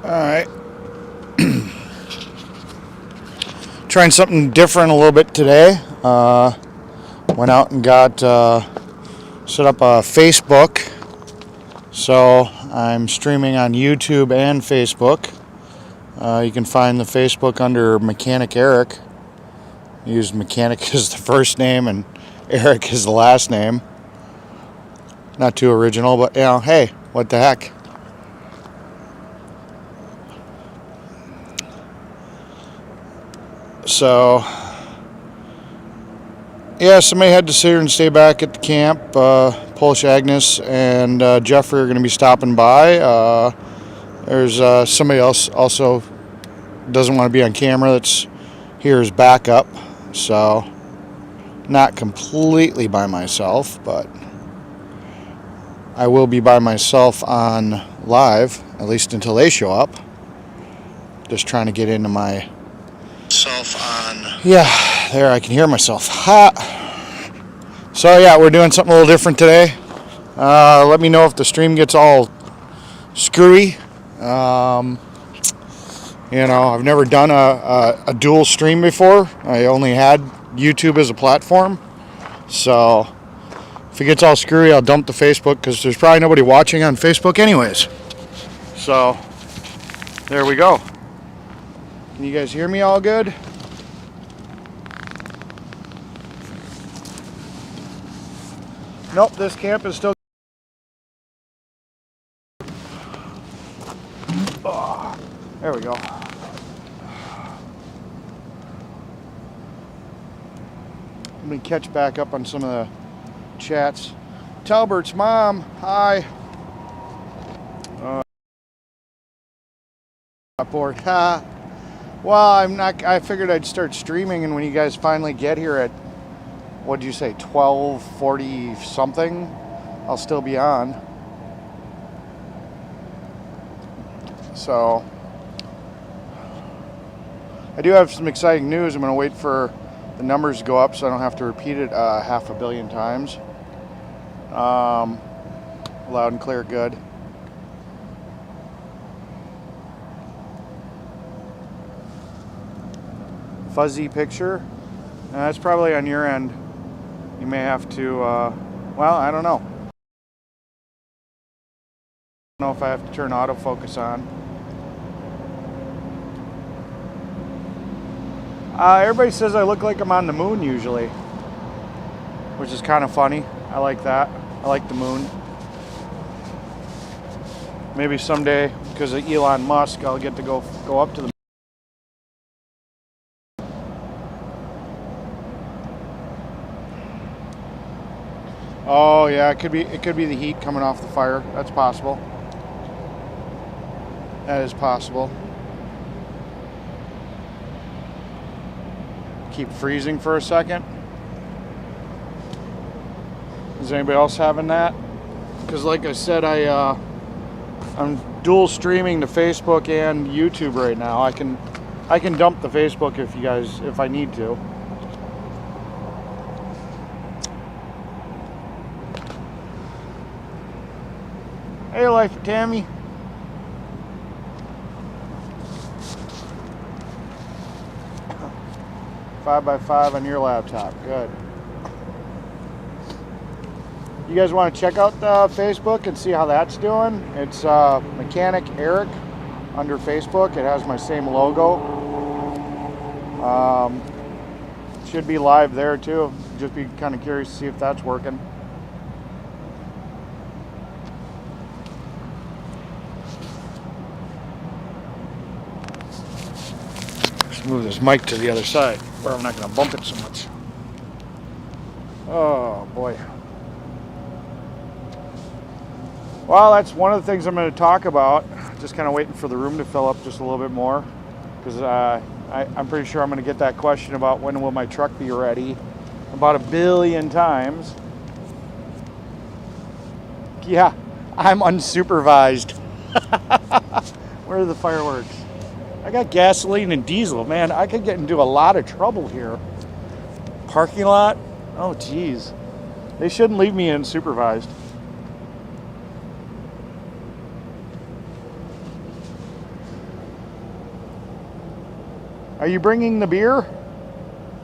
Alright. Trying something different a little bit today. Went out and got set up a Facebook. So I'm streaming on YouTube and Facebook. You can find the Facebook under Mechanic Eric. I used Mechanic as the first name and Eric as the last name. Not too original, but hey, what the heck. So, yeah, somebody had to sit here and stay back at the camp. Polish Agnes and Jeffrey are going to be stopping by. There's somebody else also doesn't want to be on camera that's here as backup. So, not completely by myself, but I will be by myself on live, at least until they show up. Just trying to get into my self on. Yeah, there I can hear myself. Ha! So yeah, we're doing something a little different today. Let me know if the stream gets all screwy. I've never done a dual stream before. I only had YouTube as a platform. So if it gets all screwy, I'll dump the Facebook because there's probably nobody watching on Facebook anyways. So there we go. Can you guys hear me all good? Nope, this camp is still. Oh, there we go. Let me catch back up on some of the chats. Talbert's mom, hi. Bored. Ha. Well, I figured I'd start streaming, and when you guys finally get here at, what'd you say, 12:40 something, I'll still be on. So, I do have some exciting news. I'm going to wait for the numbers to go up so I don't have to repeat it half a billion times. Loud and clear, good. Fuzzy picture. That's probably on your end. You may have to, well, I don't know. I don't know if I have to turn autofocus on. Everybody says I look like I'm on the moon usually, which is kind of funny. I like that. I like the moon. Maybe someday, because of Elon Musk, I'll get to go up to the moon. Oh yeah, it could be the heat coming off the fire. That's possible. That is possible. Keep freezing for a second. Is anybody else having that? Because like I said, I'm dual streaming to Facebook and YouTube right now. I can dump the Facebook if I need to. Hey, Life of Tammy. Five by 5 on your laptop. Good. You guys want to check out Facebook and see how that's doing? It's Mechanic Eric under Facebook. It has my same logo. Should be live there too. Just be kind of curious to see if that's working. Let's move this mic to the other side where I'm not going to bump it so much. Oh boy. Well, that's one of the things I'm going to talk about. Just kind of waiting for the room to fill up just a little bit more, because I'm pretty sure I'm going to get that question about when will my truck be ready about 1 billion times. Yeah, I'm unsupervised. Where are the fireworks? I got gasoline and diesel. Man, I could get into a lot of trouble here. Parking lot? Oh, geez. They shouldn't leave me unsupervised. Are you bringing the beer?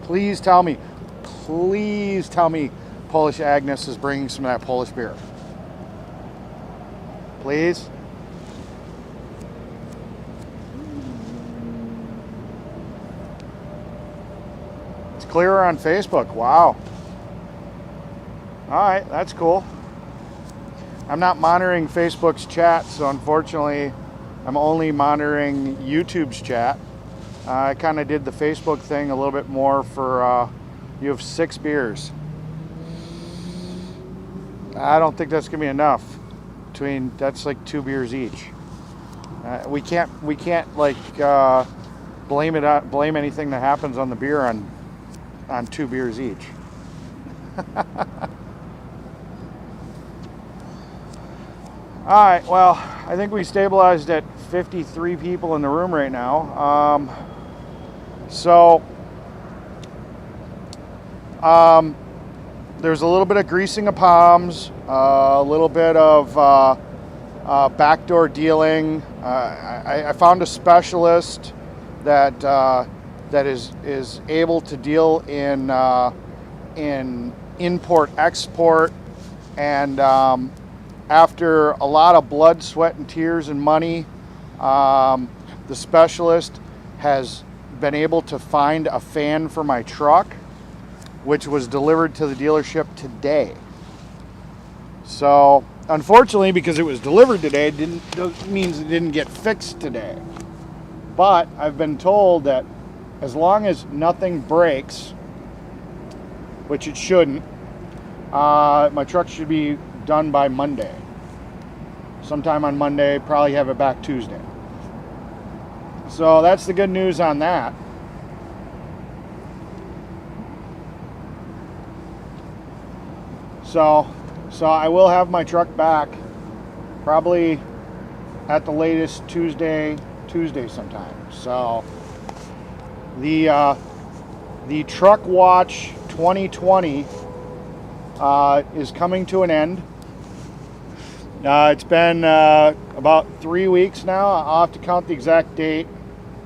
Please tell me. Please tell me Polish Agnes is bringing some of that Polish beer. Please. It's clearer on Facebook. Wow. All right, that's cool. I'm not monitoring Facebook's chat, so unfortunately, I'm only monitoring YouTube's chat. I kind of did the Facebook thing a little bit more for, you have 6 beers. I don't think that's gonna be enough. That's like 2 beers each. We can't like blame anything that happens on the beer on 2 beers each. All right, well, I think we stabilized at 53 people in the room right now. There's a little bit of greasing of palms, a little bit of backdoor dealing. I found a specialist that is able to deal in import export, and after a lot of blood, sweat, and tears and money, the specialist has been able to find a fan for my truck, which was delivered to the dealership today. So, unfortunately, because it was delivered today, means it didn't get fixed today. But I've been told that as long as nothing breaks, which it shouldn't, my truck should be done by Monday. Sometime on Monday, probably have it back Tuesday. So that's the good news on that. So I will have my truck back probably at the latest Tuesday sometime. So the Truck Watch 2020 is coming to an end. It's been about 3 weeks now. I'll have to count the exact date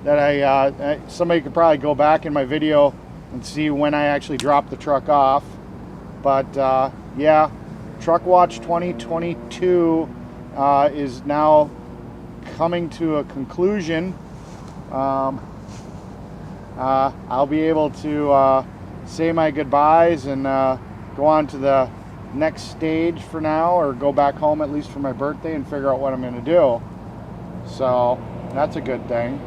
that somebody could probably go back in my video and see when I actually dropped the truck off. But yeah, Truck Watch 2022 is now coming to a conclusion. I'll be able to say my goodbyes and go on to the next stage for now, or go back home at least for my birthday and figure out what I'm going to do. So that's a good thing.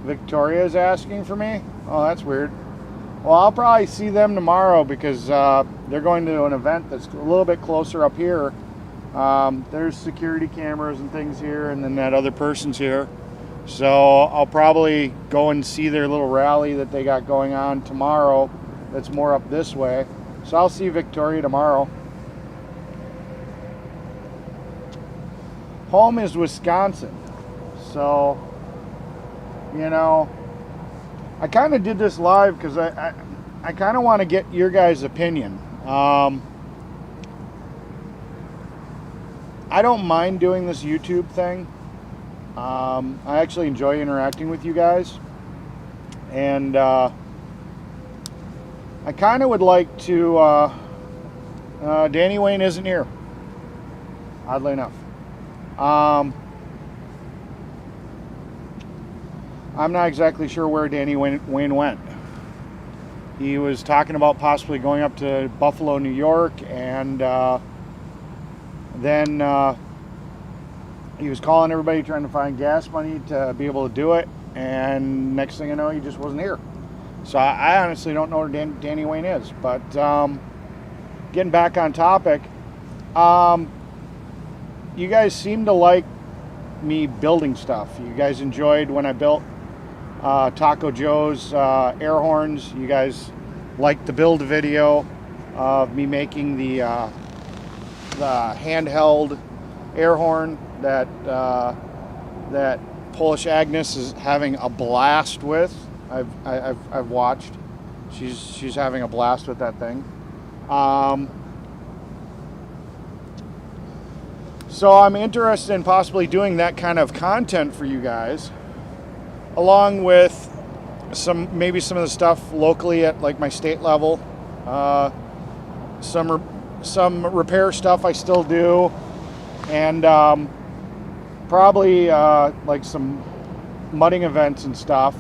Victoria's asking for me? Oh, that's weird. Well, I'll probably see them tomorrow because they're going to an event that's a little bit closer up here. There's security cameras and things here, and then that other person's here. So I'll probably go and see their little rally that they got going on tomorrow that's more up this way. So I'll see Victoria tomorrow. Home is Wisconsin. So, you know, I kind of did this live because I kind of want to get your guys' opinion. I don't mind doing this YouTube thing. I actually enjoy interacting with you guys. And I kind of would like to... Danny Wayne isn't here, oddly enough. I'm not exactly sure where Danny Wayne went. He was talking about possibly going up to Buffalo, New York, and then he was calling everybody trying to find gas money to be able to do it, and next thing I know, he just wasn't here. So I honestly don't know where Danny Wayne is. But getting back on topic, you guys seem to like me building stuff. You guys enjoyed when I built Taco Joe's air horns. You guys liked the build video of me making the handheld air horn that Polish Agnes is having a blast with. I've watched. She's having a blast with that thing. Um, so I'm interested in possibly doing that kind of content for you guys, along with maybe some of the stuff locally at like my state level. Some repair stuff I still do, and probably like some mudding events and stuff.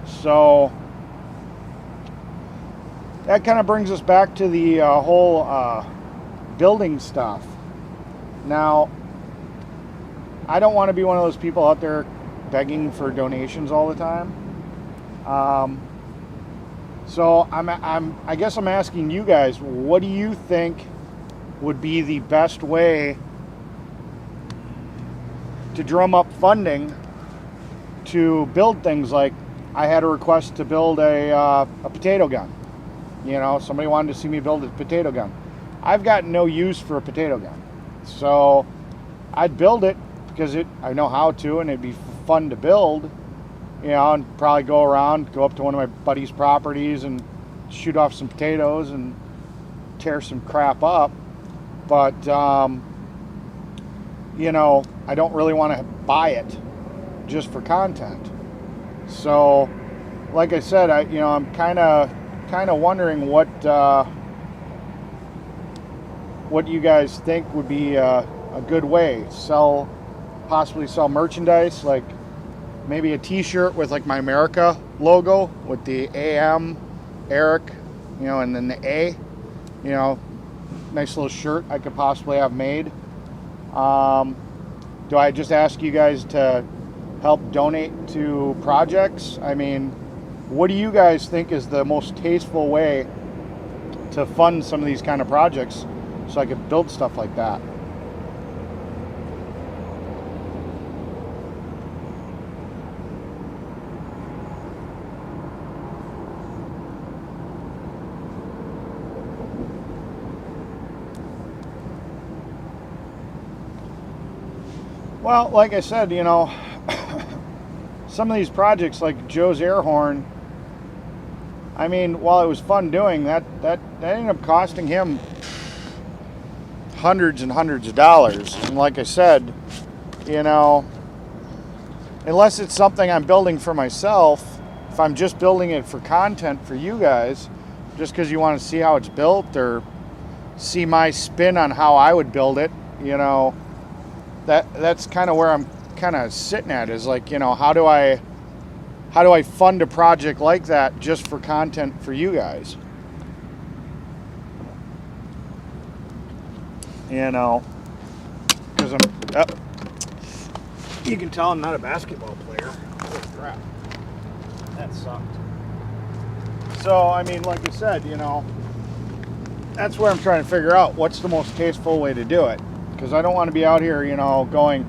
So that kind of brings us back to the whole building stuff. Now, I don't want to be one of those people out there begging for donations all the time. So I guess I'm asking you guys, what do you think would be the best way to drum up funding to build things? Like, I had a request to build a potato gun. You know, somebody wanted to see me build a potato gun. I've got no use for a potato gun, so I'd build it because I know how to, and it'd be fun to build. You know, and probably go up to one of my buddy's properties and shoot off some potatoes and tear some crap up. But you know, I don't really want to buy it just for content. So, like I said, I'm kind of wondering what you guys think would be a good way. Possibly sell merchandise, like maybe a t-shirt with like my America logo with the AM, Eric, you know, and then the A, you know, nice little shirt I could possibly have made. Do I just ask you guys to help donate to projects? I mean, what do you guys think is the most tasteful way to fund some of these kind of projects so I could build stuff like that? Well, like I said, you know, some of these projects like Joe's air horn, I mean, while it was fun doing that ended up costing him hundreds and hundreds of dollars. And like I said, you know, unless it's something I'm building for myself, if I'm just building it for content for you guys, just because you want to see how it's built or see my spin on how I would build it, you know, that's kind of where I'm kind of sitting at, is like, you know, how do I fund a project like that just for content for you guys? You know, because you can tell I'm not a basketball player. Holy crap, that sucked. So, I mean, like I said, you know, that's where I'm trying to figure out what's the most tasteful way to do it. Because I don't want to be out here, you know, going,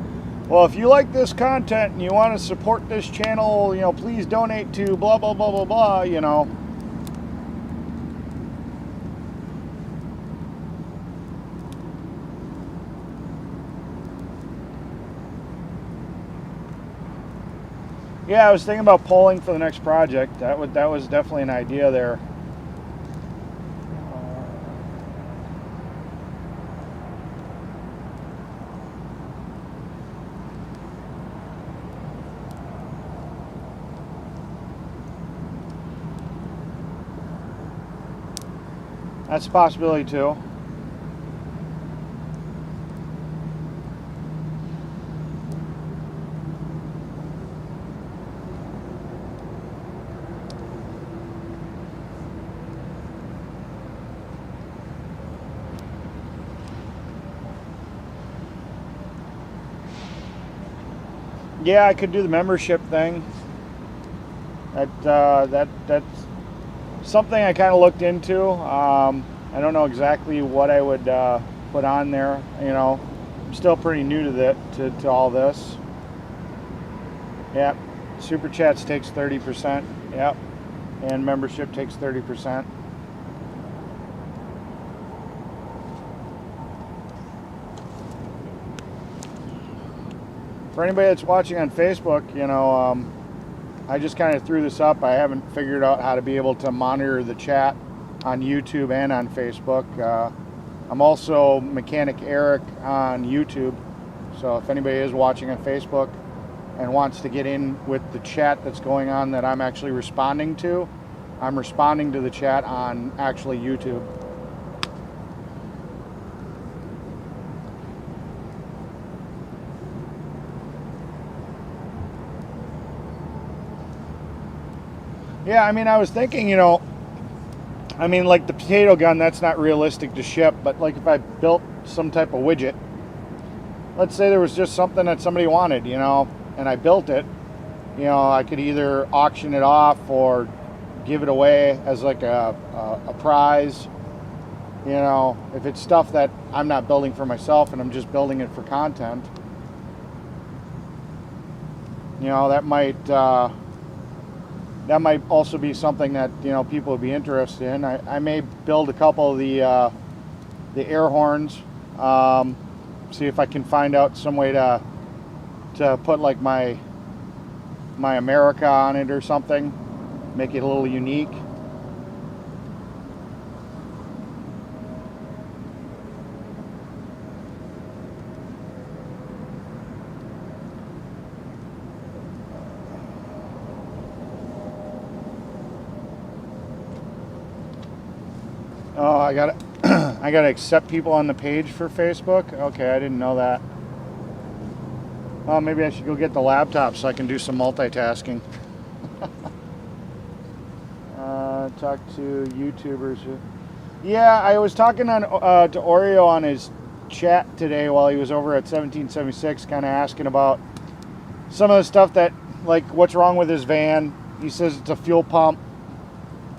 well, if you like this content and you want to support this channel, you know, please donate to blah, blah, blah, blah, blah, you know. Yeah, I was thinking about polling for the next project. That was definitely an idea there. That's a possibility too. Yeah, I could do the membership thing. That's something I kind of looked into. I don't know exactly what I would put on there. You know, I'm still pretty new to all this. Yep, Super Chats takes 30%. Yep, and membership takes 30%. For anybody that's watching on Facebook, you know, I just kind of threw this up. I haven't figured out how to be able to monitor the chat on YouTube and on Facebook. I'm also Mechanic Eric on YouTube, so if anybody is watching on Facebook and wants to get in with the chat that's going on that I'm actually responding to, I'm responding to the chat on actually YouTube. Yeah, I mean, I was thinking, you know, I mean, like the potato gun, that's not realistic to ship, but like if I built some type of widget, let's say there was just something that somebody wanted, you know, and I built it, you know, I could either auction it off or give it away as like a prize, you know, if it's stuff that I'm not building for myself and I'm just building it for content, you know, that might also be something that, you know, people would be interested in. I may build a couple of the air horns, see if I can find out some way to put like my America on it or something, make it a little unique. Oh, I gotta accept people on the page for Facebook. Okay, I didn't know that. Oh, maybe I should go get the laptop so I can do some multitasking. Talk to YouTubers. Yeah, I was talking to Oreo on his chat today while he was over at 1776, kind of asking about some of the stuff that, like, what's wrong with his van. He says it's a fuel pump.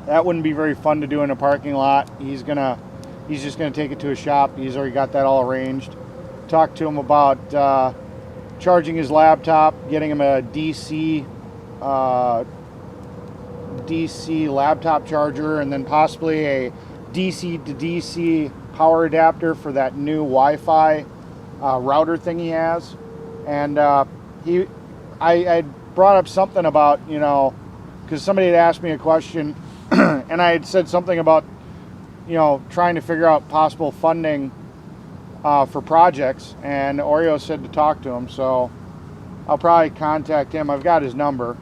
That wouldn't be very fun to do in a parking lot. He's just gonna take it to a shop. He's already got that all arranged. Talked to him about charging his laptop, getting him a DC laptop charger, and then possibly a DC to DC power adapter for that new Wi-Fi router thing he has. And I brought up something about, you know, because somebody had asked me a question and I had said something about, you know, trying to figure out possible funding for projects, and Oreo said to talk to him, so I'll probably contact him. I've got his number.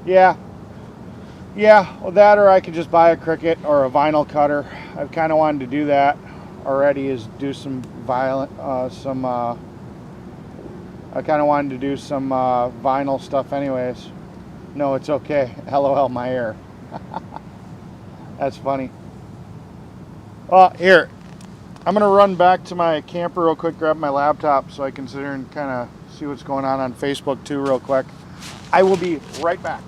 Yeah, well, that, or I could just buy a Cricut or a vinyl cutter. I've kind of wanted to do that already, is do some I kind of wanted to do some vinyl stuff anyways. No, it's okay. LOL, my ear. That's funny. Well, here, I'm going to run back to my camper real quick, grab my laptop so I can sit here and kind of see what's going on Facebook too real quick. I will be right back.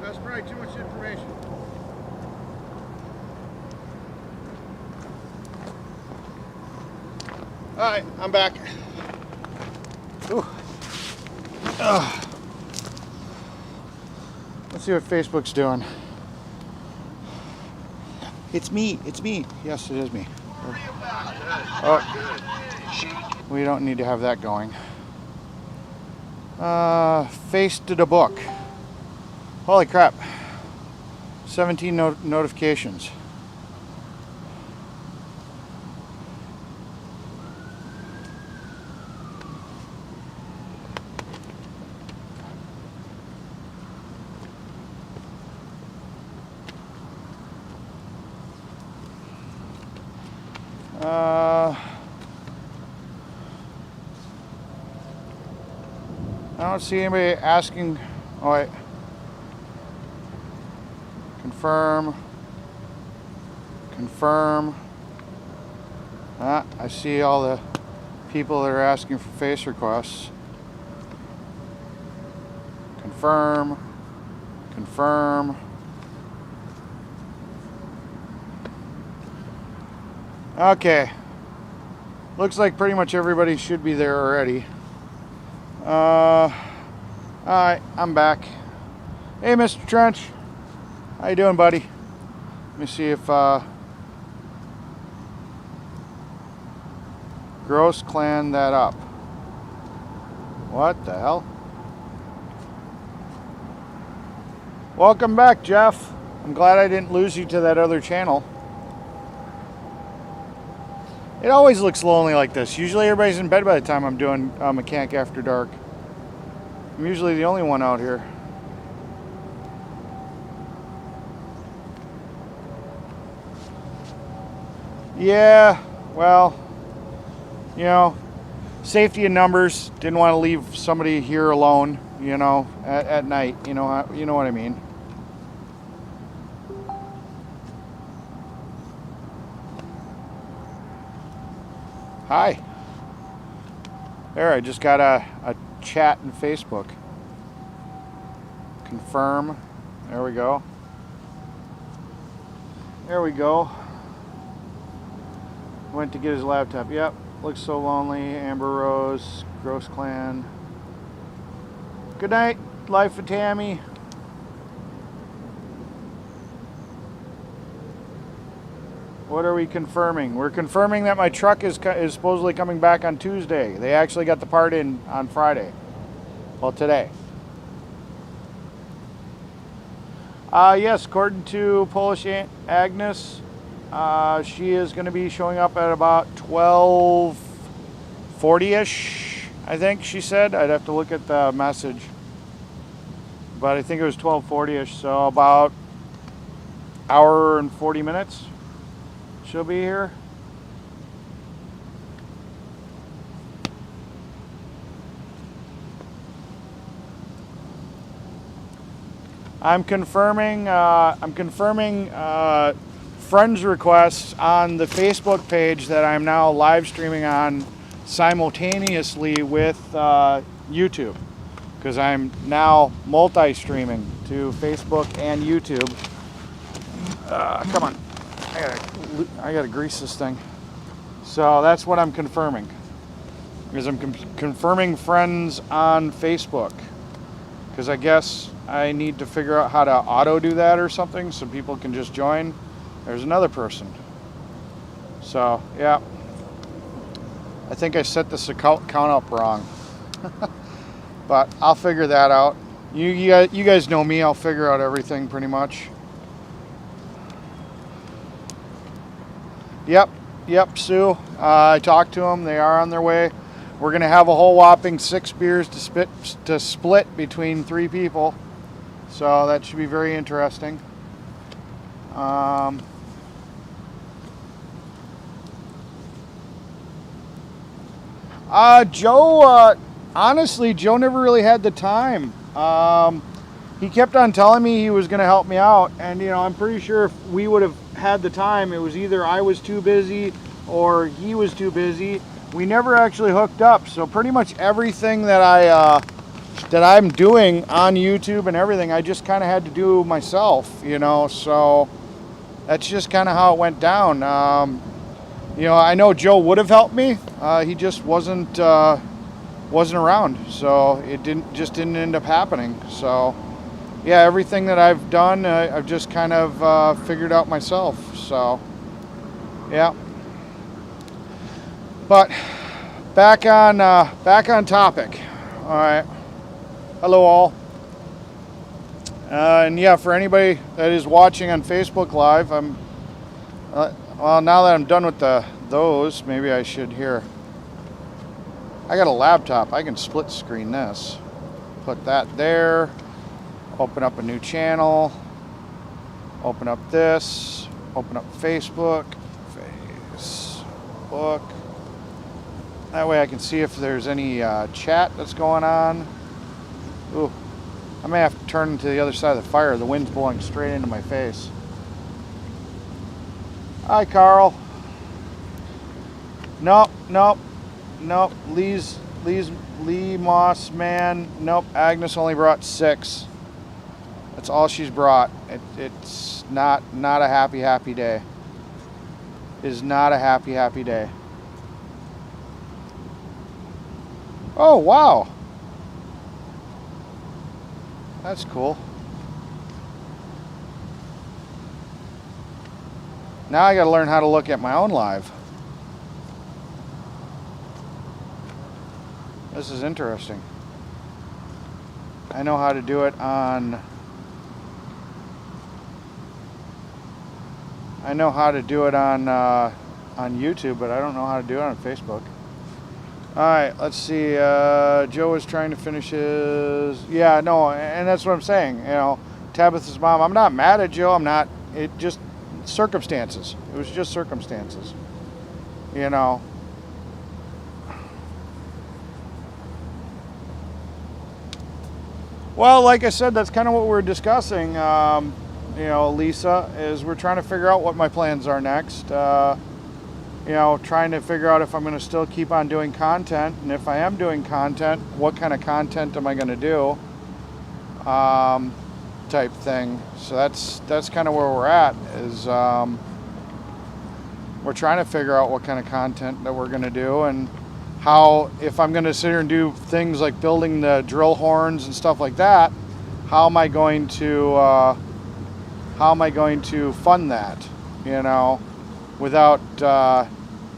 That's probably too much information. Alright, I'm back. Ooh. Let's see what Facebook's doing. It's me. Yes, it is me. Oh, we don't need to have that going. Face to the book. Holy crap. 17 notifications. I don't see anybody asking. Oh wait. Confirm. Confirm. I see all the people that are asking for face requests. Confirm. Confirm. Okay. Looks like pretty much everybody should be there already. Alright, I'm back. Hey, Mr. Trench. How you doing, buddy? Let me see if Gross clan that up. What the hell? Welcome back, Jeff. I'm glad I didn't lose you to that other channel. It always looks lonely like this. Usually everybody's in bed by the time I'm doing Mechanic After Dark. I'm usually the only one out here. Yeah, well, you know, safety in numbers. Didn't want to leave somebody here alone, you know, at night. You know what I mean. Hi. There, I just got a chat in Facebook. Confirm. There we go. There we go. Went to get his laptop. Yep. Looks so lonely. Amber Rose. Gross Clan. Good night, Life of Tammy. What are we confirming? We're confirming that my truck is supposedly coming back on Tuesday. They actually got the part in on Friday. Well, today. Yes, according to Polish Agnes, she is going to be showing up at about 12:40-ish, I think she said. I'd have to look at the message. But I think it was 12:40-ish, so about hour and 40 minutes. She'll be here. I'm confirming friends requests on the Facebook page that I'm now live streaming on simultaneously with YouTube, because I'm now multi-streaming to Facebook and YouTube. Come on. I gotta grease this thing. So that's what I'm confirming. Because I'm confirming friends on Facebook. Because I guess I need to figure out how to auto do that or something so people can just join. There's another person. So yeah, I think I set this count up wrong. But I'll figure that out. You guys know me. I'll figure out everything pretty much. Yep, Sue. I talked to them. They are on their way. We're going to have a whole whopping 6 beers to split between 3 people. So that should be very interesting. Joe, honestly, Joe never really had the time. He kept on telling me he was going to help me out. And, you know, I'm pretty sure if we would have had the time, it was either I was too busy or he was too busy. We never actually hooked up. So pretty much everything that I'm doing on YouTube and everything, I just kind of had to do myself, you know. So that's just kind of how it went down. You know, I know Joe would have helped me. He just wasn't around, so it didn't end up happening. So yeah, everything that I've done, I've just kind of figured out myself. So yeah. But back on topic. All right. Hello all. And yeah, for anybody that is watching on Facebook Live, well, now that I'm done with those, maybe I should here. I got a laptop. I can split screen this. Put that there. Open up a new channel. Open up this. Open up Facebook. Facebook. That way I can see if there's any chat that's going on. Ooh, I may have to turn to the other side of the fire. The wind's blowing straight into my face. Hi, Carl. Nope. Lee Moss, man. Nope. Agnes only brought 6. That's all she's brought. It's not a happy day. It is not a happy day. Oh, wow. That's cool. Now I got to learn how to look at my own live. This is interesting. I know how to do it on... YouTube, but I don't know how to do it on Facebook. Alright, let's see. Joe is trying to finish his... Yeah, no, and that's what I'm saying. You know, Tabitha's mom, I'm not mad at Joe. I'm not... It just... circumstances. It was just circumstances. You know. Well, like I said, that's kind of what we're discussing. You know, Lisa, is we're trying to figure out what my plans are next. You know, trying to figure out if I'm going to still keep on doing content, and if I am doing content, what kind of content am I going to do, type thing. So that's kind of where we're at, is we're trying to figure out what kind of content that we're going to do, and how, if I'm going to sit here and do things like building the drill horns and stuff like that, how am I going to fund that, you know, without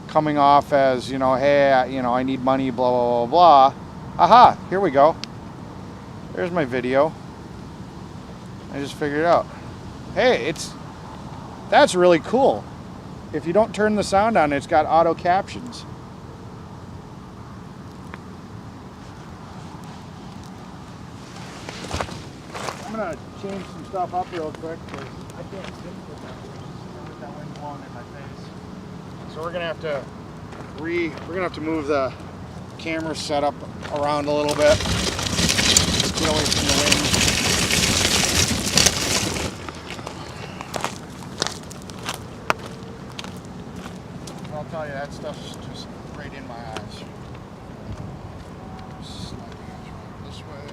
coming off as, you know, hey, you know, I need money, blah, blah, blah, blah. Aha, here we go. There's my video. I just figured it out. Hey, that's really cool. If you don't turn the sound on, it's got auto captions. I'm gonna change some stuff up real quick because I can't sit with that wind blowing in my face. So we're gonna have to move the camera setup around a little bit. Get away from the wind. I'll tell you, that stuff's just right in my eyes. This way.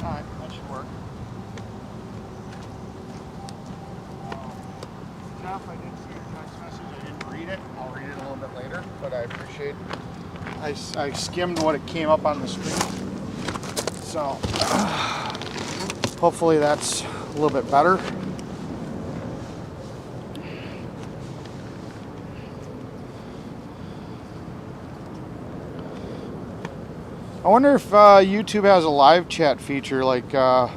Alright, that should work. Jeff, I did see your text message. I didn't read it. I'll read it a little bit later, but I appreciate it. I skimmed what it came up on the screen. So, hopefully that's a little bit better. I wonder if YouTube has a live chat feature, like I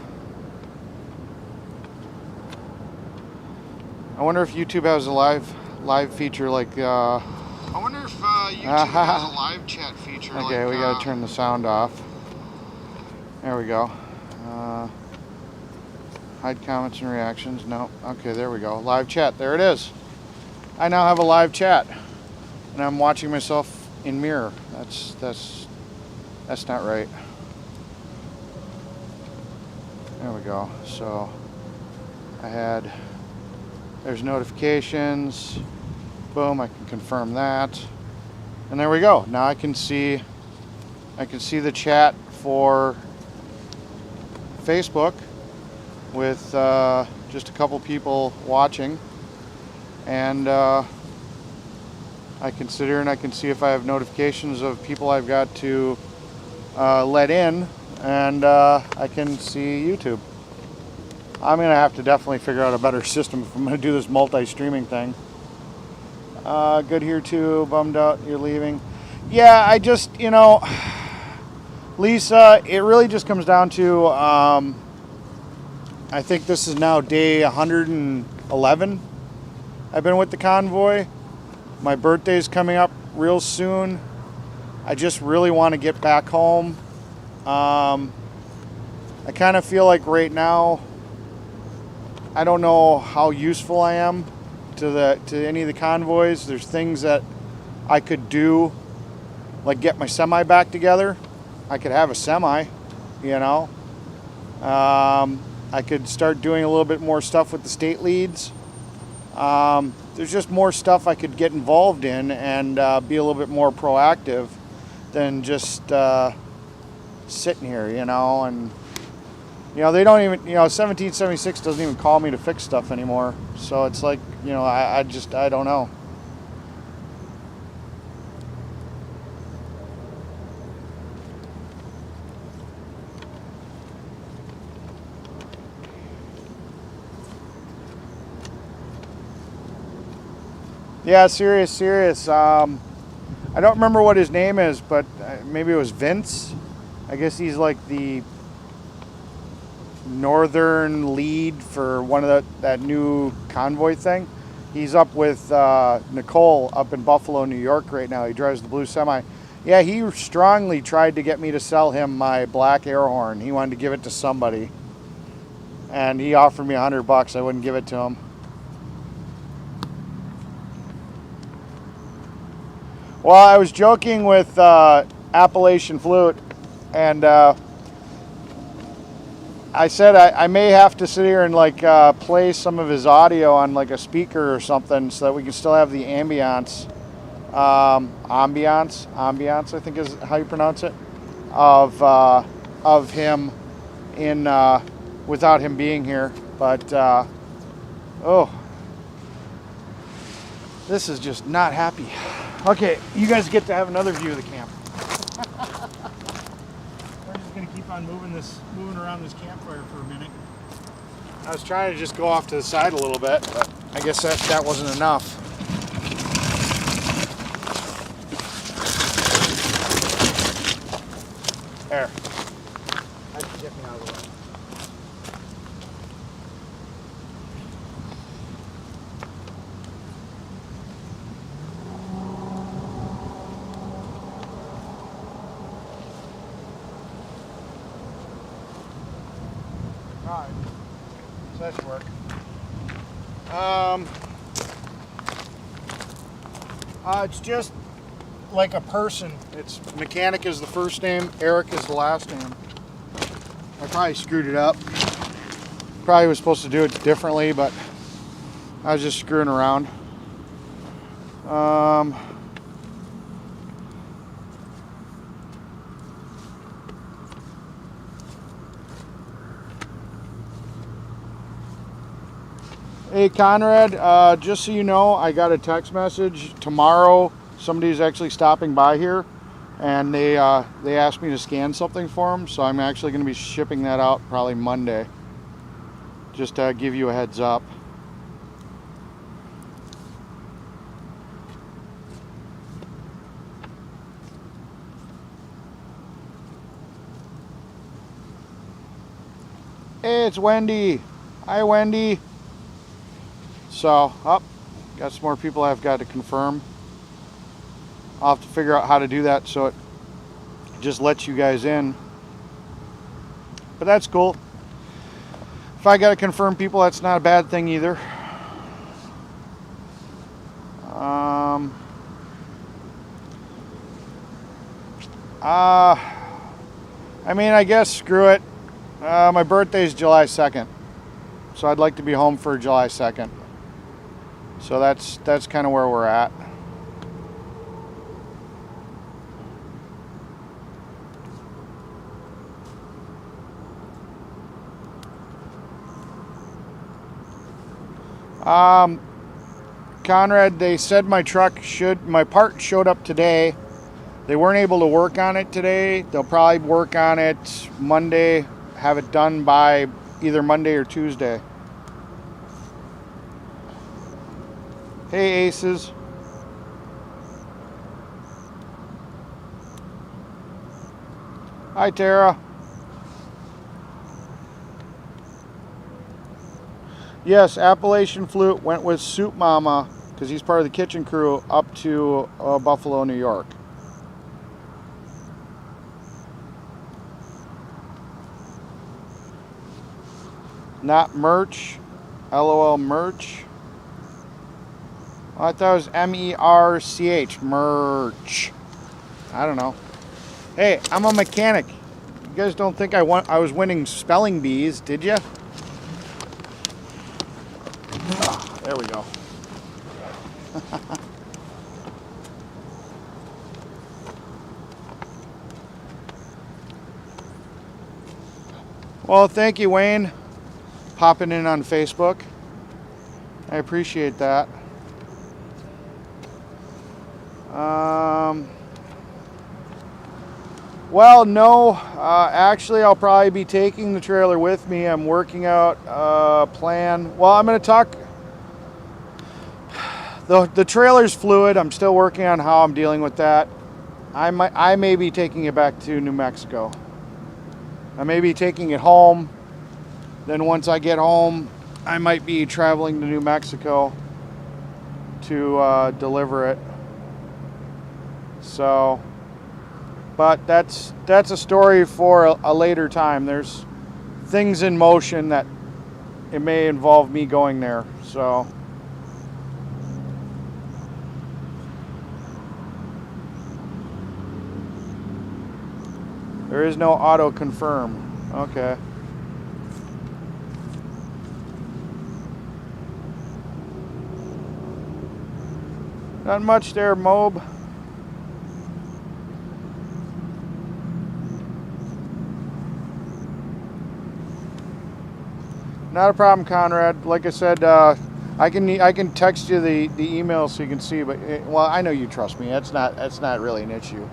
wonder if YouTube has a live feature like I wonder if YouTube has a live chat feature. Okay, like, we gotta turn the sound off. There we go. Hide comments and reactions. No. Okay, there we go. Live chat. There it is. I now have a live chat, and I'm watching myself in mirror. That's not right. There we go. So there's notifications. Boom. I can confirm that, and there we go. Now I can see the chat for Facebook with just a couple people watching, and I can sit here and I can see if I have notifications of people I've got to let in, and I can see YouTube. I'm gonna have to definitely figure out a better system if I'm gonna do this multi-streaming thing. Good here too. Bummed out you're leaving. Yeah, I just, Lisa, it really just comes down to, I think this is now day 111. I've been with the convoy. My birthday's coming up real soon. I just really want to get back home. I kind of feel like right now, I don't know how useful I am to any of the convoys. There's things that I could do, like get my semi back together. I could have a semi, you know. I could start doing a little bit more stuff with the state leads. There's just more stuff I could get involved in and be a little bit more proactive than just sitting here, and they don't even, 1776 doesn't even call me to fix stuff anymore. So it's like, I don't know. Yeah, serious. I don't remember what his name is, but maybe it was Vince. I guess he's like the northern lead for one of that new convoy thing. He's up with Nicole up in Buffalo, New York right now. He drives the blue semi. Yeah, he strongly tried to get me to sell him my black air horn. He wanted to give it to somebody, and he offered me $100. I wouldn't give it to him. Well, I was joking with Appalachian Flute, and I said I may have to sit here and play some of his audio on like a speaker or something so that we can still have the ambiance, I think is how you pronounce it, of him in without him being here. But this is just not happy. Okay, you guys get to have another view of the camp. We're just gonna keep on moving around this campfire for a minute. I was trying to just go off to the side a little bit, but I guess that wasn't enough. There. That should get me out of the way. Alright, so that should work. It's just like a person. It's Mechanic is the first name, Eric is the last name. I probably screwed it up. Probably was supposed to do it differently, but I was just screwing around. Hey Conrad, just so you know, I got a text message tomorrow. Somebody's actually stopping by here, and they asked me to scan something for them, so I'm actually going to be shipping that out probably Monday. Just to give you a heads up. Hey, it's Wendy. Hi, Wendy. So, got some more people I've got to confirm. I'll have to figure out how to do that so it just lets you guys in. But that's cool. If I got to confirm people, that's not a bad thing either. I mean, I guess screw it. My birthday's July 2nd. So I'd like to be home for July 2nd. So that's kind of where we're at. Conrad, they said my part showed up today. They weren't able to work on it today. They'll probably work on it Monday, have it done by either Monday or Tuesday. Hey, Aces. Hi, Tara. Yes, Appalachian Flute went with Soup Mama, because he's part of the kitchen crew, up to Buffalo, New York. Not merch. LOL merch. Oh, I thought it was MERCH. Merch. I don't know. Hey, I'm a mechanic. You guys don't think I was winning spelling bees, did you? There we go. Well, thank you, Wayne, popping in on Facebook. I appreciate that. Well, no. Actually, I'll probably be taking the trailer with me. I'm working out a plan. Well, I'm going to talk. The trailer's fluid. I'm still working on how I'm dealing with that. I may be taking it back to New Mexico. I may be taking it home. Then once I get home, I might be traveling to New Mexico to deliver it. So, but that's a story for a later time. There's things in motion that it may involve me going there. So. There is no auto confirm. Okay. Not much there, Mob. Not a problem, Conrad. Like I said, I can text you the email so you can see. But well, I know you trust me. That's not really an issue.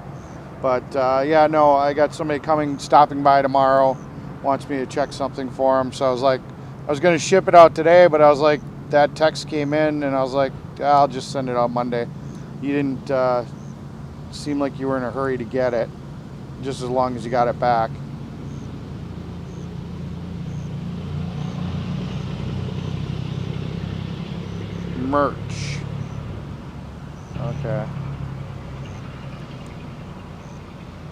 But yeah, no, I got somebody stopping by tomorrow, wants me to check something for him. So I was like, I was going to ship it out today, but I was like, that text came in, and I was like, I'll just send it out Monday. You didn't seem like you were in a hurry to get it, just as long as you got it back. Merch. Okay.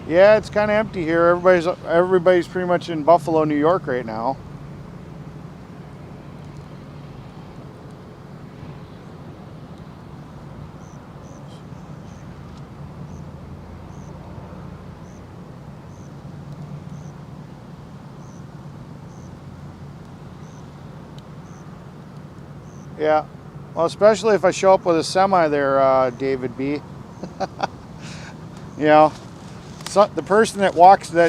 Yeah, it's kind of empty here. Everybody's pretty much in Buffalo, New York right now. Yeah. Well, especially if I show up with a semi there, David B. You know, so the person that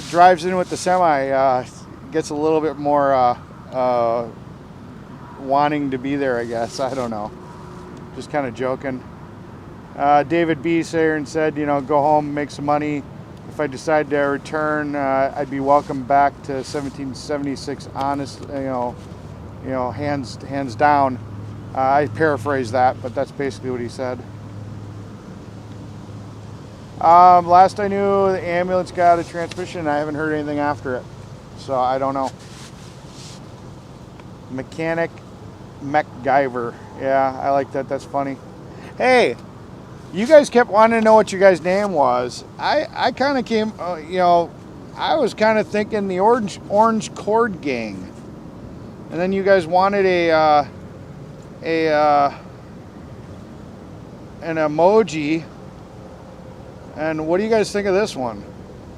drives in with the semi gets a little bit more wanting to be there, I guess. I don't know. Just kind of joking. David B. said, you know, go home, make some money. If I decide to return, I'd be welcome back to 1776. Honest, you know, hands down. I paraphrase that, but that's basically what he said. Last I knew, the ambulance got a transmission. I haven't heard anything after it, so I don't know. Mechanic MacGyver. Yeah, I like that. That's funny. Hey, you guys kept wanting to know what your guys' name was. I kind of came, you know, I was kind of thinking the Orange Cord Gang, and then you guys wanted an emoji. And what do you guys think of this one?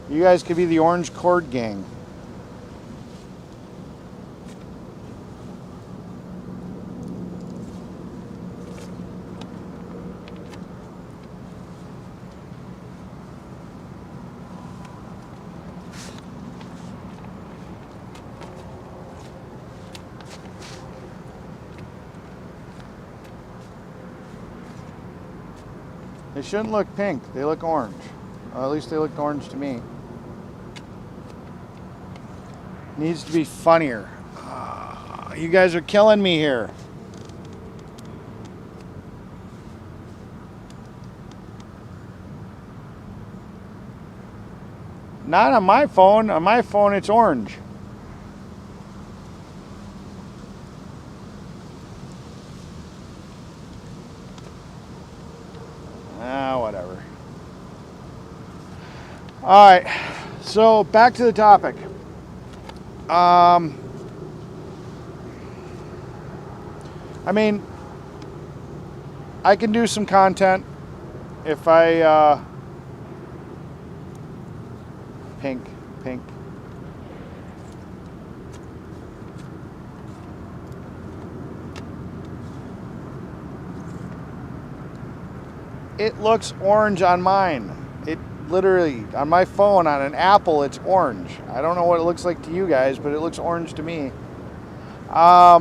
You guys could be the Orange Cord Gang. They shouldn't look pink. They look orange. Or at least they look orange to me. Needs to be funnier. You guys are killing me here. Not on my phone. On my phone, it's orange. Whatever. All right. So back to the topic. I mean, I can do some content if I pink. It looks orange on mine. It literally, on my phone, on an Apple, it's orange. I don't know what it looks like to you guys, but it looks orange to me. I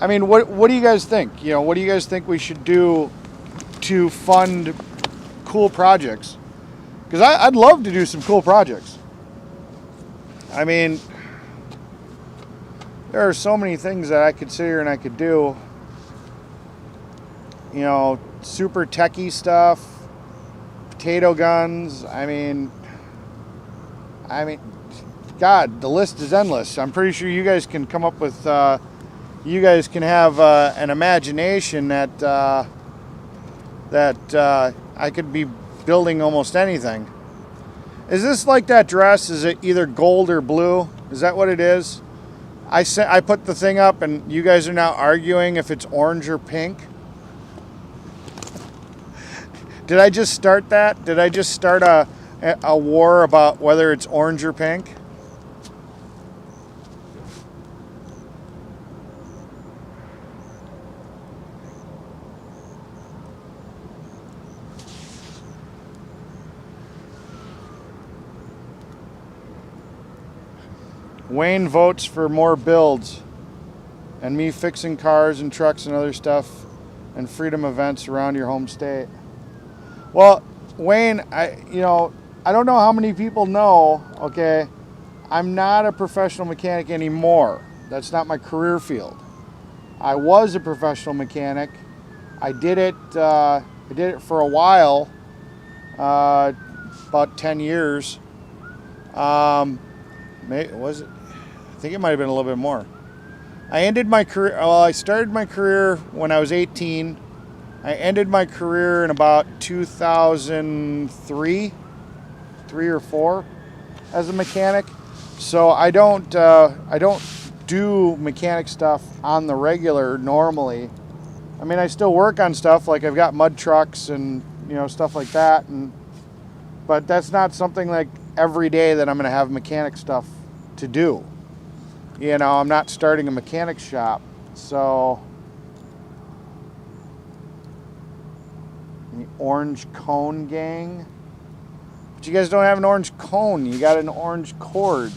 mean, what do you guys think? You know, what do you guys think we should do to fund cool projects? Because I'd love to do some cool projects. I mean, there are so many things that I could sit here and I could do. You know, super techie stuff, potato guns. I mean, God, the list is endless. I'm pretty sure you guys can come up with. You guys can have an imagination that I could be building almost anything. Is this like that dress? Is it either gold or blue? Is that what it is? I put the thing up, and you guys are now arguing if it's orange or pink. Did I just start that? Did I just start a war about whether it's orange or pink? Wayne votes for more builds and me fixing cars and trucks and other stuff and freedom events around your home state. Well, Wayne, I don't know how many people know, okay, I'm not a professional mechanic anymore. That's not my career field. I was a professional mechanic. I did it for a while, about 10 years. Was it? I think it might have been a little bit more. I ended my career, I started my career when I was 18. I ended my career in about 2003, 3 or 4 as a mechanic. So I don't do mechanic stuff on the regular normally. I mean, I still work on stuff, like I've got mud trucks and, stuff like that, but that's not something like every day that I'm going to have mechanic stuff to do. I'm not starting a mechanic shop, so the orange cone gang. But you guys don't have an orange cone. You got an orange cord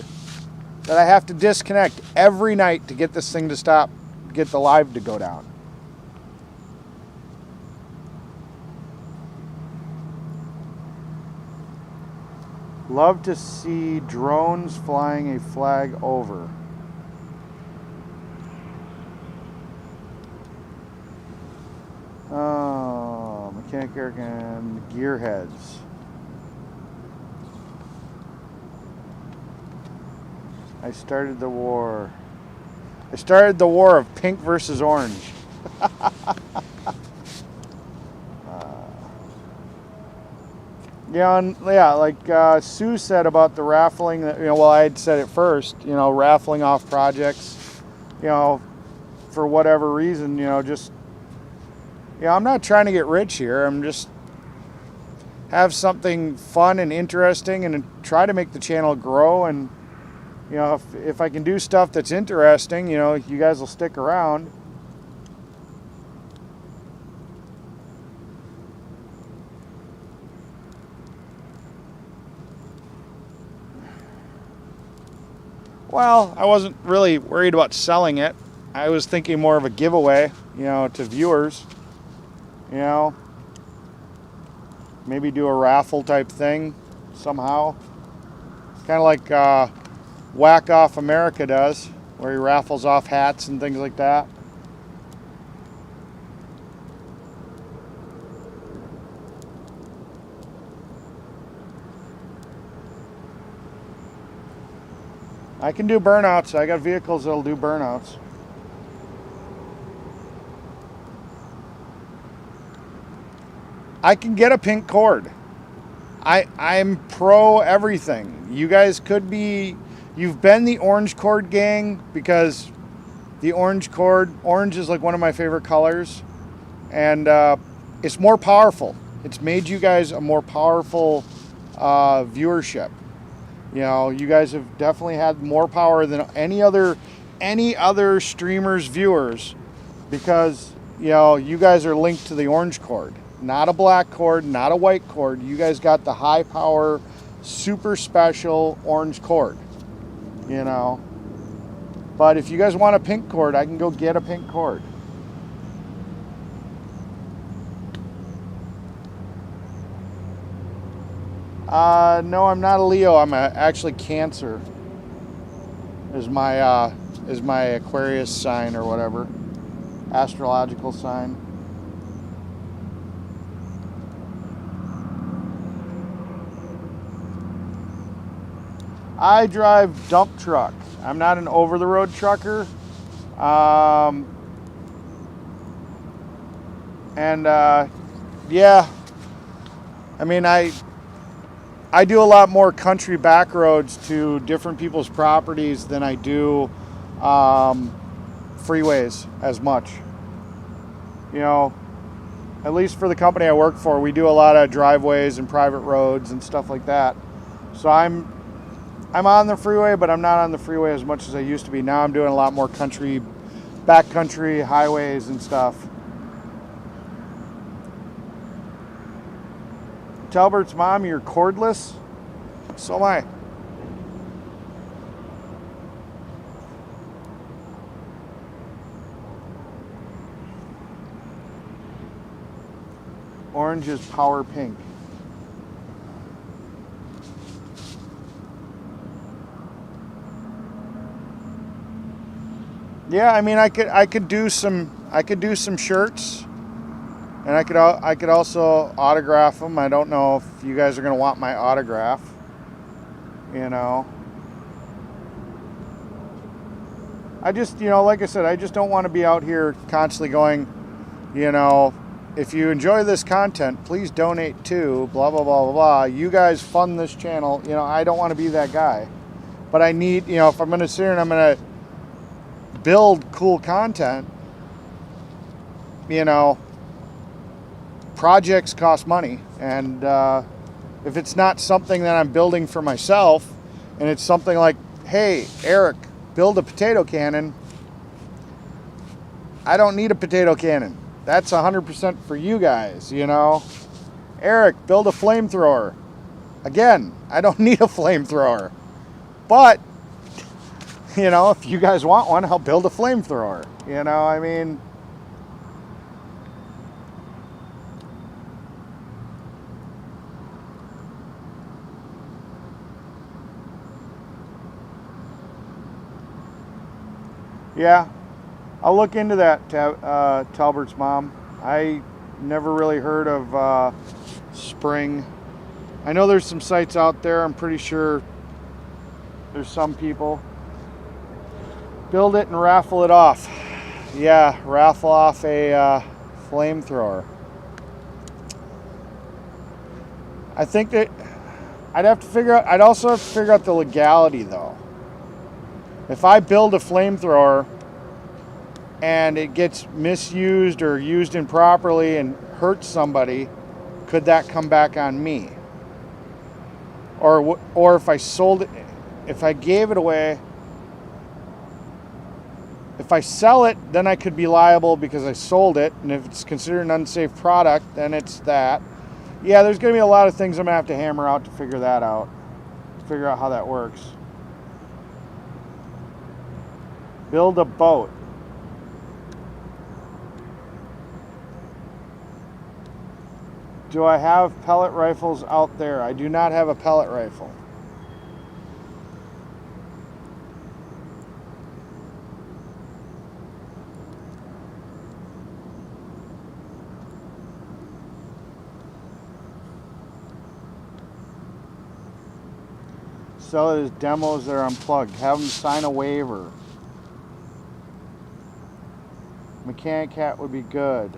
that I have to disconnect every night to get this thing to stop, get the live to go down. Love to see drones flying a flag over. Oh, Mechanic Eric and Gearheads. I started the war of pink versus orange. Like Sue said about the raffling, I had said it first, raffling off projects, for whatever reason, I'm not trying to get rich here. I'm just have something fun and interesting and try to make the channel grow. And, if I can do stuff that's interesting, you guys will stick around. Well, I wasn't really worried about selling it. I was thinking more of a giveaway, to viewers. Maybe do a raffle type thing somehow. Kind of like Whack Off America does, where he raffles off hats and things like that. I can do burnouts. I got vehicles that'll do burnouts. I can get a pink cord. I'm pro everything. You guys could be, you've been the orange cord gang because the orange is like one of my favorite colors, and it's more powerful. It's made you guys a more powerful viewership. You know, you guys have definitely had more power than any other streamers' viewers because, you know, you guys are linked to the orange cord, not a black cord, not a white cord. You guys got the high power, super special orange cord, you know. But if you guys want a pink cord, I can go get a pink cord. No, I'm not a Leo. I'm actually Cancer. Is my Aquarius sign or whatever, astrological sign. I drive dump truck. I'm not an over-the-road trucker. Yeah, I mean, I do a lot more country back roads to different people's properties than I do freeways as much. You know, at least for the company I work for, we do a lot of driveways and private roads and stuff like that. So I'm on the freeway, but I'm not on the freeway as much as I used to be. Now I'm doing a lot more country, backcountry highways and stuff. Talbert's mom, you're cordless? So am I. Orange is power pink. Yeah, I mean, I could do some shirts, and I could also autograph them. I don't know if you guys are gonna want my autograph. You know, I just, you know, like I said, I just don't want to be out here constantly going, you know, if you enjoy this content, please donate to blah blah blah blah blah. You guys fund this channel. You know, I don't want to be that guy, but I need, you know, if I'm gonna sit here and I'm gonna build cool content, you know, projects cost money, and if it's not something that I'm building for myself, and it's something like, hey, Eric, build a potato cannon, I don't need a potato cannon. That's 100% for you guys, you know. Eric, build a flamethrower. Again, I don't need a flamethrower. But, you know, if you guys want one, I'll build a flamethrower. You know, I mean, yeah, I'll look into that, Talbert's mom. I never really heard of Spring. I know there's some sites out there. I'm pretty sure there's some people. Build it and raffle it off. Yeah, raffle off a flamethrower. I think that I'd also have to figure out the legality though. If I build a flamethrower and it gets misused or used improperly and hurts somebody, could that come back on me? Or if I sold it, if I gave it away, if I sell it, then I could be liable because I sold it, and if it's considered an unsafe product, then it's that. Yeah, there's going to be a lot of things I'm going to have to hammer out to figure that out, to figure out how that works. Build a boat. Do I have pellet rifles out there? I do not have a pellet rifle. Sell it as demos that are unplugged. Have them sign a waiver. Mechanic hat would be good.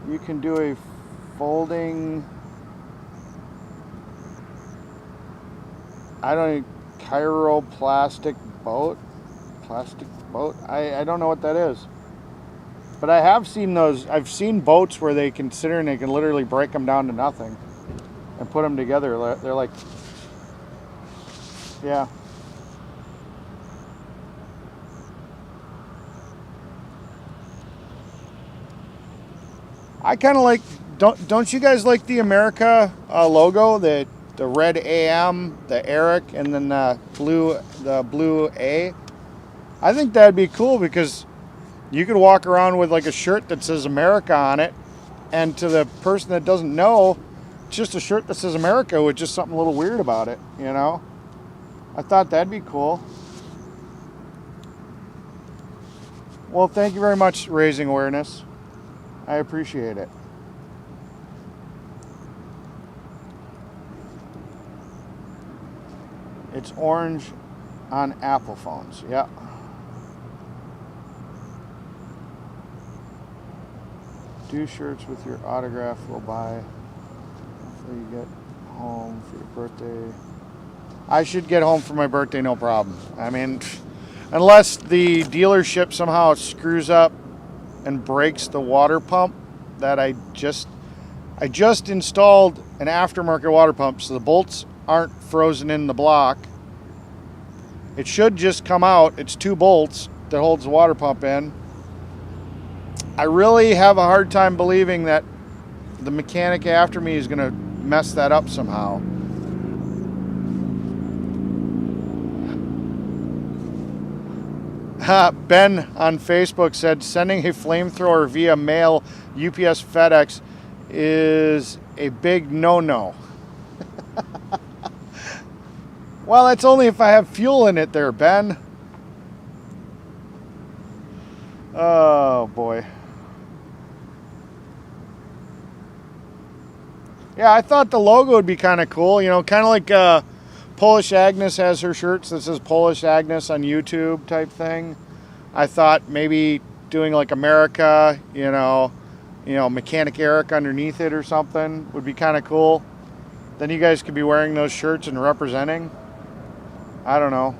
You can do a folding, I don't know, chiroplastic boat. Plastic boat? I don't know what that is. But I have seen those. I've seen boats where they can sit and they can literally break them down to nothing and put them together. They're like, yeah. I kind of like, don't you guys like the America logo? The red AM, the Eric, and then the blue A. I think that'd be cool because you could walk around with like a shirt that says America on it, and to the person that doesn't know, it's just a shirt that says America with just something a little weird about it, you know? I thought that'd be cool. Well, thank you very much, raising awareness. I appreciate it. It's orange on Apple phones. Yeah. Do shirts with your autograph. We'll buy. Hopefully you get home for your birthday. I should get home for my birthday, no problem. I mean, unless the dealership somehow screws up and breaks the water pump that I just installed an aftermarket water pump, so the bolts aren't frozen in the block. It should just come out. It's 2 bolts that holds the water pump in. I really have a hard time believing that the mechanic after me is going to mess that up somehow. Ben on Facebook said sending a flamethrower via mail, UPS, FedEx is a big no-no. Well, that's only if I have fuel in it there, Ben. Oh, boy. Yeah, I thought the logo would be kind of cool. You know, kind of like Polish Agnes has her shirts that says Polish Agnes on YouTube type thing. I thought maybe doing like America, you know, Mechanic Eric underneath it or something would be kind of cool. Then you guys could be wearing those shirts and representing. I don't know.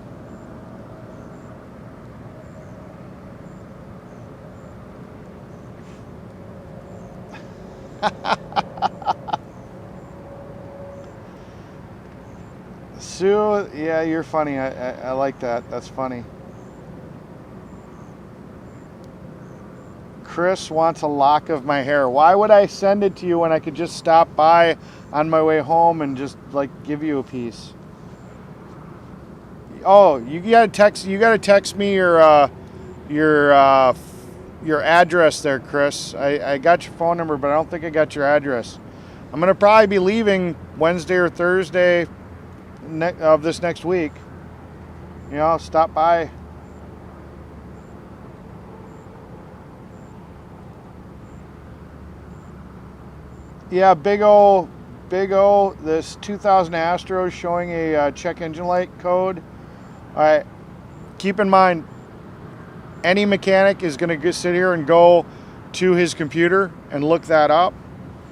Sue, yeah, you're funny. I like that. That's funny. Chris wants a lock of my hair. Why would I send it to you when I could just stop by on my way home and just like give you a piece? Oh, you gotta text me your address there, Chris. I got your phone number, but I don't think I got your address. I'm gonna probably be leaving Wednesday or Thursday of this next week. You know, stop by. Yeah, big O, this 2000 Astro showing a check engine light code. All right, keep in mind, any mechanic is going to sit here and go to his computer and look that up.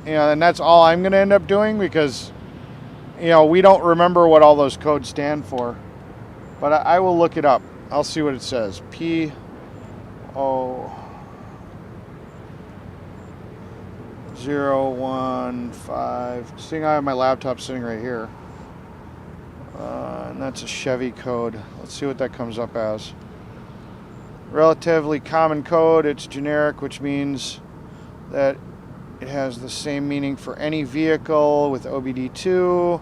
You know, and that's all I'm going to end up doing because, you know, we don't remember what all those codes stand for. But I will look it up. I'll see what it says. P-O... 015. Seeing I have my laptop sitting right here. And that's a Chevy code. Let's see what that comes up as. Relatively common code. It's generic, which means that it has the same meaning for any vehicle with OBD2.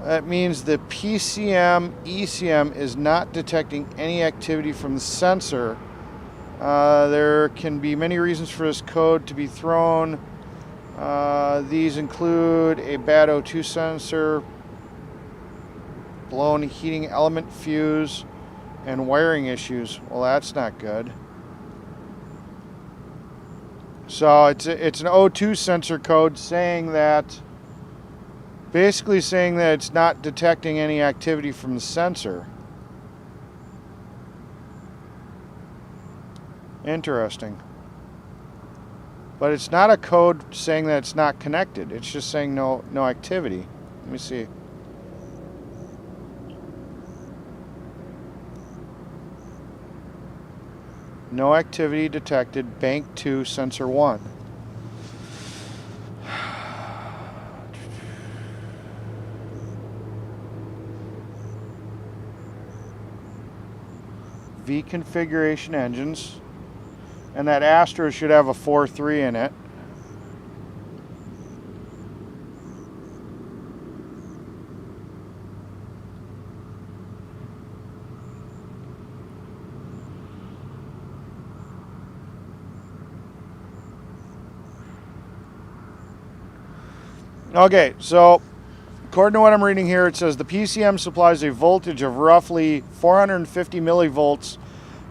That means the PCM ECM is not detecting any activity from the sensor. There can be many reasons for this code to be thrown. These include a bad O2 sensor, blown heating element fuse, and wiring issues. Well, that's not good. So it's an O2 sensor code saying that, basically saying that it's not detecting any activity from the sensor. Interesting. But it's not a code saying that it's not connected. It's just saying no activity. Let me see. No activity detected, bank 2, sensor 1. V configuration engines. And that Astra should have a 4.3 in it. Okay, so according to what I'm reading here, it says the PCM supplies a voltage of roughly 450 millivolts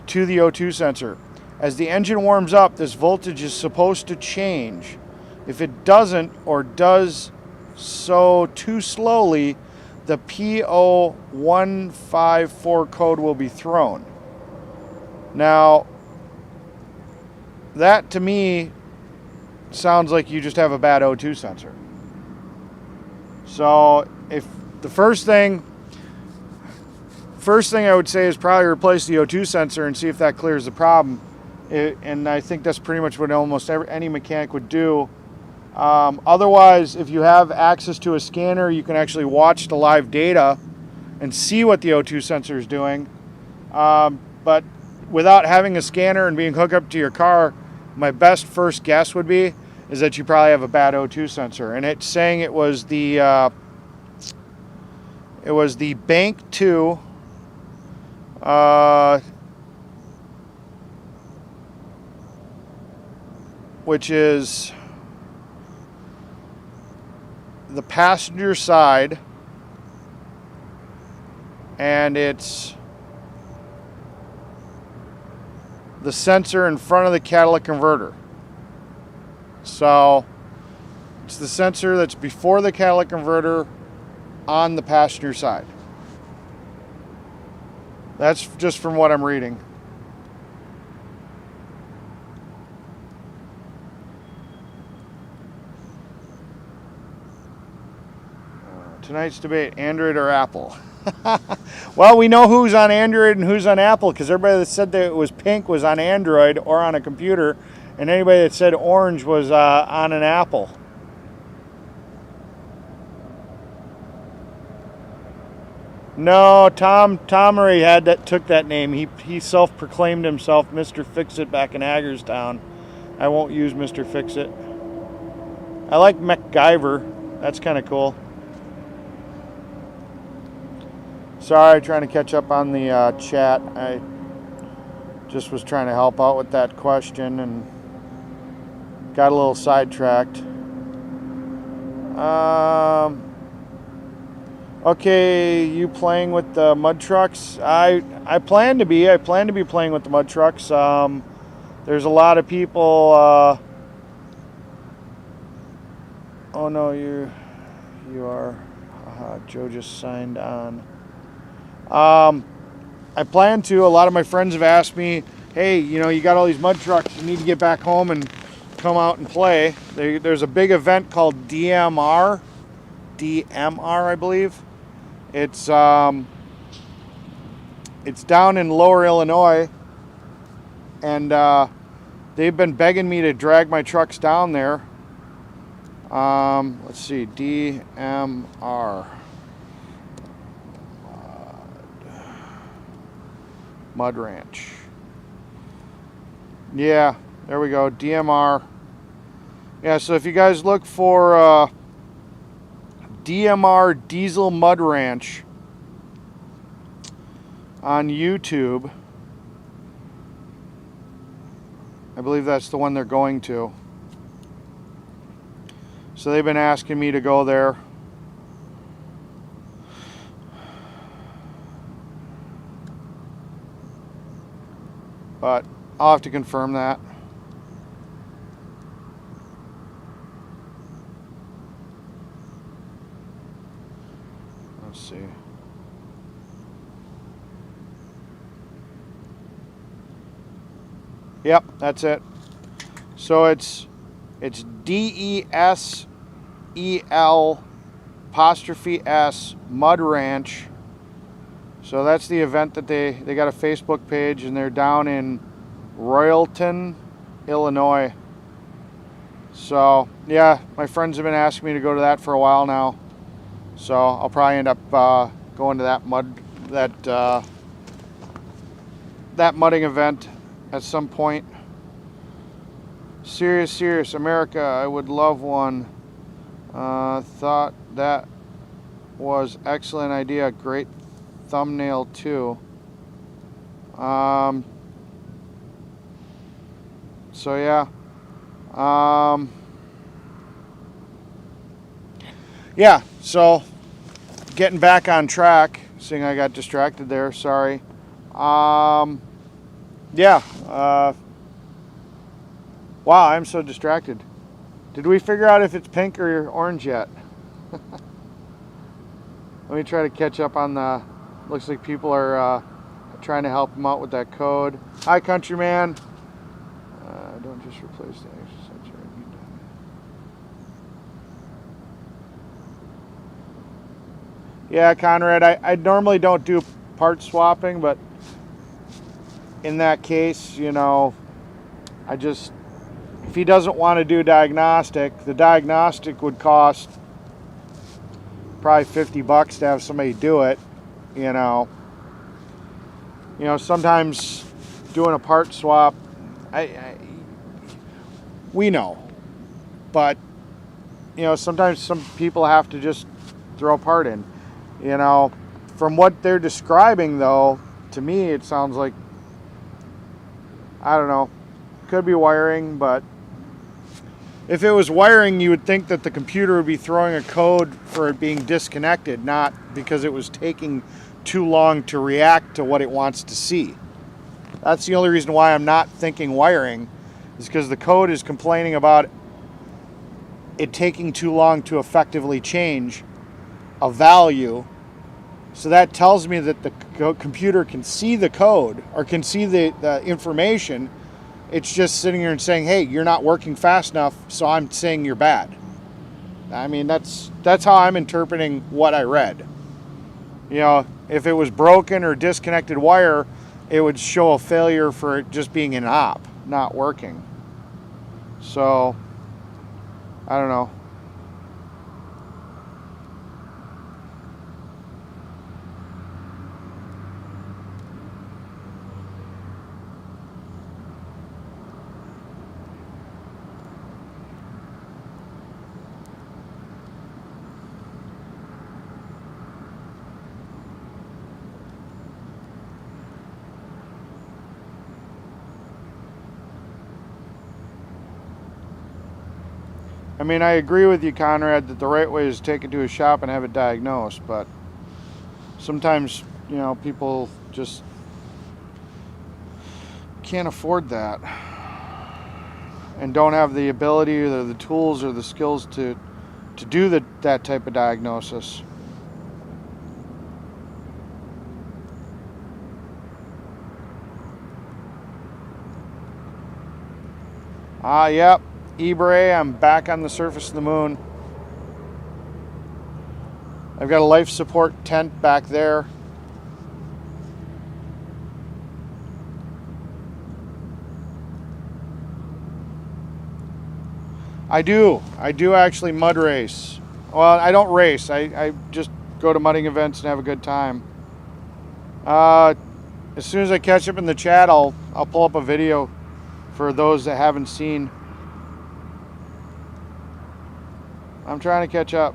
to the O2 sensor. As the engine warms up, this voltage is supposed to change. If it doesn't, or does so too slowly, the P0154 code will be thrown. Now, that to me sounds like you just have a bad O2 sensor. So if the first thing I would say is probably replace the O2 sensor and see if that clears the problem. And I think that's pretty much what almost any mechanic would do. Otherwise, if you have access to a scanner, you can actually watch the live data and see what the O2 sensor is doing. But without having a scanner and being hooked up to your car, my best first guess would be is that you probably have a bad O2 sensor. And it's saying it was the bank 2 which is the passenger side, and it's the sensor in front of the catalytic converter. So it's the sensor that's before the catalytic converter on the passenger side. That's just from what I'm reading. Tonight's debate, Android or Apple? Well, we know who's on Android and who's on Apple, because everybody that said that it was pink was on Android or on a computer, and anybody that said orange was on an Apple. No, Tom already took that name. He self-proclaimed himself Mr. Fix-It back in Hagerstown. I won't use Mr. Fix-It. I like MacGyver. That's kind of cool. Sorry, trying to catch up on the chat. I just was trying to help out with that question and got a little sidetracked. Okay, you playing with the mud trucks? I plan to be. I plan to be playing with the mud trucks. There's a lot of people. Oh no, you are. Joe just signed on. I plan to. A lot of my friends have asked me, hey, you got all these mud trucks. You need to get back home and come out and play. There's a big event called DMR, I believe. It's down in Lower Illinois, and they've been begging me to drag my trucks down there. Let's see, DMR. Mud Ranch. Yeah, there we go, DMR. Yeah, so if you guys look for DMR Diesel Mud Ranch on YouTube, I believe that's the one they're going to. So they've been asking me to go there. But I'll have to confirm that. Let's see. Yep, that's it. So it's DESEL' Mud Ranch. So that's the event that they got a Facebook page, and they're down in Royalton, Illinois. So yeah, my friends have been asking me to go to that for a while now. So I'll probably end up going to that mudding event at some point. Serious America, I would love one. Thought that was excellent idea. Great thumbnail too. So yeah. Yeah, so getting back on track, seeing I got distracted there, sorry. Yeah, wow, I'm so distracted. Did we figure out if it's pink or orange yet? Let me try to catch up on the, looks like people are trying to help him out with that code. Hi, countryman. Don't just replace the exercise. Yeah, Conrad, I normally don't do part swapping, but in that case, you know, if he doesn't want to do diagnostic, the diagnostic would cost probably $50 to have somebody do it, you know. You know, sometimes doing a part swap, we know, but, you know, sometimes some people have to just throw a part in. You know, from what they're describing, though, to me, it sounds like, I don't know, could be wiring, but if it was wiring, you would think that the computer would be throwing a code for it being disconnected, not because it was taking too long to react to what it wants to see. That's the only reason why I'm not thinking wiring, is because the code is complaining about it taking too long to effectively change a value. So that tells me that the computer can see the code or can see the information. It's just sitting here and saying, hey, you're not working fast enough, so I'm saying you're bad. I mean, that's how I'm interpreting what I read. You know, if it was broken or disconnected wire, it would show a failure for it just being an op, not working. So, I don't know. I mean, I agree with you, Conrad, that the right way is to take it to a shop and have it diagnosed, but sometimes, you know, people just can't afford that and don't have the ability or the tools or the skills to do that type of diagnosis. Yep. Ebre, I'm back on the surface of the moon. I've got a life support tent back there. I do actually mud race. Well, I don't race. I just go to mudding events and have a good time. As soon as I catch up in the chat, I'll pull up a video for those that haven't seen. I'm trying to catch up.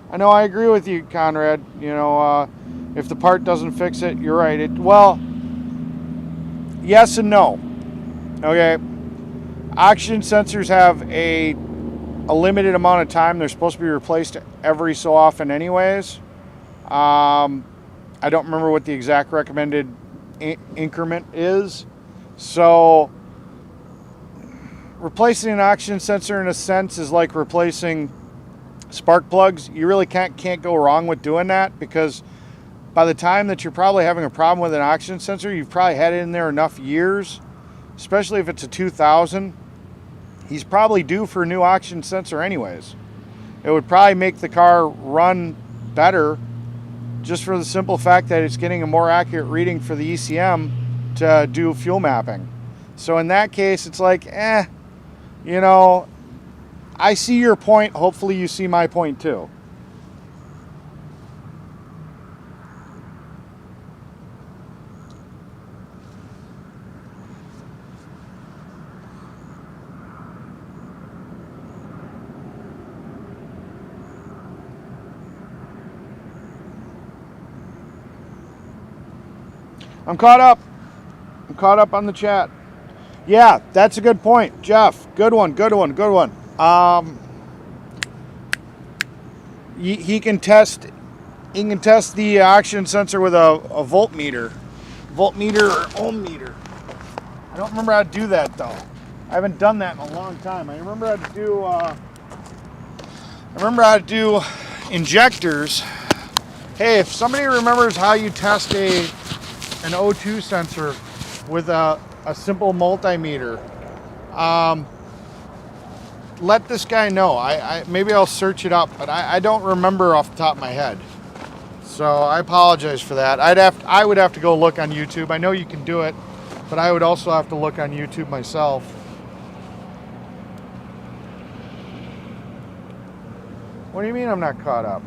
I know, I agree with you, Conrad. You know, if the part doesn't fix it, you're right. Well, yes and no. Okay. Oxygen sensors have a limited amount of time. They're supposed to be replaced every so often anyways. I don't remember what the exact recommended increment is. So replacing an oxygen sensor in a sense is like replacing spark plugs. You really can't go wrong with doing that, because by the time that you're probably having a problem with an oxygen sensor, you've probably had it in there enough years, especially if it's a 2000. He's probably due for a new oxygen sensor anyways. It would probably make the car run better just for the simple fact that it's getting a more accurate reading for the ECM to do fuel mapping. So in that case, it's like, you know, I see your point. Hopefully you see my point too. I'm caught up. I'm caught up on the chat. Yeah, that's a good point, Jeff. Good one. He can test the oxygen sensor with a voltmeter or ohm meter. I don't remember how to do that though. I haven't done that in a long time. I remember how to do injectors. Hey, if somebody remembers how you test an O2 sensor with a simple multimeter, let this guy know. Maybe I'll search it up, but I don't remember off the top of my head. So I apologize for that. I would have to go look on YouTube. I know you can do it, but I would also have to look on YouTube myself. What do you mean I'm not caught up?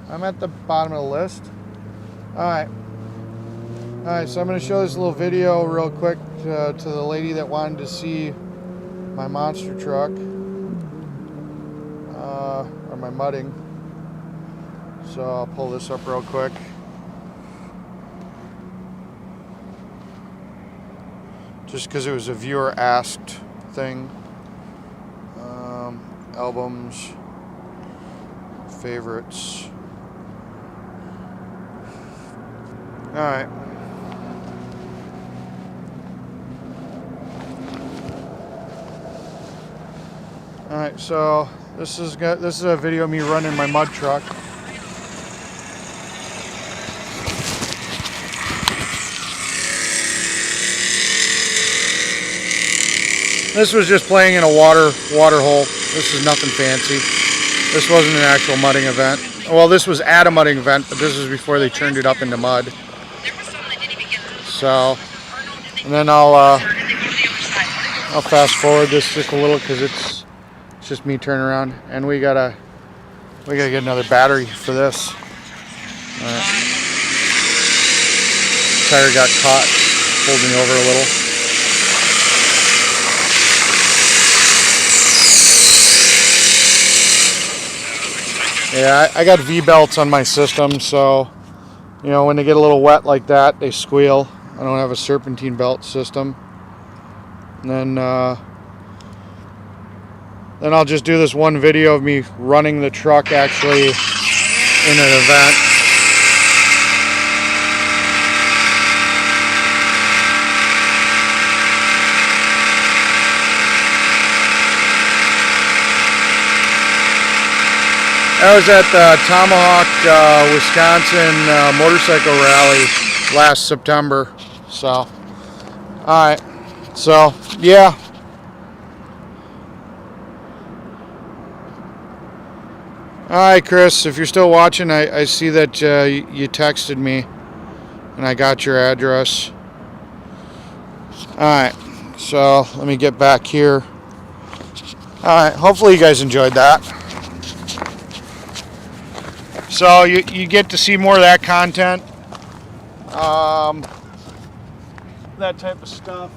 I'm at the bottom of the list. All right, so I'm going to show this little video real quick to the lady that wanted to see my monster truck, or my mudding. So I'll pull this up real quick. Just because it was a viewer asked thing. Albums, favorites. All right. Alright, so this is a video of me running my mud truck. This was just playing in a water hole. This is nothing fancy. This wasn't an actual mudding event. Well, this was at a mudding event, but this was before they turned it up into mud. So, and then I'll fast forward this just a little because it's just me turning around, and we gotta get another battery for this. Tire got caught, pulled me over a little. Yeah, I got V-belts on my system, so you know when they get a little wet like that, they squeal. I don't have a serpentine belt system. And then I'll just do this one video of me running the truck actually in an event. I was at the Tomahawk, Wisconsin motorcycle rally last September. So, alright. So, yeah. Alright, Chris, if you're still watching, I see that you texted me and I got your address. Alright, so let me get back here. Alright, hopefully you guys enjoyed that. So you get to see more of that content. That type of stuff.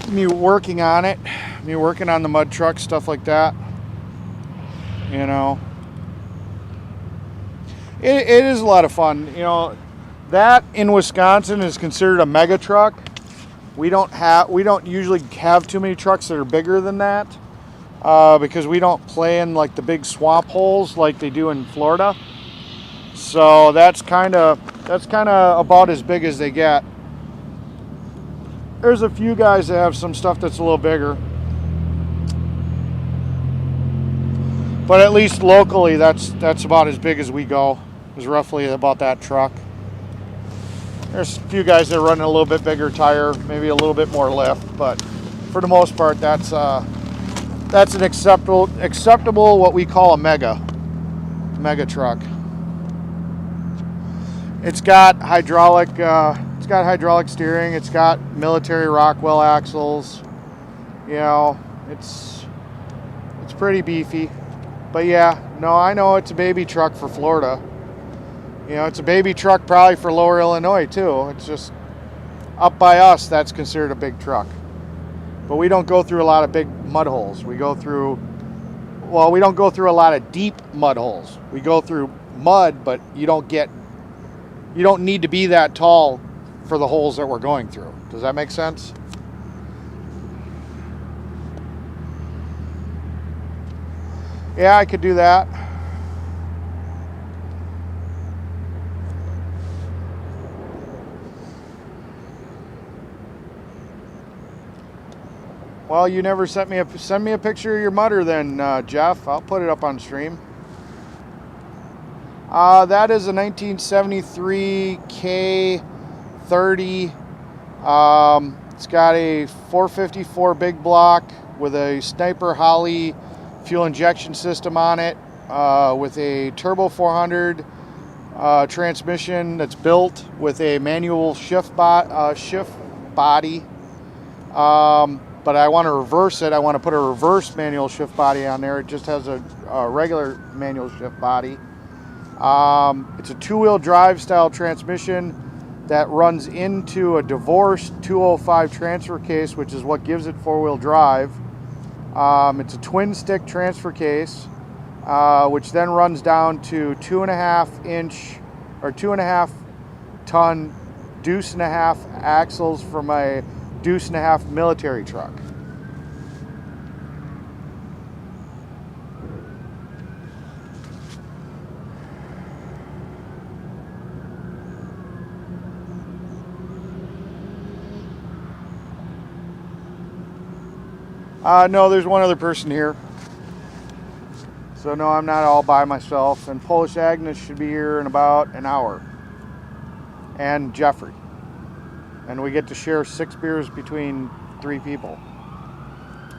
Me working on it. Me working on the mud truck, stuff like that. You know. It is a lot of fun. You know, that in Wisconsin is considered a mega truck. We don't usually have too many trucks that are bigger than that because we don't play in like the big swamp holes like they do in Florida. So that's kind of about as big as they get. There's a few guys that have some stuff that's a little bigger. But at least locally, that's about as big as we go. Is roughly about that truck. There's a few guys that are running a little bit bigger tire, maybe a little bit more lift, but for the most part, that's an acceptable what we call a mega truck. It's got hydraulic steering. It's got military Rockwell axles. You know, it's pretty beefy. But yeah, no, I know it's a baby truck for Florida. You know, it's a baby truck probably for lower Illinois too. It's just up by us, that's considered a big truck. But we don't go through a lot of big mud holes. We don't go through a lot of deep mud holes. We go through mud, but you don't need to be that tall for the holes that we're going through. Does that make sense? Yeah, I could do that. Well, you never send me a picture of your mutter then, Jeff. I'll put it up on stream. That is a 1973 K30. It's got a 454 big block with a Sniper Holley fuel injection system on it, with a turbo 400 transmission that's built with a manual shift body. But I want to reverse it. I want to put a reverse manual shift body on there. It just has a regular manual shift body. It's a two-wheel drive style transmission that runs into a divorced 205 transfer case, which is what gives it four-wheel drive. It's a twin stick transfer case, which then runs down to 2.5 ton deuce and a half axles from a deuce and a half military truck. No, there's one other person here. So no, I'm not all by myself. And Polish Agnes should be here in about an hour. And Jeffrey. And we get to share 6 beers between 3 people.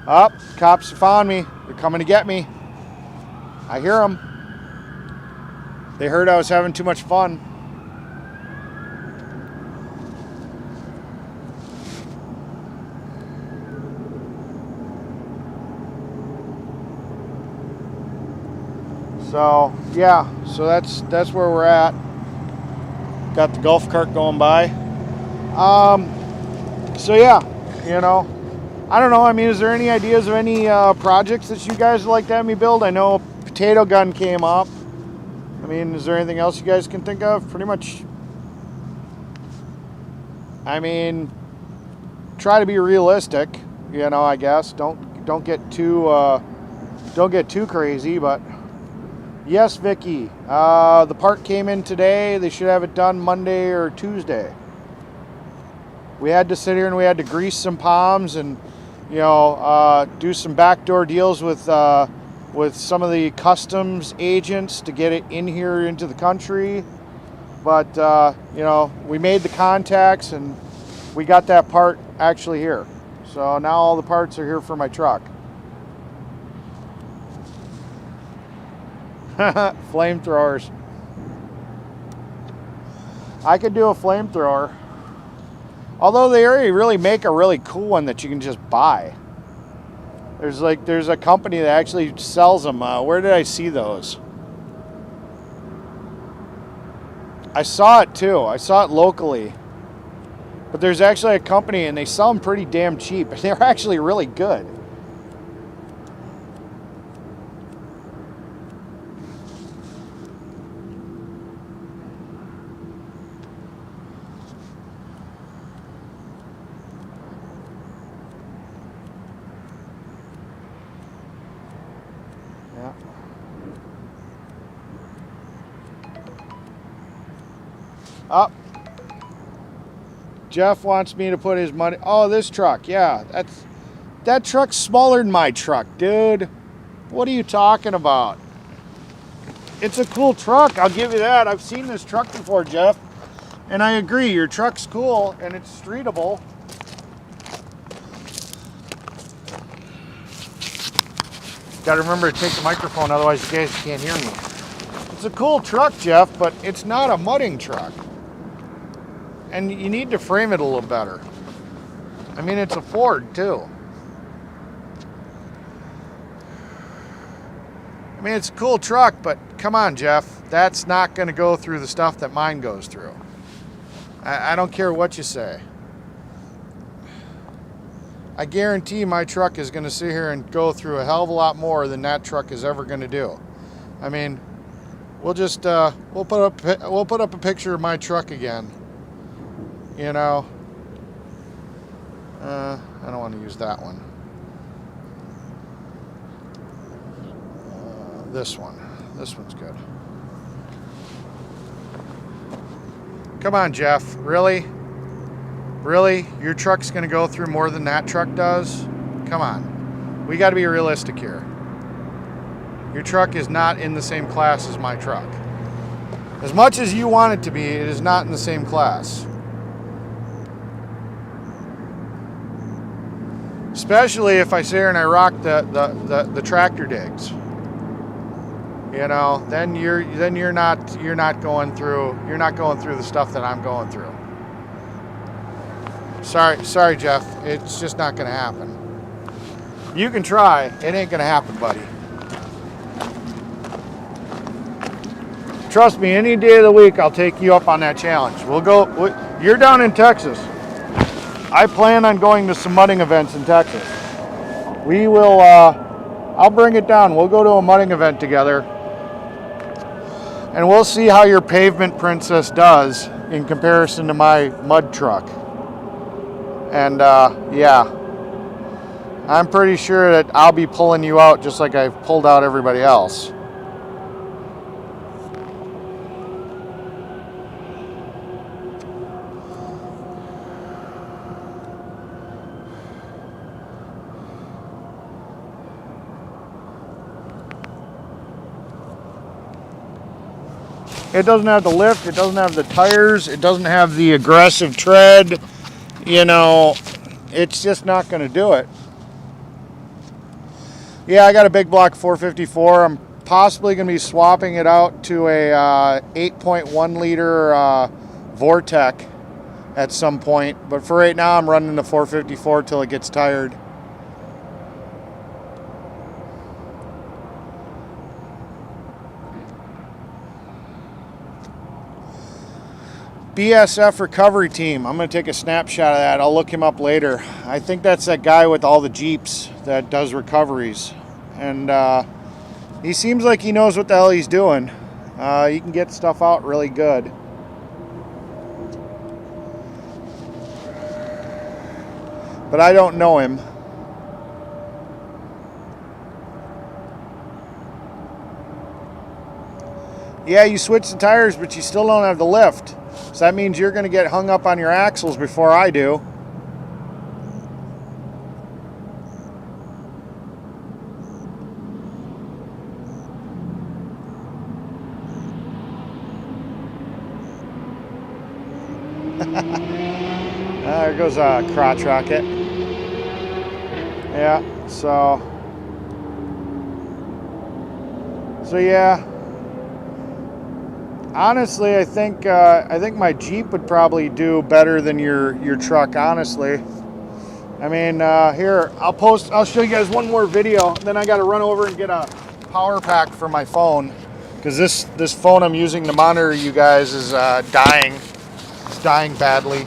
Oh, cops found me. They're coming to get me. I hear them. They heard I was having too much fun. So yeah, so that's where we're at. Got the golf cart going by. So yeah, you know, I don't know. I mean, is there any ideas of any projects that you guys would like to have me build? I know potato gun came up. I mean, is there anything else you guys can think of? Pretty much. I mean, try to be realistic. You know, I guess don't get too crazy, but. Yes, Vicky. The part came in today. They should have it done Monday or Tuesday. We had to sit here and we had to grease some palms and, you know, do some backdoor deals with some of the customs agents to get it in here into the country. But, you know, we made the contacts and we got that part actually here. So now all the parts are here for my truck. Flamethrowers. I could do a flamethrower. Although they already really make a really cool one that you can just buy. There's a company that actually sells them. Where did I see those? I saw it too. I saw it locally. But there's actually a company and they sell them pretty damn cheap. They're actually really good. Up. Jeff wants me to put his money. Oh, this truck. Yeah, that truck's smaller than my truck, dude. What are you talking about? It's a cool truck. I'll give you that. I've seen this truck before, Jeff. And I agree. Your truck's cool and it's streetable. Got to remember to take the microphone, otherwise you guys can't hear me. It's a cool truck, Jeff, but it's not a mudding truck. And you need to frame it a little better. I mean, it's a Ford, too. I mean, it's a cool truck, but come on, Jeff. That's not going to go through the stuff that mine goes through. I don't care what you say. I guarantee my truck is going to sit here and go through a hell of a lot more than that truck is ever going to do. I mean, we'll just we'll put up a picture of my truck again. You know, I don't want to use that one. This one's good. Come on, Jeff. Really? Really? Your truck's going to go through more than that truck does? Come on. We got to be realistic here. Your truck is not in the same class as my truck. As much as you want it to be, it is not in the same class. Especially if I sit here and I rock the tractor digs. You know, then you're not going through the stuff that I'm going through. Sorry, Jeff. It's just not going to happen. You can try. It ain't going to happen, buddy. Trust me, any day of the week, I'll take you up on that challenge. We'll go. You're down in Texas. I plan on going to some mudding events in Texas. We will. I'll bring it down. We'll go to a mudding event together, and we'll see how your pavement princess does in comparison to my mud truck. And yeah, I'm pretty sure that I'll be pulling you out just like I've pulled out everybody else. It doesn't have the lift, it doesn't have the tires, it doesn't have the aggressive tread. You know, it's just not going to do it. Yeah, I got a big block 454. I'm possibly going to be swapping it out to a 8.1 liter Vortec at some point. But for right now, I'm running the 454 till it gets tired. BSF recovery team. I'm going to take a snapshot of that. I'll look him up later. I think that's that guy with all the Jeeps that does recoveries. And he seems like he knows what the hell he's doing. He can get stuff out really good. But I don't know him. Yeah, you switch the tires, but you still don't have the lift. So that means you're going to get hung up on your axles before I do. There goes a crotch rocket. Yeah, so yeah. Honestly, I think my Jeep would probably do better than your truck. Honestly, I mean, here I'll show you guys one more video. Then I got to run over and get a power pack for my phone because this phone I'm using to monitor you guys is dying. It's dying badly.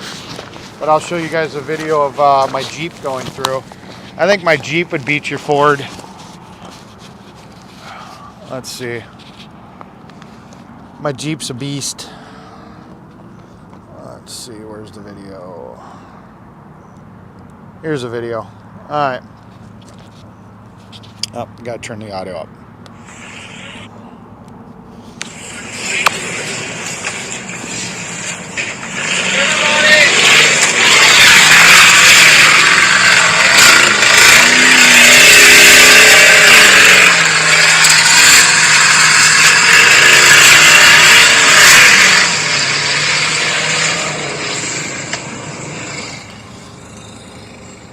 But I'll show you guys a video of my Jeep going through. I think my Jeep would beat your Ford. Let's see. My Jeep's a beast. Let's see, where's the video? Here's a video. All right. Oh, gotta turn the audio up.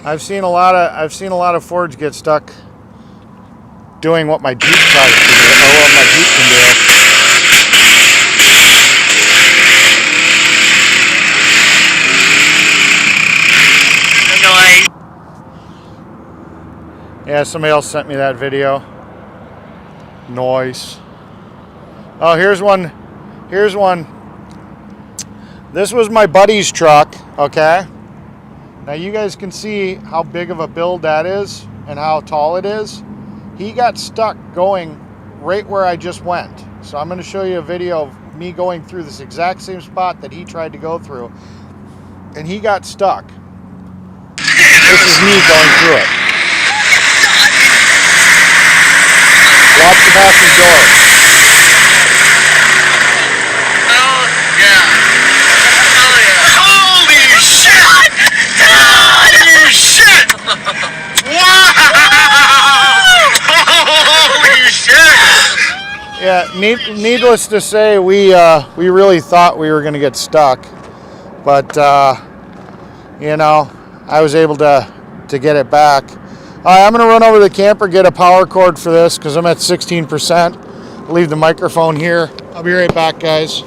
I've seen a lot of Fords get stuck doing what my Jeep tries to do, or what my Jeep can do. Yeah, somebody else sent me that video. Noise. Oh, here's one. Here's one. This was my buddy's truck, okay? Now you guys can see how big of a build that is and how tall it is. He got stuck going right where I just went. So I'm going to show you a video of me going through this exact same spot that he tried to go through. And he got stuck. This is me going through it. Watch the passenger door. Oh, yeah. Oh, yeah. Holy shit! Holy shit! Wow! Holy shit! Yeah, needless to say, we really thought we were going to get stuck. But, you know, I was able to get it back. I'm going to run over to the camper, get a power cord for this because I'm at 16%. Leave the microphone here. I'll be right back, guys.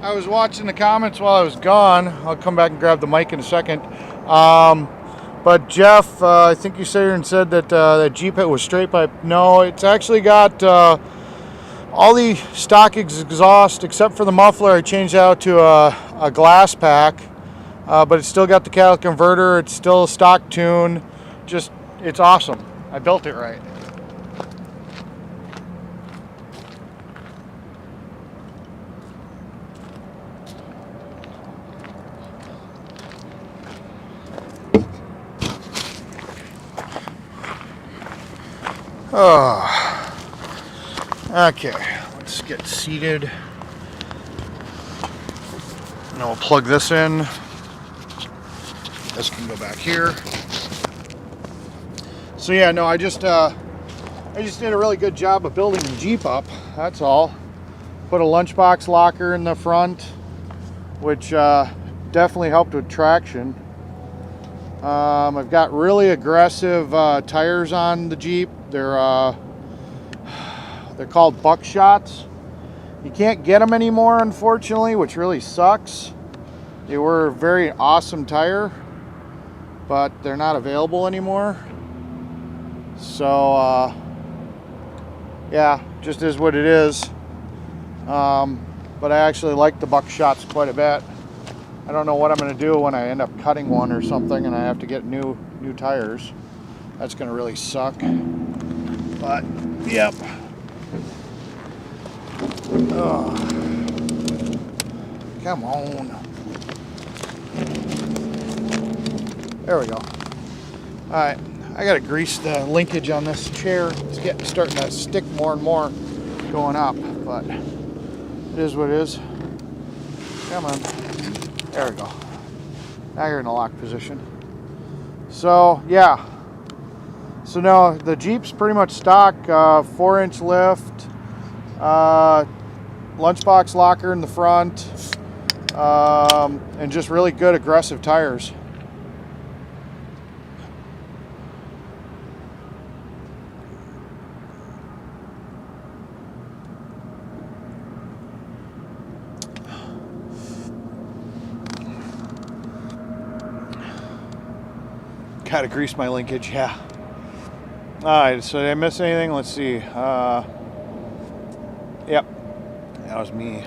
I was watching the comments while I was gone. I'll come back and grab the mic in a second. But Jeff, I think you said that that Jeep was straight pipe. No, it's actually got all the stock exhaust except for the muffler. I changed out to a glass pack, but it's still got the catalytic converter. It's still a stock tune. Just, it's awesome. I built it right. Oh, okay, let's get seated. And we'll plug this in. This can go back here. So yeah, no, I just did a really good job of building the Jeep up. That's all. Put a lunchbox locker in the front, which definitely helped with traction. I've got really aggressive tires on the Jeep. They're called Buckshots. You can't get them anymore, unfortunately, which really sucks. They were a very awesome tire, but they're not available anymore. So yeah, just is what it is. But I actually like the Buckshots quite a bit. I don't know what I'm going to do when I end up cutting one or something and I have to get new tires. That's going to really suck. But yep. Oh, come on. There we go. Alright, I gotta grease the linkage on this chair. It's starting to stick more and more going up, but it is what it is. Come on. There we go. Now you're in a lock position. So yeah. So now the Jeep's pretty much stock, 4-inch lift, lunchbox locker in the front, and just really good aggressive tires. Gotta grease my linkage, yeah. Alright, so did I miss anything? Let's see. Yep, that was me.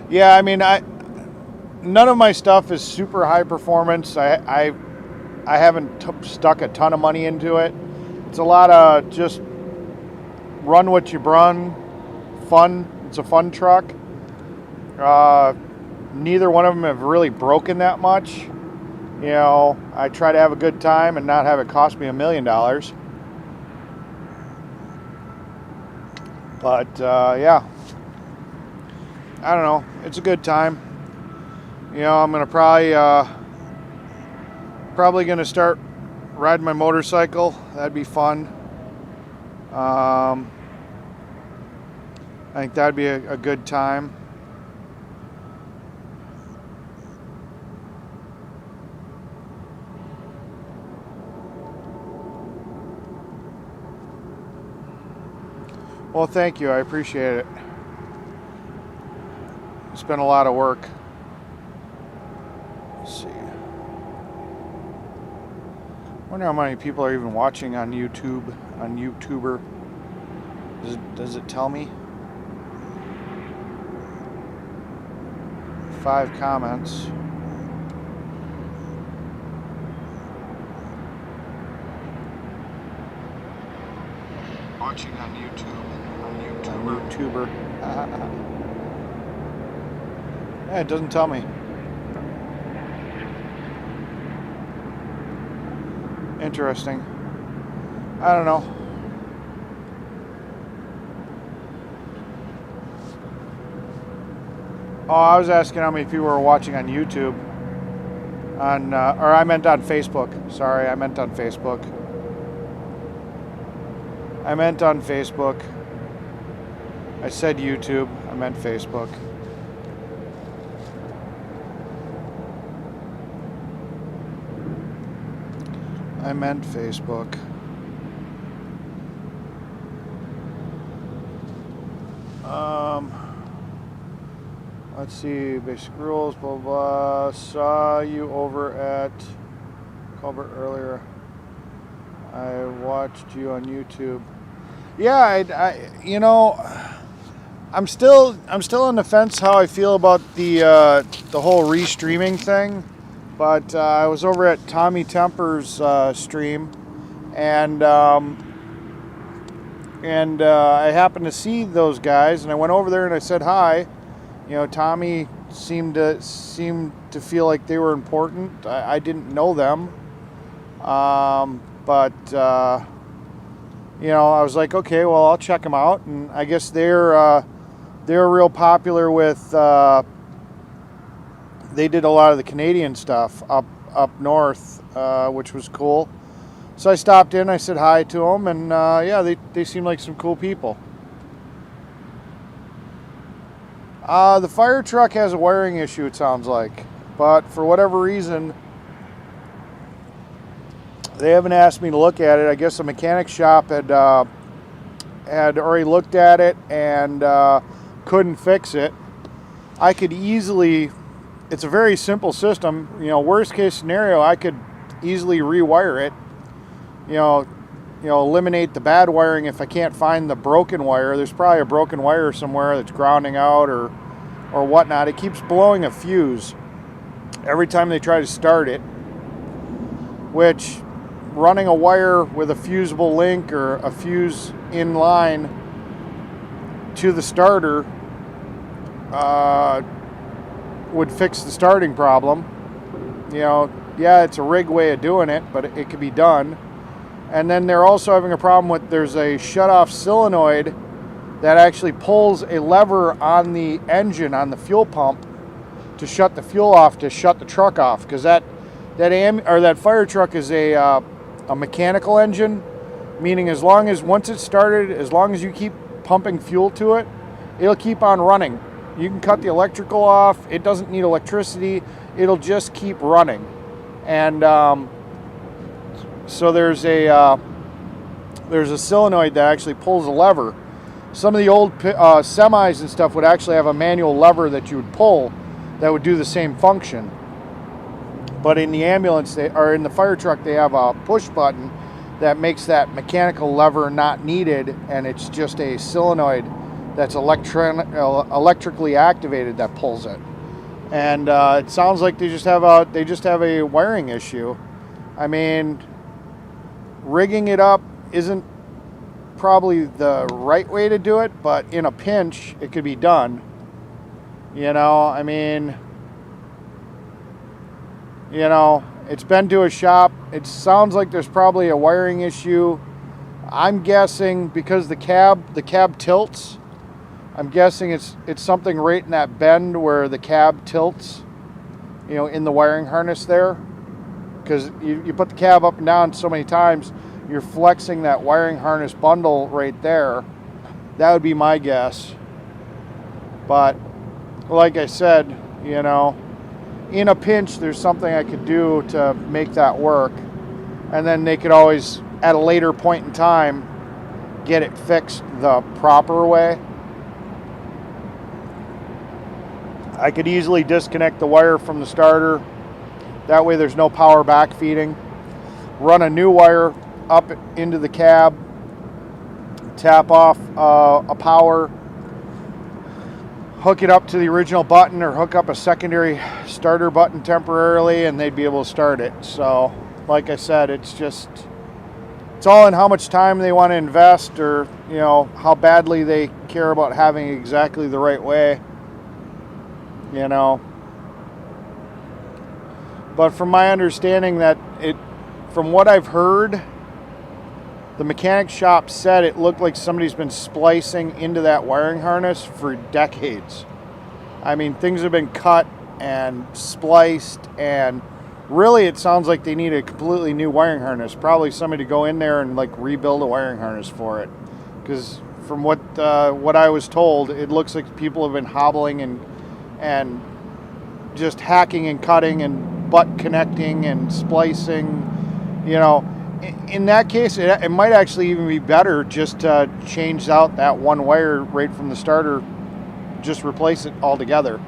Yeah, I mean, none of my stuff is super high performance. I haven't stuck a ton of money into it. It's a lot of just run what you run, fun. It's a fun truck. Neither one of them have really broken that much. You know, I try to have a good time and not have it cost me $1 million. But yeah, I don't know. It's a good time. You know, I'm gonna probably gonna start riding my motorcycle. That'd be fun. I think that'd be a good time. Well, thank you. I appreciate it. It's been a lot of work. Let's see. I wonder how many people are even watching on YouTube, on YouTuber. Does it tell me? 5 comments. Watching on YouTube. YouTuber. Yeah, it doesn't tell me. Interesting. I don't know. Oh, I was asking how many people were watching on YouTube. Or I meant on Facebook. Sorry, I meant on Facebook. I meant on Facebook. I said YouTube. I meant Facebook. I meant Facebook. Let's see. Basic rules. Blah blah. Saw you over at Culver earlier. I watched you on YouTube. Yeah, you know, I'm still on the fence how I feel about the whole restreaming thing, but I was over at Tommy Temper's stream, and I happened to see those guys, and I went over there and I said hi. You know, Tommy seemed to feel like they were important. I didn't know them, but you know, I was like, okay, well, I'll check them out. And I guess they're real popular with they did a lot of the Canadian stuff up north, which was cool. So I stopped in, I said hi to them, and yeah, they seem like some cool people. The fire truck has a wiring issue, it sounds like, but for whatever reason, they haven't asked me to look at it. I guess the mechanic shop had already looked at it and couldn't fix it. I could easily, it's a very simple system, you know, worst case scenario, I could easily rewire it, you know, eliminate the bad wiring if I can't find the broken wire. There's probably a broken wire somewhere that's grounding out or whatnot. It keeps blowing a fuse every time they try to start it, which running a wire with a fusible link or a fuse in line to the starter would fix the starting problem. You know, yeah, it's a rig way of doing it, but it could be done. And then they're also having a problem with, there's a shut-off solenoid that actually pulls a lever on the engine, on the fuel pump, to shut the fuel off, to shut the truck off, because that fire truck is a mechanical engine, meaning as long as once it's started, as long as you keep pumping fuel to it, it'll keep on running. You can cut the electrical off. It doesn't need electricity. It'll just keep running. And so there's a solenoid that actually pulls a lever. Some of the old semis and stuff would actually have a manual lever that you would pull that would do the same function. But in the ambulance, in the fire truck, they have a push button that makes that mechanical lever not needed, and it's just a solenoid that's electrically activated that pulls it. And it sounds like they just have a wiring issue. I mean, rigging it up isn't probably the right way to do it, but in a pinch, it could be done. You know, I mean, you know, it's been to a shop. It sounds like there's probably a wiring issue. I'm guessing because the cab tilts. I'm guessing it's something right in that bend where the cab tilts, you know, in the wiring harness there. Because you put the cab up and down so many times, you're flexing that wiring harness bundle right there. That would be my guess. But like I said, you know, in a pinch, there's something I could do to make that work. And then they could always, at a later point in time, get it fixed the proper way. I could easily disconnect the wire from the starter. That way there's no power backfeeding. Run a new wire up into the cab. Tap off a power. Hook it up to the original button or hook up a secondary starter button temporarily, and they'd be able to start it. So, like I said, it's all in how much time they want to invest, or, you know, how badly they care about having exactly the right way. You know, but from my understanding, from what I've heard, the mechanic shop said it looked like somebody's been splicing into that wiring harness for decades. I mean, things have been cut and spliced, and really it sounds like they need a completely new wiring harness. Probably somebody to go in there and like rebuild a wiring harness for it. Because from what I was told, it looks like people have been hobbling and just hacking and cutting and butt connecting and splicing. You know, in that case, it might actually even be better just to change out that one wire right from the starter, just replace it altogether.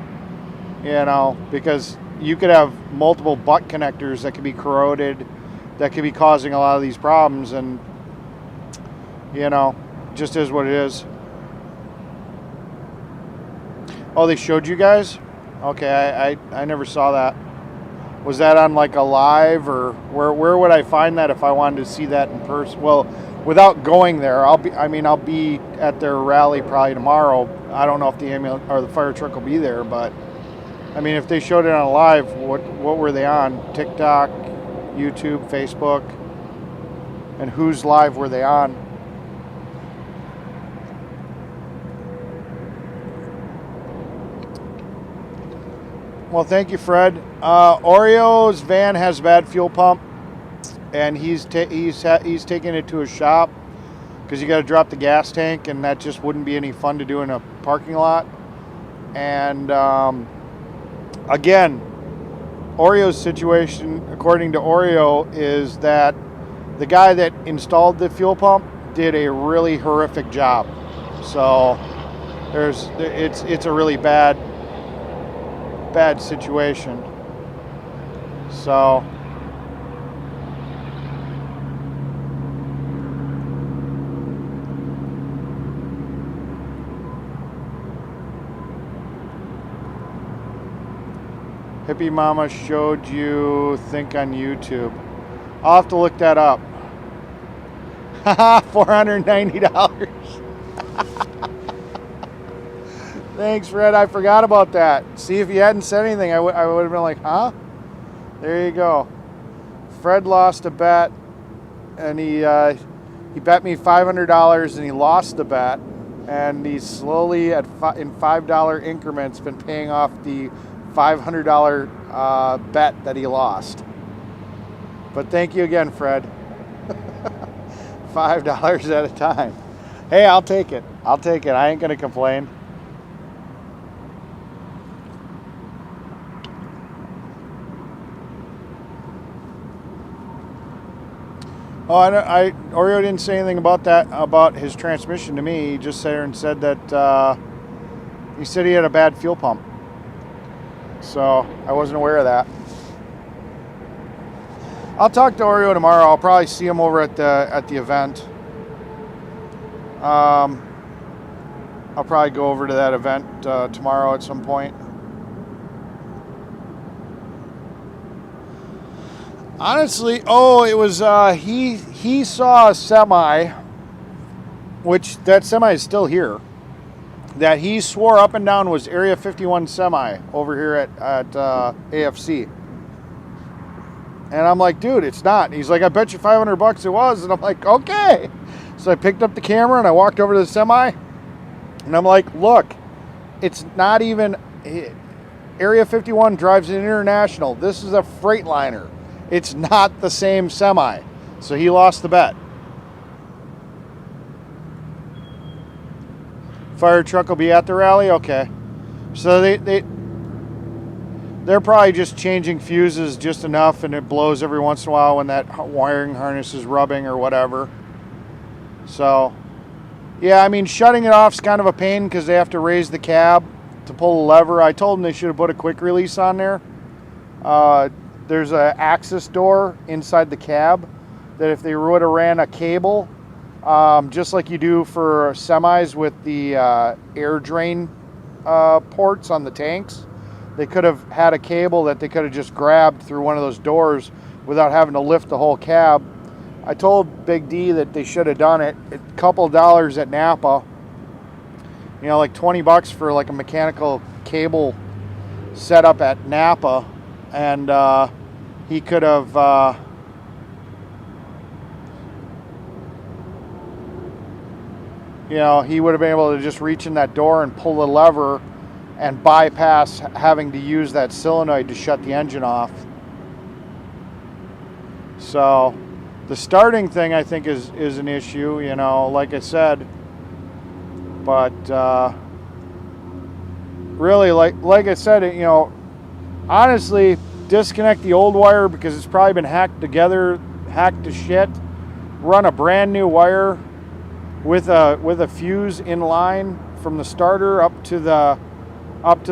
You know, because you could have multiple butt connectors that could be corroded, that could be causing a lot of these problems, and, you know, just is what it is. Oh, they showed you guys? Okay, I never saw that. Was that on like a live, or where would I find that if I wanted to see that in person? Well, without going there, I'll be at their rally probably tomorrow. I don't know if the ambulance or the fire truck will be there, but I mean, if they showed it on live, what were they on? TikTok, YouTube, Facebook, and whose live were they on? Well, thank you, Fred. Oreo's van has a bad fuel pump, and he's taking it to his shop because you got to drop the gas tank, and that just wouldn't be any fun to do in a parking lot. And again, Oreo's situation, according to Oreo, is that the guy that installed the fuel pump did a really horrific job. So it's a really bad situation. So Hippie Mama showed you think on YouTube. I'll have to look that up. $490. Thanks, Fred. I forgot about that. See, if you hadn't said anything, I would have been like, huh? There you go. Fred lost a bet, and he bet me $500, and he lost the bet, and he's slowly in $5 increments been paying off the $500 bet that he lost. But thank you again, Fred. $5 at a time. Hey, I'll take it. I'll take it. I ain't gonna complain. Oh, Oreo didn't say anything about that, about his transmission to me. He just sat there and said that he said he had a bad fuel pump. So I wasn't aware of that. I'll talk to Oreo tomorrow. I'll probably see him over at the event. I'll probably go over to that event tomorrow at some point. Honestly, it was he saw a semi, which that semi is still here, that he swore up and down was Area 51 semi over here at AFC. And I'm like, dude, it's not. He's like, I bet you $500 it was. And I'm like, okay. So I picked up the camera and I walked over to the semi. And I'm like, look, it's not even, Area 51 drives an International. This is a Freightliner. It's not the same semi. So he lost the bet. Fire truck will be at the rally? Okay. So they're probably just changing fuses just enough, and it blows every once in a while when that wiring harness is rubbing or whatever. So, yeah, I mean, shutting it off is kind of a pain because they have to raise the cab to pull the lever. I told them they should have put a quick release on there. There's an access door inside the cab that if they would have ran a cable, just like you do for semis with the air drain ports on the tanks, they could have had a cable that they could have just grabbed through one of those doors without having to lift the whole cab. I told Big D that they should have done it. A couple of dollars at Napa, you know, like $20 for like a mechanical cable setup at Napa, and he could have you know, he would have been able to just reach in that door and pull the lever and bypass having to use that solenoid to shut the engine off. So the starting thing, I think, is an issue, you know, like I said. But really, like I said, you know, honestly, disconnect the old wire because it's probably been hacked together, hacked to shit. Run a brand new wire with a fuse in line from the starter up to the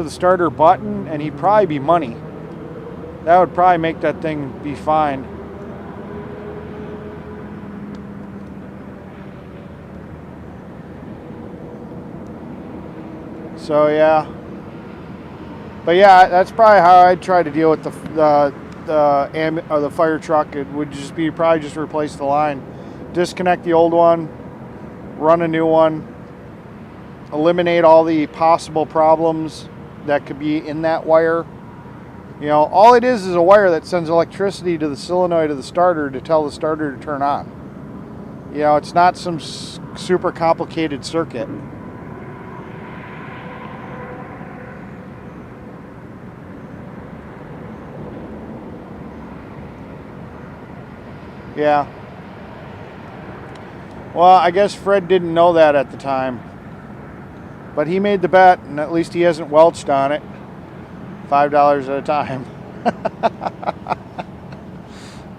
starter button, and he'd probably be money. That would probably make that thing be fine. So yeah, but yeah, that's probably how I'd try to deal with the fire truck. It would just be probably just replace the line, disconnect the old one, run a new one, eliminate all the possible problems that could be in that wire. You know, all it is a wire that sends electricity to the solenoid of the starter to tell the starter to turn on. You know, it's not some super complicated circuit. Yeah. Well, I guess Fred didn't know that at the time. But he made the bet, and at least he hasn't welched on it. $5 at a time.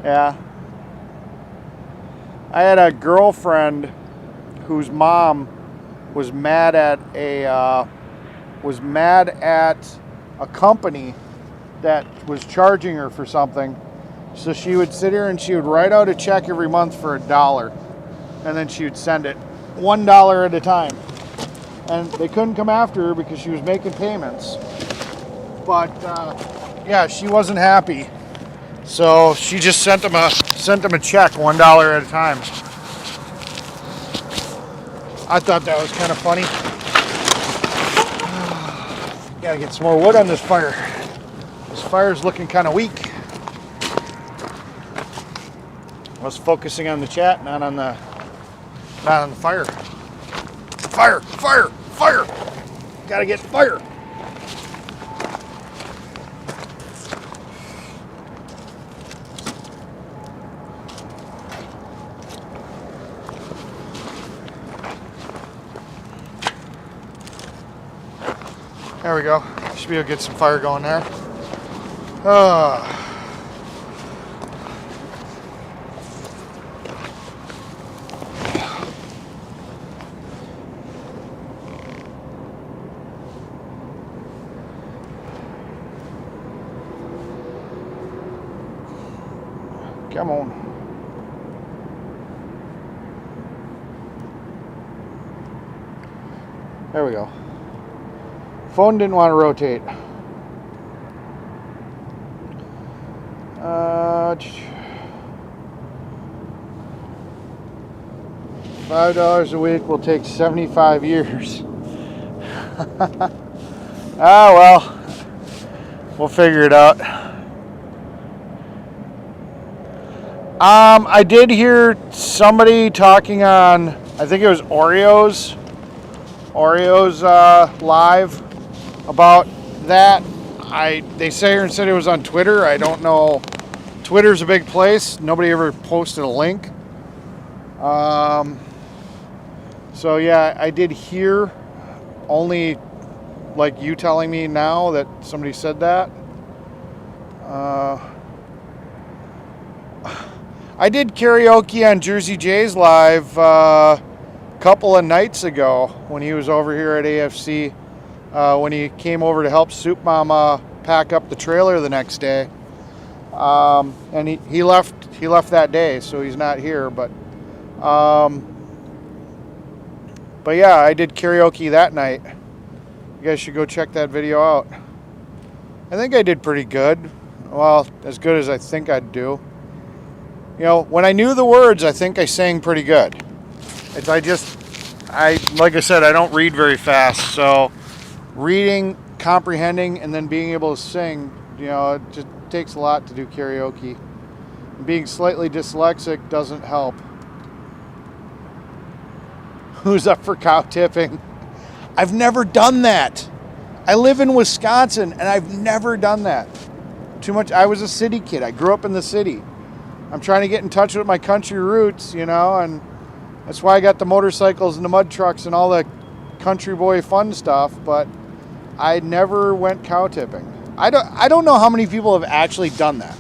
Yeah. I had a girlfriend whose mom was mad at a company that was charging her for something. So she would sit here and she would write out a check every month for $1, and then she would send it $1 at a time. And they couldn't come after her because she was making payments. But yeah, she wasn't happy, so she just sent them a check $1 at a time. I thought that was kind of funny. Gotta get some more wood on this fire. This fire's looking kind of weak. I was focusing on the chat, not on the fire. Fire! Fire! Fire! Gotta get fire! There we go. Should be able to get some fire going there. Come on. There we go. Phone didn't want to rotate. $5 a week will take 75 years. Ah, well, we'll figure it out. I did hear somebody talking on, I think it was Oreo's live about that. They say here and said it was on Twitter. I don't know. Twitter's a big place. Nobody ever posted a link. So yeah, I did hear, only like you telling me now that somebody said that. I did karaoke on Jersey Jay's live a couple of nights ago when he was over here at AFC. When he came over to help Soup Mama pack up the trailer the next day, and he left that day, so he's not here. But yeah, I did karaoke that night. You guys should go check that video out. I think I did pretty good. Well, as good as I think I'd do. You know, when I knew the words, I think I sang pretty good. Like I said, I don't read very fast, so reading, comprehending, and then being able to sing, you know, it just takes a lot to do karaoke. Being slightly dyslexic doesn't help. Who's up for cow tipping? I've never done that. I live in Wisconsin, and I've never done that. Too much. I was a city kid. I grew up in the city. I'm trying to get in touch with my country roots, you know, and that's why I got the motorcycles and the mud trucks and all the country boy fun stuff, but I never went cow tipping. I don't know how many people have actually done that.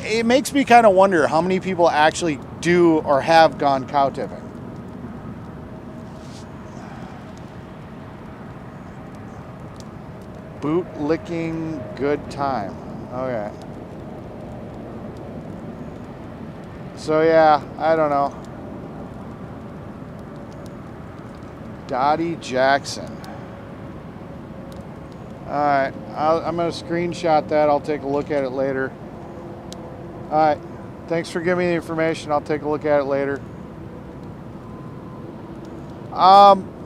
It makes me kind of wonder how many people actually do or have gone cow tipping. Boot licking good time. Okay. So yeah, I don't know. Dottie Jackson. Alright, I'm going to screenshot that. I'll take a look at it later. Alright, thanks for giving me the information. I'll take a look at it later.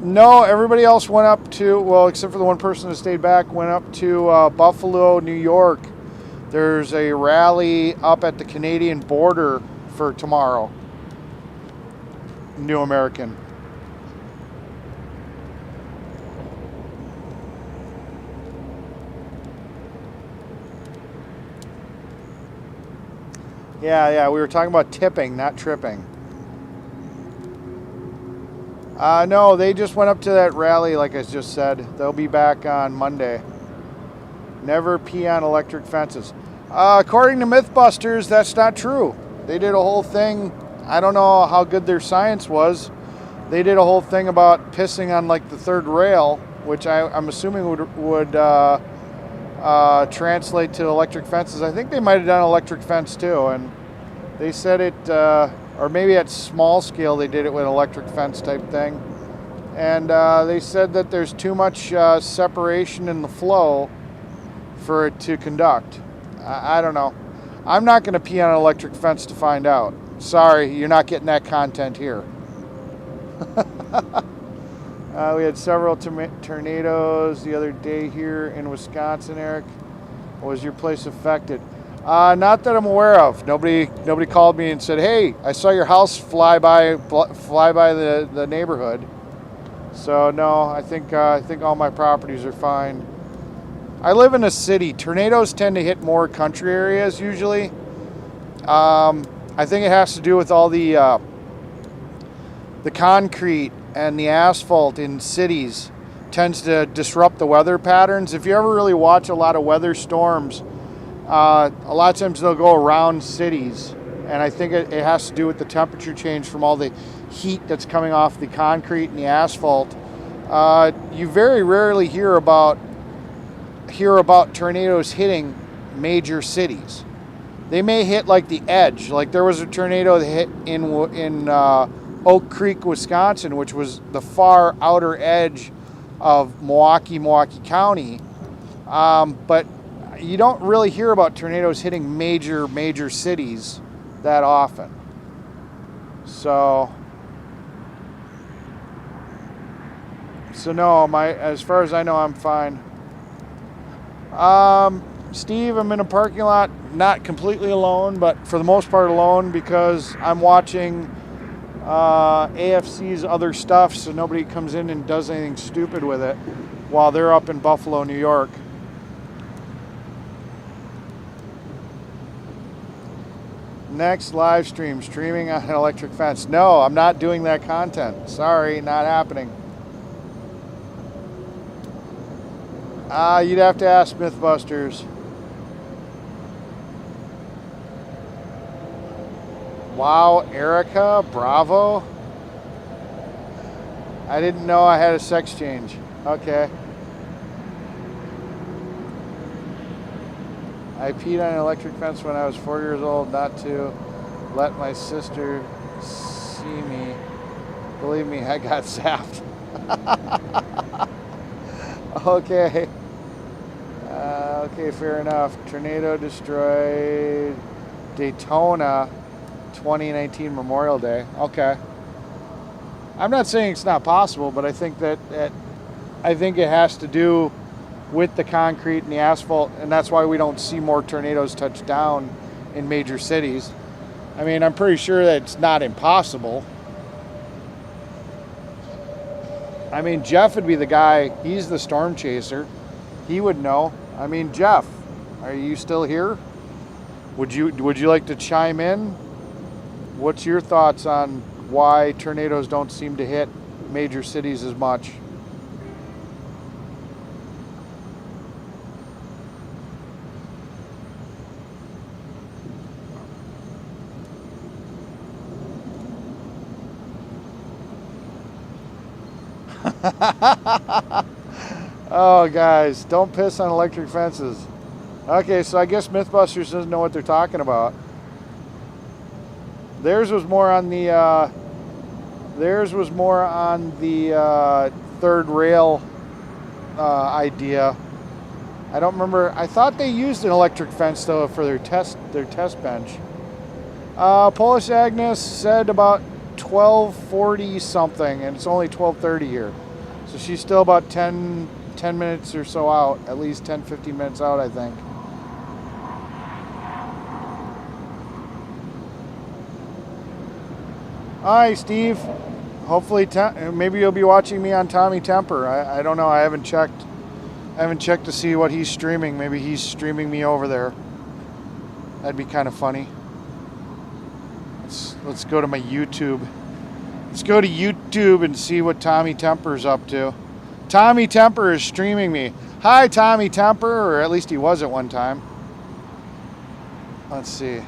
No, everybody else went up to, well, except for the one person that stayed back, went up to Buffalo, New York. There's a rally up at the Canadian border for tomorrow. New American. Yeah, we were talking about tipping, not tripping. No, they just went up to that rally, like I just said. They'll be back on Monday. Never pee on electric fences. According to Mythbusters, that's not true. They did a whole thing. I don't know how good their science was. They did a whole thing about pissing on like the third rail, which I'm assuming would translate to electric fences. I think they might have done electric fence too, and they said it, or maybe at small scale they did it with electric fence type thing. And they said that there's too much separation in the flow for it to conduct. I don't know. I'm not going to pee on an electric fence to find out. Sorry, you're not getting that content here. We had several tornadoes the other day here in Wisconsin, Eric. Was your place affected? Not that I'm aware of. Nobody called me and said, "Hey, I saw your house fly by the neighborhood." So no, I think all my properties are fine. I live in a city. Tornadoes tend to hit more country areas usually. I think it has to do with all the concrete and the asphalt in cities tends to disrupt the weather patterns. If you ever really watch a lot of weather storms, a lot of times they'll go around cities, and I think it has to do with the temperature change from all the heat that's coming off the concrete and the asphalt. You very rarely hear about tornadoes hitting major cities. They may hit like the edge. Like there was a tornado that hit in Oak Creek, Wisconsin, which was the far outer edge of Milwaukee County. But you don't really hear about tornadoes hitting major cities that often. So no, as far as I know, I'm fine. Steve, I'm in a parking lot, not completely alone, but for the most part alone because I'm watching AFC's other stuff, so nobody comes in and does anything stupid with it while they're up in Buffalo, New York. Next live streaming on an electric fence. No, I'm not doing that content. Sorry, not happening. You'd have to ask Mythbusters. Wow, Erica, bravo. I didn't know I had a sex change. Okay. I peed on an electric fence when I was 4 years old, not to let my sister see me. Believe me, I got zapped. Okay. Okay, fair enough. Tornado destroyed Daytona 2019 Memorial Day. Okay. I'm not saying it's not possible, but I think that I think it has to do with the concrete and the asphalt, and that's why we don't see more tornadoes touch down in major cities. I mean, I'm pretty sure that it's not impossible. I mean, Jeff would be the guy. He's the storm chaser. He would know. I mean, Jeff, are you still here? Would you like to chime in? What's your thoughts on why tornadoes don't seem to hit major cities as much? Oh, guys, don't piss on electric fences. Okay, so I guess Mythbusters doesn't know what they're talking about. Theirs was more on the third rail idea. I don't remember. I thought they used an electric fence though for their test bench. Polish Agnes said about 12:40 something, and it's only 12:30 here, so she's still about 10 minutes or so out, at least 10-15 minutes out, I think. Hi, Steve. Hopefully, maybe you'll be watching me on Tommy Temper. I don't know. I haven't checked. To see what he's streaming. Maybe he's streaming me over there. That'd be kind of funny. Let's go to my YouTube. Let's go to YouTube and see what Tommy Temper's up to. Tommy Temper is streaming me. Hi, Tommy Temper, or at least he was at one time. Let's see.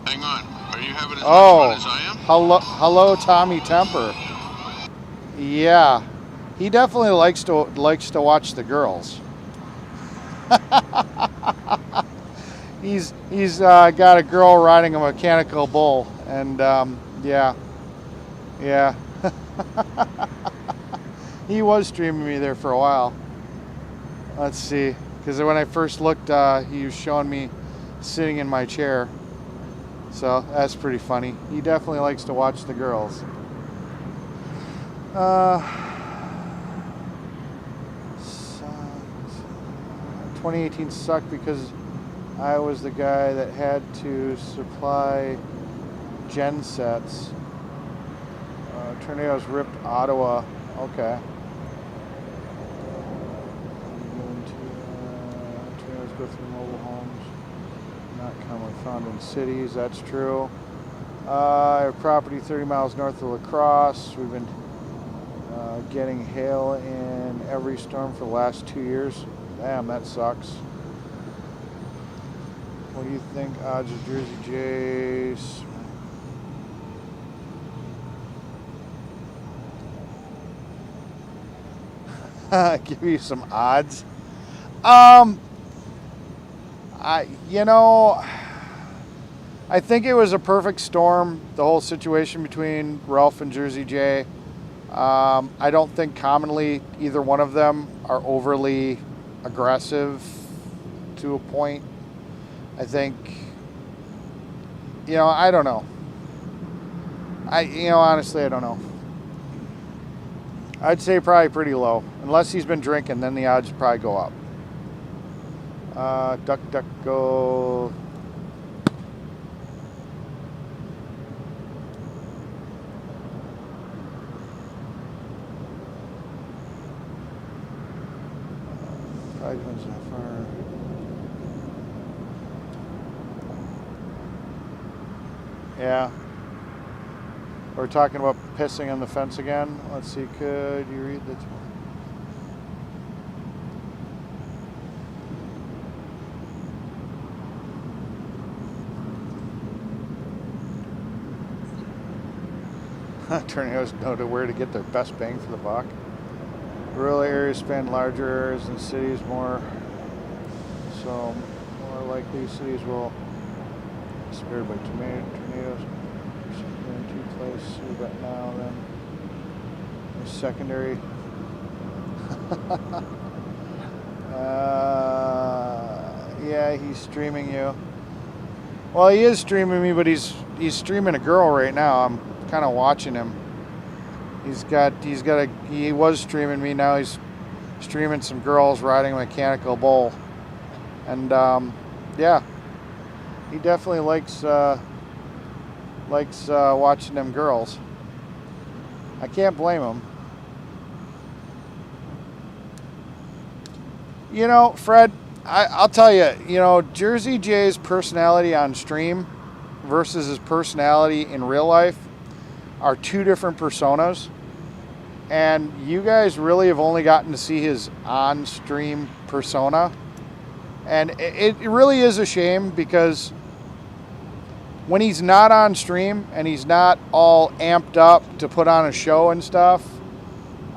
Hang on. Are you having as much fun as I am? Hello, Tommy Temper. Yeah, he definitely likes to watch the girls. he's got a girl riding a mechanical bull, and yeah. He was streaming me there for a while. Let's see, because when I first looked, he was showing me sitting in my chair. So that's pretty funny. He definitely likes to watch the girls. 2018 sucked because I was the guy that had to supply gen sets. Tornadoes ripped Ottawa. Okay. Tornadoes go through mobile homes. Not commonly found in cities. That's true. I have property 30 miles north of La Crosse. We've been getting hail in every storm for the last 2 years. Damn, that sucks. What do you think odds of Jersey Jays? Give you some odds. I think it was a perfect storm, the whole situation between Ralph and Jersey J. I don't think commonly either one of them are overly aggressive to a point. I think, I don't know. Honestly, I don't know. I'd say probably pretty low. Unless he's been drinking, then the odds probably go up. Duck, duck, go. Probably depends on how far. Yeah. We're talking about pissing on the fence again. Let's see, could you read the... Tornadoes know where to get their best bang for the buck. Rural areas spend larger areas than cities more. So more likely cities will be spared by tornadoes. Place we got now then secondary. Yeah, he's streaming you. Well, he is streaming me, but he's streaming a girl right now. I'm kind of watching him. He was streaming me, now he's streaming some girls riding a mechanical bull. And yeah, he definitely likes watching them girls. I can't blame him. Fred, I'll tell you, Jersey J's personality on stream versus his personality in real life are two different personas. And you guys really have only gotten to see his on-stream persona. And it really is a shame because when he's not on stream and he's not all amped up to put on a show and stuff,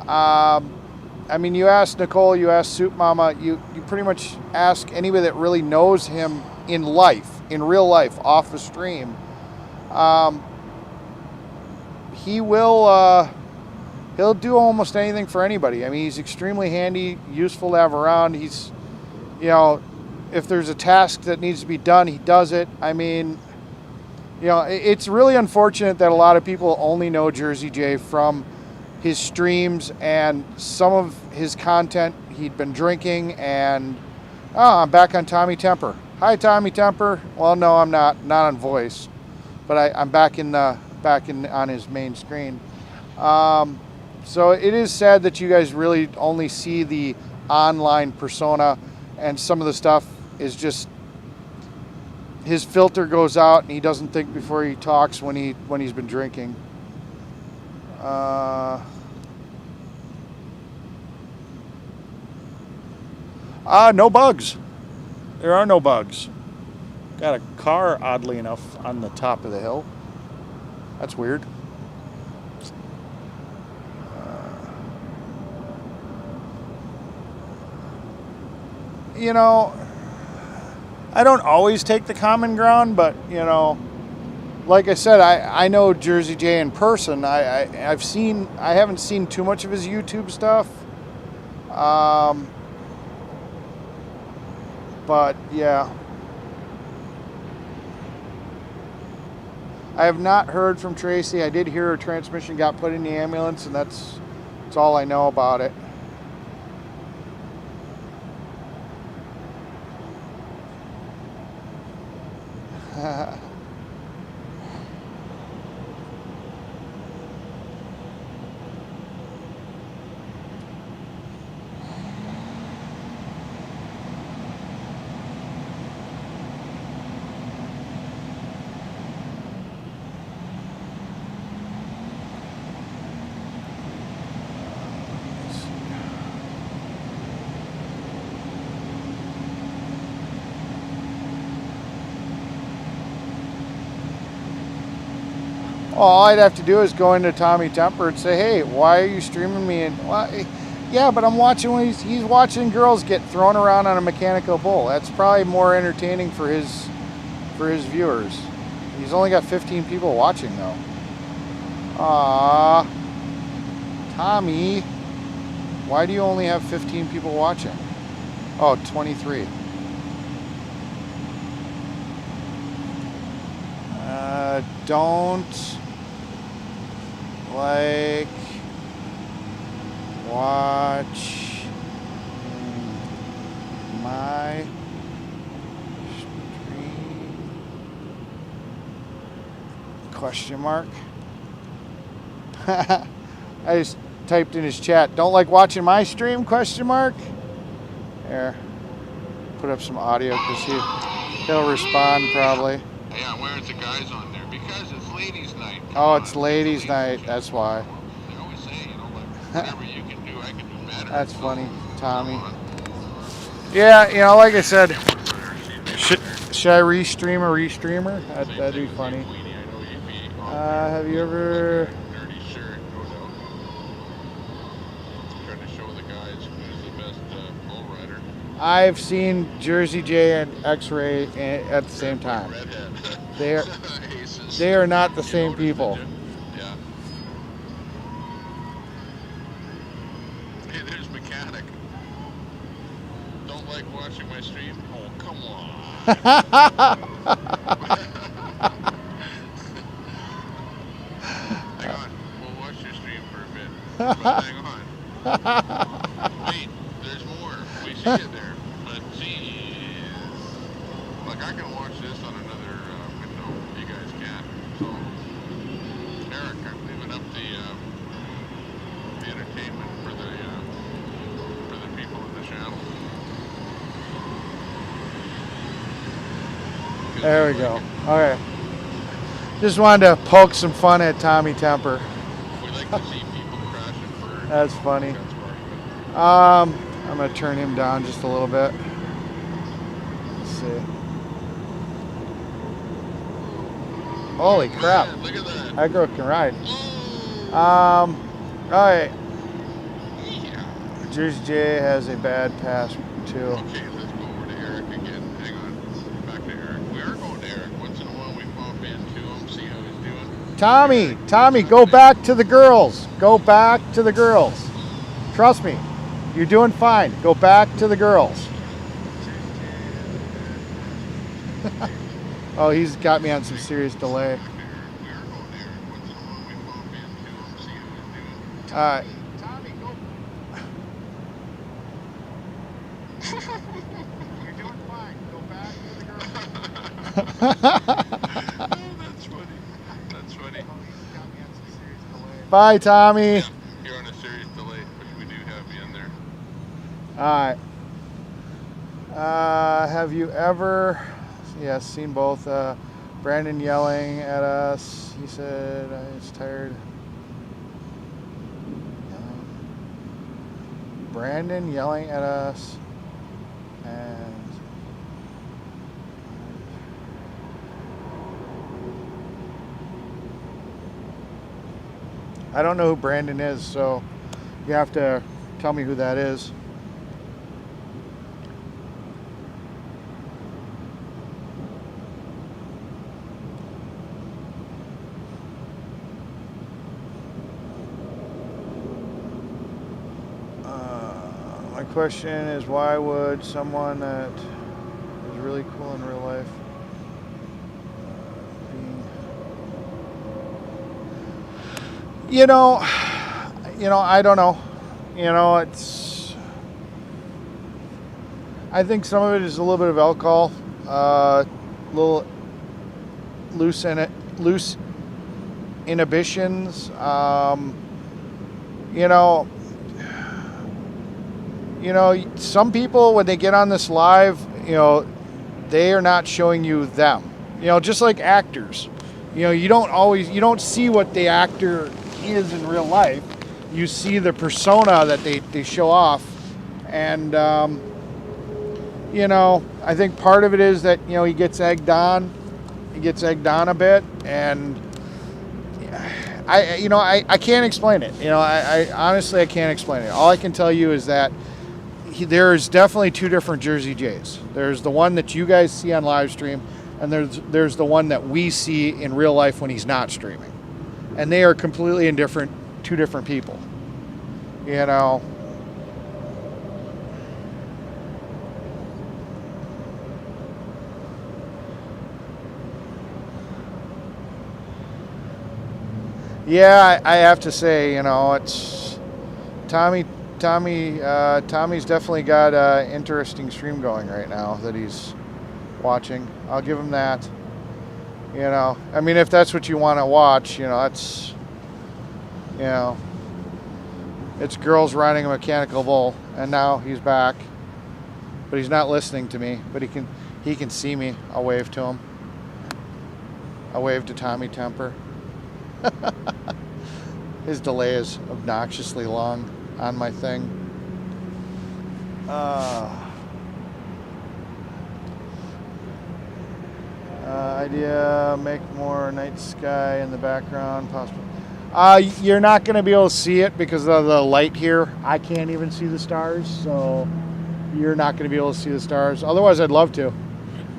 you ask Nicole, you ask Soup Mama, you pretty much ask anybody that really knows him in real life, off the stream. He'll do almost anything for anybody. He's extremely handy, useful to have around. He's, if there's a task that needs to be done, he does it. It's really unfortunate that a lot of people only know Jersey J from his streams and some of his content. He'd been drinking, and I'm back on Tommy Temper. Hi, Tommy Temper. Well, no, I'm not on voice, but I'm back on his main screen. So it is sad that you guys really only see the online persona, and some of the stuff is just his filter goes out and he doesn't think before he talks when he's been drinking. No bugs. There are no bugs. Got a car, oddly enough, on the top of the hill. That's weird. You know, I don't always take the common ground, but you know, like I said, I know Jersey J in person. I haven't seen too much of his YouTube stuff. But yeah, I have not heard from Tracy. I did hear her transmission got put in the ambulance, and that's all I know about it. All I'd have to do is go into Tommy Temper and say, hey, why are you streaming me? And yeah, but I'm watching when he's watching girls get thrown around on a mechanical bull. That's probably more entertaining for his viewers. He's only got 15 people watching though. Tommy, why do you only have 15 people watching? Oh, 23. Don't watch my stream? Question mark. I just typed in his chat. Don't like watching my stream? Question mark. There. Put up some audio because he'll respond probably. Yeah, where's the guys on there? Because it's ladies' night. Oh, it's ladies' night. That's why. They always say, you know, like, whatever you can do, I can do better. That's funny, Tommy. Yeah, you know, like I said, should I restream a restreamer? That'd be funny. Have you ever? Dirty shirt, no doubt. Trying to show the guys who's the best bull rider. I've seen Jersey J and X-Ray at the same time. They are not the same people. Yeah. Hey, there's Mechanic. Don't like watching my stream? Oh, come on. Hang on. We'll watch your stream for a bit. But hang on. Wait, there's more. We see it there. But geez. Like, I can watch this on another window. You guys can. So, Eric, I'm leaving up the entertainment for the people in the channel. There we go. All right. Just wanted to poke some fun at Tommy Temper. We like to see people crashing for. That's funny. I'm gonna turn him down just a little bit. Let's see. Holy crap! Look at that. That girl can ride. Whoa. All right. Yeah. Jersey J has a bad pass too. Okay, let's go over to Eric again. Hang on. Back to Eric. We are going to Eric. Once in a while we bump into him, see how he's doing. Tommy, go back to the girls. Go back to the girls. Trust me, you're doing fine. Go back to the girls. Oh, he's got me on some serious delay. All right. Tommy, go. You're doing fine. Go back to the girls. That's funny. That's funny. Bye, Tommy. You're on a serious delay, but we do have you in there. All right. Have you ever? Yes, seen both. Brandon yelling at us. He said he's tired. Brandon yelling at us. And I don't know who Brandon is, so you have to tell me who that is. My question is, why would someone that is really cool in real life you know, I don't know. I think some of it is a little bit of alcohol, little loose inhibitions. Some people when they get on this live, they are not showing you them. Just like actors. You don't see what the actor is in real life. You see the persona that they show off. And, I think part of it is that, he gets egged on. He gets egged on a bit. And I can't explain it. I honestly, I can't explain it. All I can tell you is that there's definitely two different Jersey Jays. There's the one that you guys see on live stream, and there's the one that we see in real life when he's not streaming. And they are completely two different people. Yeah, I have to say, it's Tommy's definitely got an interesting stream going right now that he's watching. I'll give him that. If that's what you want to watch, it's girls riding a mechanical bull, and now he's back, but he's not listening to me, but he can see me. I'll wave to him. I'll wave to Tommy Temper. His delay is obnoxiously long on my thing. Idea, make more night sky in the background possible. You're not going to be able to see it because of the light here. I can't even see the stars, so you're not going to be able to see the stars. Otherwise, I'd love to.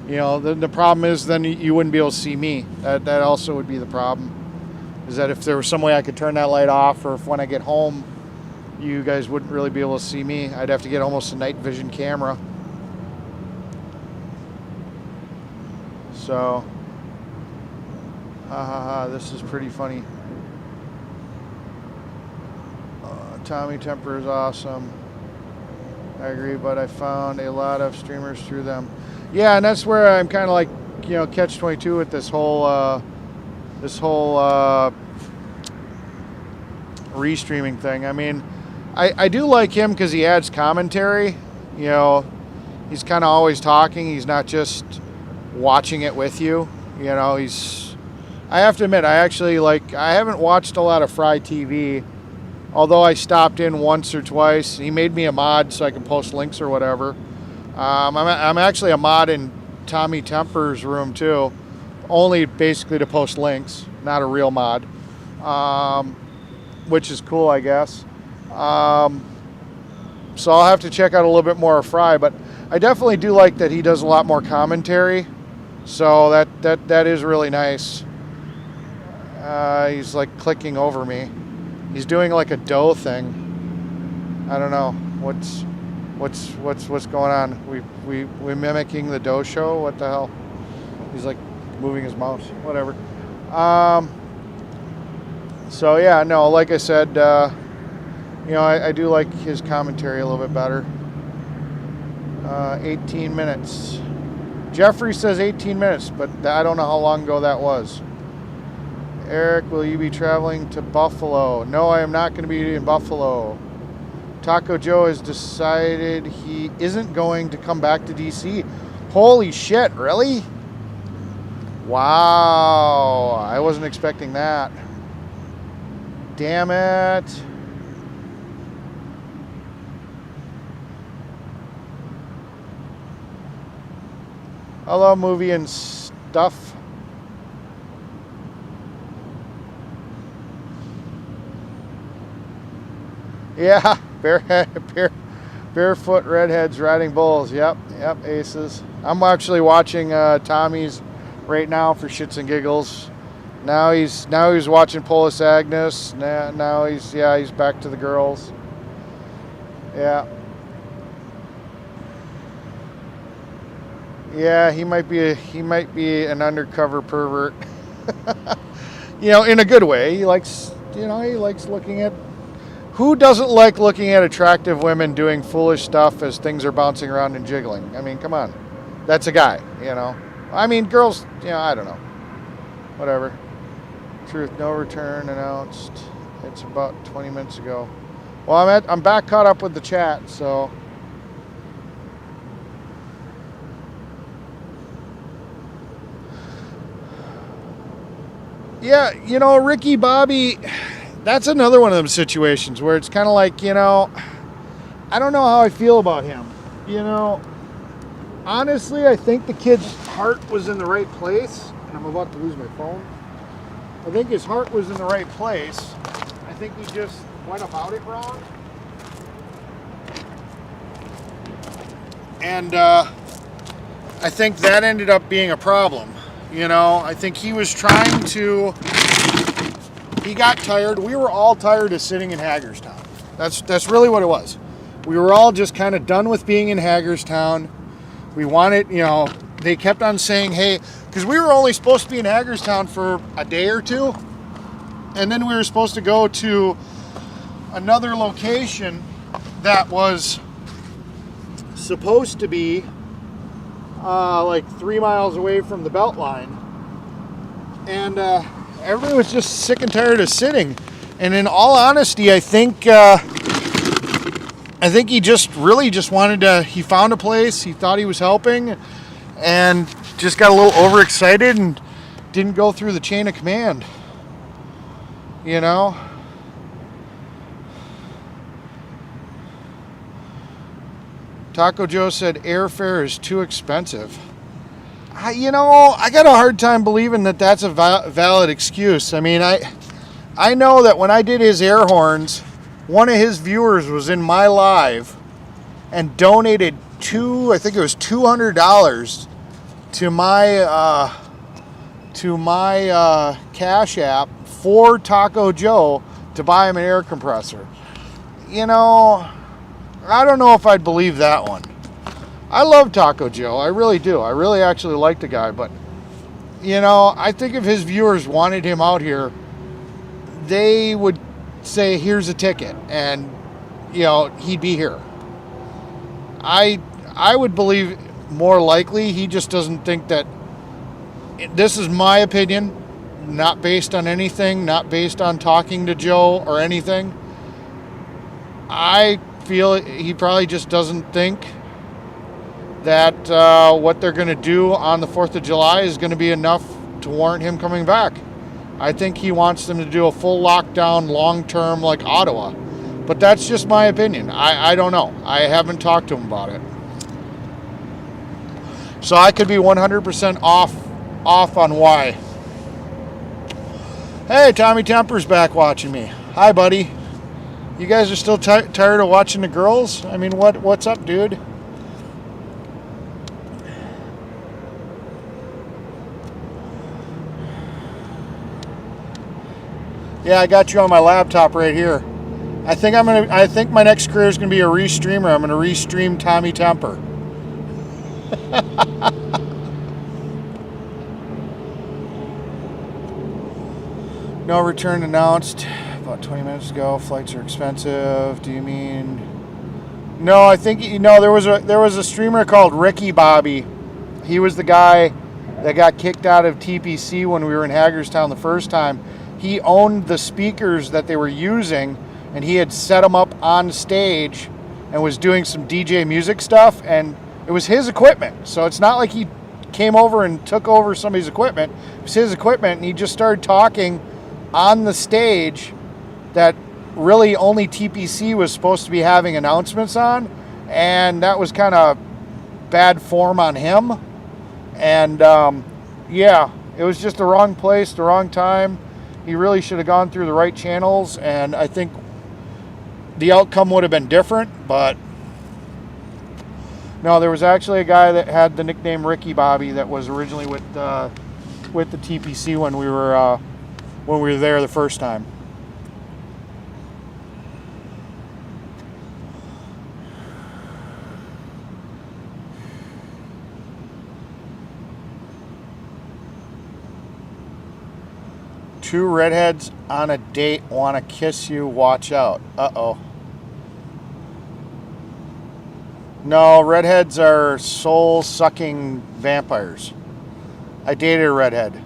The problem is then you wouldn't be able to see me. That also would be the problem. Is that if there was some way I could turn that light off, or if when I get home, you guys wouldn't really be able to see me. I'd have to get almost a night vision camera. So, this is pretty funny. Tommy Temper is awesome. I agree, but I found a lot of streamers through them. Yeah, and that's where I'm kind of like, catch-22 with this whole restreaming thing. I do like him because he adds commentary. He's kind of always talking. He's not just watching it with you. I have to admit, I haven't watched a lot of Fry TV, although I stopped in once or twice. He made me a mod so I can post links or whatever. I'm actually a mod in Tommy Temper's room too, only basically to post links, not a real mod, which is cool, I guess. So I'll have to check out a little bit more of Fry, but I definitely do like that he does a lot more commentary. So that is really nice. He's like clicking over me. He's doing like a dough thing. I don't know what's going on. We mimicking the dough show. What the hell? He's like moving his mouse. Whatever. So yeah, no. Like I said, I do like his commentary a little bit better. 18 minutes. Jeffrey says 18 minutes, but I don't know how long ago that was. Eric, will you be traveling to Buffalo? No, I am not going to be in Buffalo. Taco Joe has decided he isn't going to come back to DC. Holy shit, really? Wow, I wasn't expecting that. Damn it. Hello, movie and stuff. Yeah, barefoot redheads riding bulls. Yep, aces. I'm actually watching Tommy's right now for shits and giggles. Now he's watching Polis Agnes. Now he's back to the girls. Yeah. Yeah, he might be an undercover pervert. In a good way. He likes looking at. Who doesn't like looking at attractive women doing foolish stuff as things are bouncing around and jiggling? I mean, come on. That's a guy, I mean, girls, I don't know. Whatever. Truth, no return announced. It's about 20 minutes ago. Well, I'm back caught up with the chat, so. Yeah, Ricky Bobby, that's another one of them situations where it's kind of like, I don't know how I feel about him. Honestly, I think the kid's heart was in the right place. And I'm about to lose my phone. I think his heart was in the right place. I think he just went about it wrong. And I think that ended up being a problem. I think he was trying to, he got tired. We were all tired of sitting in Hagerstown. That's really what it was. We were all just kind of done with being in Hagerstown. We wanted, they kept on saying, hey, because we were only supposed to be in Hagerstown for a day or two. And then we were supposed to go to another location that was supposed to be like 3 miles away from the Beltline. And everybody was just sick and tired of sitting. And in all honesty, I think he just wanted to, he found a place, he thought he was helping, and just got a little overexcited and didn't go through the chain of command. Taco Joe said airfare is too expensive. I got a hard time believing that that's a valid excuse. I mean, I know that when I did his air horns, one of his viewers was in my live and donated $200 to my Cash App for Taco Joe to buy him an air compressor. I don't know if I'd believe that one. I love Taco Joe. I really do. I really actually like the guy. But, I think if his viewers wanted him out here, they would say, here's a ticket. And, he'd be here. I would believe more likely he just doesn't think that. This is my opinion. Not based on anything. Not based on talking to Joe or anything. I feel he probably just doesn't think that what they're going to do on the 4th of July is going to be enough to warrant him coming back. I think he wants them to do a full lockdown long-term like Ottawa. But that's just my opinion. I don't know. I haven't talked to him about it. So I could be 100% off on why. Hey, Tommy Temper's back watching me. Hi, buddy. You guys are still tired of watching the girls? I mean, what's up, dude? Yeah, I got you on my laptop right here. I think my next career is gonna be a restreamer. I'm gonna restream Tommy Temper. No return announced. About 20 minutes ago. Flights are expensive. Do you mean? No, I think there was a streamer called Ricky Bobby. He was the guy that got kicked out of TPC when we were in Hagerstown the first time. He owned the speakers that they were using, and he had set them up on stage and was doing some DJ music stuff, and it was his equipment. So it's not like he came over and took over somebody's equipment. It was his equipment, and he just started talking on the stage that really only TPC was supposed to be having announcements on, and that was kind of bad form on him. And yeah, it was just the wrong place, the wrong time. He really should have gone through the right channels, and I think the outcome would have been different. But no, there was actually a guy that had the nickname Ricky Bobby that was originally with the TPC when we were there the first time. Two redheads on a date want to kiss you. Watch out. Uh-oh. No, redheads are soul-sucking vampires. I dated a redhead.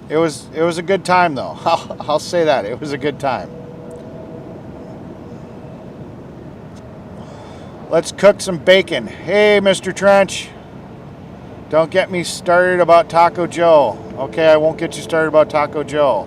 It was a good time, though. I'll say that. It was a good time. Let's cook some bacon. Hey, Mr. Trench. Don't get me started about Taco Joe. Okay, I won't get you started about Taco Joe.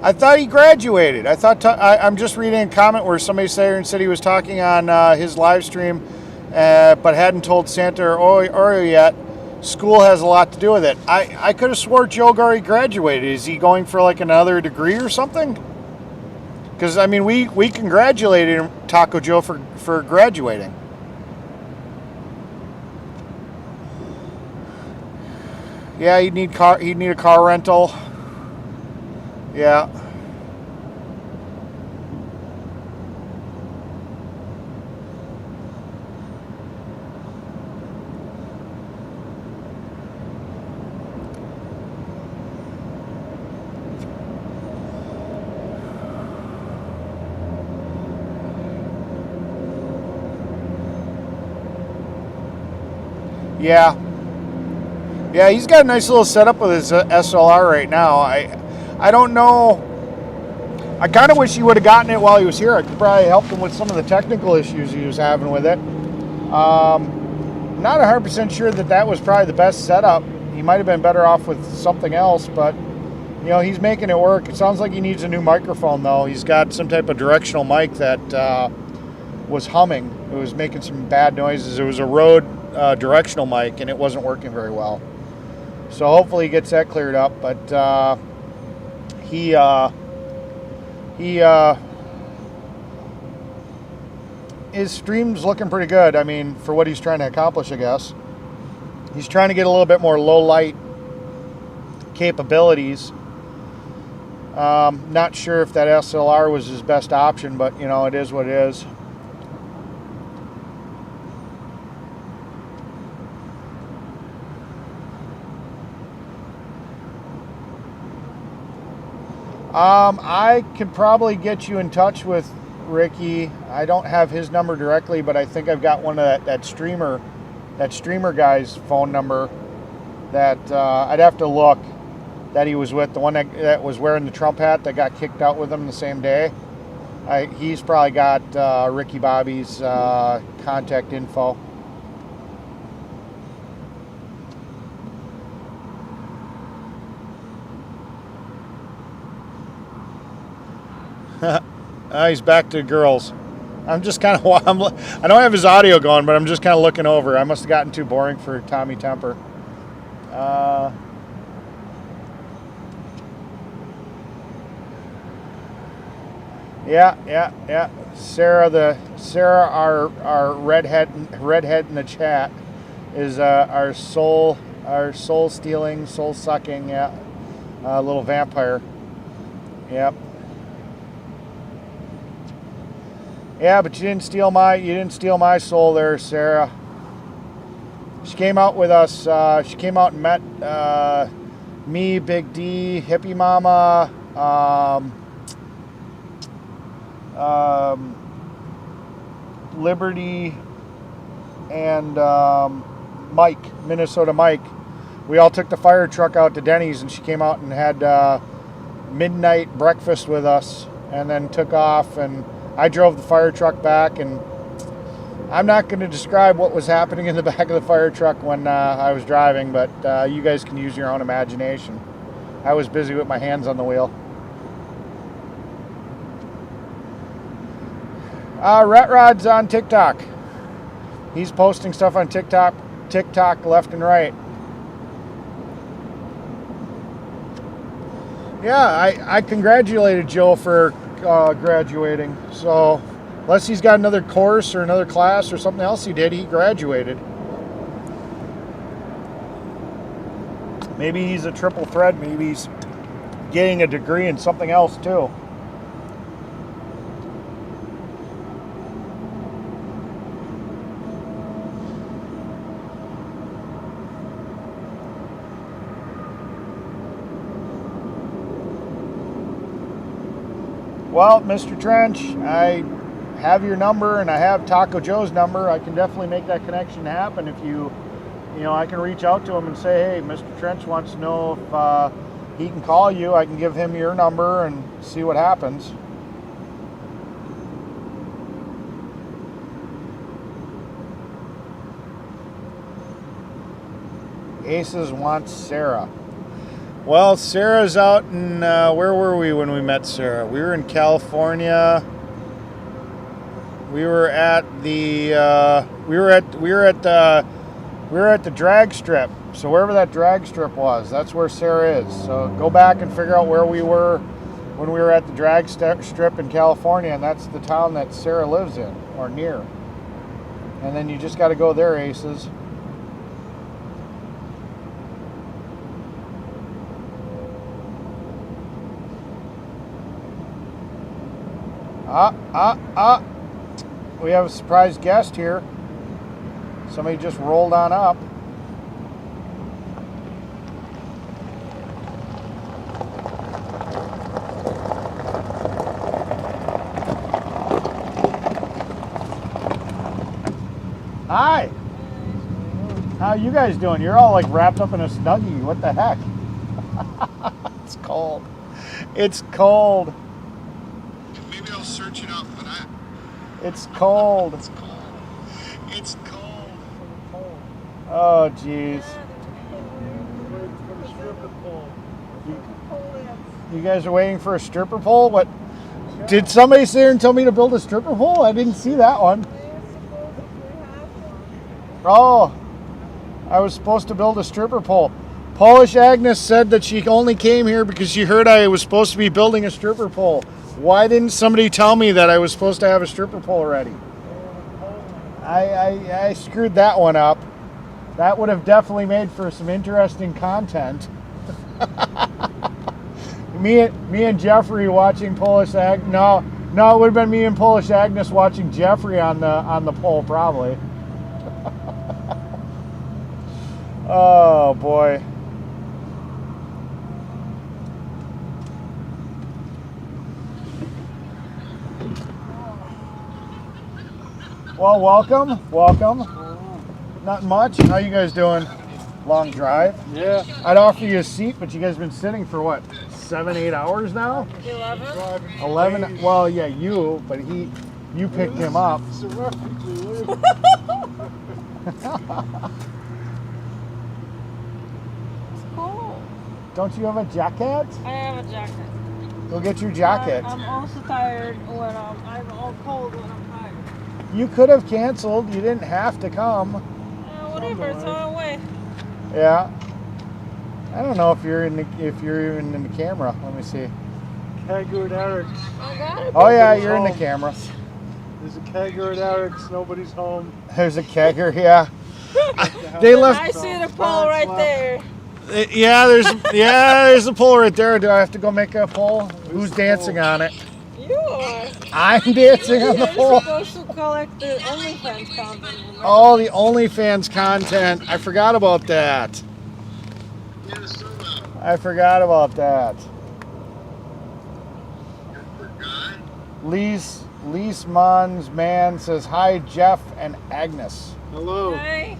I thought he graduated. I'm just reading a comment where somebody said he was talking on his live stream, but hadn't told Santa or Oreo yet. School has a lot to do with it. I could have swore Joe already graduated. Is he going for like another degree or something? Because I mean, we congratulated Taco Joe for graduating. Yeah, he'd need a car rental. Yeah. Yeah, he's got a nice little setup with his SLR right now. I don't know. I kind of wish he would have gotten it while he was here. I could probably help him with some of the technical issues he was having with it. Not 100% sure that was probably the best setup. He might have been better off with something else, but you know, he's making it work. It sounds like he needs a new microphone though. He's got some type of directional mic that was humming. It was making some bad noises. It was a Rode directional mic, and it wasn't working very well. So hopefully he gets that cleared up. But his stream's looking pretty good. I mean, for what he's trying to accomplish, I guess. He's trying to get a little bit more low light capabilities. Not sure if that SLR was his best option, but you know, it is what it is. I could probably get you in touch with Ricky. I don't have his number directly, but I think I've got one of that streamer guy's phone number that I'd have to look that he was with, the one that was wearing the Trump hat that got kicked out with him the same day. He's probably got Ricky Bobby's contact info. He's back to girls. I'm just kind of, I don't have his audio going, but I'm just kind of looking over. I must have gotten too boring for Tommy Temper. Yeah. Sarah, our redhead in the chat is our soul stealing, soul sucking, little vampire. Yep. Yeah, but you didn't steal my soul there, Sarah. She came out with us. She came out and met me, Big D, Hippie Mama, Liberty, and Mike, Minnesota Mike. We all took the fire truck out to Denny's, and she came out and had midnight breakfast with us, and then took off. And I drove the fire truck back, and I'm not going to describe what was happening in the back of the fire truck when I was driving, but you guys can use your own imagination. I was busy with my hands on the wheel. Ret Rod's on TikTok. He's posting stuff on TikTok left and right. Yeah, I congratulated Joe for graduating. So, unless he's got another course or another class or something else he did, he graduated. Maybe he's a triple threat. Maybe he's getting a degree in something else too. Well, Mr. Trench, I have your number and I have Taco Joe's number. I can definitely make that connection happen. If I can reach out to him and say, hey, Mr. Trench wants to know if he can call you. I can give him your number and see what happens. Aces wants Sarah. Well, Sarah's out in, where were we when we met Sarah? We were in California. We were at the, we were at the drag strip. So wherever that drag strip was, that's where Sarah is. So go back and figure out where we were when we were at the drag strip in California, and that's the town that Sarah lives in, or near. And then you just got to go there, Aces. We have a surprise guest here. Somebody just rolled on up. Hi. How you guys doing? You're all like wrapped up in a Snuggie. What the heck? It's cold. It's cold. Maybe I'll search it up, but It's cold. it's cold. It's cold. Oh, jeez. You guys are waiting for a stripper pole? What? Did somebody sit here and tell me to build a stripper pole? I didn't see that one. Oh, I was supposed to build a stripper pole. Polish Agnes said that she only came here because she heard I was supposed to be building a stripper pole. Why didn't somebody tell me that I was supposed to have a stripper pole ready? I screwed that one up. That would have definitely made for some interesting content. me and Jeffrey watching Polish Agnes. No, it would have been me and Polish Agnes watching Jeffrey on the pole probably. Oh boy. Well, welcome. Not much. How you guys doing? Long drive? Yeah. I'd offer you a seat, but you guys have been sitting for what, 7-8 hours now? 11. Well, yeah, but you picked him up. Cool. Don't you have a jacket? I have a jacket. Go get your jacket. I'm also tired when I'm all cold when I'm tired. You could have canceled. You didn't have to come. Whatever, it's on the way. Yeah. I don't know if you're even in the camera. Let me see. Kegger at Eric's. I got it. Oh yeah, you're in the camera. There's a kegger at Eric's. Nobody's home. There's a kegger. Yeah. They left. I see the pole right there. Yeah, there's a pole right there. Do I have to go make a pole? Who's dancing on it? You are. I'm dancing on the You're pole. supposed to collect the OnlyFans content. Remember? Oh, the OnlyFans content. I forgot about that. I forgot about that. Lease Mons Man says hi, Jeff and Agnes. Hello. Hey.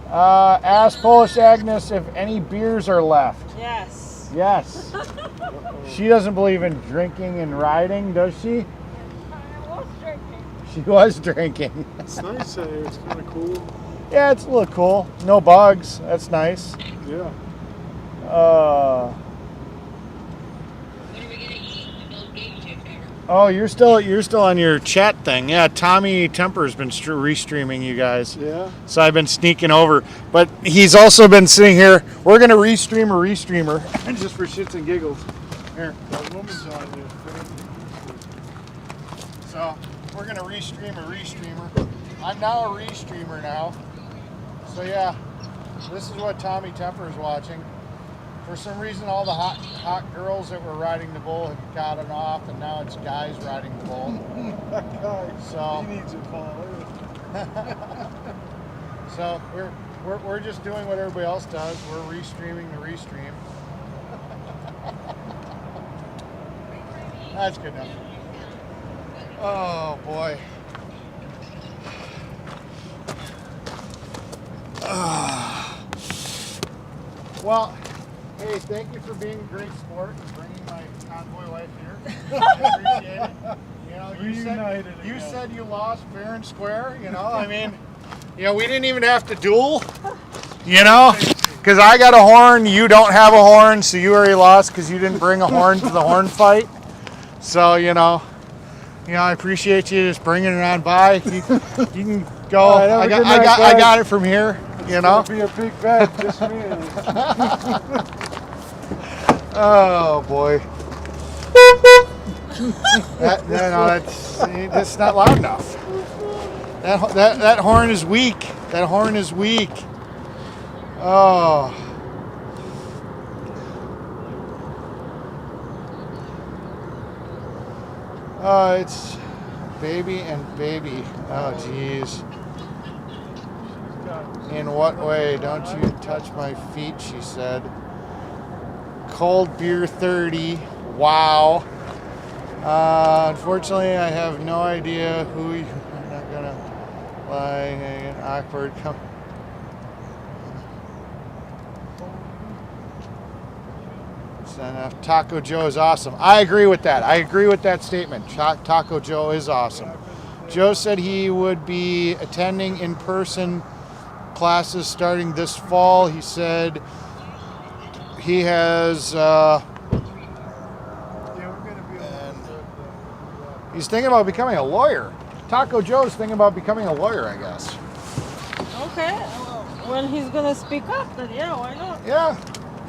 Ask Polish Agnes if any beers are left. Yes. Yes. She doesn't believe in drinking and riding, does she? I was drinking. She was drinking. It's nice out here. It's kind of cool. Yeah, it's a little cool. No bugs. That's nice. Yeah. Oh, you're still on your chat thing. Yeah, Tommy Temper's been restreaming you guys. Yeah. So I've been sneaking over, but he's also been sitting here. We're gonna restream a restreamer just for shits and giggles. Here. That woman's on you. So we're gonna restream a restreamer. I'm now a restreamer now. So yeah, this is what Tommy Temper is watching. For some reason, all the hot girls that were riding the bull have gotten off, and now it's guys riding the bull. That guy. So He needs a follow. So we're just doing what everybody else does. We're restreaming the restream. That's good enough. Oh boy. Well, hey, thank you for being a great sport and bringing my convoy wife here. I appreciate it. You know, you said you lost fair and square. You know, I mean, you know, we didn't even have to duel. You know, because I got a horn, you don't have a horn, so you already lost because you didn't bring a horn to the horn fight. So I appreciate you just bringing it on by. You can go. All right, have a good night, I guys. got it from here. You know. It'll be a big bag, just me. Oh boy. That's not loud enough. That horn is weak. That horn is weak. Oh. It's baby and baby. Oh, jeez. In what way? Don't you touch my feet, she said. Cold beer 30. Wow. Unfortunately, I have no idea who you... I'm not going to lie. Awkward. Come. Taco Joe is awesome. I agree with that. I agree with that statement. Taco Joe is awesome. Joe said he would be attending in-person classes starting this fall. He said he has he's thinking about becoming a lawyer. Taco Joe's thinking about becoming a lawyer, I guess. Okay. When he's gonna speak up, then yeah, why not? Yeah.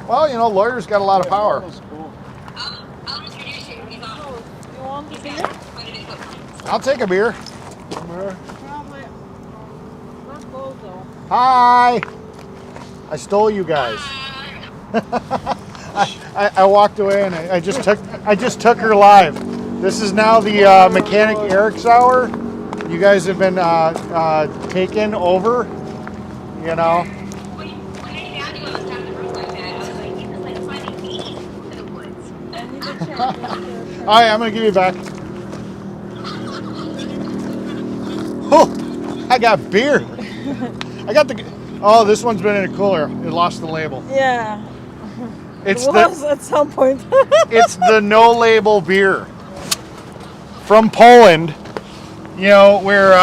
Well, you know, lawyers got a lot of power. That was cool. I'll introduce you. He's on. Oh, you want to see it? I'll take a beer. Come here. Probably not close though. Hi. I stole you guys. I walked away and I just took her live. This is now the Mechanic Eric's hour. You guys have been taken over. You know. When I found you, I was down the road like that. I was like, it was like finding me in the woods. I need a champion. All right, I'm gonna give you back. Oh, I got beer. I got the. Oh, this one's been in a cooler. It lost the label. Yeah. It's It was at some point. It's the no label beer from Poland. You know, where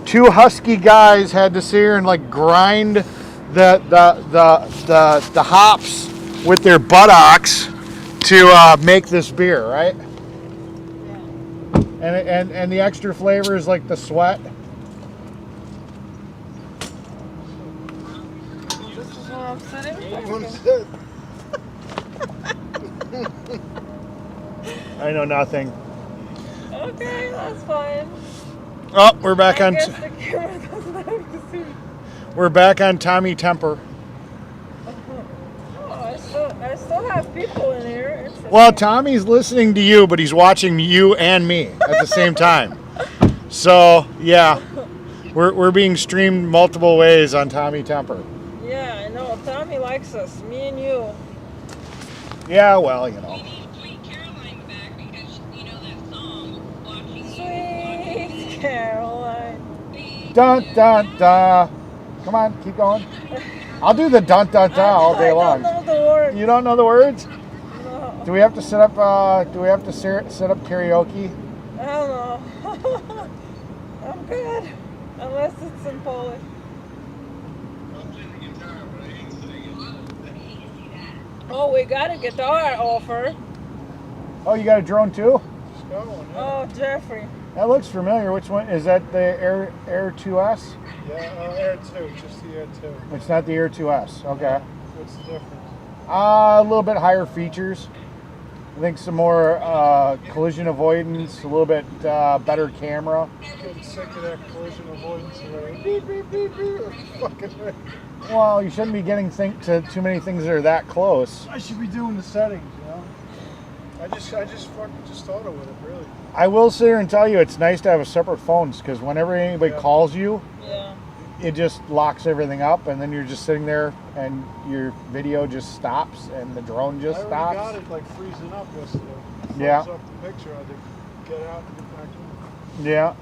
two husky guys had to sit here and like grind the hops with their buttocks to make this beer, right? And the extra flavor is like the sweat. This is where I'm sitting. I know nothing. Okay, that's fine. Oh, we're back I on. guess the camera doesn't have to see. We're back on Tommy Temper. Oh, I still have people in here. It's Well, Tommy's listening to you, but he's watching you and me at the same time. So yeah, we're being streamed multiple ways on Tommy Temper. yeah, I know. Tommy likes us. Me and you. Yeah, well, you know. We need Sweet Caroline back because you know that song, Watching You. Sweet Caroline. We Dun dun dun. Come on, keep going. I'll do the dun dun dun all day long. I don't know the word. You don't know the words? No, Do we have to set up? Do we have to set up karaoke? I don't know. I'm good. Unless it's in Polish. I'm playing the guitar, but I ain't singing. Oh, we got a guitar offer. Oh, you got a drone too? Just got one, yeah. Oh, Jeffrey. That looks familiar. Which one is that? The Air 2S? Yeah, Air 2, just the Air 2. It's not the Air 2S. Okay. What's the difference? A little bit higher features. I think some more collision avoidance, a little bit better camera. Getting sick of that collision avoidance already. Beep, beep, beep, beep. Fucking Well, you shouldn't be getting to too many things that are that close. I should be doing the settings, you know? I just fucking just auto with it, really. I will sit here and tell you it's nice to have a separate phones because whenever anybody calls you, Yeah. it just locks everything up and then you're just sitting there and your video just stops and the drone just I already stops. got it like freezing up yesterday. Yeah. Froze up the picture. I had to get out and get back in. Yeah.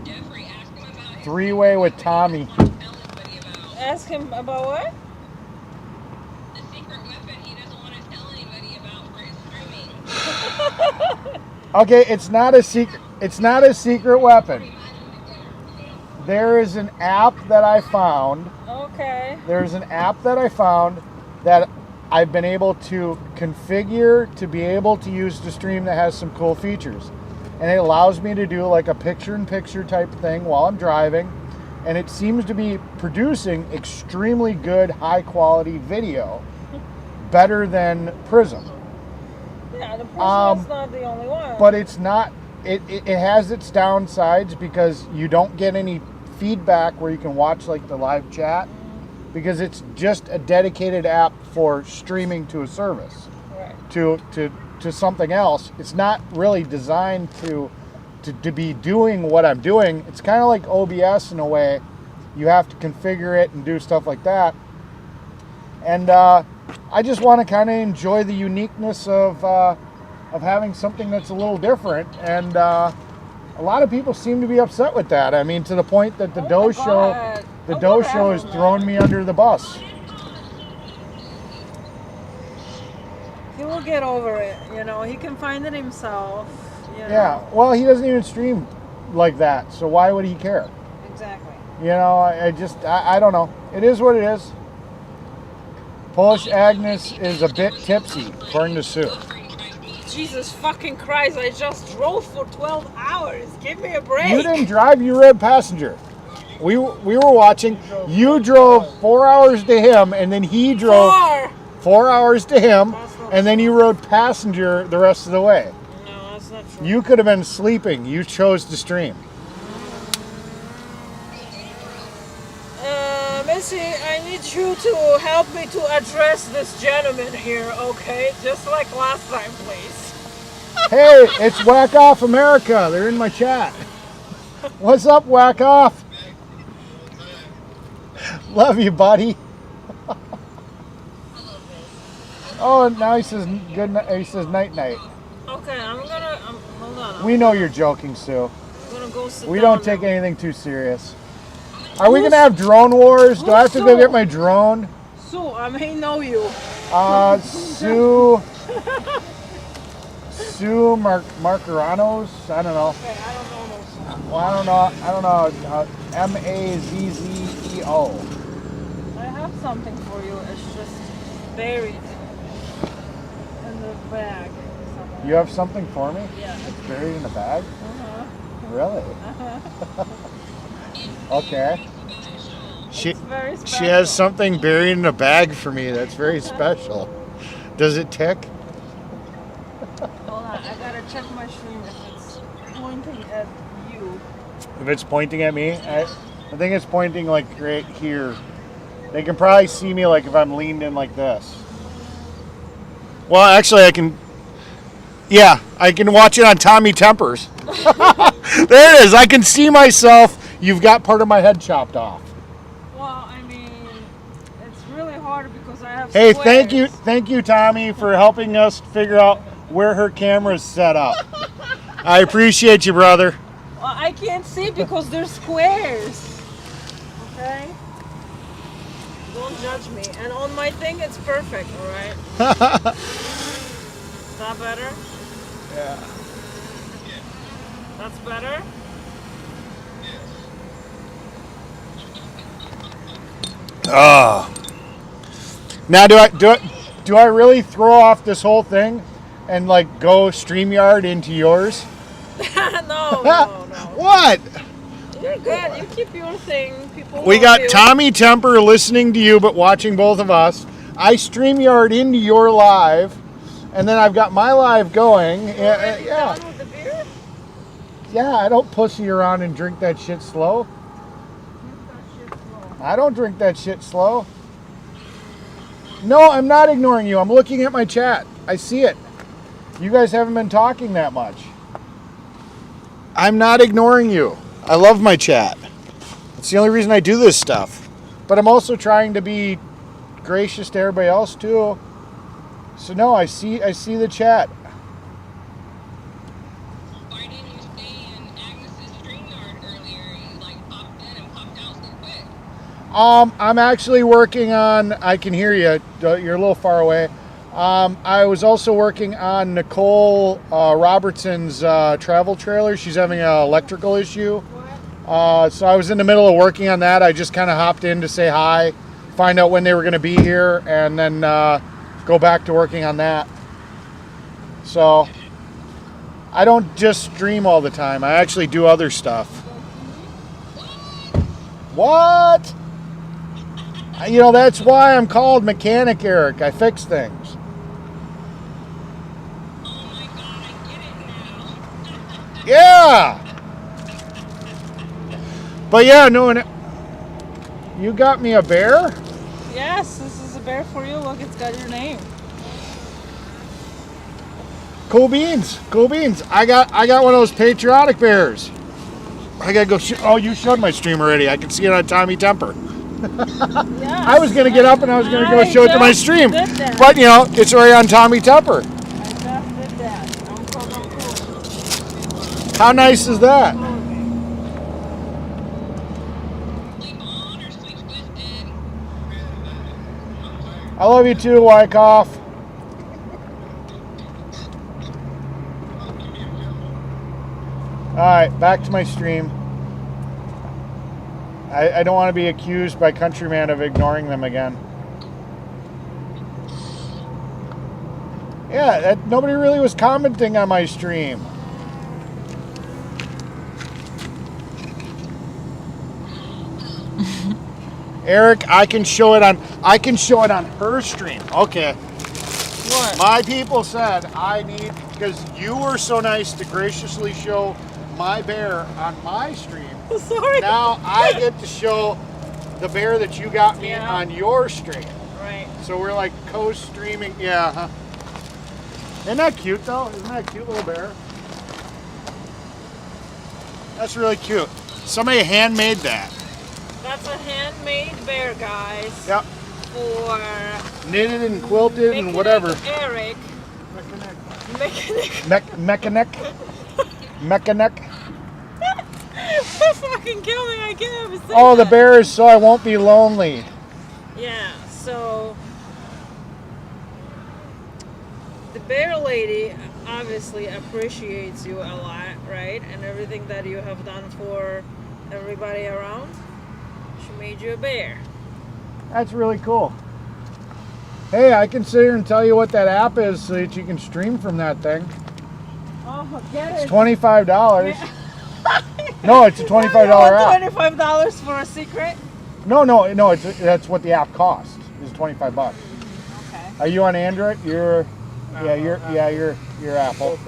Jeffrey, ask him about his Three-way with Tommy. Tell anybody about Ask him about what? the secret weapon he doesn't want to tell anybody about for his streaming. Okay, it's not a secret. It's not a secret weapon. There is an app that I found. Okay. There's an app that I found that I've been able to configure to be able to use to stream that has some cool features. And it allows me to do like a picture-in-picture type thing while I'm driving. And it seems to be producing extremely good, high-quality video. Better than Prism. Yeah, the person is not the only one. But it's not, it has its downsides because you don't get any feedback where you can watch like the live chat because it's just a dedicated app for streaming to a service, Right. to something else. It's not really designed to be doing what I'm doing. It's kind of like OBS in a way. You have to configure it and do stuff like that. And I just want to kind of enjoy the uniqueness of having something that's a little different. And a lot of people seem to be upset with that. I mean, to the point that the Oh Doe my show, God. the Oh, Doe whatever, show has man. thrown me under the bus. He will get over it. You know, he can find it himself. You know. Yeah. Well, he doesn't even stream like that, so why would he care? Exactly. You know, I don't know. It is what it is. Polish Agnes is a bit tipsy, according to Sue. Jesus fucking Christ! I just drove for 12 hours. Give me a break. You didn't drive, you rode passenger. We were watching. You drove 4 hours to him, and then he drove Four. 4 hours to him, That's not and then you rode passenger the rest of the way. No, that's not true. You could have been sleeping. You chose to stream. Missy, I need you to help me to address this gentleman here, okay? Just like last time, please. Hey, it's Whack Off America. They're in my chat. What's up, Whack Off? Love you, buddy. Oh, now he says good night. He says night night. Okay, hold on. We know you're joking, Sue. I'm gonna go sit We down don't take now. anything too serious. Are we gonna have drone wars? Do I have to go Sue? get my drone? Sue, I may know you. Sue Marcaranos? I don't know. Okay, I don't know those. Well, I don't know. Mazzeo. I have something for you. It's just buried in the bag somewhere. You have something for me? Yeah. It's buried in a bag? Uh-huh. Really? Okay. She Very special. she has something buried in a bag for me that's very special. Does it tick? Hold on, I gotta check my stream if it's pointing at you. If it's pointing at me, I think it's pointing like right here. They can probably see me like if I'm leaned in like this. Well, actually, I can. Yeah, I can watch it on Tommy Tempers. There it is. I can see myself. You've got part of my head chopped off. Well, I mean, it's really hard because I have Hey, squares. thank you, Tommy, for helping us figure out where her camera's set up. I appreciate you, brother. Well, I I can't see because they're squares. Okay? Don't judge me. And on my thing, it's perfect, alright? Is that better? Yeah. That's better? Ah. Now do I really throw off this whole thing and like go StreamYard into yours? No. What? You're good. You keep your thing. People We love got you. Tommy Temper listening to you but watching both of us. I StreamYard into your live, and then I've got my live going. Already Yeah. done with the beer? Yeah, I don't pussy around and drink that shit slow. I don't drink that shit slow. No, I'm not ignoring you. I'm looking at my chat. I see it. You guys haven't been talking that much. I'm not ignoring you. I love my chat. It's the only reason I do this stuff. But I'm also trying to be gracious to everybody else too. So no, I see the chat. Why didn't you stay in Agnes's StreamYard earlier? You like popped in and popped out so quick. I'm actually working on, I can hear you, you're a little far away. I was also working on Nicole Robertson's travel trailer. She's having an electrical issue. So I was in the middle of working on that. I just kind of hopped in to say hi, find out when they were going to be here, and then go back to working on that. So I don't just stream all the time. I actually do other stuff. What? You know, that's why I'm called Mechanic Eric. I fix things. Oh my god, I get it now. Yeah. But yeah, no, and you got me a bear? Yes, this is a bear for you. Look, it's got your name. Cool beans. Cool beans. I got one of those patriotic bears. I gotta go. Oh, you showed my stream already. I can see it on Tommy Temper. Yes, I was gonna get up and I was gonna go show it to my stream, did that. but you know, it's already on Tommy Temper. I just did that. I'm cool. How nice is that? Sleep on or sleep twisted. I love you too, Wyckoff. All right, back to my stream. I don't want to be accused by Countryman of ignoring them again. Yeah, nobody really was commenting on my stream. Eric, I can show it on her stream. Okay. What? My people said I need, because you were so nice to graciously show my bear on my stream. Sorry. Now I get to show the bear that you got me Yeah. on your stream. Right. So we're like co-streaming. Yeah. Huh? Isn't that cute though? Isn't that a cute little bear? That's really cute. Somebody handmade that. That's a handmade bear, guys. Yep. For Knitted and quilted and whatever. Eric. Mechanic. Mechanic. Fucking kill me. I can't even say Oh, the that. bear is so I won't be lonely. Yeah, so the bear lady obviously appreciates you a lot, right? And everything that you have done for everybody around. She made you a bear. That's really cool. Hey, I can sit here and tell you what that app is so that you can stream from that thing. Oh, get It's it. $25. No, it's a $25 app. $25 for a secret? No, that's what the app costs. Is $25. Okay. Are you on Android? You're Apple.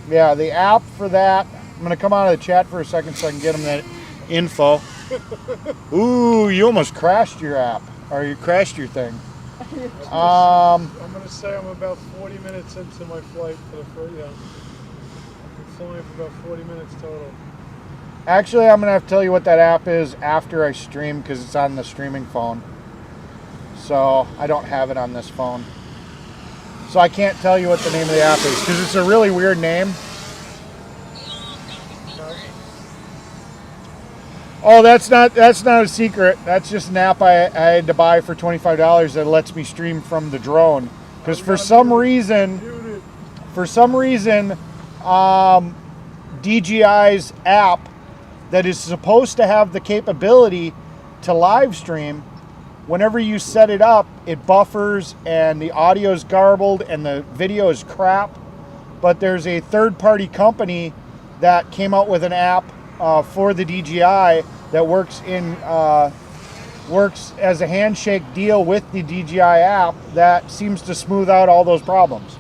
Yeah, the app for that. I'm gonna come out of the chat for a second so I can get them that info. Ooh, you almost crashed your app, or you crashed your thing. I'm gonna say I'm about 40 minutes into my flight for the first. Yeah, I'm flying for about 40 minutes total. Actually, I'm gonna have to tell you what that app is after I stream because it's on the streaming phone. So I don't have it on this phone. So I can't tell you what the name of the app is because it's a really weird name. Oh, that's not a secret. That's just an app I had to buy for $25 that lets me stream from the drone. Because for some reason, DJI's app that is supposed to have the capability to live stream, whenever you set it up, it buffers and the audio is garbled and the video is crap. But there's a third-party company that came out with an app for the DJI that works as a handshake deal with the DJI app that seems to smooth out all those problems.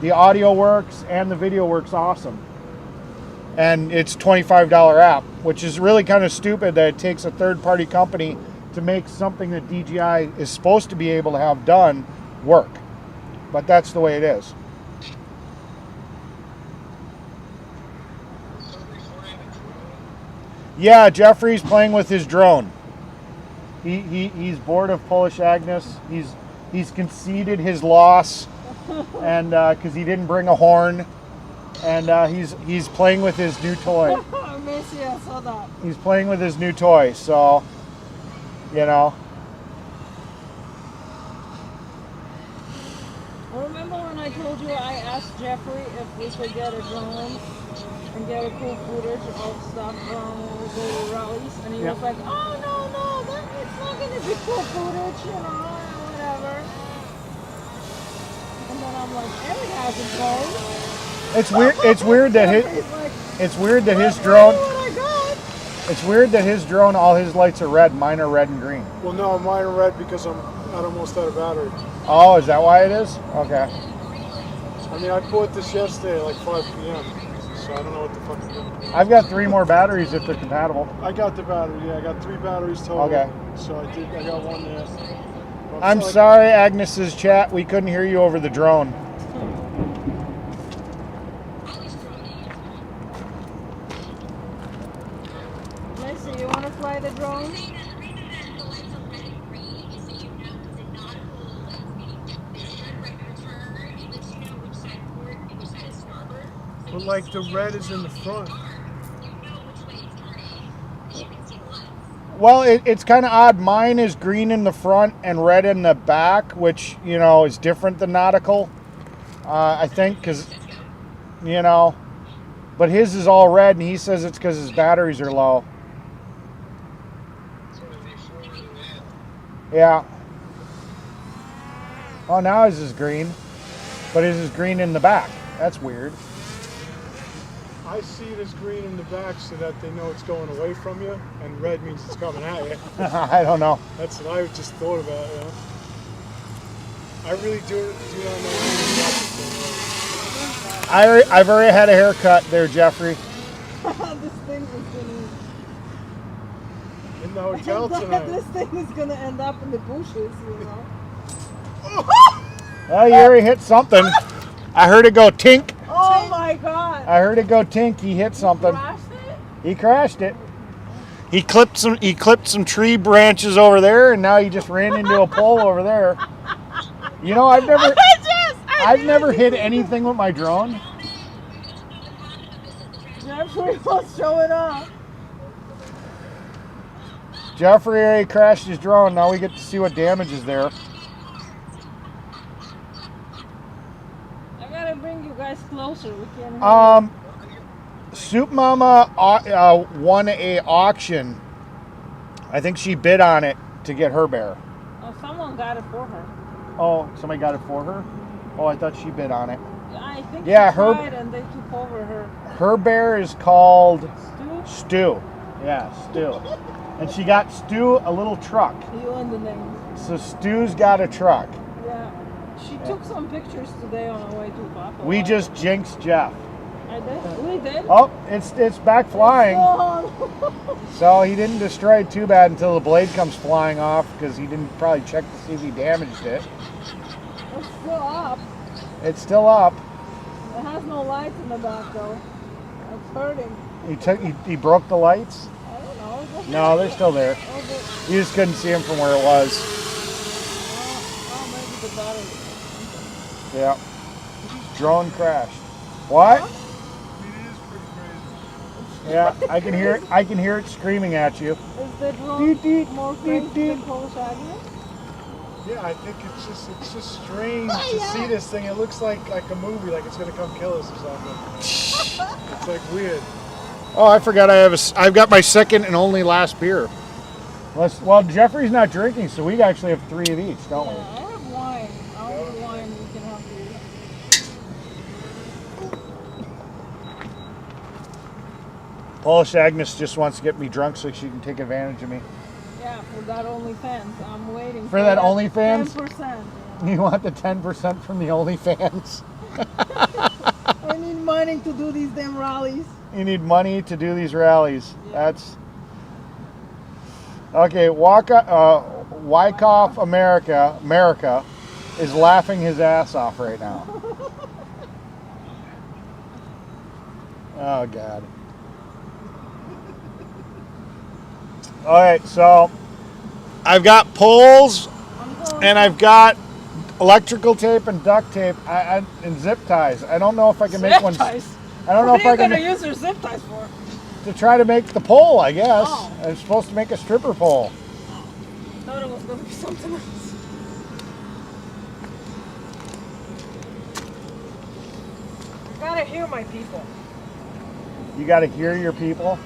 The audio works and the video works awesome. And it's $25 app, which is really kind of stupid that it takes a third-party company to make something that DJI is supposed to be able to have done work. But that's the way it is. Yeah, Jeffrey's playing with his drone. He's bored of Polish Agnes. He's conceded his loss, and because he didn't bring a horn, and he's playing with his new toy. Messi, I saw that. He's playing with his new toy, so you know. Remember when I told you I asked Jeffrey if we could get a drone and get a cool footage of stuff when we go to rallies, and he Yeah. was like, "Oh no, it's not gonna be cool footage, you know, whatever." And then I'm like, "Eric has a drone." It's weird. It's weird that Jeffrey's like, it's weird that his "That's drone. what I got." It's weird that his drone. All his lights are red. Mine are red and green. Well, no, mine are red because I'm almost out of battery. Oh, is that why it is? Okay. I mean, I bought this yesterday at like 5 p.m. So I don't know what the fuck I'm doing. I've got 3 more batteries if they're compatible. I got the battery. Yeah, I got 3 batteries total. Okay. So I got one there. But I'm like- sorry, Agnes's chat. We couldn't hear you over the drone. Messi, you want to fly the drone? But like the red is in the front. Well, it's kind of odd. Mine is green in the front and red in the back, which, you know, is different than nautical, I think, because, you know, but his is all red, and he says it's because his batteries are low. Yeah. Oh, now his is green, but his is green in the back. That's weird. I see it as green in the back so that they know it's going away from you, and red means it's coming at you. I don't know. That's what I just thought about, you know. I really do not know anything about this thing. I've already had a haircut there, Jeffrey. This thing is gonna. In the hotel tonight. This thing is gonna end up in the bushes, you know. Oh, you already hit something. I heard it go tink. Oh my God! I heard it go tink. He hit something. Crashed it? He crashed it. He clipped some tree branches over there, and now he just ran into a pole over there. You know, I've never hit anything with my drone. Jeffrey was showing off. Jeffrey already crashed his drone. Now we get to see what damage is there. I gotta bring you guys closer. We can't. Soup Mama won a auction. I think she bid on it to get her bear. Oh, someone got it for her. Oh, somebody got it for her? Oh, I thought she bid on it. I think Yeah, she her- tried and they took over her. Her bear is called Stu, Stu. Yeah, Stu. And she got Stu a little truck. you and the name. So Stu's got a truck. Yeah. She took some pictures today on our way to Buffalo. We just jinxed Jeff. I did. We did. Oh, it's back flying. Oh. So he didn't destroy it too bad until the blade comes flying off because he didn't probably check to see if he damaged it. It's still up. It's still up. It has no lights in the back though. It's hurting. He broke the lights. I don't know. No, they're still there. Oh, but, You just couldn't see them from where it was. maybe the battery. Yeah. Drone crashed. What? It is pretty crazy. Yeah, I can hear it. I can hear it screaming at you. Is the drone Deet, deet, more deet, crazy deet. than Polish Agnes? Yeah, I think it's just strange to see this thing. It looks like a movie, like it's gonna come kill us or something. It's like weird. Oh, I forgot. I've got my second and only last beer. Well, Jeffrey's not drinking, so we actually have 3 of each, don't Yeah, we? I have wine. I want wine. We can have beer. Polish Agnes just wants to get me drunk so she can take advantage of me. Yeah, for that OnlyFans. I'm waiting For that OnlyFans? 10%. You want the 10% from the OnlyFans? I need money to do these damn rallies. You need money to do these rallies. Yeah. That's okay. Wyckoff, America is laughing his ass off right now. Oh God. All right, so I've got poles I'm going and I've got electrical tape and duct tape and zip ties. I don't know if I can make one. ties. I don't know What if are I you can gonna use your zip ties for? to try to make the pole. I guess Oh. I'm supposed to make a stripper pole. Thought it was gonna be something else. I gotta hear my people. You got to hear your people.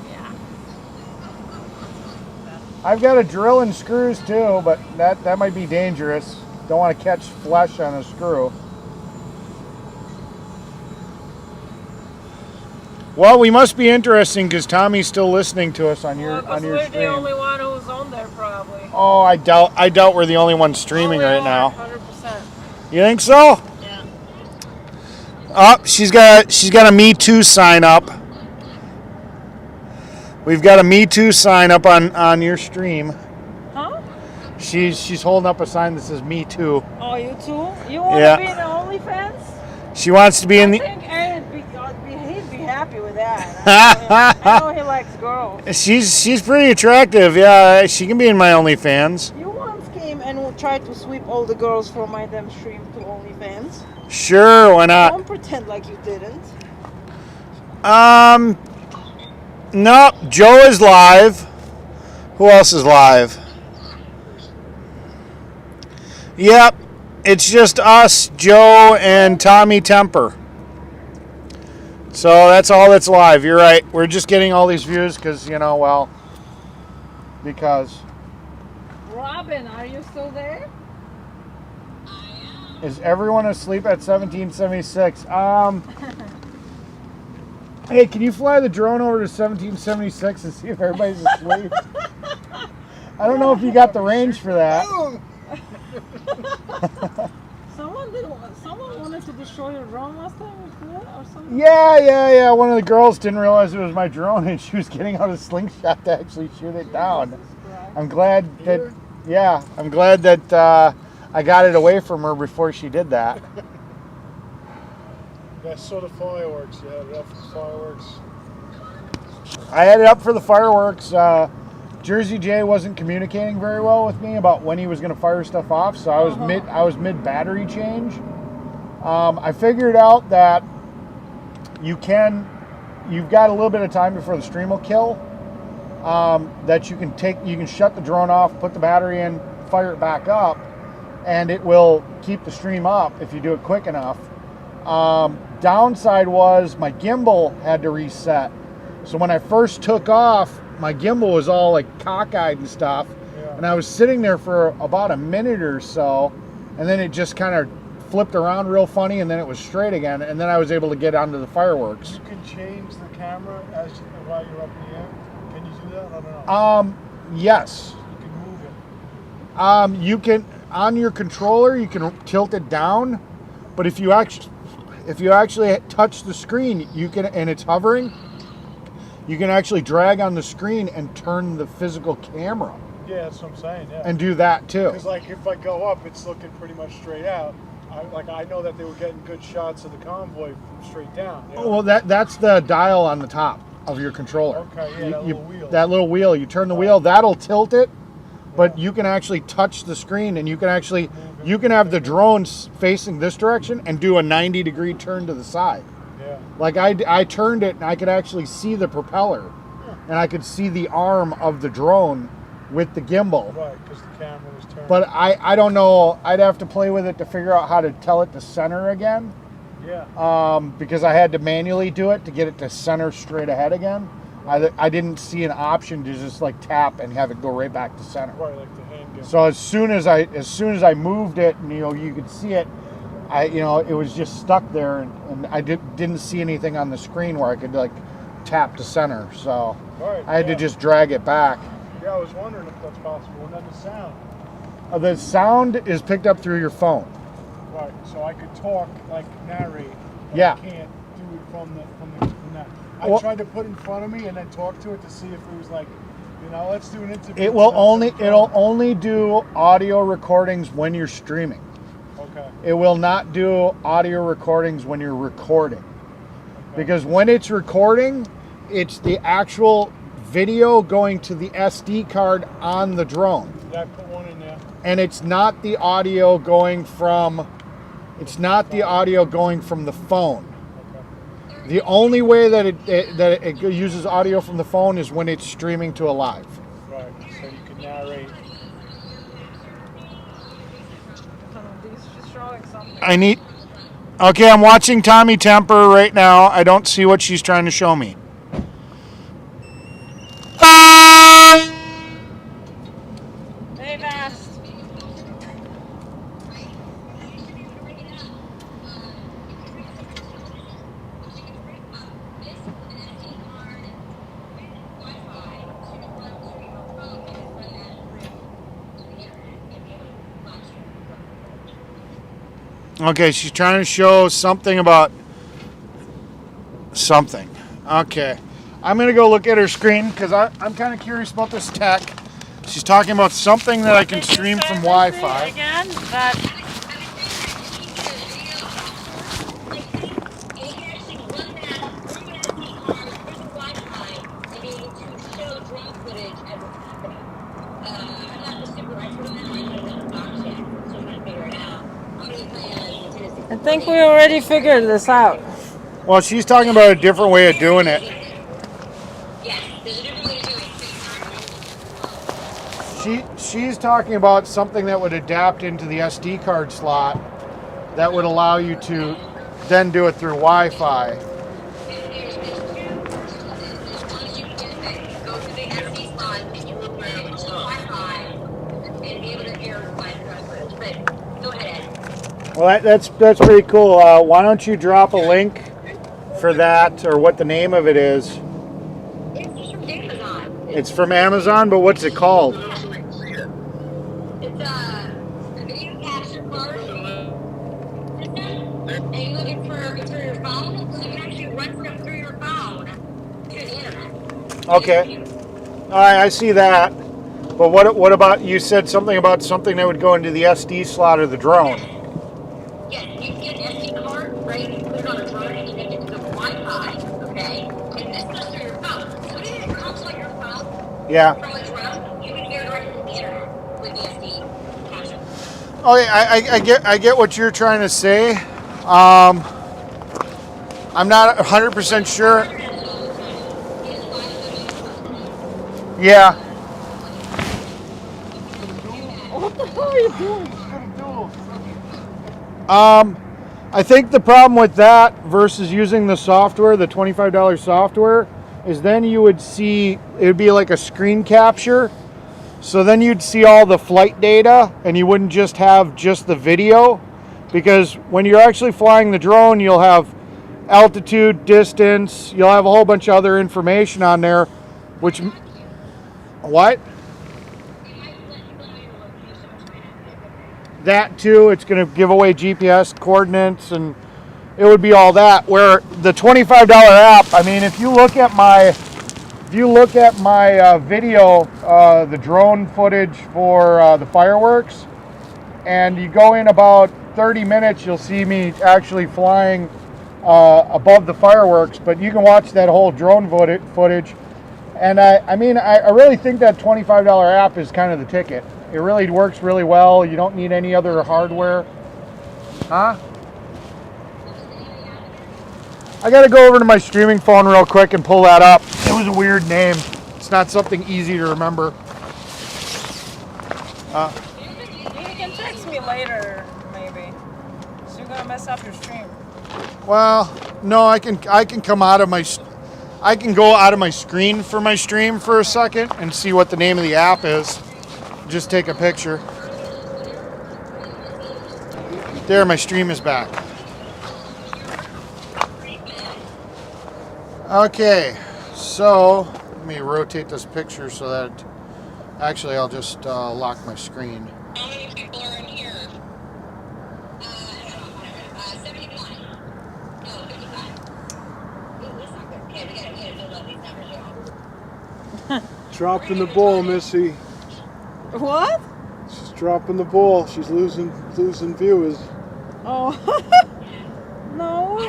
Yeah. I've got a drill and screws too, but that might be dangerous. Don't want to catch flesh on a screw. Well, we must be interesting because Tommy's still listening to us on your we're stream. the only one who's on there, probably. Oh, I doubt we're the only one streaming Oh, we right are, now. 100%. You think so? Yeah. Oh, she's got a Me Too sign up. We've got a Me Too sign up on your stream. Huh? She's holding up a sign that says Me Too. Oh, you too? You want to Yeah. be in the OnlyFans? She wants to be in I the. think he'd be happy with that. I know he likes girls. She's pretty attractive. Yeah, she can be in my OnlyFans. You once came and tried to sweep all the girls from my damn stream to OnlyFans. Sure, why not? Don't pretend like you didn't. Nope. Joe is live. Who else is live? Yep. It's just us, Joe, and Tommy Temper. So that's all that's live. You're right. We're just getting all these views because, because. Robin, are you still there? Is everyone asleep at 1776? Hey, can you fly the drone over to 1776 and see if everybody's asleep? I don't know if you got the range for that. Someone wanted to destroy your drone last time or something? Yeah. One of the girls didn't realize it was my drone and she was getting out a slingshot to actually shoot it down. I'm glad that, I got it away from her before she did that. Yeah, sort of fireworks. You had it up for the fireworks. I had it up for the fireworks. Jersey J wasn't communicating very well with me about when he was going to fire stuff off, so I was mid battery change. I figured out that you've got a little bit of time before the stream will kill. That you can shut the drone off, put the battery in, fire it back up, and it will keep the stream up if you do it quick enough. Downside was my gimbal had to reset. So when I first took off, my gimbal was all like cockeyed and stuff. Yeah. And I was sitting there for about a minute or so, and then it just kind of flipped around real funny, and then it was straight again, and then I was able to get onto the fireworks. You can change the camera while you're up in the air. Can you do that? I don't know. Yes. You can move it. You can, on your controller, you can tilt it down, but if you actually touch the screen, you can, and it's hovering, you can actually drag on the screen and turn the physical camera Yeah, that's what I'm saying. Yeah. and do that too. Because like if I go up, it's looking pretty much straight out. I know that they were getting good shots of the convoy from straight down. You know? Well, that's the dial on the top of your controller. Okay, yeah, that little wheel. That little wheel, you turn the wheel, that'll tilt it, but you can actually touch the screen, and you can have the drones facing this direction and do a 90-degree turn to the side. Yeah. Yeah. Like I turned it and I could actually see the propeller, and I could see the arm of the drone with the gimbal. Right, because the camera was turned. But I don't know. I'd have to play with it to figure out how to tell it to center again. Yeah. Because I had to manually do it to get it to center straight ahead again. I didn't see an option to just like tap and have it go right back to center. Right, like the hand gimbal. So as soon as I moved it, and, you could see it, it was just stuck there, and I didn't see anything on the screen where I could like tap to center. So Right, I had to yeah. just drag it back. Yeah, I was wondering if that's possible. And then the sound. The sound is picked up through your phone. Right, so I could talk, like narrate. But Yeah. I can't do it from that. I Well- tried to put it in front of me and then talk to it to see if it was like, let's do an interview. It'll only do audio recordings when you're streaming. Okay. It will not do audio recordings when you're recording. Because when it's recording, it's the actual video going to the SD card on the drone. Yeah, I put one in there. And it's not the audio going from the phone. Okay. The only way that it uses audio from the phone is when it's streaming to a live. Right, so you can narrate. She's showing something. Okay, I'm watching Tommy Temper right now. I don't see what she's trying to show me. Hey, Vast. Okay, she's trying to show something about something. Okay. I'm going to go look at her screen because I'm kind of curious about this tech. She's talking about something that I can Did you stream say from anything Wi-Fi. Again, that I think we already figured this out. Well, she's talking about a different way of doing it. She's talking about something that would adapt into the SD card slot that would allow you to then do it through Wi-Fi. Well, that's pretty cool. Why don't you drop a link for that, or what the name of it is? It's from Amazon. It's from Amazon, but what's it called? It's a video capture card system. And you're looking for it through your phone, so you can actually run stuff through your phone to the internet. Okay. All right, I see that. But what about, you said something about something that would go into the SD slot of the drone. Yes, you can get an SD card, right? You put it on a drone and you connect it to the Wi-Fi, okay? And this goes through your phone. So anything that comes on your phone Yeah. from a drone, you can hear directly from the internet with the SD capture. Okay, I get what you're trying to say. I'm not 100% sure. Yeah. What the hell are you doing? I think the problem with that versus using the software, the $25 software, is then you would see, it would be like a screen capture. So then you'd see all the flight data and you wouldn't just have just the video, because when you're actually flying the drone, you'll have altitude, distance, you'll have a whole bunch of other information on there, which, what? That too, it's going to give away GPS coordinates, and it would be all that. Where the $25 app, I mean, if you look at my video, the drone footage for the fireworks, and you go in about 30 minutes, you'll see me actually flying above the fireworks. But you can watch that whole drone footage, and I mean, I really think that $25 app is kind of the ticket. It really works really well. You don't need any other hardware. Huh? I gotta go over to my streaming phone real quick and pull that up. It was a weird name. It's not something easy to remember. You can text me later, maybe. So you're gonna mess up your stream. Well, no, I can come out of my, I can go out of my screen for my stream for a second and see what the name of the app is. Just take a picture. There, my stream is back. Okay, so let me rotate this picture so that, actually I'll just lock my screen. How many people are in here? 71. No, 55. Ooh, that's not good. Okay, we gotta build up these numbers, y'all. Dropping the ball, Missy. What? She's dropping the ball. She's losing viewers. Oh. No.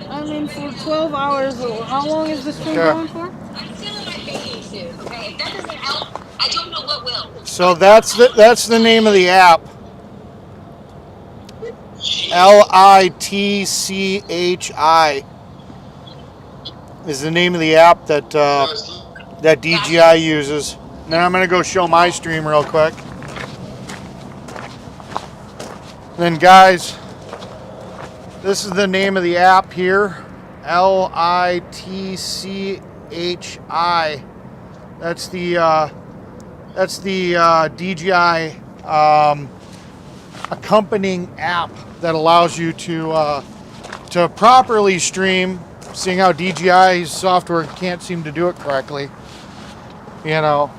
I mean, for 12 hours. How long is the stream going for? I'm still in my bathing suit, okay? If that doesn't help, I don't know what will. So that's the name of the app. LITCHI is the name of the app that that DJI uses. Then I'm gonna go show my stream real quick. Then guys, this is the name of the app here. LITCHI. That's the DJI accompanying app that allows you to properly stream. Seeing how DJI's software can't seem to do it correctly, you know.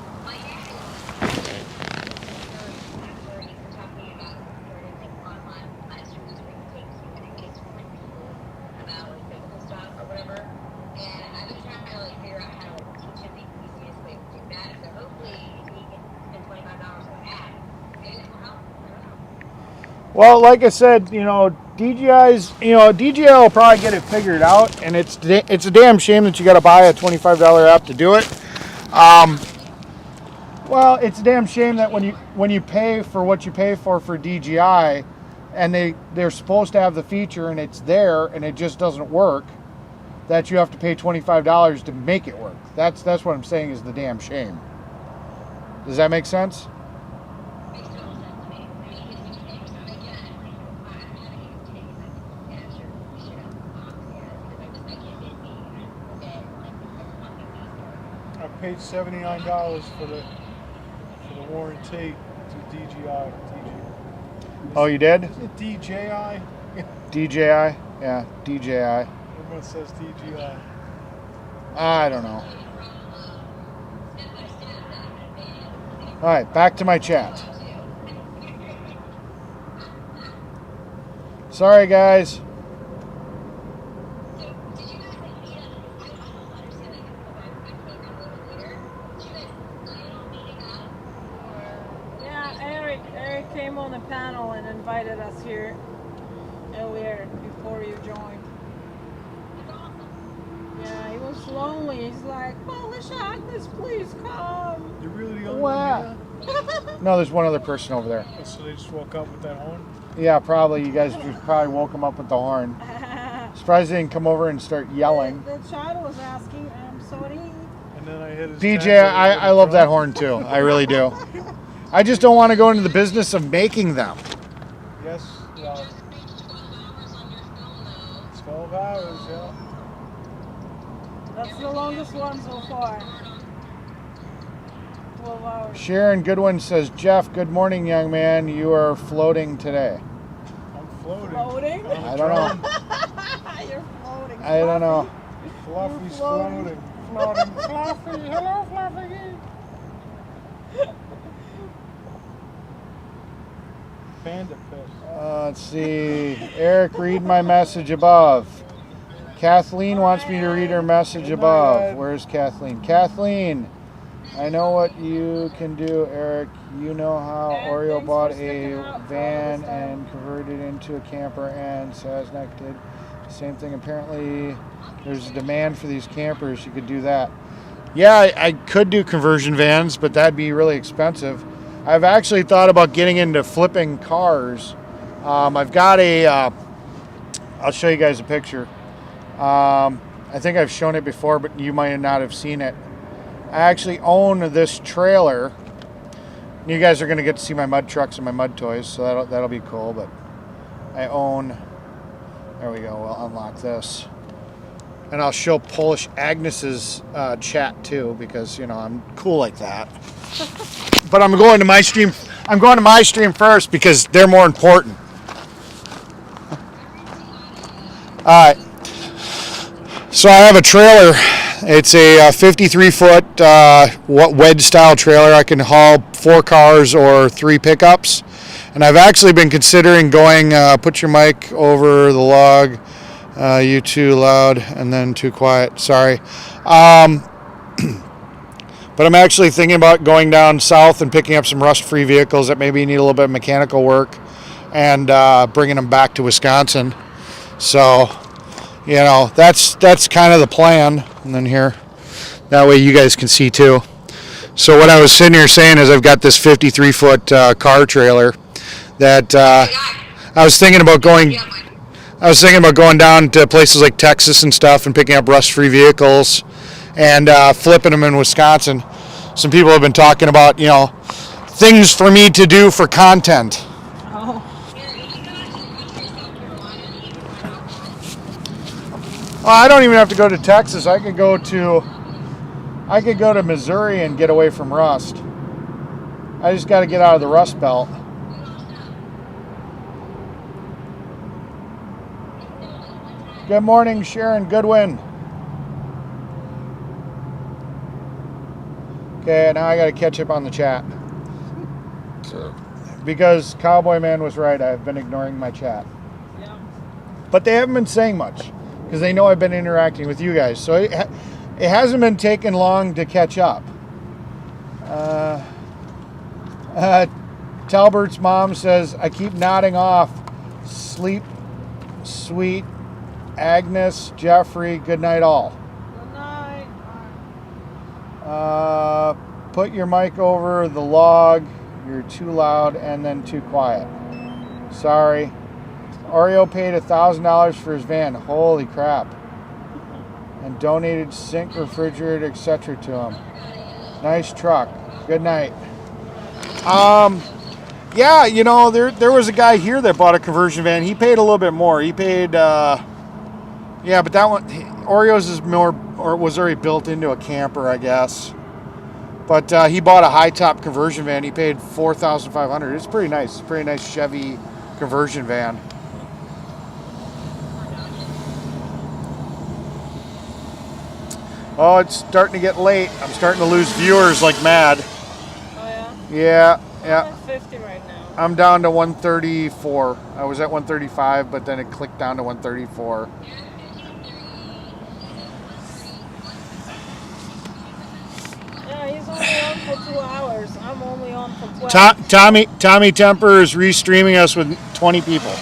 Well, like I said, you know, DJI will probably get it figured out, and it's a damn shame that you got to buy a $25 app to do it. Well, it's a damn shame that when you pay for what you pay for DJI, and they're supposed to have the feature and it's there and it just doesn't work, that you have to pay $25 to make it work. That's what I'm saying is the damn shame. Does that make sense? I paid $79 for the warranty to DJI. Oh, you did? Is it DJI? DJI? Yeah, DJI. Everyone says DJI. I don't know. All right, back to my chat. Sorry, guys. Eric came on the panel and invited us here earlier before you joined. Yeah, he was lonely. He's like, Polish Agnes, please come. You're really the only Wow. one here? No, there's one other person over there. Oh, so they just woke up with that horn? Yeah, probably. You guys just probably woke him up with the horn. Surprised they didn't come over and start yelling. The child was asking, I'm sorry. And then I hit his DJ, I love that horn too. I really do. I just don't want to go into the business of making them. Yes, 12 hours, yeah. That's the longest one so far. 12 hours. Sharon Goodwin says, Jeff, good morning, young man. You are floating today. I'm floating. Floating? I don't know. You're floating. I don't know. Fluffy's floating. floating. Floating. Fluffy. Hello, Fluffy. Panda fish. Let's see. Eric, read my message above. Kathleen wants me to read her message above. Where's Kathleen? Kathleen, I know what you can do, Eric. You know how Oreo bought a van and converted it into a camper, and Saznak did the same thing. Apparently, there's a demand for these campers. You could do that. Yeah, I could do conversion vans, but that'd be really expensive. I've actually thought about getting into flipping cars. I've got a, I'll show you guys a picture. I think I've shown it before, but you might not have seen it. I actually own this trailer. You guys are going to get to see my mud trucks and my mud toys, so that'll be cool. But I own. There we go. We'll unlock this, and I'll show Polish Agnes's chat too, because I'm cool like that. But I'm going to my stream. I'm going to my stream first because they're more important. All right. So I have a trailer. It's a 53-foot wedge-style trailer. I can haul 4 cars or 3 pickups. And I've actually been considering going, put your mic over the log, you too loud, and then too quiet. Sorry. But I'm actually thinking about going down south and picking up some rust-free vehicles that maybe need a little bit of mechanical work and bringing them back to Wisconsin. So... that's kind of the plan. And then here, that way you guys can see too. So what I was sitting here saying is I've got this 53-foot car trailer that I was thinking about going down to places like Texas and stuff and picking up rust-free vehicles and flipping them in Wisconsin. Some people have been talking about, things for me to do for content. I don't even have to go to Texas. I could go to Missouri and get away from rust. I just got to get out of the rust belt. Good morning, Sharon Goodwin. Okay, now I got to catch up on the chat. Because Cowboy Man was right. I've been ignoring my chat. Yeah. But they haven't been saying much, because they know I've been interacting with you guys. So it hasn't been taking long to catch up. Talbert's mom says, I keep nodding off. Sleep, sweet, Agnes, Jeffrey, good night all. Good night. Put your mic over the log. You're too loud and then too quiet. Sorry. Oreo paid $1,000 for his van. Holy crap. And donated sink, refrigerator, etc. to him. Nice truck. Good night. Yeah, there was a guy here that bought a conversion van. He paid a little bit more. He paid, but that one, Oreo's is more, or was already built into a camper, I guess. But he bought a high-top conversion van. He paid $4,500. It's pretty nice. It's a pretty nice Chevy conversion van. Oh, it's starting to get late. I'm starting to lose viewers like mad. Oh, yeah? Yeah. I'm at 50 right now. I'm down to 134. I was at 135, but then it clicked down to 134. Yeah, he's only on for 2 hours. I'm only on for 12. Tommy Temper is restreaming us with 20 people.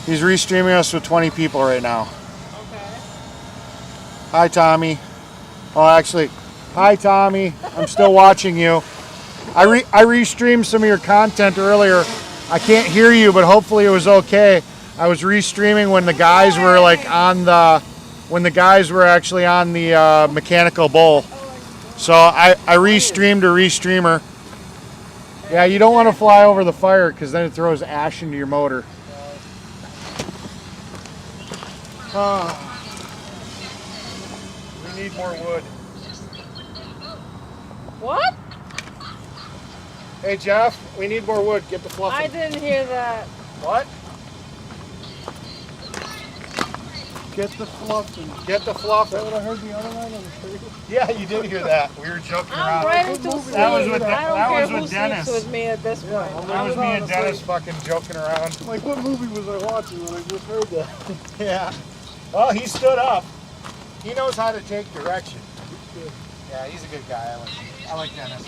He's restreaming us with 20 people right now. Okay. Hi, Tommy. Oh, actually, hi, Tommy. I'm still watching you. I restreamed some of your content earlier. I can't hear you, but hopefully it was okay. I was restreaming when the guys were actually on the mechanical bull. So I restreamed a restreamer. Yeah, you don't want to fly over the fire because then it throws ash into your motor. We need more wood. What? Hey Jeff, we need more wood. Get the fluff. I didn't hear that. What? Get the fluffing. Get the fluff. Is that what I heard the other night on the tree? Yeah, you did hear that. We were joking I'm around. ready to sleep. That was with I don't that care was who with Dennis. sleeps with me at this point. That was me and Dennis fucking joking around. Like, what movie was I watching when I just heard that? Yeah. Well, he stood up. He knows how to take direction. Yeah, he's a good guy. I like Dennis.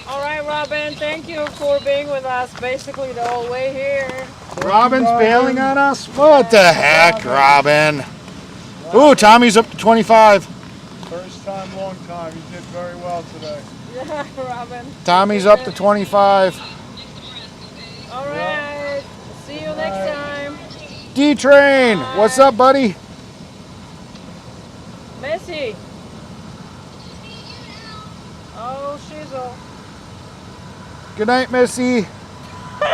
All right, Robin, thank you for being with us basically the whole way here. Robin's bailing on us? What the heck, Robin? Ooh, Tommy's up to 25. First time, long time. You did very well today. Yeah, Robin. Tommy's up to 25. All right. See you next time. D-Train, what's up, buddy? Missy. Oh, shizzle. Good night, Missy.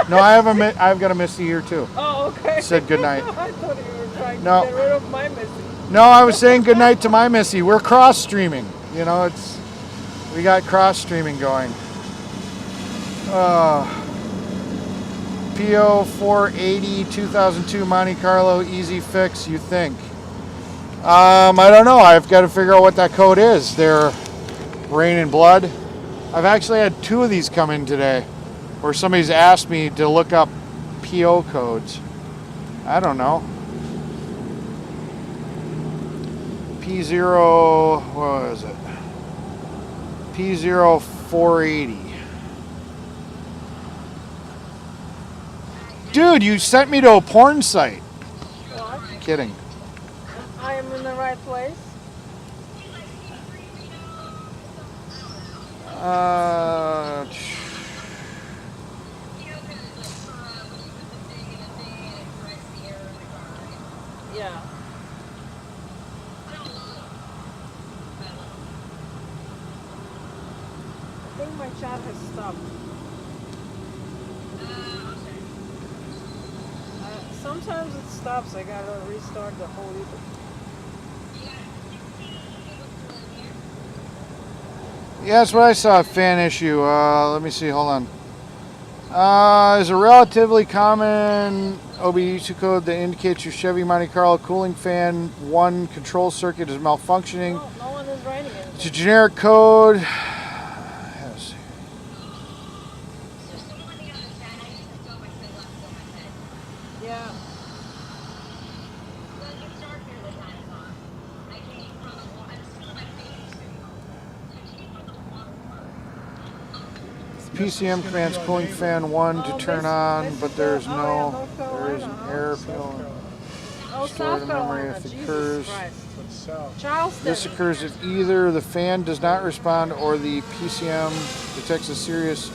No, I've got a Missy here too. Oh, okay. Said good night. I thought you were trying to No. get rid of my Missy. No, I was saying good night to my Missy. We're cross streaming. You know, we got cross streaming going. PO 480 2002 Monte Carlo easy fix. You think? I don't know. I've got to figure out what that code is. They're Rain and Blood. I've actually had 2 of these come in today, where somebody's asked me to look up PO codes. I don't know. P0, what is it? P0 480. Dude, you sent me to a porn site. What? Kidding. I am in the right place. Yeah. I think my chat has stopped. Sometimes it stops. I gotta restart the whole ether. Yeah, that's what I saw. Fan issue. Let me see. Hold on. Is a relatively common OBD2 code that indicates your Chevy Monte Carlo cooling fan 1 control circuit is malfunctioning. No one is writing it. It's a generic code. Let's see. Yeah. PCM commands cooling fan 1 to turn on, but there's Oh, no, yeah, North there is an Carolina, error South appeal. Carolina. Oh, Store South the memory Carolina. if it Jesus occurs. Christ. That's south. Charleston. This occurs if either the fan does not respond or the PCM detects a serious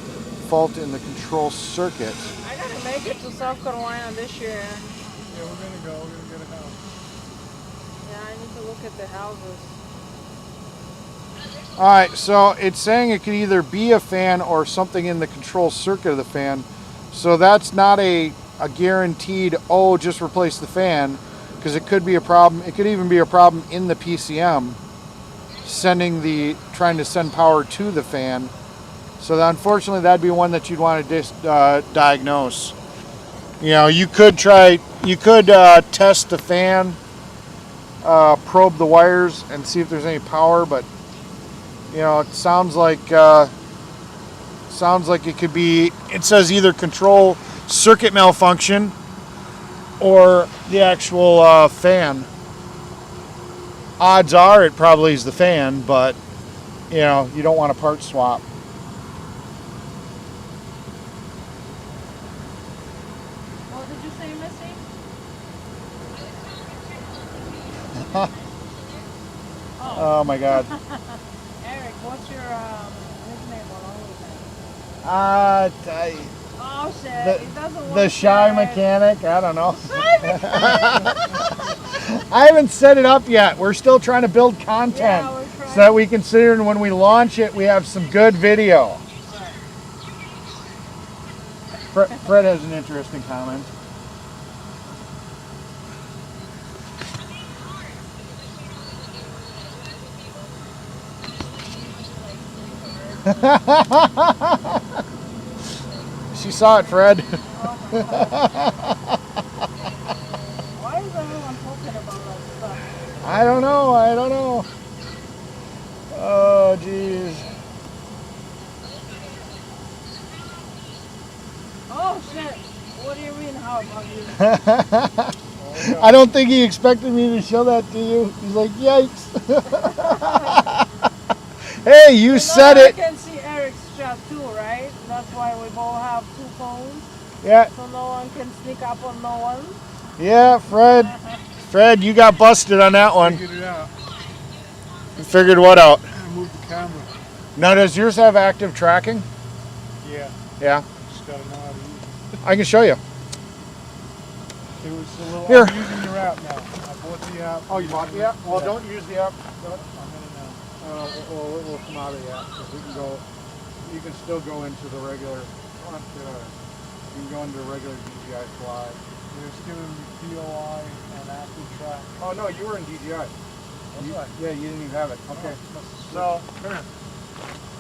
fault in the control circuit. I gotta make it to South Carolina this year. Yeah, we're gonna go. We're gonna get a house. Yeah, I need to look at the houses. All right, so it's saying it could either be a fan or something in the control circuit of the fan. So that's not a guaranteed, oh, just replace the fan, because it could be a problem. It could even be a problem in the PCM trying to send power to the fan. So unfortunately, that'd be one that you'd want to diagnose. You know, you could test the fan, probe the wires, and see if there's any power. But you know, it sounds like it could be. It says either control circuit malfunction or the actual fan. Odds are it probably is the fan, but you know, you don't want a part swap. What did you say, Missy? Oh my God. Eric, what's your nickname on OnlyFans? Oh shit, The- it doesn't work. The shy yet. mechanic. I don't know. I haven't set it up yet. We're still trying to build content Yeah, we're trying. so that we consider when we launch it, we have some good video. Fred has an interesting comment. She saw it, Fred. Why is everyone talking about that stuff? I don't know. Oh, jeez. Oh shit! What do you mean? How about you? I don't think he expected me to show that to you. He's like, yikes. Hey, you said I it. can see Eric's chat too, right? That's why we both have 2 phones, Yeah, so no one can sneak up on no one. yeah, Fred, you got busted on that one. Figured it out. You figured what out? I moved the camera. Now, does yours have active tracking? Yeah. Yeah, Just gotta know how to use it. I can show you. It was a little. Here. I'm using your app now. I bought the app. Oh, you bought the app? Well, Yeah. don't use the app. I'm gonna now. We'll come out of the app because we can go. You can still go into the regular. You can go into regular DJI Fly. They're just giving me POI and Active Track. Oh no, you were in DJI. Yeah, you didn't even have it. Okay. So Come here.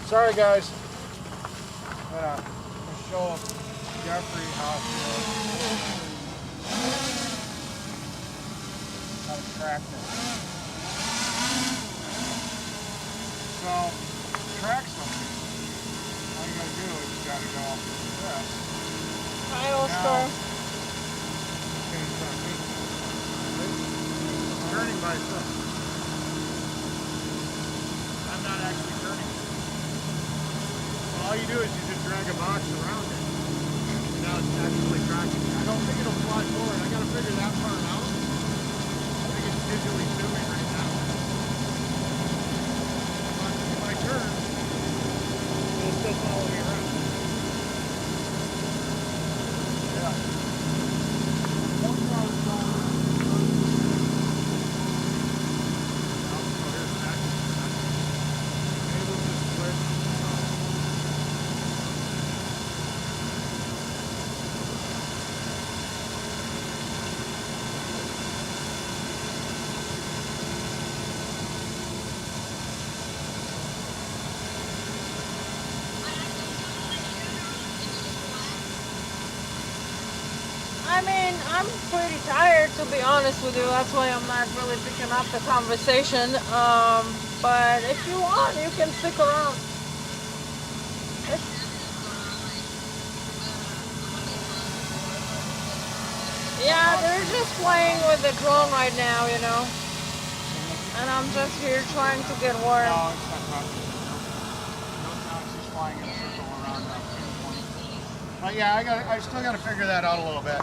Sorry, guys. yeah, I'll show Jeffrey how to track this. So track something. All you gotta do is you gotta go off this. Hi, Oscar. Turning by itself. I'm not actually turning. All you do is you just drag a box around it. And now it's actually tracking. I don't think it'll fly forward. I gotta figure that part out. I think it's digitally zooming right now. But if I turn, it'll still follow me around. Yeah. I mean, I'm pretty tired, to be honest with you. That's why I'm not really picking up the conversation. But if you want, you can stick around. Yeah, they're just playing with the drone right now, you know. And I'm just here trying to get warm. No, it's not crossing. No, it's just flying in a circle around that pinpoint. But yeah, I still gotta figure that out a little bit.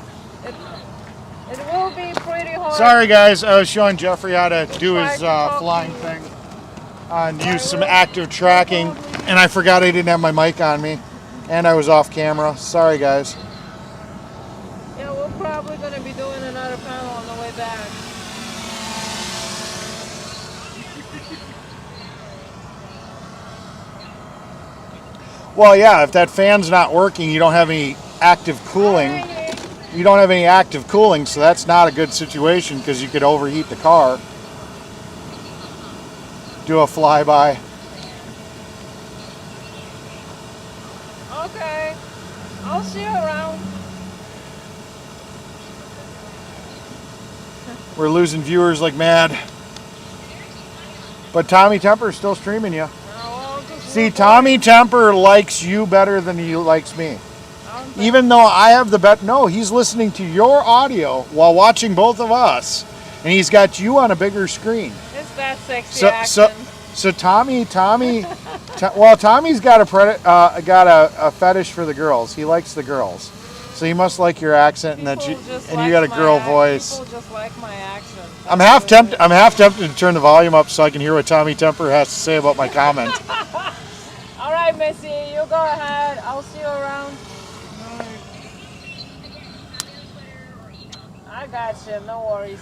It will be pretty hard. Sorry, guys. I was showing Jeffrey how to do his Try to flying thing and use some active tracking, and I forgot I didn't have my mic on me, and I was off camera. Sorry, guys. Yeah, we're probably going to be doing another panel on the way back. Well, yeah, if that fan's not working, you don't have any active cooling. You don't have any active cooling, so that's not a good situation because you could overheat the car. Do a flyby. Okay. I'll see you around. We're losing viewers like mad. But Tommy Temper's still streaming you. See, Tommy Temper likes you better than he likes me. Even though I have the bet, no, he's listening to your audio while watching both of us, and he's got you on a bigger screen. It's that sexy accent. So Tommy's got a fetish for the girls. He likes the girls, so he must like your accent and People you got a girl voice. People just like my accent. I'm half tempted to turn the volume up so I can hear what Tommy Temper has to say about my comment. All right, Missy, you go ahead. I'll see you around. I got you. No worries.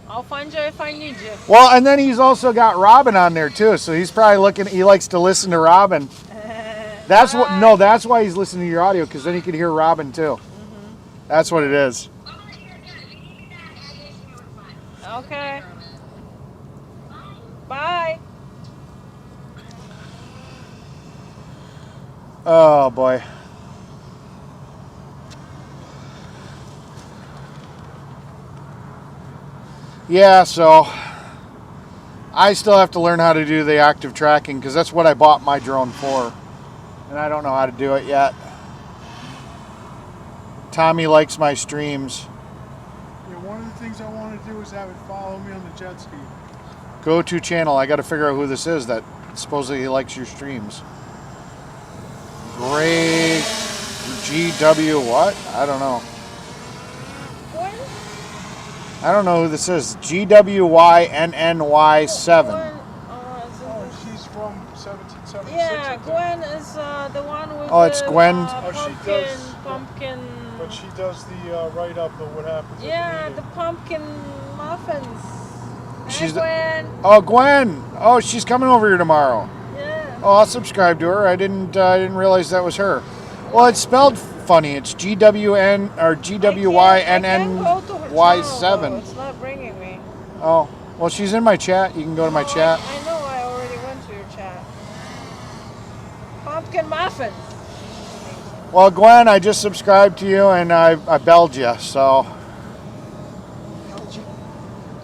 I'll find you if I need you. Well, and then he's also got Robin on there too, so he's probably looking. He likes to listen to Robin. That's why he's listening to your audio, because then he can hear Robin too. Mm-hmm. That's what it is. Okay. Bye. Oh boy. Yeah, so I still have to learn how to do the active tracking because that's what I bought my drone for. And I don't know how to do it yet. Tommy likes my streams. Yeah, one of the things I want to do is have it follow me on the jet ski. Go to channel. I got to figure out who this is that supposedly likes your streams. Gray GW what? I don't know. I don't know who this is. GWYNNY7. Oh, she's from 1776. Yeah, Gwen is the one with Oh, it's Gwen. She does. pumpkin. But But she does the write-up of what happens Yeah, at the the meeting. pumpkin muffins. She's the- Gwen. Oh, Gwen. Oh, she's coming over here tomorrow. Yeah. Oh, I'll subscribe to her. I didn't realize that was her. Well, it's spelled funny. It's GWN or I can't go to her channel, though. GWYNNY7. It's not bringing me. Oh, well, she's in my chat. You can go to my No, chat. I know. I already went to your chat. Pumpkin muffins. Well, Gwen, I just subscribed to you and I belled you. So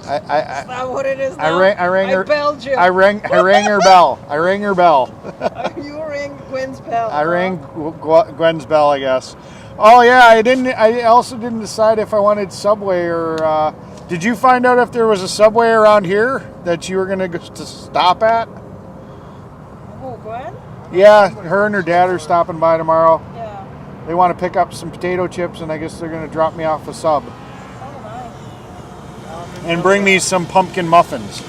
Is that what it is I now? rang her. belled you. I rang her bell. I rang her bell. You rang Gwen's bell. I rang Gwen's bell, I guess. Oh yeah, I also didn't decide if I wanted Subway or. Did you find out if there was a Subway around here that you were gonna go to stop at? Oh, Gwen? Yeah, her and her dad are stopping by tomorrow. Yeah. They want to pick up some potato chips, and I guess they're gonna drop me off a sub Oh, nice. and bring me some pumpkin muffins.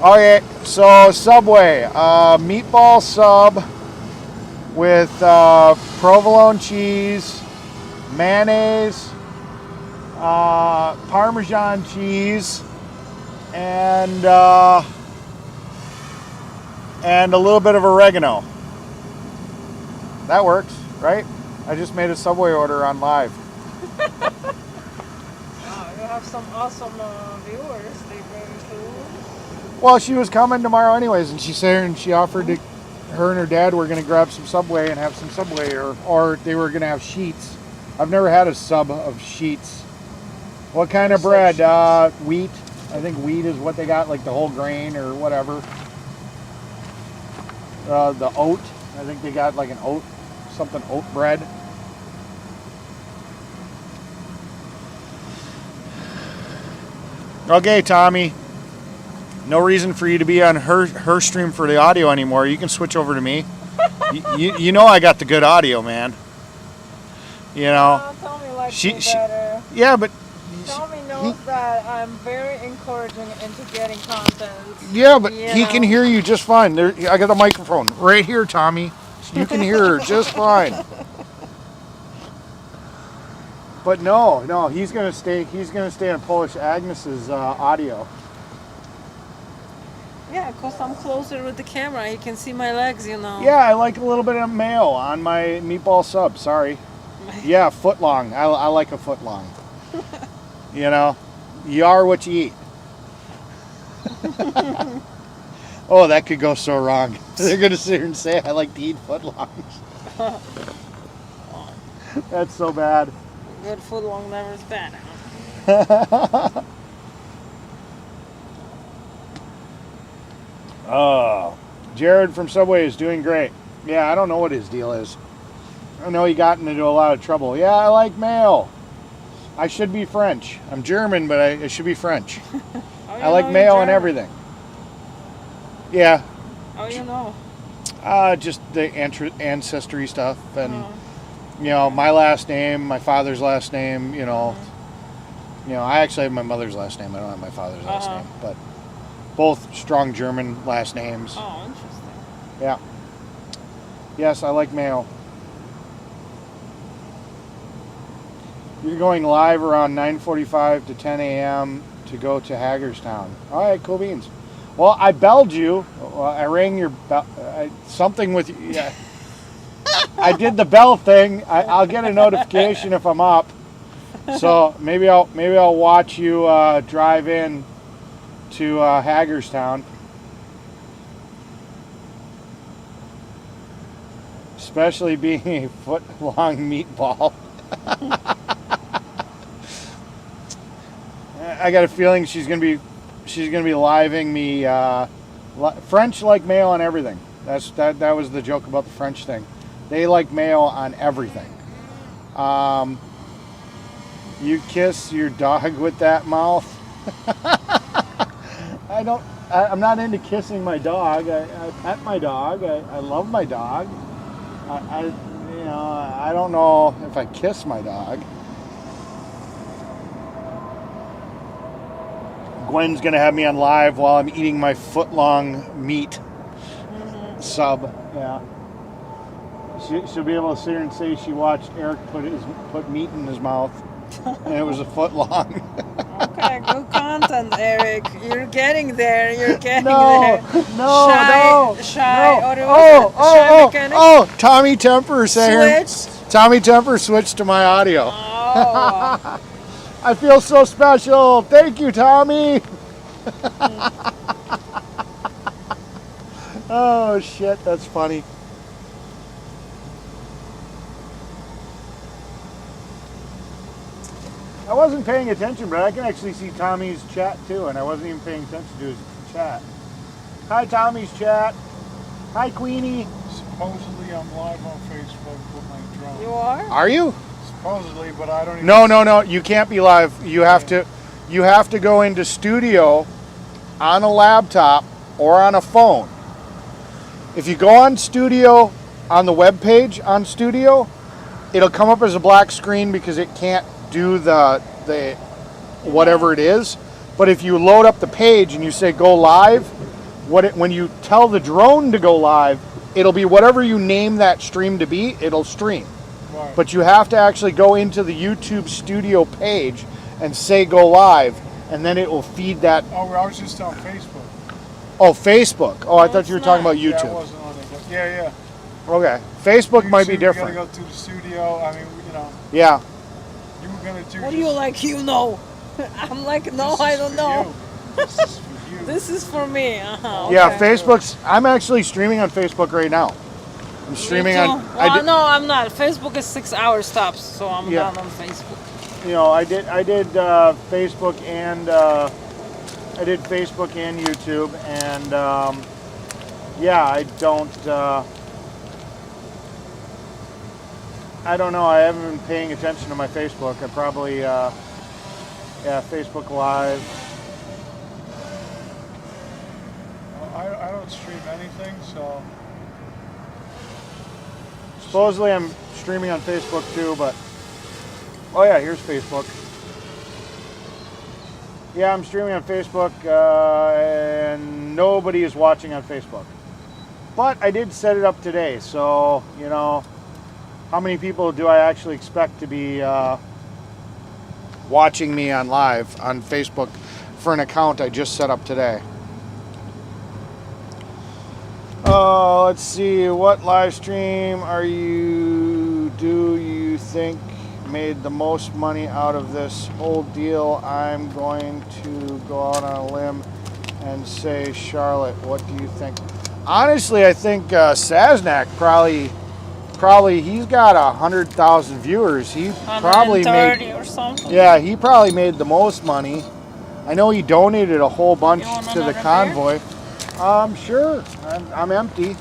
Okay, so Subway, meatball sub with provolone cheese, mayonnaise, Parmesan cheese, and a little bit of oregano. That works, right? I just made a Subway order on live. Wow, you have some awesome viewers. They bring food. Well, she was coming tomorrow anyways, and she said, and she offered to, her and her dad were going to grab some Subway and have some Subway, or they were going to have sheets. I've never had a sub of sheets. What kind of bread? Wheat. I think wheat is what they got, like the whole grain or whatever. The oat. I think they got like an oat, something oat bread. Okay, Tommy. No reason for you to be on her stream for the audio anymore. You can switch over to me. you know I got the good audio, man. You know. Tommy likes She- me she- better. Yeah, but Tommy knows that I'm very encouraging into getting content. yeah, but You he can know. hear you just fine. There, I got the microphone right here, Tommy. You can hear her just fine. But no, he's gonna stay. He's gonna stay on Polish Agnes's audio. Yeah, because I'm closer with the camera. You can see my legs, you know. Yeah, I like a little bit of mayo on my meatball sub. Sorry. Yeah, foot long. I like a foot long. You know, you are what you eat. Oh, that could go so wrong. They're gonna sit here and say I like to eat footlongs. That's so bad. Good food long never is bad. Oh, Jared from Subway is doing great. Yeah, I don't know what his deal is. I know he got into a lot of trouble. Yeah, I like mayo. I should be French. I'm German, but I should be French. Oh, you I like know mayo you're and German. everything. Yeah, Oh, you know. just the ancestry stuff, and you know, my last name, my father's last name. You know, I actually have my mother's last name. I don't have my father's last name, but both strong German last names. Oh, interesting. Yeah. Yes, I like mayo. You're going live around 9:45 to 10 a.m. to go to Hagerstown. All right, cool beans. Well, I belled you. Well, I rang your bell. Something with you. Yeah. I did the bell thing. I'll get a notification if I'm up. So maybe I'll watch you drive in to Hagerstown. Especially being a foot-long meatball. I got a feeling she's gonna be living me French like mayo on everything. That was the joke about the French thing. They like mayo on everything. You kiss your dog with that mouth. I'm not into kissing my dog. I pet my dog. I love my dog. I don't know if I kiss my dog. Gwen's gonna have me on live while I'm eating my foot-long meat sub. Yeah. She'll be able to sit here and say she watched Eric put meat in his mouth, and it was a foot long. Okay, good content, Eric. You're getting there. You're getting No, there. no. Shy. Or was it Shy Mechanic? Tommy Temper saying. Switched. Tommy Temper switched to my audio. Oh. I feel so special. Thank you, Tommy. Oh shit, that's funny. I wasn't paying attention, but I can actually see Tommy's chat too, and I wasn't even paying attention to his chat. Hi, Tommy's chat. Hi, Queenie. Supposedly I'm live on Facebook with my drone. You are? Are you? Supposedly, but I don't even. No. You can't be live. You have to go into Studio on a laptop or on a phone. If you go on Studio on the web page on Studio, it'll come up as a black screen because it can't do the whatever it is. But if you load up the page and you say go live, when you tell the drone to go live, it'll be whatever you name that stream to be, it'll stream. Right. But you have to actually go into the YouTube Studio page and say go live, and then it will feed that. Oh, I was just on Facebook. Oh, Facebook. Oh, I thought it's you were talking not. about Yeah, I YouTube. wasn't on it, but yeah. Okay. Facebook might be YouTube, different. You gotta go to the studio. I mean, Yeah. you were gonna do. What do you like? You know. I'm like, no, This I is don't for know. you. This is for you. This is for me. Uh-huh. Yeah, Okay. I'm actually streaming on Facebook right now. I'm streaming Me too. on. Well, no, I'm not. Facebook is 6-hour stops, so I'm Yeah. not on Facebook. I did Facebook and YouTube, and I don't know. I haven't been paying attention to my Facebook. I probably Facebook Live. I don't stream anything, so Supposedly I'm streaming on Facebook too, but oh yeah, here's Facebook. Yeah, I'm streaming on Facebook, and nobody is watching on Facebook. But I did set it up today, so how many people do I actually expect to be watching me on live on Facebook for an account I just set up today? Let's see. What live stream do you think made the most money out of this whole deal? I'm going to go out on a limb and say Charlotte. What do you think? Honestly, I think Saznak probably he's got 100,000 viewers. He probably 130 made or something. Yeah, he probably made the most money. I know he donated a whole bunch You want to the another convoy. Sure. I'm empty.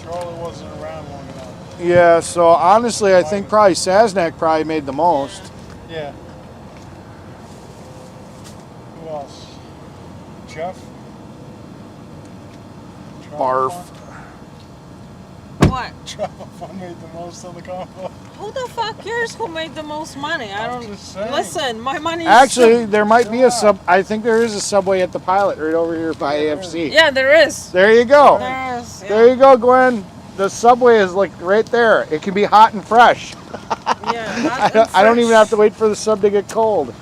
Charlotte wasn't around long enough. Yeah, so honestly, I think probably Saznak probably made the most. Yeah. Who else? Jeff? Barf. What? Travel Fund made the most on the combo. Who the fuck cares who made the most money? I I'm don't. just saying. Listen, my money is. Actually, there might be a sub. I think there is a Subway at the Pilot right over here by AFC. Yeah, there is. There you go. There is. Yeah. There you go, Gwen. The Subway is like right there. It can be hot and fresh. Yeah, I don't even have to wait for the sub to get cold.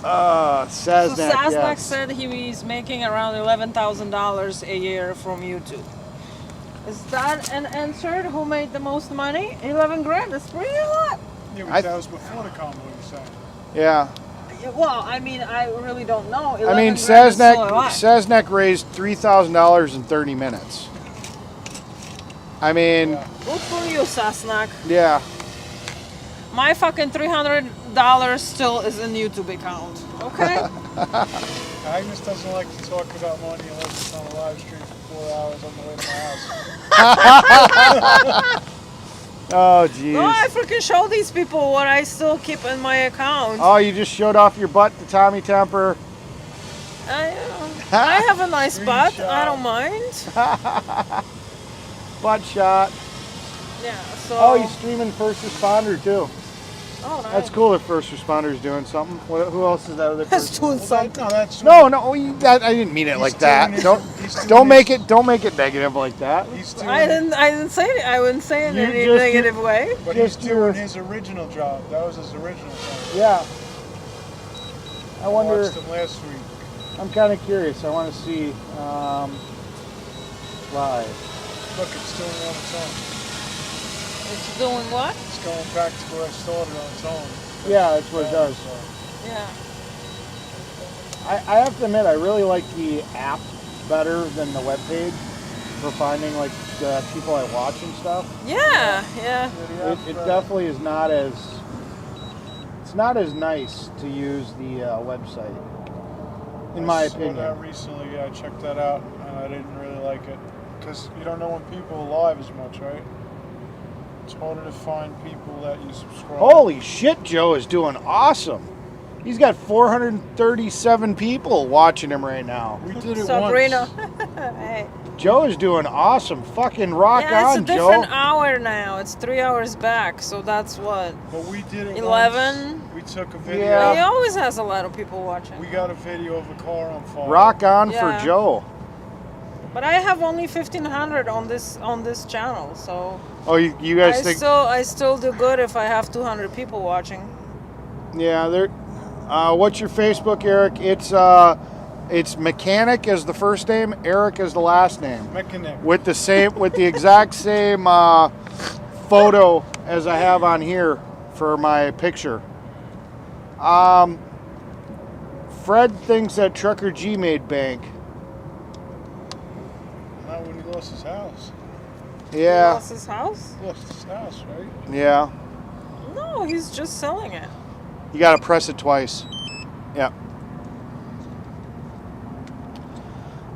Saznak. So Saznak yes. said he was making around $11,000 a year from YouTube. Is that an answer? Who made the most money? 11 grand. That's pretty a lot. Yeah, I- but that was before the combo, you said. Yeah. Well, I mean, I really don't know. I mean, 11 grand is still a lot. Saznak raised $3,000 in 30 minutes. I mean, Yeah. Good for you, Saznak. yeah. My fucking $300 still is in YouTube account. Okay. Agnes doesn't like to talk about money unless it's on a live stream for 4 hours on the way to my house. Oh, jeez. No, I freaking show these people what I still keep in my account. Oh, you just showed off your butt to Tommy Temper. I have a nice butt. Screenshot. I don't mind. Butt shot. Yeah. So. Oh, he's streaming First Responder too. Oh, nice. That's cool if first responders doing something. Who else is that other That's person? doing something. No, that's No, I didn't mean it He's like that. doing his- Don't he's doing don't make his- it don't make it negative like that. He's doing I didn't say it. I wouldn't say it You in a just- negative way. But he's just your- doing his original job. That was his original job. Yeah. I I wonder. watched him last week. I'm kind of curious. I want to see live. Look, it's doing it on its own. It's doing what? It's going back to where I started on its own. Yeah, that's what it does. So, Yeah. I have to admit, I really like the app better than the webpage for finding like the people I watch and stuff. Yeah. Yeah. It definitely is not as. It's not as nice to use the website, in my I saw that opinion. recently. Yeah, I checked that out, and I didn't really like it because you don't know when people are live as much, right? It's harder to find people that you subscribe. Holy shit, Joe is doing awesome. He's got 437 people watching him right now. We did it Sabrina. once. Hey. Joe is doing awesome. Fucking rock Yeah, it's a on, Joe. different hour now. It's 3 hours back, so that's what. But we did it 11? once. We took a video. Yeah. He always has a lot of people watching. We got a video of a car on fire. Rock on Yeah. for Joe. But I have only 1,500 on this channel, so Oh, you guys I think? still do good if I have 200 people watching. Yeah, they're. What's your Facebook, Eric? It's Mechanic as the first name, Eric as the last name, Mechanic. with the exact same photo as I have on here for my picture. Fred thinks that Trucker G made bank. Not when he lost his house. He Yeah, lost his house? He lost his house, right? yeah. No, he's just selling it. You got to press it twice. Yeah.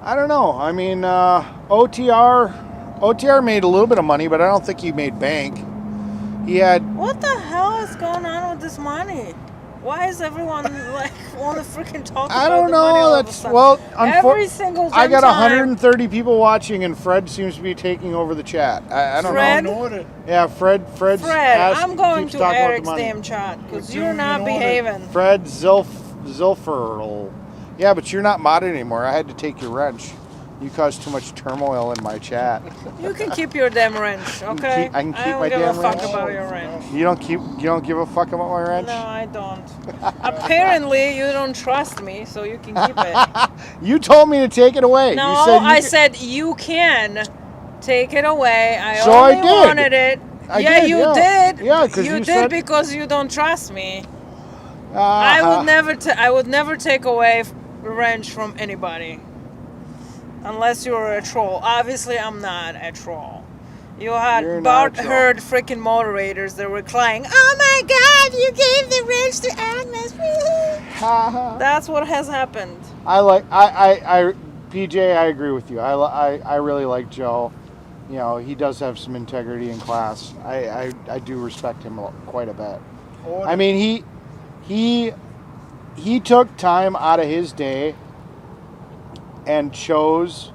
I don't know. I mean, OTR made a little bit of money, but I don't think he made bank. He had. What the hell is going on with this money? Why is everyone like want to freaking talk I about don't the money know. all of a That's sudden? well. Every single I got time 130 people watching, and Fred seems to be taking over the chat. I don't Fred? know. Ignored it. Yeah, Fred's Fred, I'm going keeps to talking about the Eric's money. damn chat because We're you're doing not it all behaving. Fred Zilferl. Yeah, but you're not modded anymore. I had to take your wrench. You caused too much turmoil in my chat. You can keep your damn wrench, okay? I can keep don't my give damn a fuck wrench. about your wrench. You don't give a fuck about my wrench? No, I don't. Apparently, you don't trust me, so you can keep it. You told me to take it away. No, you said you I could- said you can take it away. I So I only did. wanted it. I yeah, did, you yeah. did. Yeah, 'cause you did said- because you don't trust me. I Uh-huh. would never take away wrench from anybody, unless you're a troll. Obviously, I'm not a troll. You had You're not a troll. heard freaking moderators that were crying, "Oh my God, you gave the wrench to Agnes!" That's what has happened. PJ, I agree with you. I really like Joe. You know, he does have some integrity in class. I do respect him quite a bit. Order. I mean, he took time out of his day and chose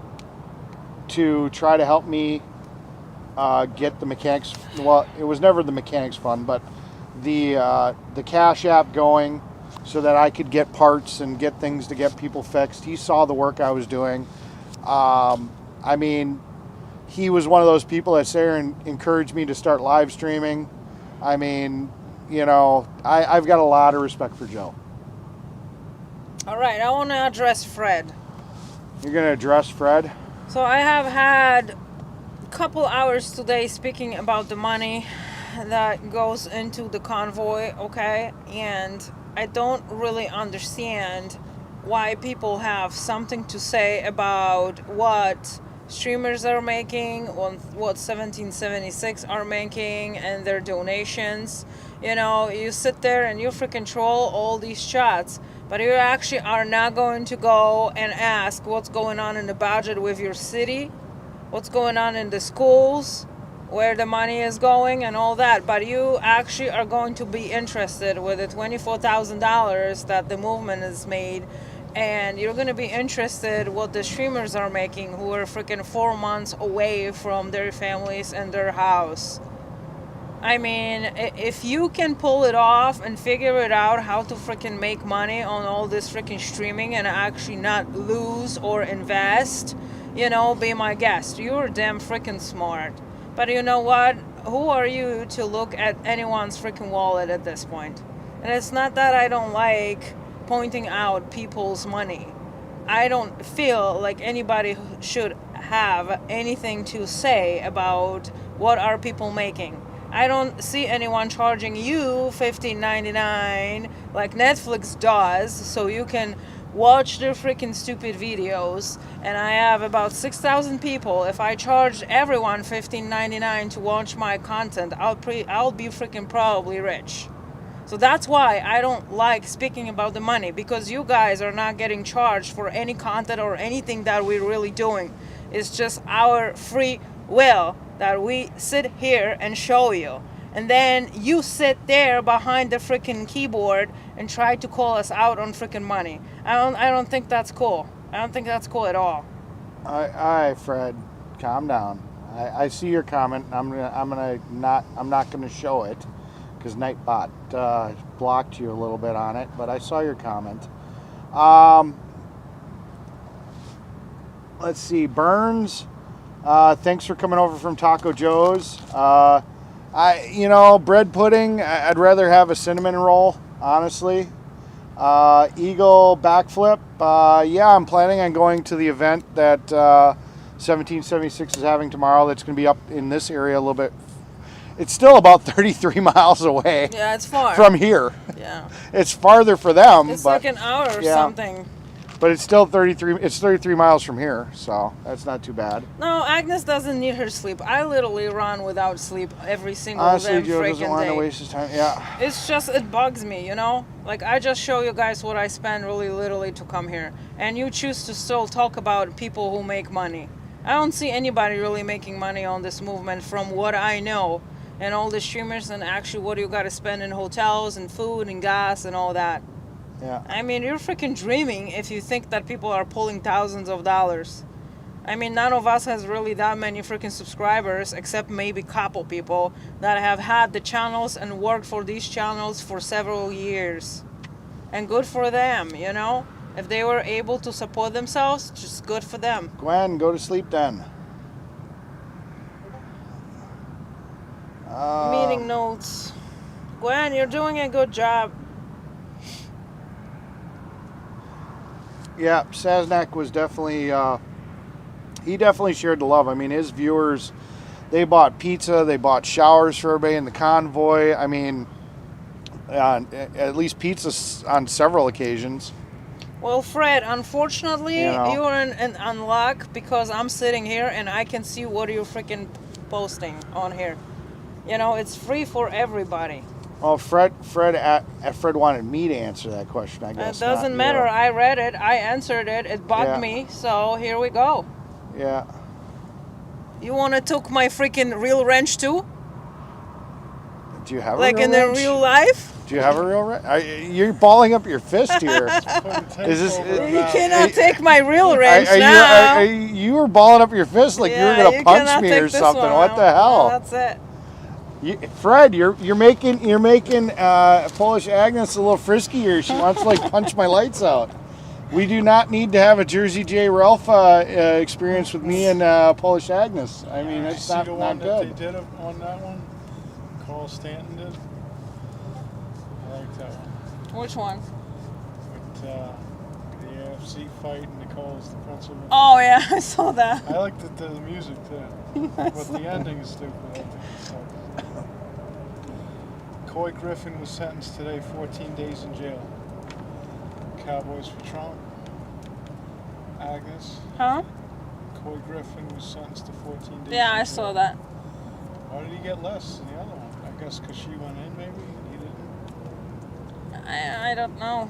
to try to help me get the mechanics. Well, it was never the mechanics fund, but the Cash App going so that I could get parts and get things to get people fixed. He saw the work I was doing. I mean, he was one of those people that sat there and encouraged me to start live streaming. I mean, you know, I've got a lot of respect for Joe. All right, I want to address Fred. You're going to address Fred? So I have had a couple hours today speaking about the money that goes into the convoy, okay? And I don't really understand why people have something to say about what streamers are making, what 1776 are making, and their donations. You know, you sit there and you freaking troll all these chats, but you actually are not going to go and ask what's going on in the budget with your city, what's going on in the schools, where the money is going and all that. But you actually are going to be interested with the $24,000 that the movement has made, and you're going to be interested what the streamers are making who are freaking 4 months away from their families and their house. I mean, if you can pull it off and figure it out how to freaking make money on all this freaking streaming and actually not lose or invest, be my guest. You're damn freaking smart. But you know what? Who are you to look at anyone's freaking wallet at this point? And it's not that I don't like pointing out people's money. I don't feel like anybody should have anything to say about what are people making. I don't see anyone charging you $15.99 like Netflix does, so you can watch their freaking stupid videos. And I have about 6,000 people. If I charged everyone $15.99 to watch my content, I'll be freaking probably rich. So that's why I don't like speaking about the money, because you guys are not getting charged for any content or anything that we're really doing. It's just our free will that we sit here and show you. And then you sit there behind the freaking keyboard and try to call us out on freaking money. I don't think that's cool. I don't think that's cool at all. All right, Fred, calm down. I see your comment. I'm not gonna show it because Nightbot blocked you a little bit on it, but I saw your comment. Let's see, Burns. Thanks for coming over from Taco Joe's. Bread pudding. I'd rather have a cinnamon roll, honestly. Eagle backflip. Yeah, I'm planning on going to the event that 1776 is having tomorrow. That's going to be up in this area a little bit. It's still about 33 miles away. Yeah, it's far. From here. Yeah. It's farther for them. It's but, like an hour or yeah. something. But it's still 33. It's 33 miles from here, so that's not too bad. No, Agnes doesn't need her sleep. I literally run without sleep every single Honestly, damn Joe freaking doesn't want day. to waste his time. Yeah. It's just, it bugs me, Like, I just show you guys what I spend really literally to come here. And you choose to still talk about people who make money. I don't see anybody really making money on this movement from what I know. And all the streamers and actually what you got to spend in hotels and food and gas and all that. Yeah. I mean, you're freaking dreaming if you think that people are pulling thousands of dollars. I mean, none of us has really that many freaking subscribers, except maybe a couple people that have had the channels and worked for these channels for several years. And good for them, If they were able to support themselves, just good for them. Gwen, go to sleep then. Meeting notes. Gwen, you're doing a good job. Yeah, Saznak was definitely, he definitely shared the love. I mean, his viewers, they bought pizza, they bought showers for everybody in the convoy. I mean, at least pizza on several occasions. Well, Fred, unfortunately, you're in unluck because I'm sitting here and I can see what you're freaking posting on here. It's free for everybody. Well, Fred wanted me to answer that question, I guess. It doesn't matter. I read it. I answered it. It bugged me. So here we go. Yeah. You want to took my freaking real wrench too? Do you have a like real in wrench? the real life? Do you have a real wrench? You're balling up your fist here. Is this? You cannot take my real wrench now. You were balling up your fist like you were gonna punch me or something. What the hell? Yeah, that's it. Fred, you're making Polish Agnes a little frisky here. She wants to punch my lights out. We do not need to have a Jersey J. Ralph experience with me and Polish Agnes. I mean, that's not the one good. that they did on that one? Carl Stanton did? I like that one. Which one? With the AFC fight and Nicole's the principal. Oh yeah, I saw that. I liked the music too. But the ending is stupid. I think it sucks. Coy Griffin was sentenced today 14 days in jail. Cowboys for Trump. Agnes. Huh? Coy Griffin was sentenced to 14 days. Yeah, in I jail. saw that. Why did he get less than the other one? I guess because she went in, maybe? He didn't? I don't know.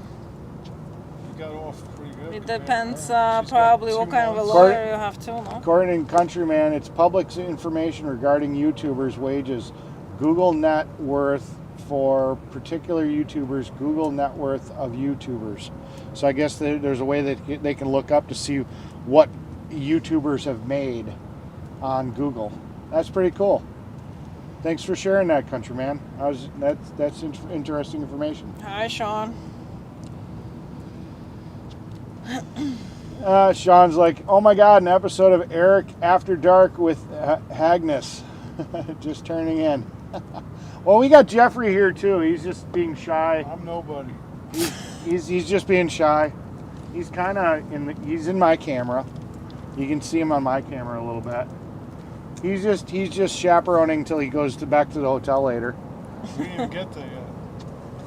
He got off pretty good. It compared to depends her. She's got probably 2 what kind of a months. lawyer you have to, no? According to Countryman, it's public information regarding YouTubers' wages. Google net worth for particular YouTubers, Google net worth of YouTubers. So I guess there's a way that they can look up to see what YouTubers have made on Google. That's pretty cool. Thanks for sharing that, countryman. That's interesting information. Hi, Sean. Sean's like, oh my God, an episode of Eric After Dark with Hagness. Just turning in. Well, we got Jeffrey here too. He's just being shy. I'm nobody. He's just being shy. He's kind of he's in my camera. You can see him on my camera a little bit. He's just chaperoning until he goes back to the hotel later. We didn't even get there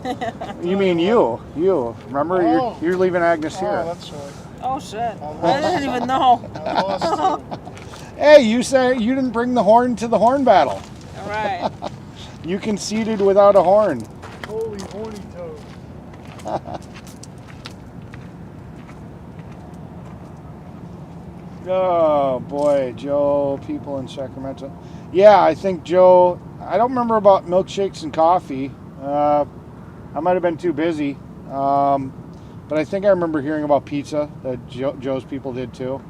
yet. You mean you? Remember, Oh. you're leaving Agnes Oh, here. that's right. Oh shit! lost I didn't even know. I lost too. Hey, you say you didn't bring the horn to the horn battle. All right. You conceded without a horn. Holy horny toad. Oh boy, Joe, people in Sacramento. Yeah, I think Joe. I don't remember about milkshakes and coffee. I might have been too busy. But I think I remember hearing about pizza that Joe's people did too.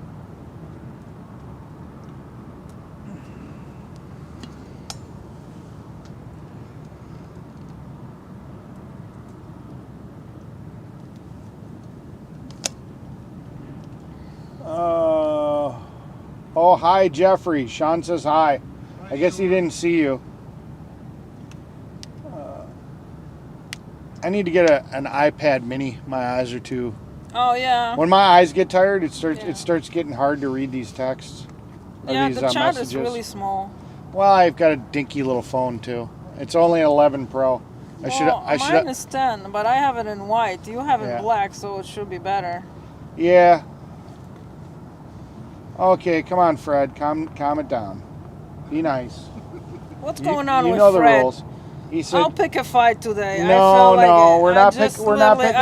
Oh, hi, Jeffrey. Sean says hi. I guess he didn't see you. I need to get an iPad mini. My eyes are too. Oh yeah. When my eyes get tired, it Yeah. starts getting hard to read these texts. Or Yeah, these, the chat messages. is really small. Well, I've got a dinky little phone too. It's only an 11 Pro. Mine is 10, but I have it in white. You have it Yeah. black, so it should be better. Yeah. Okay, come on, Fred. Calm it down. Be nice. What's You- going on you with know the Fred? rules. He said, I'll pick a fight today. I No, feel like no, it. we're I not just we're not literally-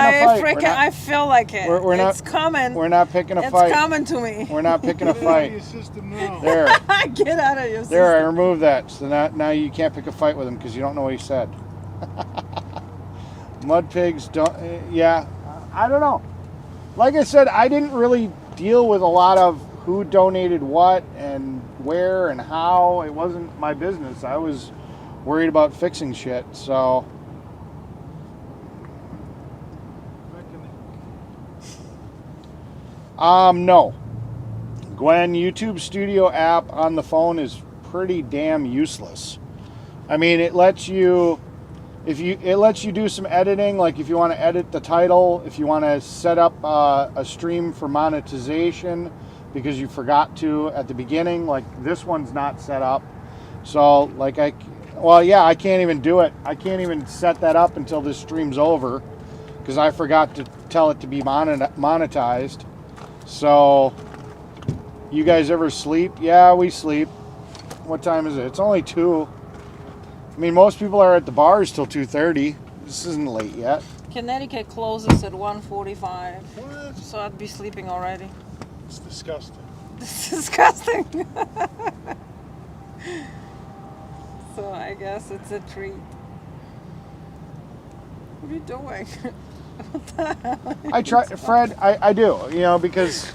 picking a fight. I feel like it. We're not- It's coming. we're not picking a it's fight. coming to me. We're not picking a Get out of your fight. system now. There. Get out of your There, I system. removed that. So now you can't pick a fight with him because you don't know what he said. Mud pigs don't. Yeah, I don't know. Like I said, I didn't really deal with a lot of who donated what and where and how. It wasn't my business. I was worried about fixing shit. So no. Gwen, YouTube Studio app on the phone is pretty damn useless. I mean, it lets you do some editing, like if you want to edit the title, if you want to set up a stream for monetization because you forgot to at the beginning, like this one's not set up. So like I can't even do it. I can't even set that up until this stream's over because I forgot to tell it to be monetized. So you guys ever sleep? Yeah, we sleep. What time is it? It's only 2. I mean, most people are at the bars till 2:30. This isn't late yet. Connecticut closes at 1:45, What? so I'd be sleeping already. It's disgusting. This is disgusting. So I guess it's a treat. What are you doing? What the hell? I try, Fred. I do. Because,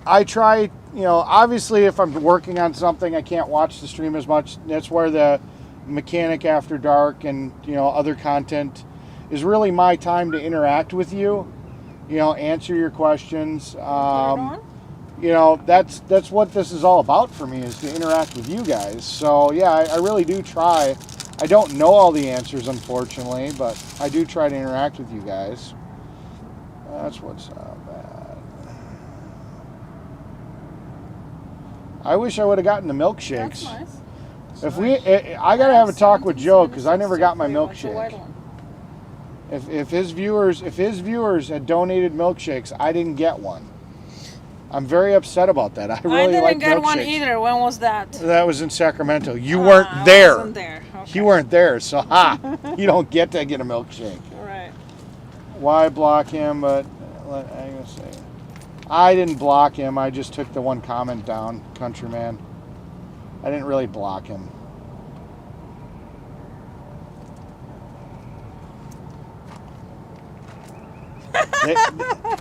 I try. Obviously, if I'm working on something, I can't watch the stream as much. That's where the Mechanic After Dark and other content is really my time to interact with you. Answer your questions. Put it on? That's what this is all about for me, is to interact with you guys. So yeah, I really do try. I don't know all the answers, unfortunately, but I do try to interact with you guys. That's what's bad. I wish I would have gotten the milkshakes. That's nice. I gotta have a talk with Joe because I never got my 1776, the white milkshake. one. If his viewers had donated milkshakes, I didn't get one. I'm very upset about that. I really I like didn't get one milkshakes. either. When was that? That was in Sacramento. You I weren't there. wasn't there. Okay. You weren't there, so you don't get to get a milkshake. All right. Why block him? But I'm gonna say, I didn't block him. I just took the one comment down, countryman. I didn't really block him.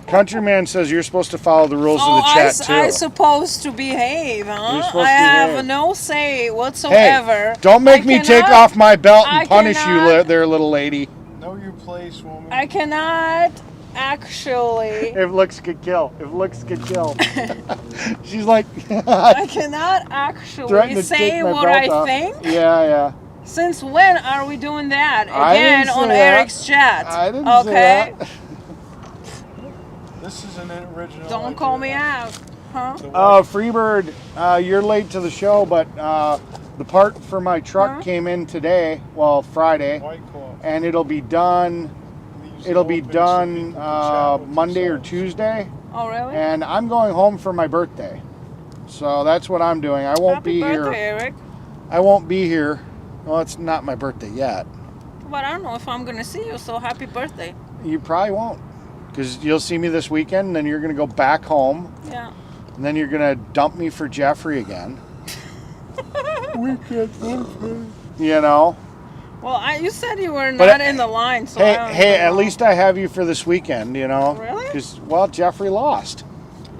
Countryman says you're supposed to follow the rules Oh, of the chat too. I supposed to behave, huh? You're supposed I to have behave. no say whatsoever. Hey, don't make me take off my belt and I punish cannot- you there, little lady. Know your place, woman. I cannot actually. If looks could kill. If looks could kill. She's like I cannot actually threatening to say take my what belt I off. think. Yeah. Since when are we doing that I again didn't on say that. Eric's chat? I didn't okay. say that. This is an original. Don't idea. call me out, huh? The Freebird, you're late to the show, but the part for my truck came in today, well, Friday, White Claw. and it'll be done. Leaves It'll be open so done people can chat with Monday or themselves. Tuesday, Oh really? and I'm going home for my birthday. So that's what I'm doing. I won't Happy be birthday, here. Eric. I won't be here. Well, it's not my birthday yet. But I don't know if I'm gonna see you. So happy birthday. You probably won't, because you'll see me this weekend, and then you're gonna go back home, Yeah. and then you're gonna dump me for Jeffrey again. You know. Well, you said you were But not in the line, so I don't Hey, even at know. least I have you for this weekend, you know. Really? Because, well, Jeffrey lost.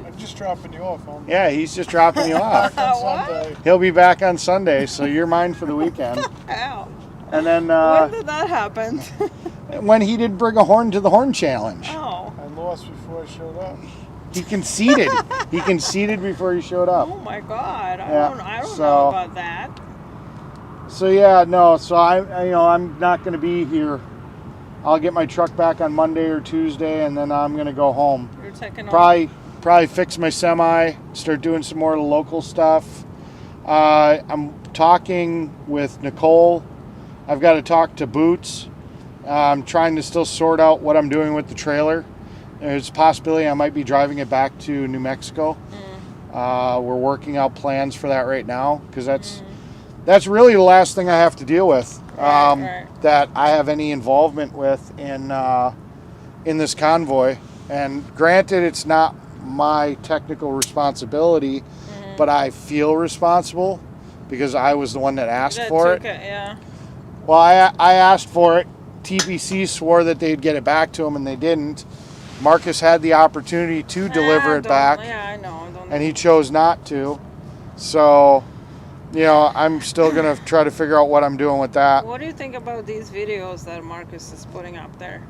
I'm just dropping you off. I'm Yeah, he's just dropping you off. back on What? Sunday. He'll be back on Sunday, so you're mine for the weekend. Ow. And then When did that happen? when he did bring a horn to the horn challenge, Oh. I lost before I showed up. he conceded. He conceded before he showed up. Oh my God. I Yeah, don't know so- about that. So yeah, no. So I'm not going to be here. I'll get my truck back on Monday or Tuesday, and then I'm going to go home. You're taking off. Probably fix my semi, start doing some more local stuff. I'm talking with Nicole. I've got to talk to Boots. I'm trying to still sort out what I'm doing with the trailer. There's a possibility I might be driving it back to New Mexico. We're working out plans for that right now, because that's really the last thing I have to deal with Right. that I have any involvement with in this convoy. And granted, it's not my technical responsibility, but I feel responsible because I was the one that asked That for took it. Yeah. Well, I asked for it. TPC swore that they'd get it back to him, and they didn't. Marcus had the opportunity to deliver it back, Yeah, I know. and he chose not to. So, I'm still going to try to figure out what I'm doing with that. What do you think about these videos that Marcus is putting up there?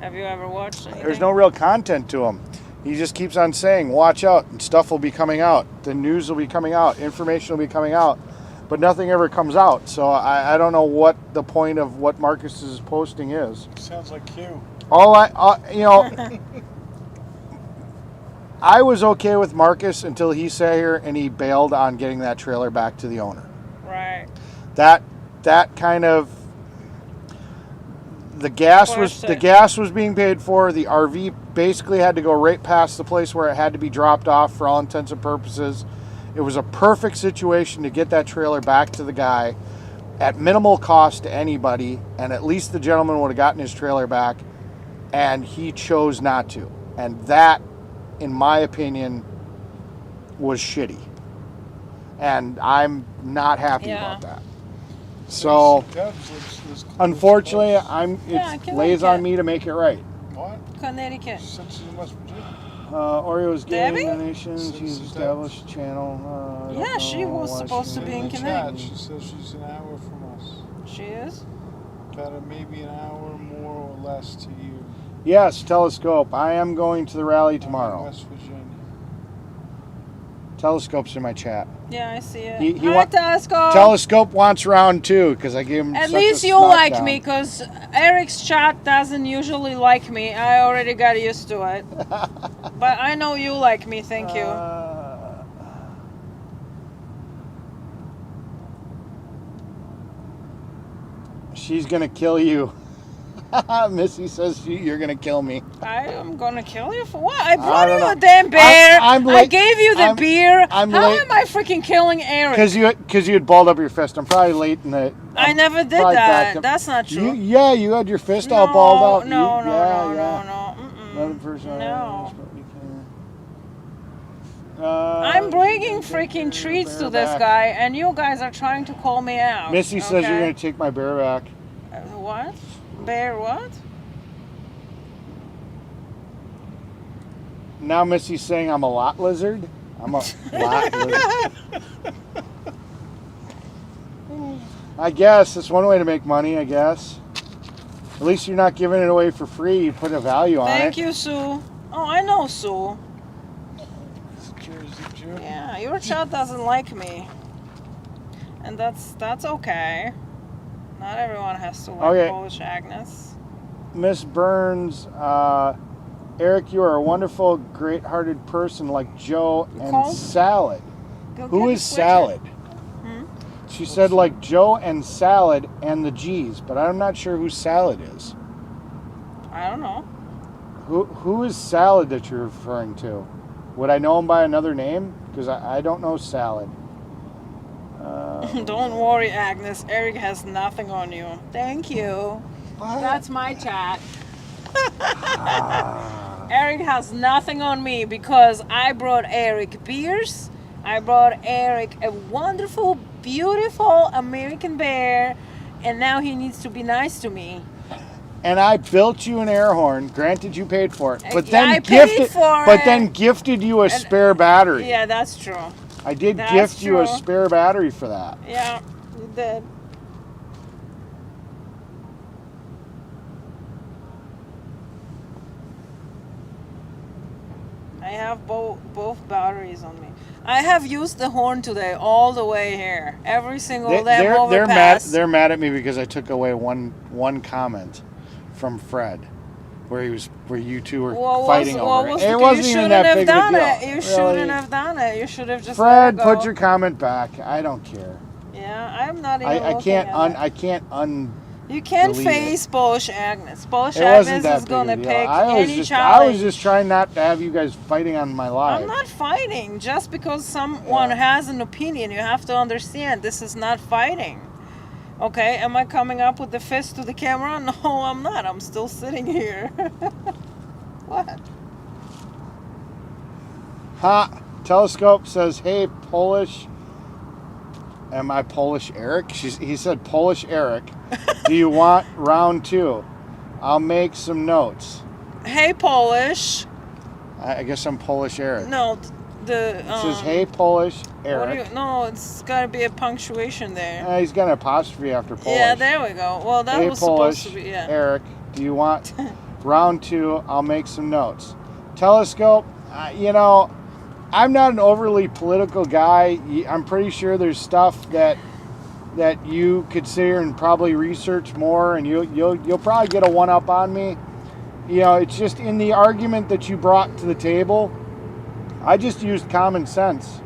Have you ever watched anything? There's no real content to him. He just keeps on saying, watch out, and stuff will be coming out. The news will be coming out. Information will be coming out. But nothing ever comes out. So I don't know what the point of what Marcus is posting is. Sounds like Q. I was okay with Marcus until he sat here and he bailed on getting that trailer back to the owner. Right. That kind of the gas was being paid for. The RV basically had to go right past the place where it had to be dropped off for all intents and purposes. It was a perfect situation to get that trailer back to the guy at minimal cost to anybody, and at least the gentleman would have gotten his trailer back, and he chose not to. And that, in my opinion, was shitty. And I'm not happy about that. So, unfortunately, it lays on me to make it right. What? Connecticut. She said she's in West Virginia. Oreo's Debbie? Gaming Donations. She's established a channel. I don't Yeah, she know was why supposed she's to be in the Connecticut. chat, she says she's an hour from us. She is? Got maybe an hour more or less to you. Yes, Telescope. I am going to the rally I'm in tomorrow. West Virginia. Telescope's in my chat. Yeah, I see it. He Hi, Telescope. Telescope wants round 2 because I gave him At such least a you like smackdown. me, because Eric's chat doesn't usually like me. I already got used to it. But I know you like me, thank you. She's going to kill you. Missy says you're going to kill me. I am gonna kill you for what? I I brought don't you know. a damn beer. I'm I late. gave you the beer. I'm How late. am I freaking killing Eric? Because you had balled up your fist. I'm probably late in the... I never did probably that. backed up. That's not true. You had your fist all balled up. No, You- no, yeah, no, yeah. no, no, mm-mm. Another person. No. I'm bringing freaking treats to this guy, and you guys are trying to call me out. Missy says you're okay? going to take my bear back. What? Bear what? now Missy's saying I'm a lot lizard. I'm a lot lizard. I guess it's one way to make money. I guess. At least you're not giving it away for free. You put a value on it. Thank you, Sue. Oh, I know Sue. Jersey Joe. Yeah, your child doesn't like me, and that's okay. Not everyone has to like Okay. Polish Agnes. Miss Burns, Eric, you are a wonderful, great-hearted person like Joe and Call? Salad. Go Who get is a switcher. Salad? Hmm? She said like Joe and Salad and the G's, but I'm not sure who Salad is. I don't know. Who is Salad that you're referring to? Would I know him by another name? Because I don't know Salad. Don't worry, Agnes. Eric has nothing on you. Thank you. That's my chat. Eric has nothing on me because I brought Eric beers. I brought Eric a wonderful, beautiful American bear, and now he needs to be nice to me. And I built you an air horn. Granted, you paid for it, but Yeah, then I paid gifted. for But it. then gifted you a spare battery. Yeah, that's true. I did That's gift you a true. spare battery for that. Yeah, you did. I have both batteries on me. I have used the horn today all the way here. Every single damn They're overpass. mad. They're mad at me because I took away one comment from Fred, where you two were fighting over it. It wasn't even that big of a deal. You Really. shouldn't have done it. You should have just Fred, let it go. put your comment back. I don't care. Yeah, I'm not even I looking can't at it. I can't un. You can't delete face Polish Agnes. Polish It wasn't Agnes that is big gonna of a deal. pick I was any just challenge. trying not to have you guys fighting on my live. I'm not fighting. Just because someone has an opinion, you have to understand this is not fighting. Okay, am I coming up with the fist to the camera? No, I'm not. I'm still sitting here. What? Telescope says, "Hey, Polish." Am I Polish Eric? He said Polish Eric. Do you want round 2? I'll make some notes. Hey, Polish. I guess I'm Polish Eric. No, the. It says, "Hey, Polish What do Eric." you, no, it's got to be a punctuation there. He's got an apostrophe after Polish. Yeah, there we go. Well, that Hey, was Polish supposed to be. Yeah. Eric, do you want round 2? I'll make some notes. Telescope, I'm not an overly political guy. I'm pretty sure there's stuff that you could sit here and probably research more, and you'll probably get a one-up on me. It's just in the argument that you brought to the table, I just used common sense,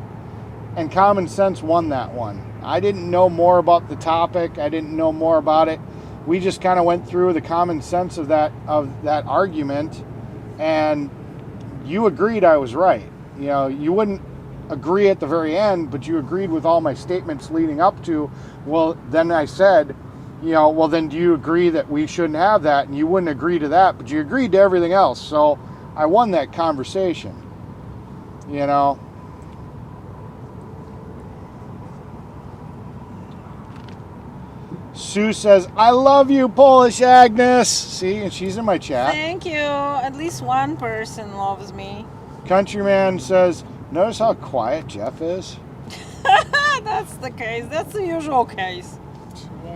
and common sense won that one. I didn't know more about the topic. I didn't know more about it. We just kind of went through the common sense of that argument, and you agreed I was right. You wouldn't agree at the very end, but you agreed with all my statements leading up to. Well, then I said, well, then do you agree that we shouldn't have that? And you wouldn't agree to that, but you agreed to everything else. So I won that conversation. Sue says, "I love you, Polish Agnes." See, and she's in my chat. Thank you. At least one person loves me. Countryman says, "Notice how quiet Jeff is?" That's the case. That's the usual case. Wow.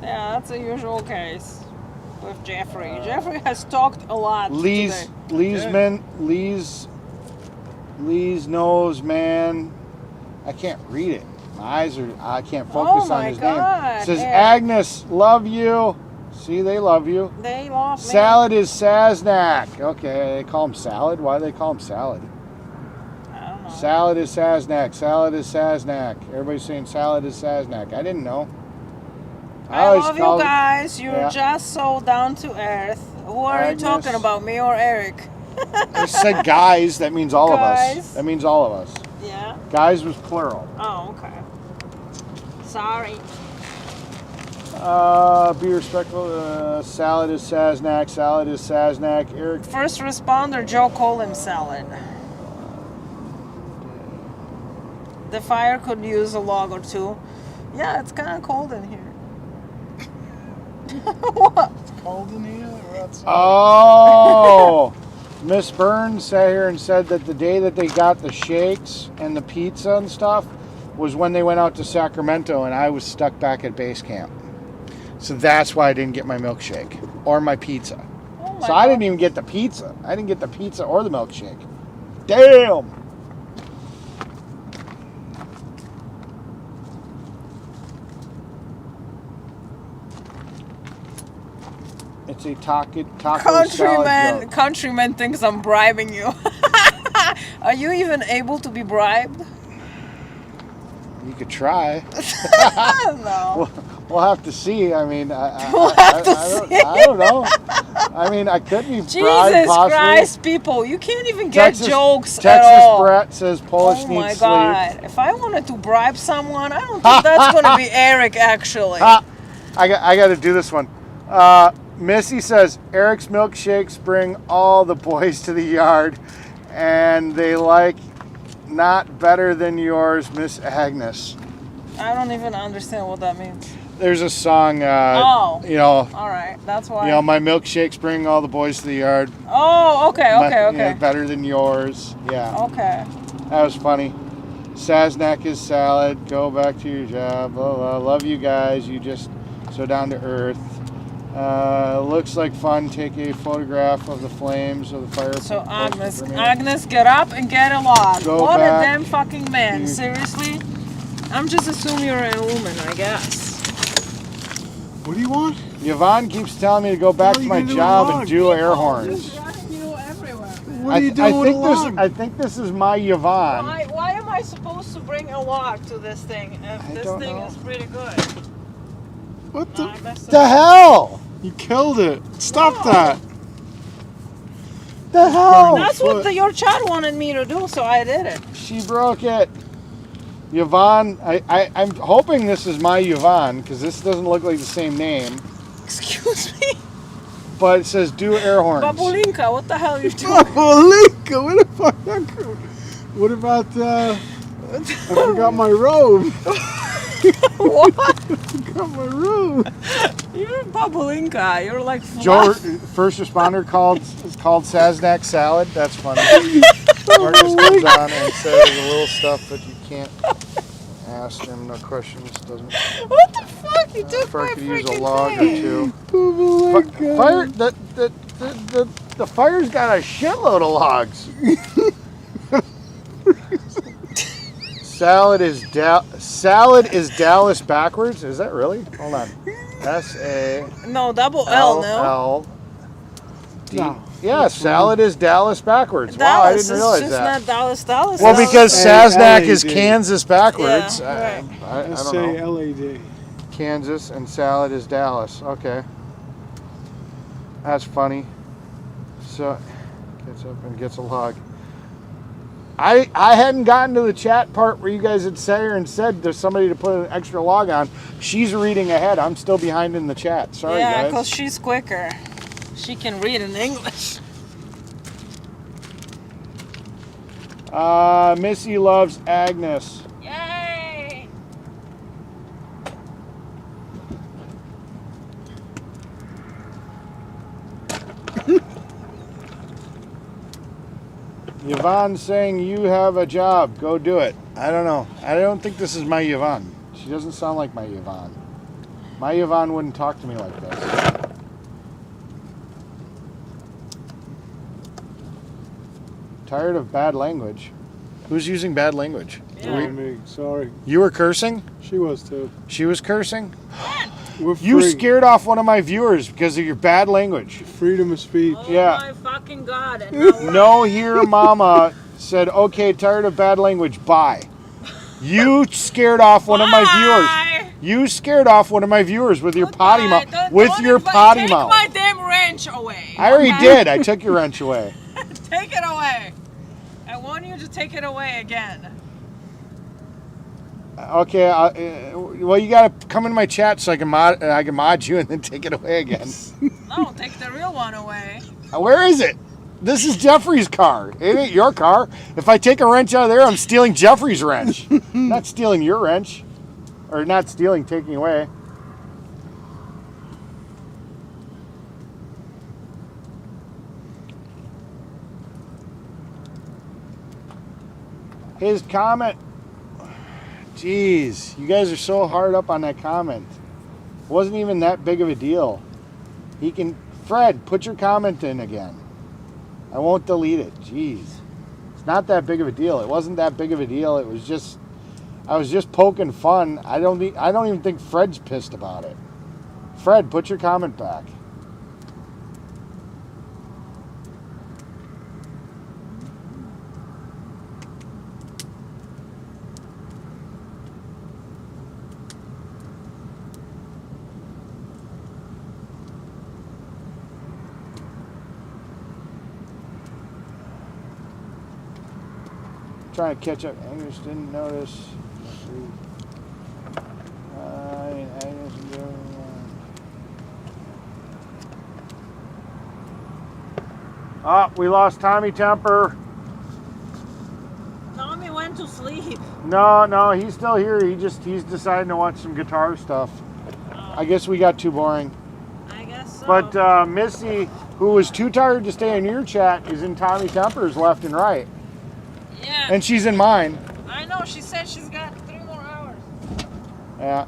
Yeah, that's the usual case with Jeffrey. Jeffrey has talked a lot today. Lee's nose, man. I can't read it. I can't focus on my his God, name. It says, Eric. "Agnes, love you." See, they love you. They love me. Salad is Saznak. Okay, they call him Salad. Why do they call him Salad? I don't know. Salad is Saznak. Salad is Saznak. Everybody's saying Salad is Saznak. I didn't know. I always love you called- guys. You're Yeah. just so down to earth. Who are Agnes. you talking about, me or Eric? I said guys. That means all of us. Guys. That means all of us. Yeah. Guys was plural. Oh, okay. Sorry. Be respectful. Salad is Saznak. Salad is Saznak. Eric. First responder Joe called him Salad. The fire could use a log or two. Yeah, it's kind of cold in here. What? Cold in here or outside? Oh. Miss Burns sat here and said that the day that they got the shakes and the pizza and stuff was when they went out to Sacramento and I was stuck back at base camp. So that's why I didn't get my milkshake or my pizza. Oh my So I didn't God. even get the pizza. I didn't get the pizza or the milkshake. Damn! It's a taco salad joke. Countryman thinks I'm bribing you. Are you even able to be bribed? You could try. No. We'll have to see. I mean, I don't know. I mean, I could be bribed Jesus possibly. Christ, people, you can't even get jokes at Texas all. Brett says Polish Oh needs my sleep. God. If I wanted to bribe someone, I don't think that's going to be Eric, actually. I got to do this one. Missy says Eric's milkshakes bring all the boys to the yard, and they like not better than yours, Miss Agnes. I don't even understand what that means. There's a song. Oh. You know. All right, that's why. You know, my milkshakes bring all the boys to the yard. Oh, okay. Yeah, better than yours. Yeah. Okay. That was funny. Saznak is salad. Go back to your job. Blah, blah. Love you guys. You just so down to earth. Looks like fun. Take a photograph of the flames of the fire. So Agnes, get up and get a log. Go What a back damn fucking man. to- Seriously? I'm just assuming you're a woman, I guess. What do you want? Yvonne keeps telling me to go back What are to you my gonna do with job a and log? do air horns. You everywhere. What are you doing with a log? I think this is my Yvonne. Why am I supposed to bring a log to this thing if I this don't thing know. is pretty good? What Nah, I the? messed The up. hell? You killed it. Stop No. that. The hell? That's what your chat wanted me to do, so I did it. She broke it. Yvonne, I'm hoping this is my Yvonne because this doesn't look like the same name. Excuse me? But it says do air horns. Babulinka, what the hell are you doing? Babulinka, what the fuck? What about, I forgot my robe. What? Got my robe. You're Babulinka. You're like Joe, fluff. first responder called Saznak salad. That's funny. Marcus comes on and says a little stuff that you can't ask him. No questions. Doesn't. What the fuck? You took Fire my could use a freaking log or thing. two. Babulinka. Fire. The fire's got a shitload of logs. Salad is Dallas backwards. Is that really? Hold on. No, double L, no. S-A-L-L-D. No. Yeah, salad is Dallas backwards. Dallas, Wow, I didn't realize it's just that. not Dallas. Well, Dallas. because Saznak is L-A-D. Kansas backwards. Yeah, right. I don't know. S-A-L-A-D. Kansas and salad is Dallas. Okay. That's funny. So, gets up and gets a log. I hadn't gotten to the chat part where you guys had sat here and said there's somebody to put an extra log on. She's reading ahead. I'm still behind in the chat. Sorry, Yeah, guys. because she's quicker. She can read in English. Missy loves Agnes. Yay! Yvonne saying you have a job. Go do it. I don't know. I don't think this is my Yvonne. She doesn't sound like my Yvonne. My Yvonne wouldn't talk to me like this. Tired of bad language. Who's using bad language? Yeah. Me. Sorry. You were cursing? She was too. She was cursing? We're You free. scared off one of my viewers because of your bad language. Freedom of speech. Oh Yeah. my fucking god. And now what? No here mama said, okay, tired of bad language, bye. You scared off one of my viewers. Bye. You scared off one of my viewers with your Goodbye. potty mouth. Don't- With don't your even- potty take mouth. my damn wrench away. I already okay? did. I took your wrench away. Take it away. I want you to take it away again. Okay, well, you gotta come in my chat so I can mod you and then take it away again. No, take the real one away. Where is it? This is Jeffrey's car. It ain't your car. If I take a wrench out of there, I'm stealing Jeffrey's wrench. Not stealing your wrench. Or not stealing, taking away. His comment. Jeez, you guys are so hard up on that comment. It wasn't even that big of a deal. He can. Fred, put your comment in again. I won't delete it. Jeez. It's not that big of a deal. It wasn't that big of a deal. It was just. I was just poking fun. I don't even think Fred's pissed about it. Fred, put your comment back. Trying to catch up. Agnes didn't notice. Agnes is doing. We lost Tommy Temper. Tommy went to sleep. No, he's still here. He's deciding to watch some guitar stuff. I guess we got too boring. I guess so. But Missy, who was too tired to stay in your chat, is in Tommy Temper's left and right. Yeah. And she's in mine. I know. She said she's got 3 more hours. Yeah.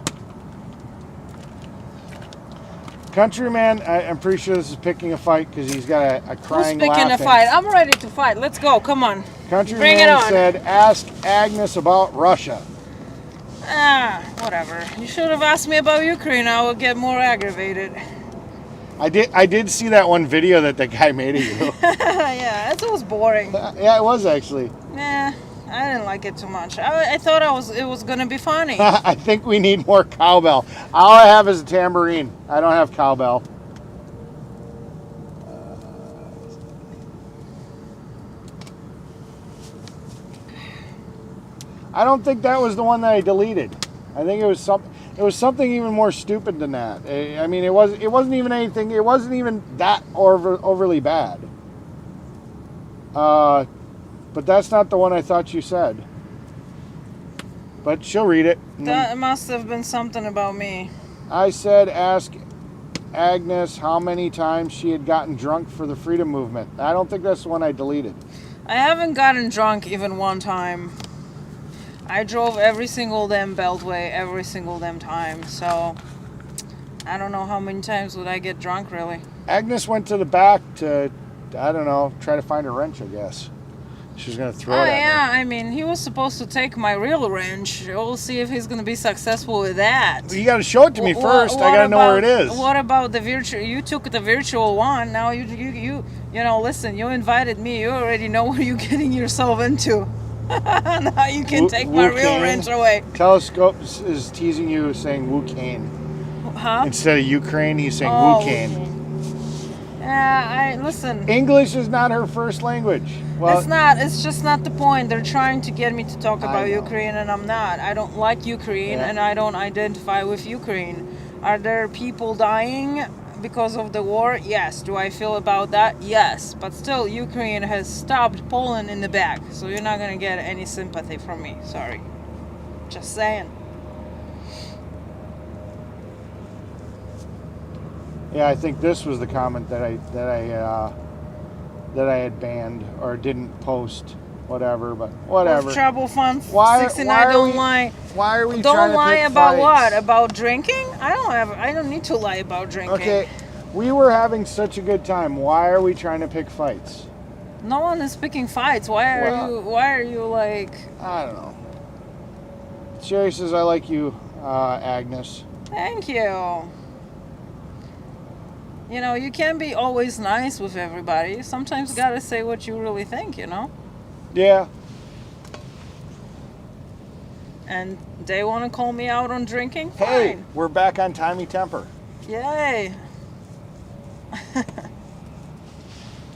Countryman, I'm pretty sure this is picking a fight because he's got a crying Who's picking laughing. a fight? I'm ready to fight. Let's go. Come on. Countryman Bring it on. said, ask Agnes about Russia. Whatever. You should have asked me about Ukraine. I would get more aggravated. I did see that one video that guy made of you. Yeah, it was boring. Yeah, it was actually. Nah, I didn't like it too much. I thought it was gonna be funny. I think we need more cowbell. All I have is a tambourine. I don't have cowbell. I don't think that was the one that I deleted. I think it was something even more stupid than that. I mean, it wasn't even anything. It wasn't even that overly bad. But that's not the one I thought you said. But she'll read it. That must have been something about me. I said, ask Agnes how many times she had gotten drunk for the freedom movement. I don't think that's the one I deleted. I haven't gotten drunk even one time. I drove every single damn beltway every single damn time, so I don't know how many times would I get drunk, really. Agnes went to the back to, I don't know, try to find a wrench, I guess. She was going to throw it at yeah, I mean, he was supposed to take my real wrench. We'll see if he's going to be successful with that. me. You got to show it to me first. I got to know where it is. What about the virtual? You took the virtual one. Now you listen, you invited me. You already know what you're getting yourself into. Now you can take my real wrench away. Telescope is teasing you, saying Wu Kane. Huh? Instead of Ukraine, he's saying Wu Kane. Listen. English is not her first language. Well, It's not. It's just not the point. They're trying to get me to talk I about know. Ukraine, and I'm not. I don't like Ukraine, Yeah. and I don't identify with Ukraine. Are there people dying because of the war? Yes. Do I feel about that? Yes. But still, Ukraine has stabbed Poland in the back, so you're not gonna get any sympathy from me. Sorry. Just saying. yeah, I think this was the comment that I had banned or didn't post, whatever. But whatever. With Trouble Fun Why- 69. why are Don't we- lie. Why are we trying Don't to lie pick about fights? what? About drinking? I don't need to lie about drinking. Okay, we were having such a good time. Why are we trying to pick fights? No one is picking fights. Why are you like? I don't know. Sherry says, I like you, Agnes. Thank you. You know, you can't be always nice with everybody. Sometimes you gotta say what you really think, you know? Yeah. And they wanna call me out on drinking? Hey, Fine. we're back on Tommy Temper. Yay.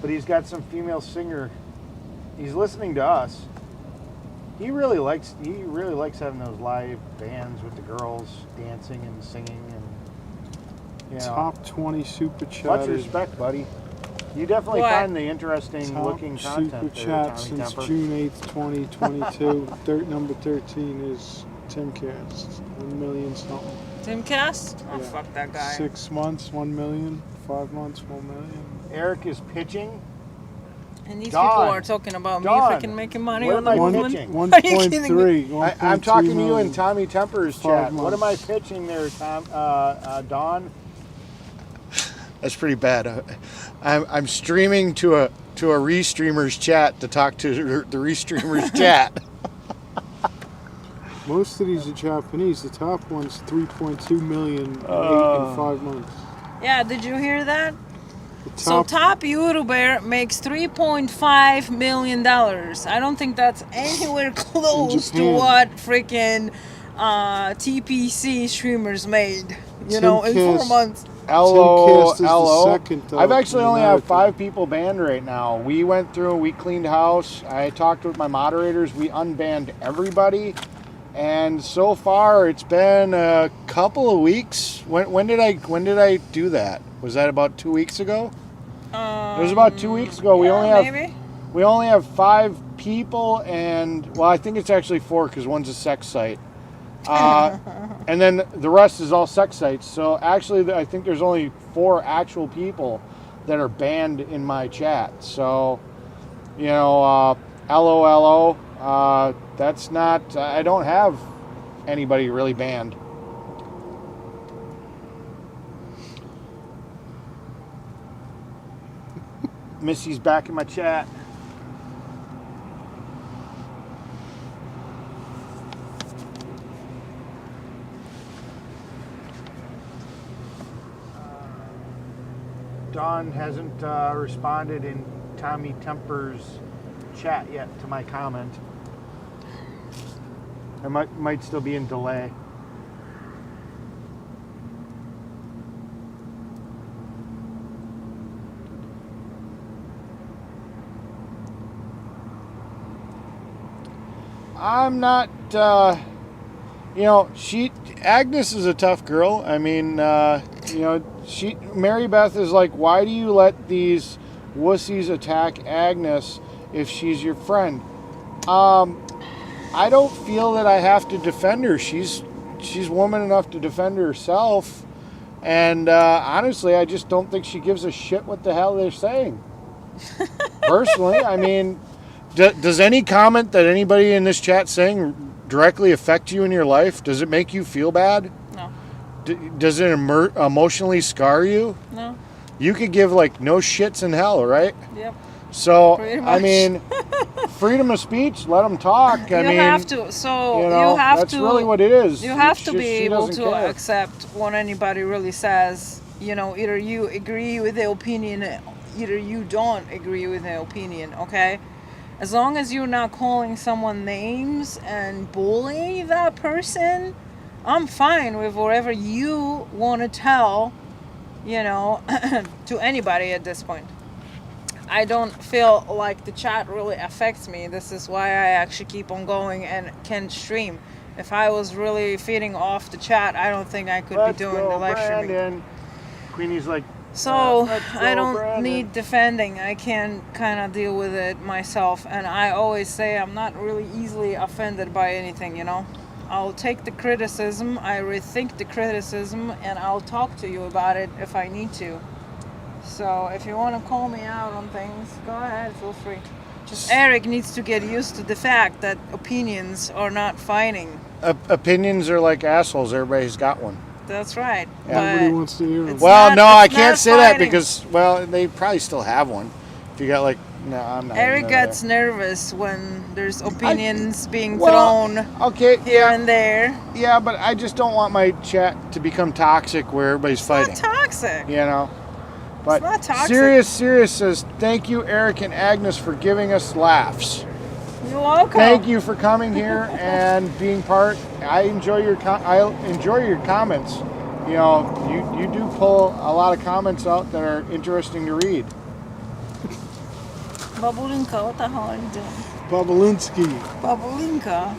But he's got some female singer. He's listening to us. He really likes having those live bands with the girls dancing and singing and Top 20 super chat. Much respect, buddy. You definitely What? find the interesting looking content super there, chat Tommy since Temper. June 8th, 2022. Number 13 is Timcast. 1 million something. Timcast? Oh, Yeah. fuck that guy. 6 months, 1 million. 5 months, 1 million. Eric is pitching. And these Dawn. people are talking about me Dawn. freaking making money What on am the I movement. pitching? Are you kidding me? 1.3. I'm talking to you million. in Tommy Temper's 5 chat. What am I months. pitching there, Tom? Dawn? That's pretty bad. I'm streaming to a Restreamers chat to talk to the Restreamers chat. Most of these are Japanese. The top one's 3.2 million in 5 months. Yeah, did you hear that? The So top, top YouTuber makes $3.5 million. I don't think that's anywhere close to Japan. what freaking TPC streamers made. You know, in 4 Timcast. months. LO, Timcast is the LO. second, though, I've actually in only have America. 5 people banned right now. We went through, we cleaned house. I talked with my moderators. We unbanned everybody. And so far, it's been a couple of weeks. When did I do that? Was that about 2 weeks ago? It was about 2 weeks ago. We only have 5 people, and well, I think it's actually 4 because one's a sex site, and then the rest is all sex sites. So actually, I think there's only 4 actual people that are banned in my chat. So, you know, LOLO. That's not. I don't have anybody really banned. Missy's back in my chat. Dawn hasn't responded in Tommy Temper's chat yet to my comment. I might still be in delay. I'm not, you know, Agnes is a tough girl. I mean, you know, Mary Beth is like, why do you let these wussies attack Agnes if she's your friend? I don't feel that I have to defend her. She's woman enough to defend herself. And honestly, I just don't think she gives a shit what the hell they're saying. Personally, I mean, does any comment that anybody in this chat saying directly affect you in your life? Does it make you feel bad? No. Does it emotionally scar you? No. You could give like no shits in hell, right? Yep. So, Pretty I much. mean, freedom of speech, let them talk. I You mean, have to. So you know, you have that's to. really what it is. You have to She be able doesn't to care. accept what anybody really says. You know, either you agree with the opinion, either you don't agree with the opinion. Okay. As long as you're not calling someone names and bully that person, I'm fine with whatever you want to tell, you know, to anybody at this point. I don't feel like the chat really affects me. This is why I actually keep on going and can stream. If I was really feeding off the chat, I don't think I could Let's be doing go, the live streaming. Brandon. Queenie's like, So let's go, I don't Brandon. need defending. I can kind of deal with it myself. And I always say I'm not really easily offended by anything, you know. I'll take the criticism, I rethink the criticism, and I'll talk to you about it if I need to. So if you want to call me out on things, go ahead, feel free. Just Eric needs to get used to the fact that opinions are not fighting. Opinions are like assholes. Everybody's got one. That's right. Nobody But wants to hear them. it's Well, not- no, I it's can't not say that fighting. because, well, they probably still have one. If you got like, no, I'm not. Eric even gets there. nervous when there's opinions being Well, thrown Okay, here yeah, and there. yeah, but I just don't want my chat to become toxic where everybody's fighting. It's not toxic. You know. But not toxic. Serious says, thank you, Eric and Agnes, for giving us laughs. You're welcome. Thank you for coming here and being part. I enjoy your comments. You know, you do pull a lot of comments out that are interesting to read. Babulinka, what the hell are you doing? Babalinsky. Babulinka,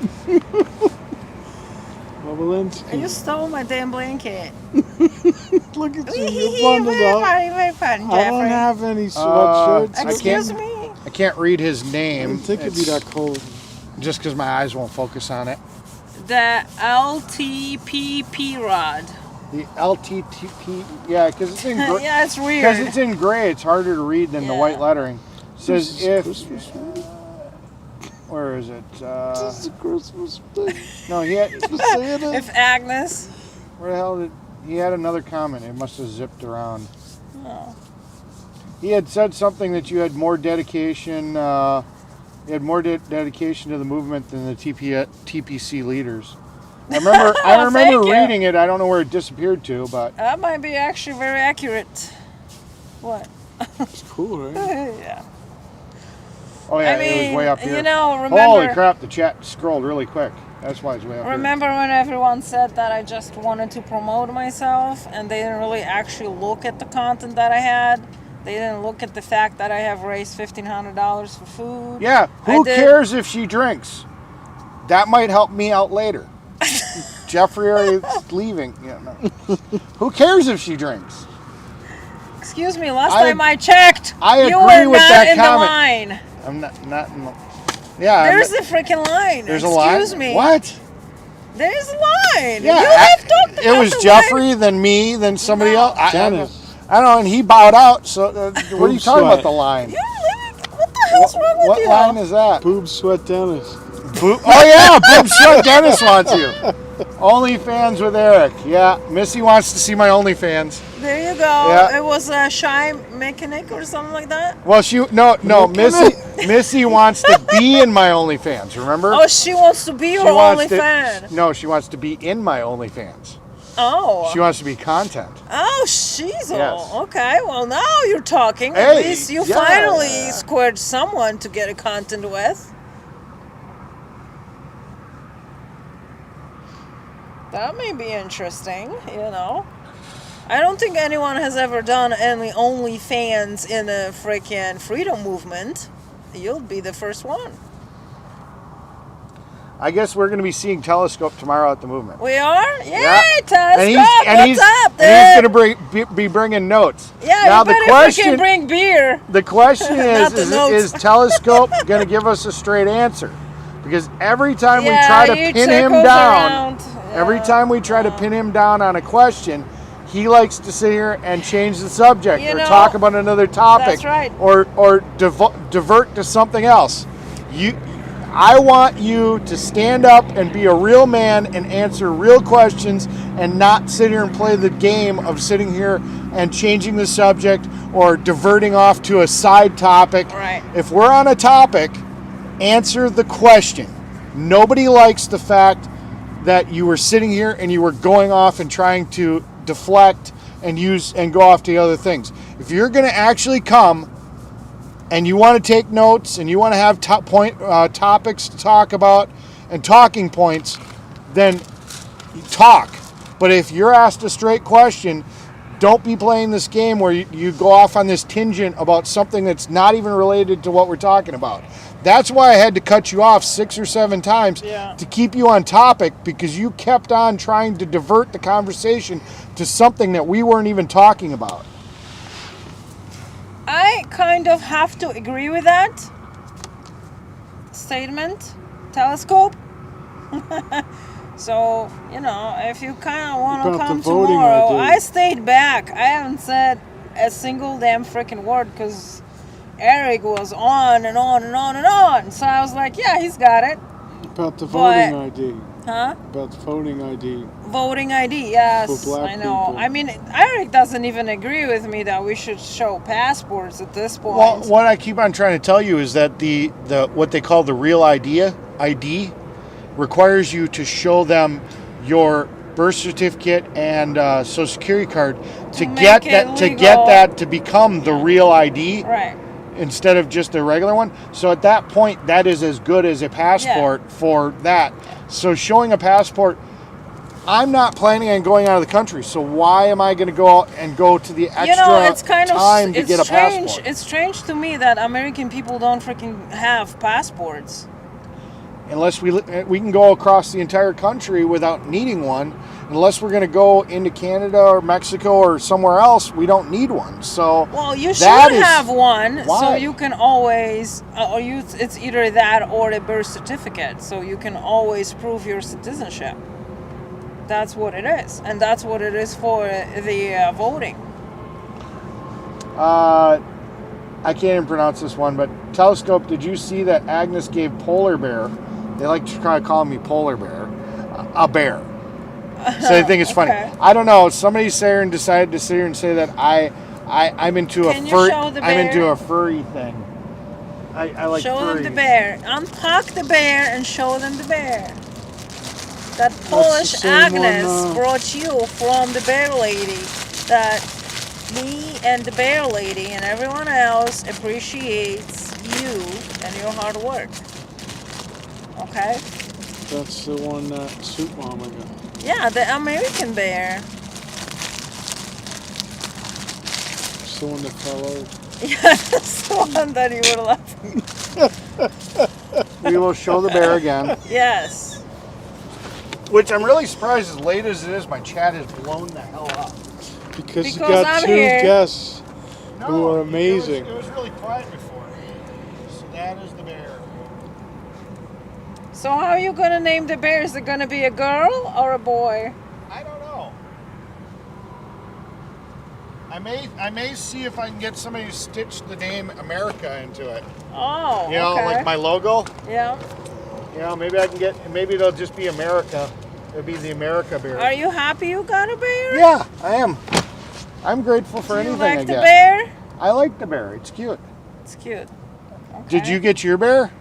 Babalinsky. you stole my damn blanket. Look at you. You're bundled Very up. funny, very funny, I don't Jeffrey. have any sweatshirts. I Excuse can't- me? I can't read his I name. didn't think it'd be It's that cold. just because my eyes won't focus on it. The LTPP rod. The LTTP, yeah, because it's in Yeah, it's because weird. it's in gray. It's harder to read than the Yeah. white lettering. Says if Christmas movie? where is it? This is a Christmas thing. No, he had. For Santa? If Agnes. Where the hell did he had another comment? It must have zipped around. Oh. He had said something that you had more dedication. You had more dedication to the movement than the TPC leaders. I remember. I Well, remember thank you. reading it. I don't know where it disappeared to, but That might be actually very accurate. What? It's cool, right? Yeah. oh yeah, I mean, it was way up here. you know, remember. Holy crap! The chat scrolled really quick. That's why it's way up Remember when everyone said that I just wanted to promote myself and they didn't really actually look at the content that I had? They didn't look at the fact that I have raised $1,500 for food. here. Yeah. I Who did- cares if she drinks? That might help me out later. Jeffrey is leaving. Yeah, no. Who cares if she drinks? Excuse me, last I- time I checked, I you agree were with not that in comment. the line. I'm not in the. Yeah. I'm There's not- a freaking line. There's a line. Excuse me. What? There's a line. Yeah. You have talked about it was the Jeffrey, then me, then somebody No. else. Dennis. I don't know, and he bowed out. So what are you Boob talking about? sweat. The line. line. What the hell's wrong with What you? line is that? Boob Sweat Dennis. Oh yeah, Boob Sweat Dennis wants you. OnlyFans with Eric. Yeah, Missy wants to see my OnlyFans. There you go. Yeah. It was a shy mechanic or something like that. Well, no, Missy wants to be in my OnlyFans. Remember? Oh, she wants to be your only fan. No, she wants to be in my OnlyFans. Oh. She wants to be content. Oh, she's Yes. okay. Well, now you're talking. At Hey, least you yeah. finally squared someone to get a content with. That may be interesting, you know. I don't think anyone has ever done any OnlyFans in a freaking freedom movement. You'll be the first one. I guess we're going to be seeing Telescope tomorrow at the movement. We are? Yay, Yeah. Telescope! What's up, dude? And he's going to be bringing notes. Yeah, now you better freaking bring beer. The question Not the notes. is Telescope going to give us a straight answer? Because every time we Yeah, try to he pin him circles down, around. every Yeah. time we try to pin him down on a question, he likes to sit here and change the subject You or know, talk about another topic that's right. or divert to something else. I want you to stand up and be a real man and answer real questions and not sit here and play the game of sitting here and changing the subject or diverting off to a side topic. Right. If we're on a topic, answer the question. Nobody likes the fact that you were sitting here and you were going off and trying to deflect and go off to other things. If you're going to actually come and you want to take notes and you want to have topics to talk about and talking points, then talk. But if you're asked a straight question, don't be playing this game where you go off on this tangent about something that's not even related to what we're talking about. That's why I had to cut you off 6 or 7 times to keep you on topic, because you kept on trying to divert the conversation to something that we weren't even talking about. I kind of have to agree with that statement, Telescope. So, you know, if you kind of want to About the come voting tomorrow, ID. I stayed back. I haven't said a single damn freaking word because Eric was on and on and on and on. So I was like, yeah, he's got it. About the But- voting ID. Huh? About the voting ID. Voting ID, yes, For black I know. people. I mean, Eric doesn't even agree with me that we should show passports at this point. Well, what I keep on trying to tell you is that the what they call the real ID requires you to show them your birth certificate and social security card to make get it that legal. to become the real ID Right. instead of just a regular one. So at that point, that is as good as a passport for that. So showing a passport, I'm not planning on going out of the country. So why am I going to go out and go to the extra You know, it's kind of time to it's get a strange. passport? It's strange to me that American people don't freaking have passports. Unless we can go across the entire country without needing one. Unless we're going to go into Canada or Mexico or somewhere else, we don't need one. So Well, you should that is- have one, so why? you can always, it's either that or a birth certificate, so you can always prove your citizenship. That's what it is, and that's what it is for the voting. I can't even pronounce this one, but Telescope, did you see that Agnes gave Polar Bear, they like to try to call me Polar Bear, a bear. So they think it's funny. Okay. I don't know. Somebody decided to sit here and say that I'm into Can a you fur. show the I'm into bear? a furry thing. I like Show them the furries. bear. Unpack the bear and show them the bear. That the Polish same one, Agnes brought you from the bear lady. That me and the bear lady and everyone else appreciates you and your hard work. Okay? That's the one that Soup Mama got. Yeah, the American bear. It's the one that fell over. Yeah, that's the one that you were laughing. We will show the bear again. Yes. Which I'm really surprised, as late as it is, my chat has blown the hell up. Because you Because got I'm 2 here. guests who are amazing. It was really quiet before. So that is the bear. So how are you gonna name the bear? Is it gonna be a girl or a boy? I don't know. I may see if I can get somebody to stitch the name America into it. Oh, You know, okay. like my logo. Yeah. You know, maybe I can get. Maybe it'll just be America. It'll be the America bear. Are you happy you got a bear? Yeah, I am. I'm grateful for Do you anything I like the get. bear? I like the bear. It's cute. It's cute. Did Okay. you get your bear?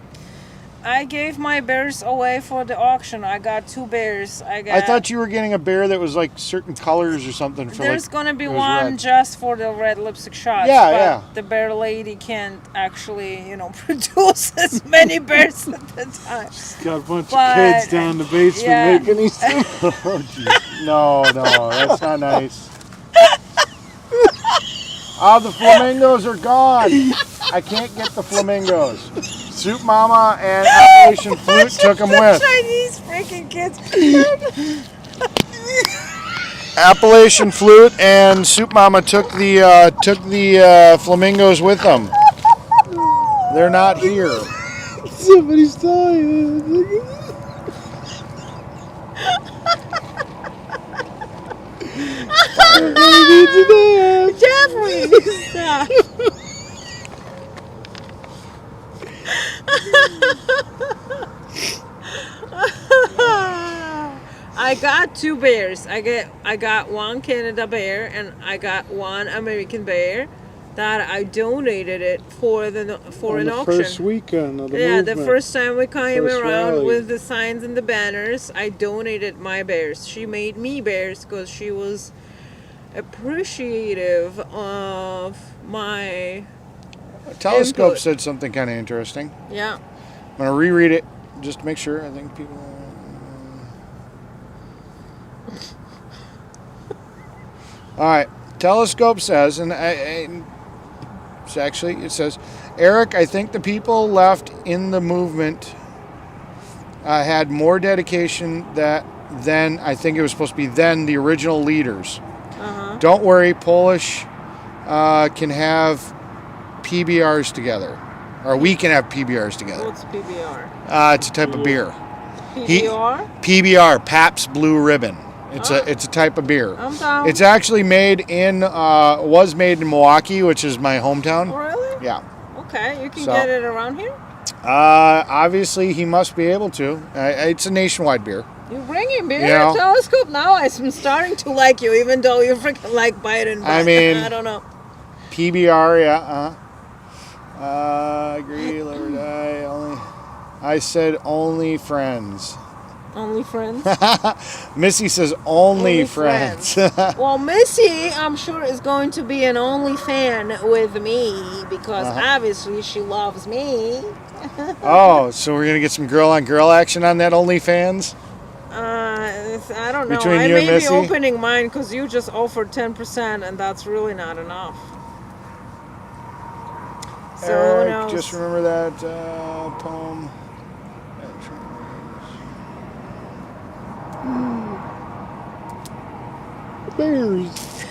I gave my bears away for the auction. I got 2 bears. I thought you were getting a bear that was like certain colors or something. For There's like, gonna be it was one red. just for the red lipstick shots. Yeah, but yeah. the bear lady can't actually, produce as many bears at the time. Got a bunch But- of kids down in the basement yeah. making these things. Oh, geez. No, that's not nice. The flamingos are gone. I can't get the flamingos. Soup Mama and Operation Flute took them with. Chinese freaking kids. Appalachian Flute and Soup Mama took the flamingos with them. They're not here. Somebody's dying. Jeffrey, stop. I got 2 bears. I got one Canada bear and I got one American bear that I donated it for On an the auction. first weekend of the Yeah, movement. the first time we came First around rally. with the signs and the banners, I donated my bears. She made me bears because she was appreciative of my. Telescope Input. said something kind of interesting. Yeah. I'm going to reread it just to make sure. I think people. All right. Telescope says, and it says, Eric, I think the people left in the movement had more dedication than I think it was supposed to be than the original leaders. Uh-huh. Don't worry, Polish can have PBRs together, or we can have PBRs together. What's PBR? It's a type of beer. PBR? PBR, Pabst Blue Ribbon. It's Oh. a type of beer. I'm down. It's actually was made in Milwaukee, which is my hometown. Really? Yeah. Okay, you can So- get it around here? Obviously, he must be able to. It's a nationwide beer. You bringing beer Yeah. Telescope? Now I'm starting to like you, even though you freaking like Biden. I but mean- I don't know. PBR, yeah. Agree, live or die. I said only friends. Only friends. Missy says only, Only friends. Well, Missy, I'm sure, is going to be an only fan with me because obviously she loves me. Oh, so we're gonna get some girl-on-girl action on that OnlyFans? I don't know. Between I you and may be Missy? opening mine because you just offered 10%, and that's really not enough. So who Eric, knows? just remember that poem. Bears.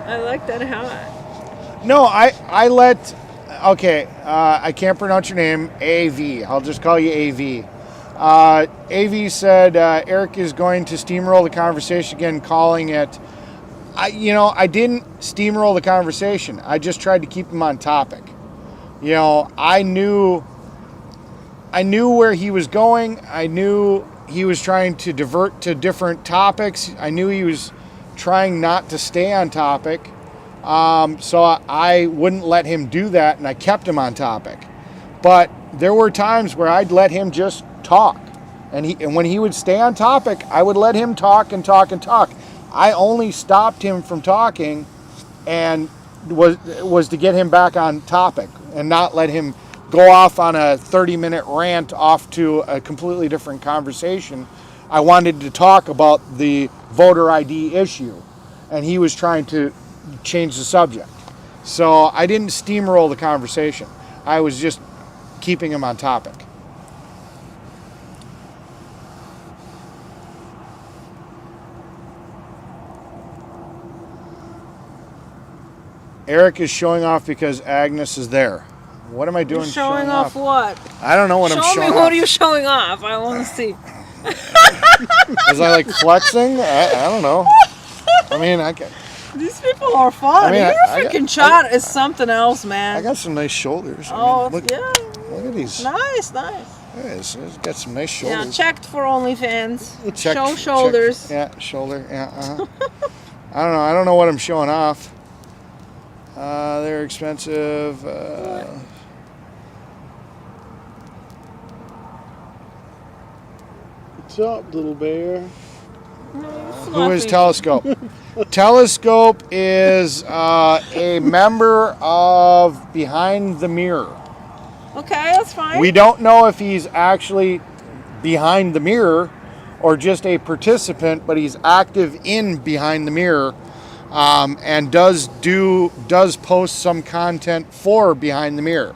I like that hat. No, I let. Okay, I can't pronounce your name. AV. I'll just call you AV. AV said Eric is going to steamroll the conversation again, calling it I didn't steamroll the conversation. I just tried to keep him on topic. I knew where he was going. I knew he was trying to divert to different topics. I knew he was trying not to stay on topic. So I wouldn't let him do that, and I kept him on topic. But there were times where I'd let him just talk. And when he would stay on topic, I would let him talk and talk and talk. I only stopped him from talking and was to get him back on topic and not let him go off on a 30-minute rant off to a completely different conversation. I wanted to talk about the voter ID issue, and he was trying to change the subject. So I didn't steamroll the conversation. I was just keeping him on topic. Eric is showing off because Agnes is there. What am I doing? You're showing off what? I don't know what I'm showing Show me off. what are you showing off? I want to see. Was I like flexing? I don't know. I mean, These people are fun. I mean, Your I got- freaking shot is something else, man. I got some nice shoulders. Oh, look, yeah. Look at these. Nice. Yeah, it's got some nice Yeah, shoulders. checked for OnlyFans. Check- Show shoulders. check- yeah, shoulder. Yeah. I don't know. I don't know what I'm showing off. They're expensive. What's up, little bear? Who is Telescope? Telescope is a member of Behind the Mirror. Okay, that's fine. We don't know if he's actually behind the mirror or just a participant, but he's active in Behind the Mirror, and does post some content for Behind the Mirror.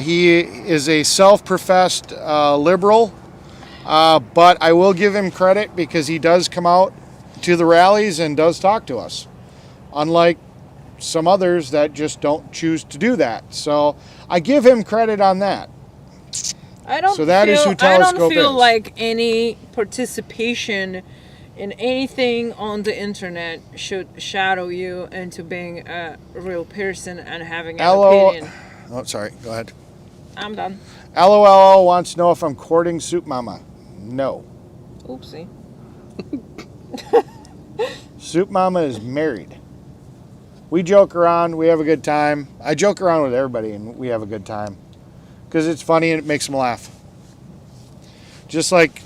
He is a self-professed liberal, but I will give him credit because he does come out to the rallies and does talk to us, unlike some others that just don't choose to do that. So I give him credit on that. I don't So that is who I don't Telescope feel is. like any participation in anything on the internet should shadow you into being a real person and having an opinion. Oh, sorry. Go ahead. I'm done. LOL wants to know if I'm courting Soup Mama. No. Oopsie. Soup Mama is married. We joke around. We have a good time. I joke around with everybody, and we have a good time because it's funny and it makes them laugh. Just like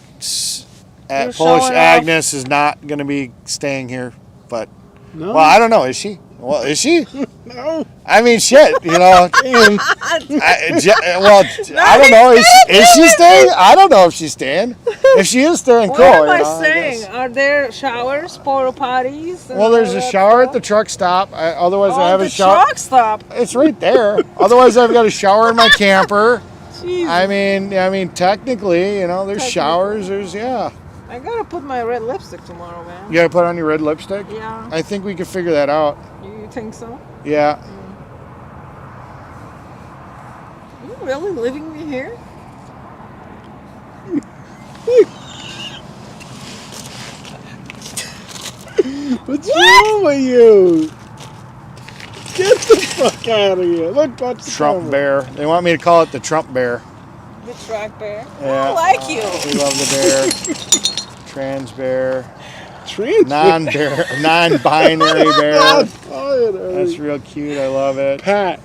You're Polish showing off. Agnes is not going to be staying here, but No. well, I don't know. Is she? Well, is she? No. I mean, shit. You know. Damn. I don't know. Is she staying? I don't know if she's staying. If she is staying, cool. What am I you know, saying? guess. Are there showers, porta potties? and Well, there's all a that shower at stuff? the truck stop. Otherwise, I Oh, have the a shower. truck stop. It's right there. Otherwise, I've got a shower in my camper. Jeez. I mean, technically, there's Technically. showers. There's I gotta put my red lipstick tomorrow, man. You gotta put on your red lipstick. Yeah. I think we can figure that out. You think so? Yeah. You really leaving me here? What's wrong with you? Get the fuck out of here. Look, watch the Trump camera. bear. They want me to call it the Trump bear. The track bear. Yeah. I like you. We love the bear. Trans bear. Trans- Non-bear. Non-binary bear. Oh, it hurts. That's real cute. I love it. Pat.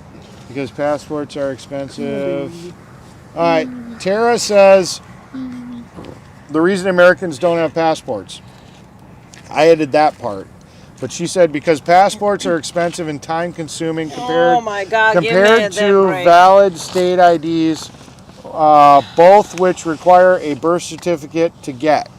Because passports are expensive. All right. Tara says the reason Americans don't have passports. I added that part. But she said because passports are expensive and time consuming compared Oh my God! Give me a compared damn to break. valid state IDs, both which require a birth certificate to get.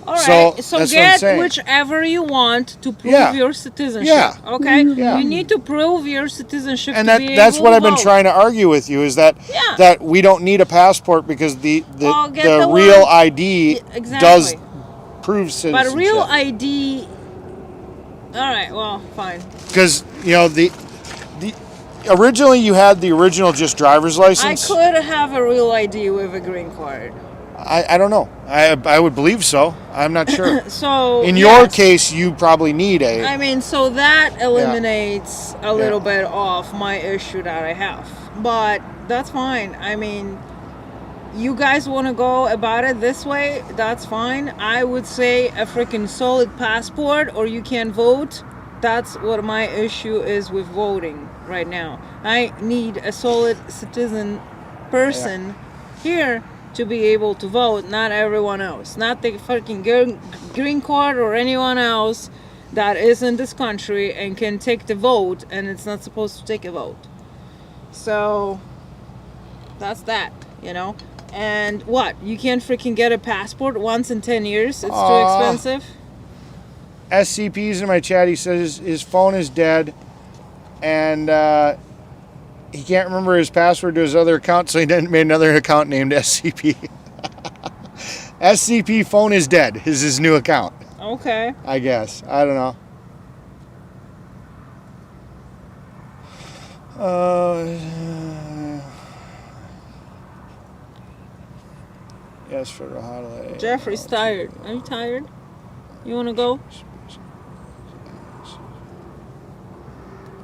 All So, right, so that's what I'm get saying. whichever you want to prove Yeah. your citizenship. Yeah. Okay. Yeah. You need to prove your citizenship. And to be that's able what to I've been vote. trying to argue with you is that Yeah. that we don't need a passport because the Well, get the real one- ID Exactly. does prove citizenship. But real ID. All right. Well, fine. Because the originally you had the original just driver's I license. could have a real ID with a green card. I don't know. I would believe so. I'm not sure. So In your yes. case, you probably need a. I mean, so that eliminates a little Yeah. bit of my issue that I have. But that's fine. I mean, you guys want to go about it this way, that's fine. I would say a freaking solid passport or you can vote. That's what my issue is with voting right now. I need a solid citizen person here to be able to vote, not everyone else. Not the fucking green card or anyone else that is in this country and can take the vote and it's not supposed to take a vote. So that's that, you know. And what? You can't freaking get a passport once in 10 years? It's too expensive? SCP's in my chat. He says his phone is dead, and he can't remember his password to his other account, so he made another account named SCP. SCP phone is dead is his new account, Okay. I guess. I don't know. Yes, federal holiday. Jeffrey's tired. Are you tired? You want to go?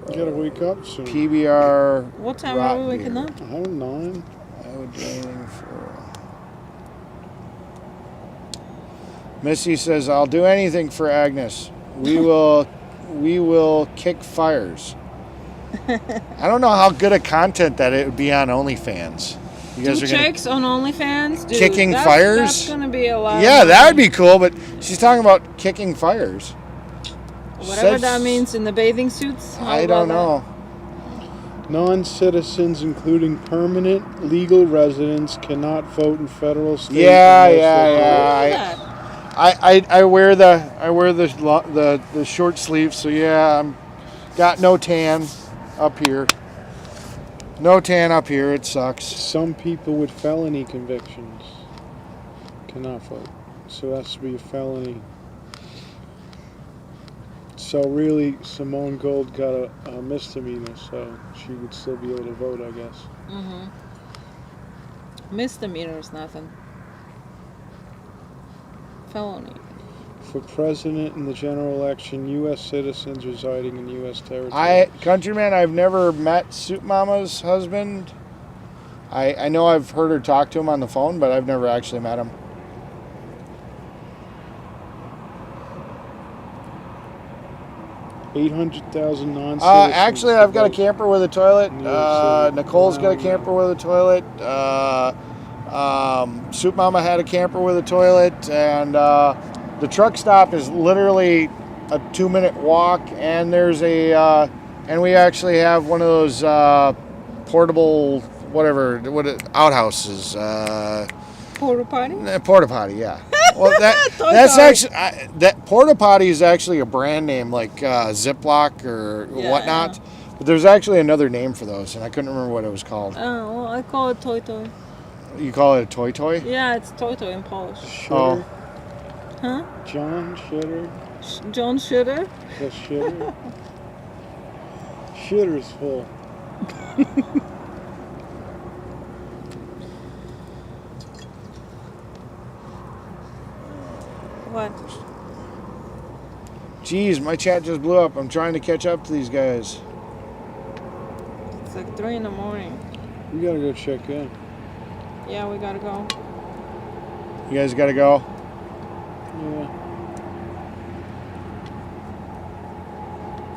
You gotta wake up soon. PBR. What time are we rot waking beer. up? I don't know. I would do anything for. Missy says, "I'll do anything for Agnes. We will kick fires." I don't know how good a content that it would be on OnlyFans. You guys Two are gonna chicks on OnlyFans? Dude, Kicking that's, fires? That's going to be a lot. Yeah, of that would money. be cool. But she's talking about kicking fires. Whatever Says- that means in the bathing suits. How I about don't know. Non-citizens, including permanent legal residents, cannot vote in federal, state, Yeah, and yeah, local yeah. that? I wear the short sleeves, so yeah, I'm got no tan up here. No tan up here. It sucks. Some people with felony convictions cannot vote, so it has to be a felony. So really, Simone Gold got a misdemeanor, so she would still be able to vote, I guess. Mm-hmm. Misdemeanor is nothing. Felony. For president in the general election, U.S. citizens residing in U.S. territory. Countryman, I've never met Soup Mama's husband. I know I've heard her talk to him on the phone, but I've never actually met him. 800,000 non-citizens. Actually, I've got a camper with a toilet. New York City. Nicole's got a camper with a toilet. Soup Mama had a camper with a toilet, and the truck stop is literally a 2-minute walk. And there's and we actually have one of those portable outhouses. Porta potty? Porta potty, yeah. Well, that's actually that porta potty is actually a brand name like Ziploc or whatnot. But there's actually another name for those, and I couldn't remember what it was called. Oh, well, I call it toy toy. You call it a toy toy? Yeah, it's toy toy in Polish. Shitter. Huh? John Shitter. John Shitter? The Shitter. Shitter's full. What? Jeez, my chat just blew up. I'm trying to catch up to these guys. It's like 3 in the morning. We gotta go check in. Yeah, we gotta go. You guys got to go? Yeah.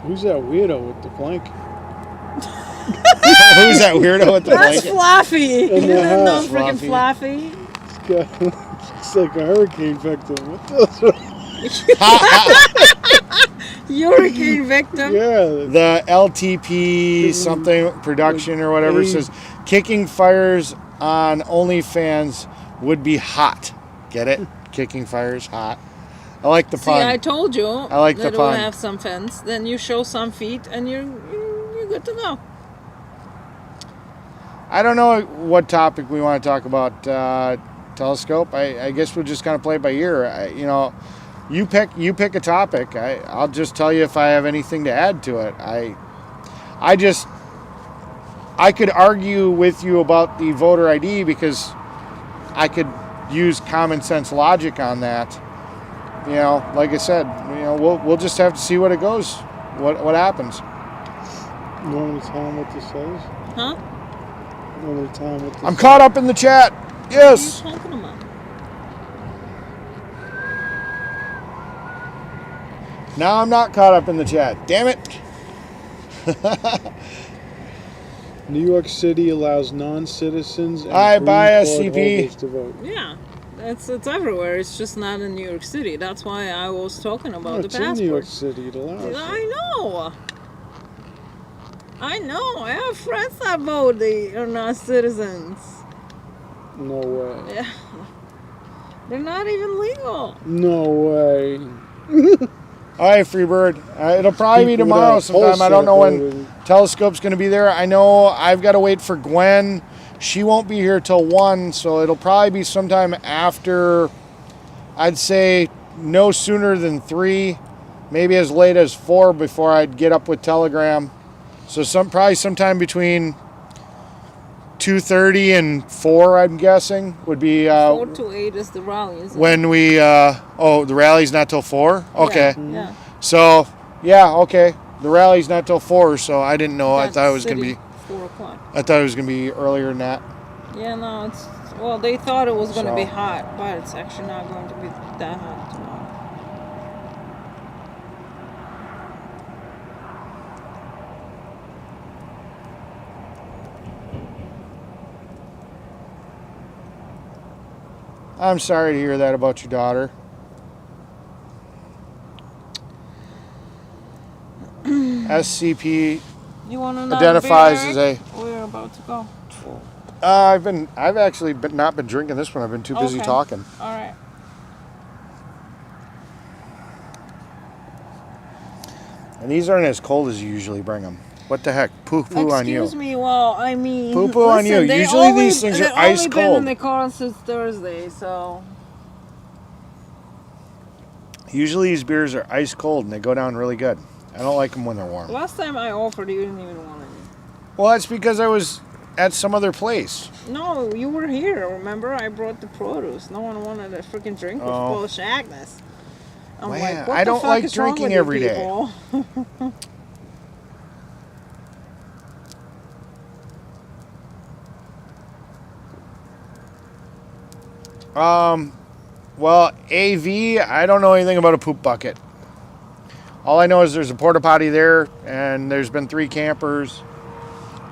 Who's that weirdo with the blanket? Who's that weirdo with the That's blanket? Fluffy! You In the didn't know house. freaking Fluffy. Fluffy? It's like a hurricane victim. What the? Hurricane victim? Yeah. The LTP something production or whatever says kicking fires on OnlyFans would be hot. Get it? Kicking fires hot. I like the See, pun. I told you I like that the it will pun. have some fence. Then you show some feet and you're good to go. I don't know what topic we want to talk about. Telescope. I guess we'll just kind of play it by ear. You pick a topic. I'll just tell you if I have anything to add to it. I could argue with you about the voter ID because I could use common sense logic on that. You know, like I said, you know, we'll just have to see what it goes, what happens. You want me to tell him what this says? Huh? You want me to tell him what this I'm caught up in the chat. Yes. What are you talking about? Now I'm not caught up in the chat. Damn it. New York City allows non-citizens and I green buy a card CP. holders to vote. Yeah. It's everywhere. It's just not in New York City. That's why I was talking about No, the it's in New York passport. City. It allows it. I know. I have friends that vote. They are not citizens. No way. Yeah. They're not even legal. No way. All right, Freebird. It'll probably be People tomorrow without sometime. I don't know when voting. Telescope's going to be there. I know I've got to wait for Gwen. She won't be here till 1, so it'll probably be sometime after, I'd say no sooner than 3, maybe as late as 4 before I'd get up with Telegram. So probably sometime between 2:30 and 4, I'm guessing, would be 4 to 8 is the rally, isn't when we, the rally's not till 4? it? Okay. Yeah. So, yeah, okay. The rally's not till 4, so I didn't know. I That's thought it was going to city, be, 4 o'clock. I thought it was going to be earlier than that. Yeah, no, it's, well, they thought it was going to be So- hot, but it's actually not going to be that hot tomorrow. I'm sorry to hear that about your daughter. SCP You want to identifies as a. We're about to go. I've actually not been drinking this one. I've been too busy Okay. talking. All right. And these aren't as cold as you usually bring them. What the heck? Poo on you. Excuse me. Well, I mean, Poo-poo on you. they Usually these things are they've ice only been cold. in the car since Thursday, so Usually these beers are ice cold and they go down really good. I don't like them when they're warm. last time I offered, you didn't even want any. Well, that's because I was at some other place. No, you were here. Remember, I brought the produce. No one wanted a freaking drink with Oh. Polish Agnes. I'm Wow, like, what I the don't fuck like is wrong drinking with you every day. people? Well, AV, I don't know anything about a poop bucket. All I know is there's a porta potty there, and there's been 3 campers.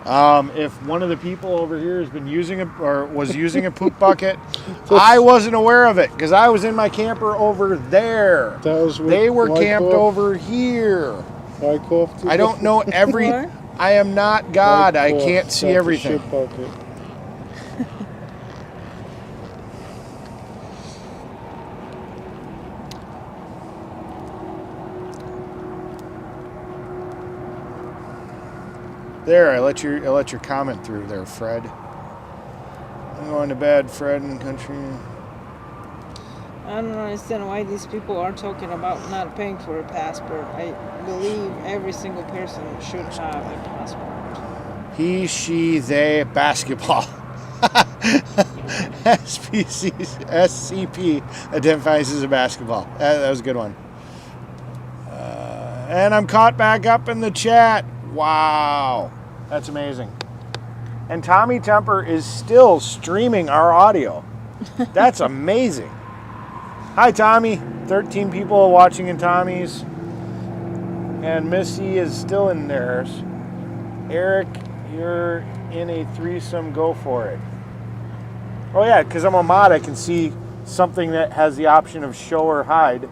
If one of the people over here has been using was using a poop bucket, I wasn't aware of it because I was in my camper over there. That was with They were Wyckoff. camped over here. Wyckoff did I don't that? know every. What? I am not God. I Wyckoff can't see got the everything. shit bucket. There, I let your comment through there, Fred. I'm going to bed, Fred, in the country. I don't understand why these people are talking about not paying for a passport. I believe every single person should have a passport. He, she, they, basketball. SCP identifies as a basketball. That was a good one. And I'm caught back up in the chat. Wow. That's amazing. And Tommy Temper is still streaming our audio. That's amazing. Hi, Tommy. 13 people watching in Tommy's. And Missy is still in theirs. Eric, you're in a threesome. Go for it. Oh, yeah, because I'm a mod. I can see something that has the option of show or hide.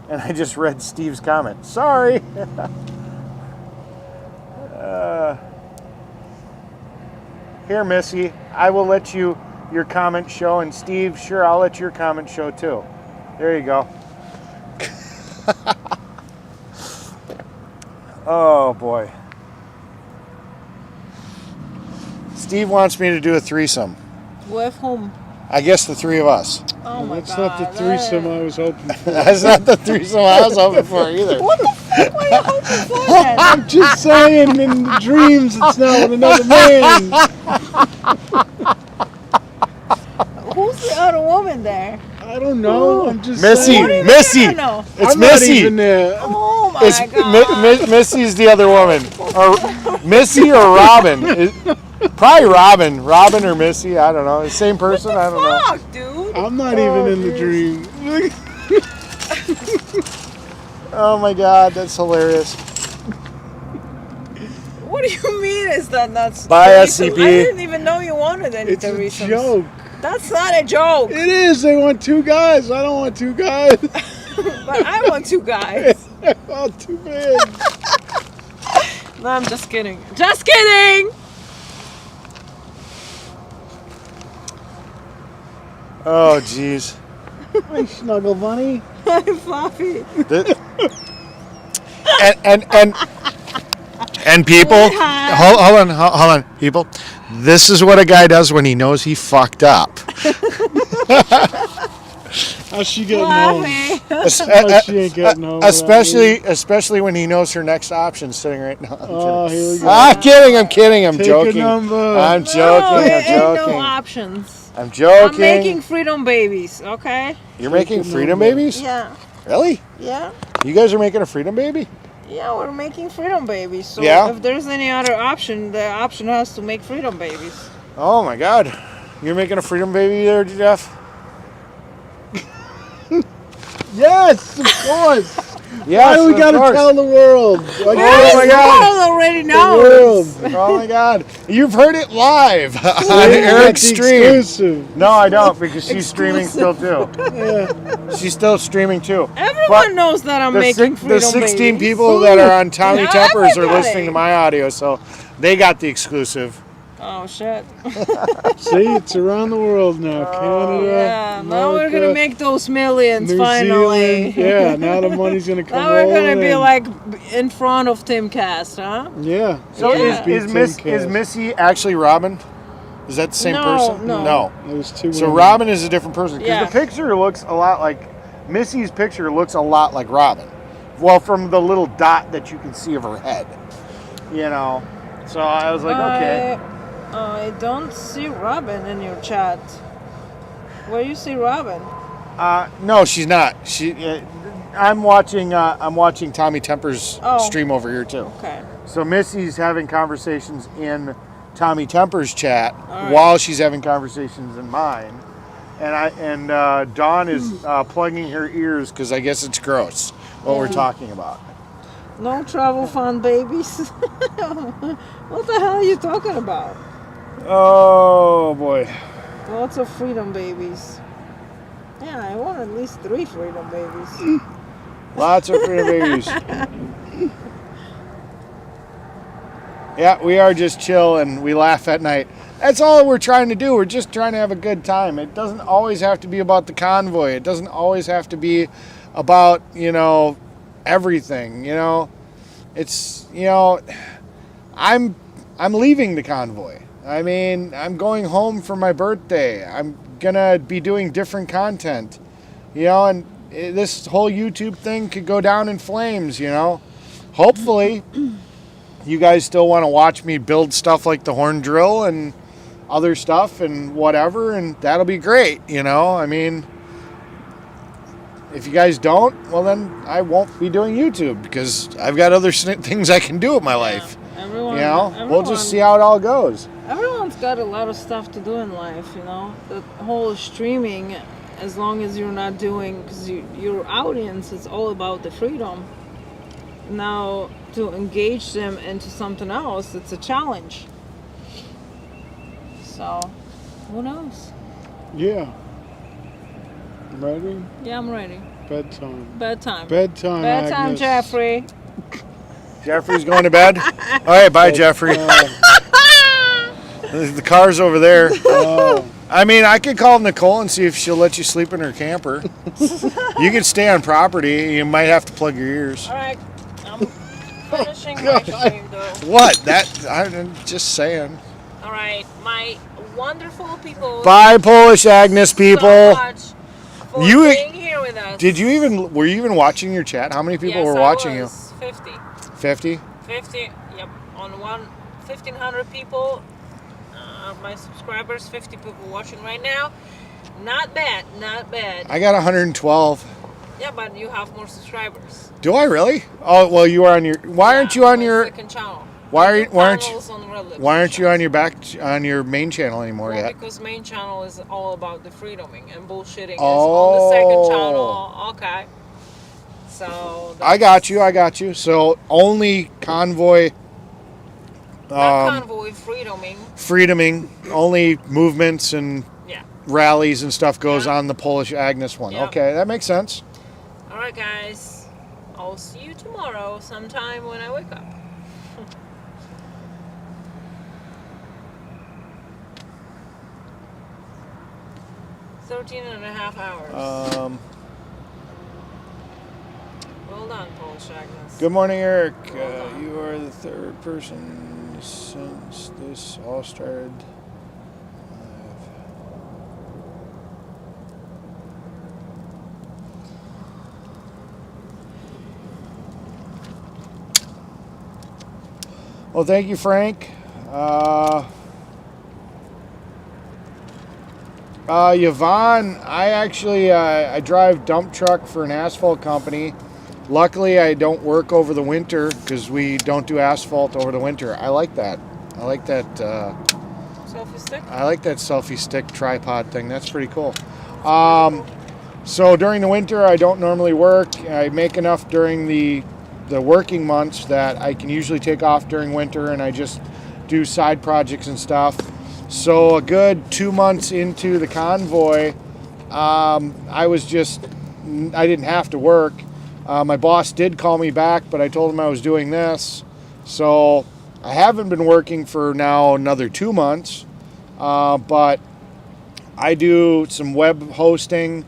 And I just read Steve's comment. Sorry. Here, Missy, I will let your comment show. And Steve, sure, I'll let your comment show too. There you go. Oh, boy. Steve wants me to do a threesome. With whom? I guess the 3 of us. Oh my That's god. not the threesome I was hoping for. That's not the threesome I was hoping for either. What the fuck were you hoping for then? I'm just saying, in the dreams, it's not with another man. Who's the other woman there? I don't know. I'm just Missy, saying. What do you mean Missy. you don't know? It's I'm not Missy. even there. Oh my It's god. Missy's the other woman, or Missy or Robin. Probably Robin or Missy. I don't know. The same person. I don't know. Fuck, dude. I'm not even in the dream. Oh my god, that's hilarious. What do you mean is that not Bye, threesomes? SCP. I didn't even know you wanted any It's a threesomes. joke. That's not a joke. It is. They want 2 guys. I don't want 2 guys. But I want 2 guys. Oh, too bad. No, I'm just kidding. Just kidding. Oh jeez. Hi, Snuggle Bunny. I'm Fluffy. And people, Hi. hold on, people. This is what a guy does when he knows he fucked up. How's she getting home? Fluffy. Oh, she ain't getting home. without me. Especially when he knows her next option's sitting right now. Oh, here we go. I'm kidding. I'm Take joking. a number. I'm No, joking. there I'm ain't no joking. options. I'm joking. I'm making freedom babies, okay? You're making Take a freedom number. babies? Yeah. Really? Yeah. You guys are making a freedom baby? Yeah, we're making freedom babies. So Yeah? if there's any other option, the option has to make freedom babies. Oh my god. You're making a freedom baby there, Jeff? Yes, of course. Yes, Why do we of gotta course. tell the world? Oh my The god. world already The knows. world. Oh my god. You've heard it live on Yeah, Eric's that's the stream. exclusive. No, I don't, because she's streaming still too. Yeah. She's still streaming too. Everyone But knows that I'm The, making the freedom 16 babies. people that are on Tommy Not Tempers are everybody. listening to my audio, so they got the exclusive. Oh shit. See, it's around the world now. Canada. Yeah, now we're America, gonna make those millions New finally. Zealand. Yeah, now the money's gonna come Now we're gonna rolling be in. like in front of Timcast, huh? Yeah. So Yeah. is Missy actually Robin? Is that the same No, person? no. There's 2 So women. Robin is a different person because Yeah. the picture looks a lot like Missy's picture looks a lot like Robin. Well, from the little dot that you can see of her head, you know. So I was like, okay. I don't see Robin in your chat. Where you see Robin? No, she's not. I'm watching Tommy Temper's Oh. stream over here too. Okay. So Missy's having conversations in Tommy Temper's chat All right. while she's having conversations in mine, and Dawn is plugging her ears because I guess it's gross what we're Yeah. talking about. No travel fund babies. What the hell are you talking about? Oh boy. Lots of freedom babies. Yeah, I want at least 3 freedom babies. Lots of freedom babies. Yeah, we are just chill and we laugh at night. That's all we're trying to do. We're just trying to have a good time. It doesn't always have to be about the convoy. It doesn't always have to be about, everything, It's, I'm leaving the convoy. I mean, I'm going home for my birthday. I'm going to be doing different content. And this whole YouTube thing could go down in flames, Hopefully, you guys still want to watch me build stuff like the horn drill and other stuff and whatever, and that'll be great, I mean, if you guys don't, well then I won't be doing YouTube because I've got other things I can do with my life. Everyone, We'll just see how it all goes. Everyone's got a lot of stuff to do in life, The whole streaming, as long as you're not doing, because your audience is all about the freedom. Now, to engage them into something else, it's a challenge. So, who knows? Yeah. Ready? Yeah, I'm ready. Bedtime. Bedtime. Bedtime. Bedtime, Agnes. Jeffrey. Jeffrey's going to bed. All right, bye, Jeffrey. The car's over there. Oh. I mean, I could call Nicole and see if she'll let you sleep in her camper. You could stay on property. You might have to plug your ears. All right. I'm finishing my stream, though. What? I'm just saying. All right. My wonderful people. Bye, Polish Agnes people. So much for You- being here with us. Were you even watching your chat? How many people Yes, were I watching was. 50. you? 50? 50, yep. On 1,500 people, my subscribers, 50 people watching right now. Not bad, not bad. I got 112. Yeah, but you have more subscribers. Do I really? Oh well, you are on your. Why aren't you on my your? second channel? Why I aren't do why aren't you? panels on Reddit Why aren't you on channels. your main channel anymore Well, yet? because main channel is all about the freedoming and bullshitting is Oh. on the second channel. Okay. So I got you. So only convoy. not convoy freedoming. Freedoming, only movements and Yeah. rallies and stuff goes Yeah. on the Polish Agnes one. Yeah. Okay, that makes sense. All right, guys. I'll see you tomorrow sometime when I wake up. 13.5 hours. Well done, Polish Agnes. Good morning, Eric. Well done. You are the third person since this all started. Well, thank you, Frank. Yvonne, I actually I drive dump truck for an asphalt company. Luckily, I don't work over the winter because we don't do asphalt over the winter. I like that. I like that. Selfie stick? I like that selfie stick tripod thing. That's pretty cool. So during the winter, I don't normally work. I make enough during the working months that I can usually take off during winter, and I just do side projects and stuff. So a good 2 months into the convoy, I didn't have to work. My boss did call me back, but I told him I was doing this. So I haven't been working for now another 2 months, but I do some web hosting,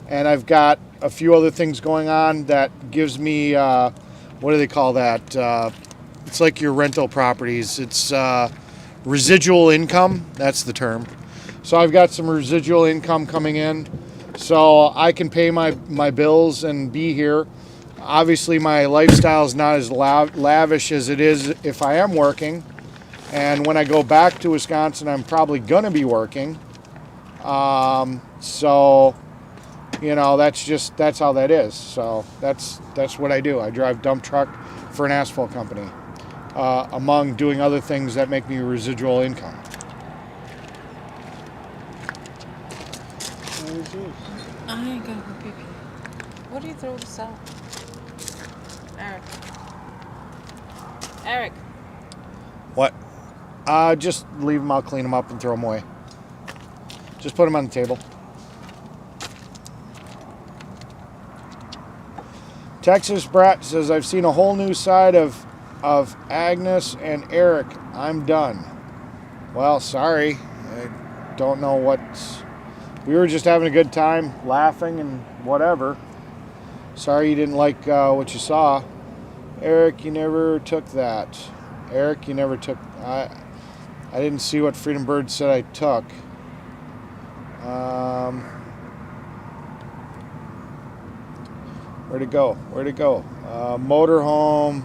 and I've got a few other things going on that gives me, what do they call that? It's like your rental properties. It's residual income. That's the term. So I've got some residual income coming in, so I can pay my bills and be here. Obviously, my lifestyle is not as lavish as it is if I am working. And when I go back to Wisconsin, I'm probably going to be working. So, you know, that's how that is. So that's what I do. I drive dump truck for an asphalt company, among doing other things that make me residual income. I ain't gonna go pee pee. What do you throw this out? Eric. What? Just leave them. I'll clean them up and throw them away. Just put them on the table. Texas Brat says, I've seen a whole new side of Agnes and Eric. I'm done. Well, sorry. I don't know what's... We were just having a good time, laughing and whatever. Sorry you didn't like what you saw. Eric, you never took that. Eric, you never took... I didn't see what Freedom Bird said I took. Where'd it go? Motorhome.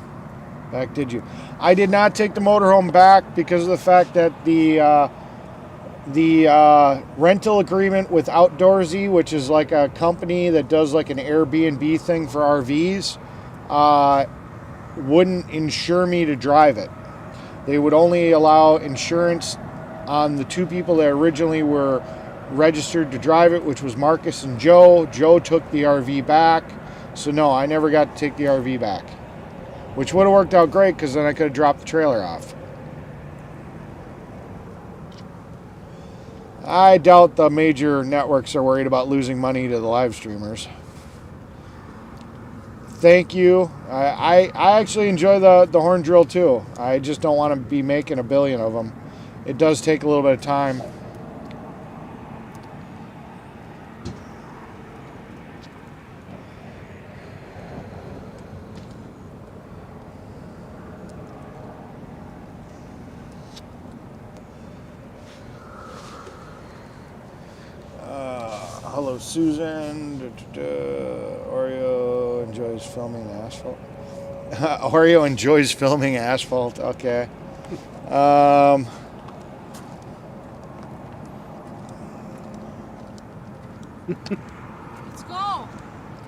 Back, did you? I did not take the motorhome back because of the fact that the rental agreement with Outdoorsy, which is like a company that does like an Airbnb thing for RVs, wouldn't insure me to drive it. They would only allow insurance on the two people that originally were registered to drive it, which was Marcus and Joe. Joe took the RV back. So no, I never got to take the RV back, which would have worked out great because then I could have dropped the trailer off. I doubt the major networks are worried about losing money to the live streamers. Thank you. I actually enjoy the horn drill too. I just don't want to be making a billion of them. It does take a little bit of time. Hello, Susan. Oreo enjoys filming asphalt. Oreo enjoys filming asphalt. Okay. Let's go.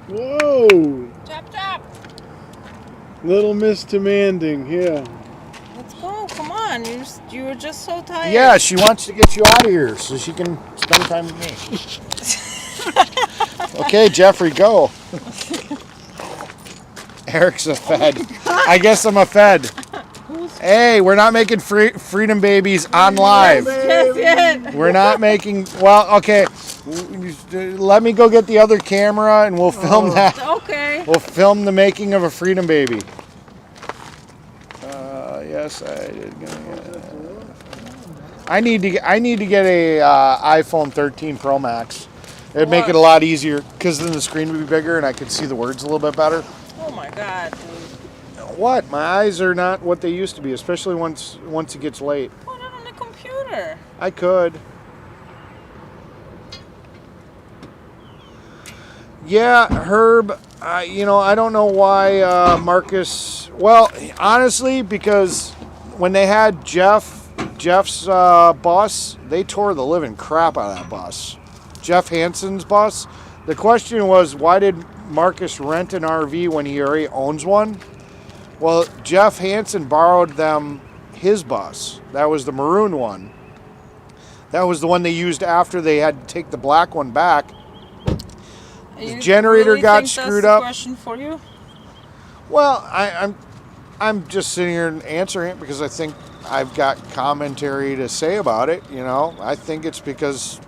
Whoa! Chop, chop. Little Miss Demanding, yeah. Let's go. Come on. You were just so tired. Yeah, she wants to get you out of here so she can spend time with me. Okay, Jeffrey, go. Eric's a Fed. I guess I'm a Fed. Hey, we're not making freedom babies on live. Yes. We're not making. Well, okay. Let me go get the other camera and we'll film that. Okay. We'll film the making of a freedom baby. Yes, I did. I need to get a iPhone 13 Pro Max. It'd make it a lot easier because then the screen would be bigger and I could see the words a little bit better. Oh my God, dude. What? My eyes are not what they used to be, especially once it gets late. Put it on the computer. I could. Yeah, Herb. I don't know why Marcus. Well, honestly, because when they had Jeff's bus, they tore the living crap out of that bus. Jeff Hansen's bus. The question was, why did Marcus rent an RV when he already owns one? Well, Jeff Hansen borrowed them his bus. That was the maroon one. That was the one they used after they had to take the black one back. The generator really got think screwed that's up. The question for you? Well, I'm just sitting here and answering it because I think I've got commentary to say about it. I think it's because,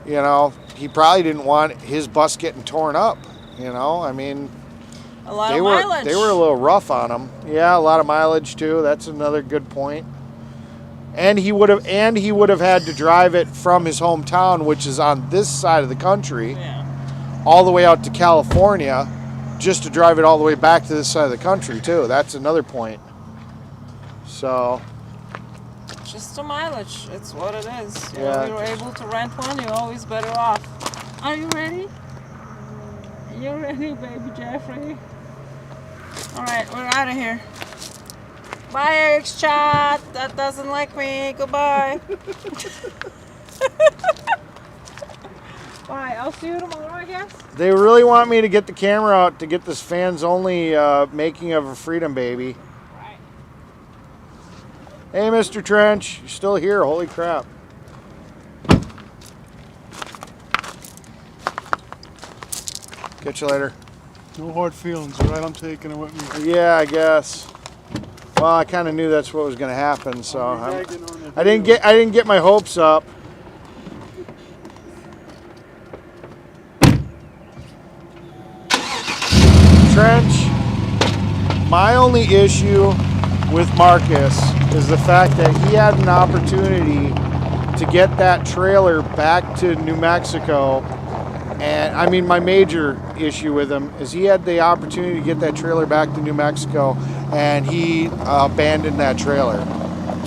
he probably didn't want his bus getting torn up. I mean, A lot of mileage. they were a little rough on him. Yeah, a lot of mileage too. That's another good point. And he would have had to drive it from his hometown, which is on this side of the country, all the way out to California, just to drive it all the way back to this side of the country too. That's another point. So. Just the mileage. It's what it is. Yeah. You're able to rent one, you're always better off. Are you ready? You ready, baby Jeffrey? Alright, we're out of here. Bye, Eric's chat. That doesn't like me. Goodbye. Bye. I'll see you tomorrow, I guess. They really want me to get the camera out to get this fans only making of a freedom baby. Right. Hey, Mr. Trench, you're still here. Holy crap. Catch you later. No hard feelings, right? I'm taking it with me. Yeah, I guess. Well, I kind of knew that's what was going to happen, so I didn't get my hopes up. Trench, my only issue with Marcus is the fact that he had an opportunity to get that trailer back to New Mexico. And I mean, my major issue with him is he had the opportunity to get that trailer back to New Mexico, and he abandoned that trailer.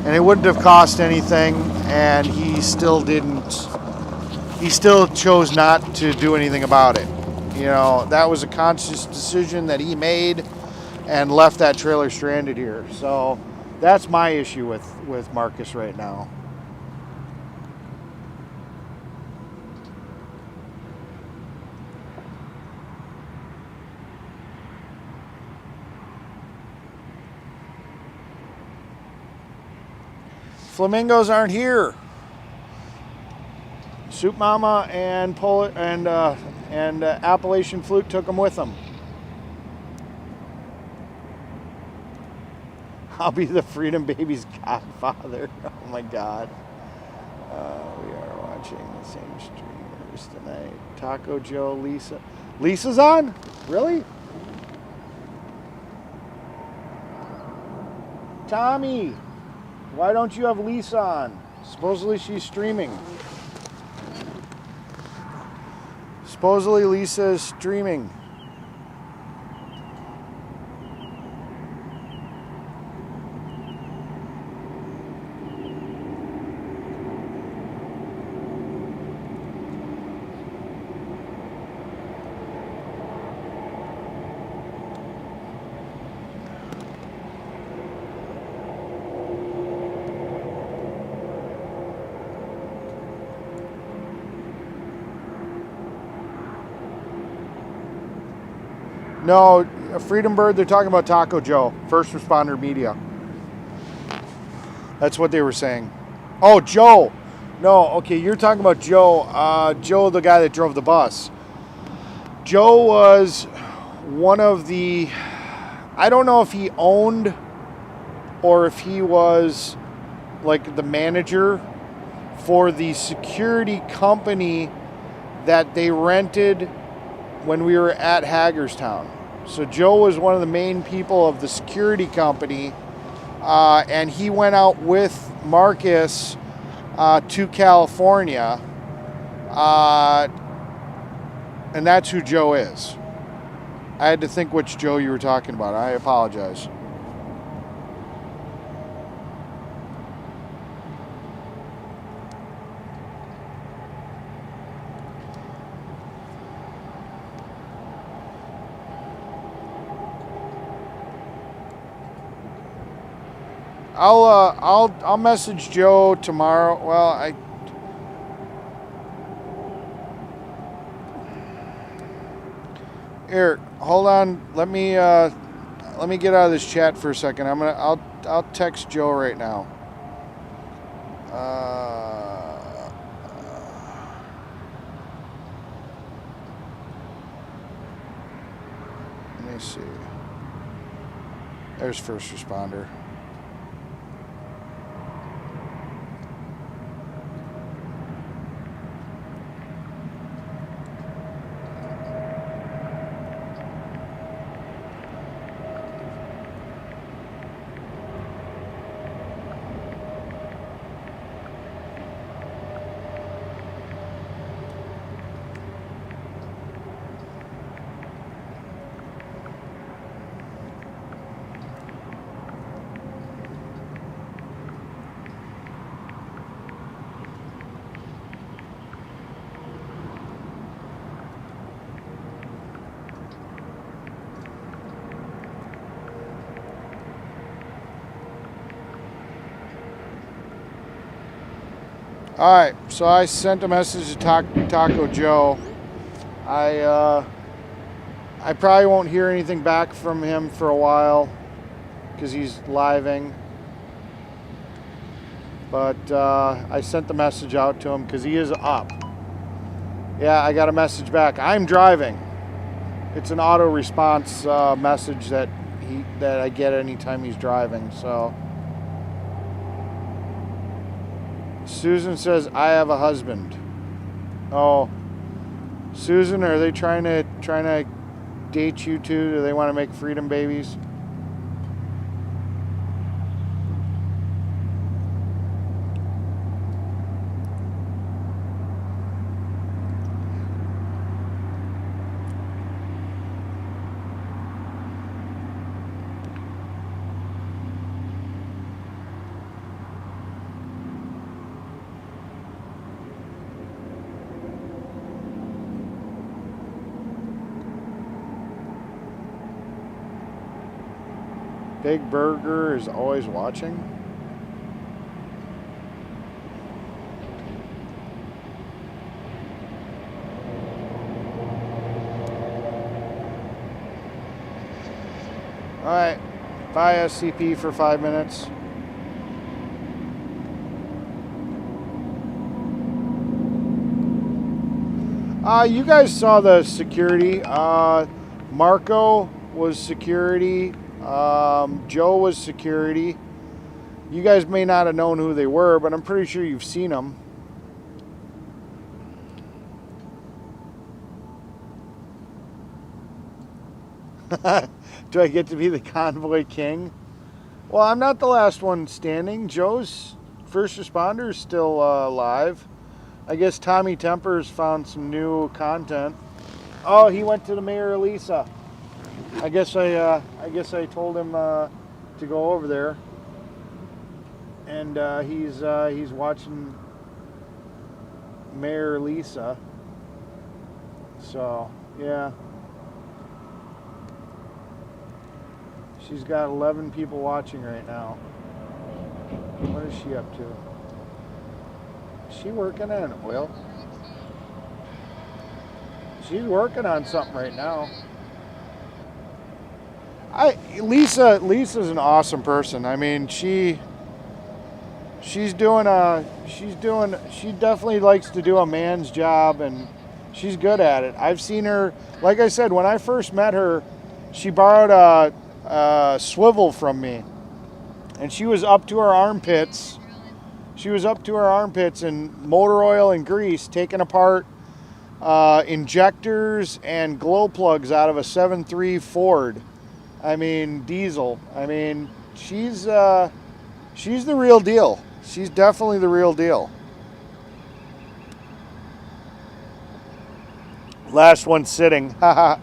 And it wouldn't have cost anything, and he still didn't. He still chose not to do anything about it. That was a conscious decision that he made and left that trailer stranded here. So that's my issue with Marcus right now. Flamingos aren't here. Soup Mama and Appalachian Flute took them with them. I'll be the Freedom Baby's godfather. Oh my God. We are watching the same streamers tonight. Taco Joe, Lisa. Lisa's on? Really? Tommy, why don't you have Lisa on? Supposedly she's streaming. Supposedly Lisa is streaming. No, Freedom Bird, they're talking about Taco Joe, First Responder Media. That's what they were saying. Oh, Joe. No, okay, you're talking about Joe. Joe, the guy that drove the bus. Joe was one of the, I don't know if he owned or if he was like the manager for the security company that they rented when we were at Hagerstown. So Joe was one of the main people of the security company, and he went out with Marcus to California, and that's who Joe is. I had to think which Joe you were talking about. I apologize. I'll message Joe tomorrow. Well, here, hold on. Let me get out of this chat for a second. I'll text Joe right now. Let me see. There's First Responder. All right, so I sent a message to Taco Joe. I probably won't hear anything back from him for a while because he's living. But I sent the message out to him because he is up. Yeah, I got a message back. I'm driving. It's an auto response message that I get anytime he's driving. So. Susan says, I have a husband. Oh, Susan, are they trying to date you too? Do they want to make freedom babies? Big Burger is always watching. All right, bye SCP for 5 minutes. You guys saw the security. Marco was security. Joe was security. You guys may not have known who they were, but I'm pretty sure you've seen them. Do I get to be the convoy king? Well, I'm not the last one standing. Joe's First Responder is still alive. I guess Tommy Tempers found some new content. Oh, he went to the Mayor Elisa. I guess I told him to go over there, and he's watching Mayor Lisa. So yeah, she's got 11 people watching right now. What is she up to? Is she working on oil? She's working on something right now. Lisa's an awesome person. I mean, she definitely likes to do a man's job, and she's good at it. I've seen her, like I said, when I first met her, she borrowed a swivel from me, and she was up to her armpits. She was up to her armpits in motor oil and grease, taking apart injectors and glow plugs out of a 7.3 Ford. I mean, diesel. I mean, she's the real deal. She's definitely the real deal. Last one sitting. Haha.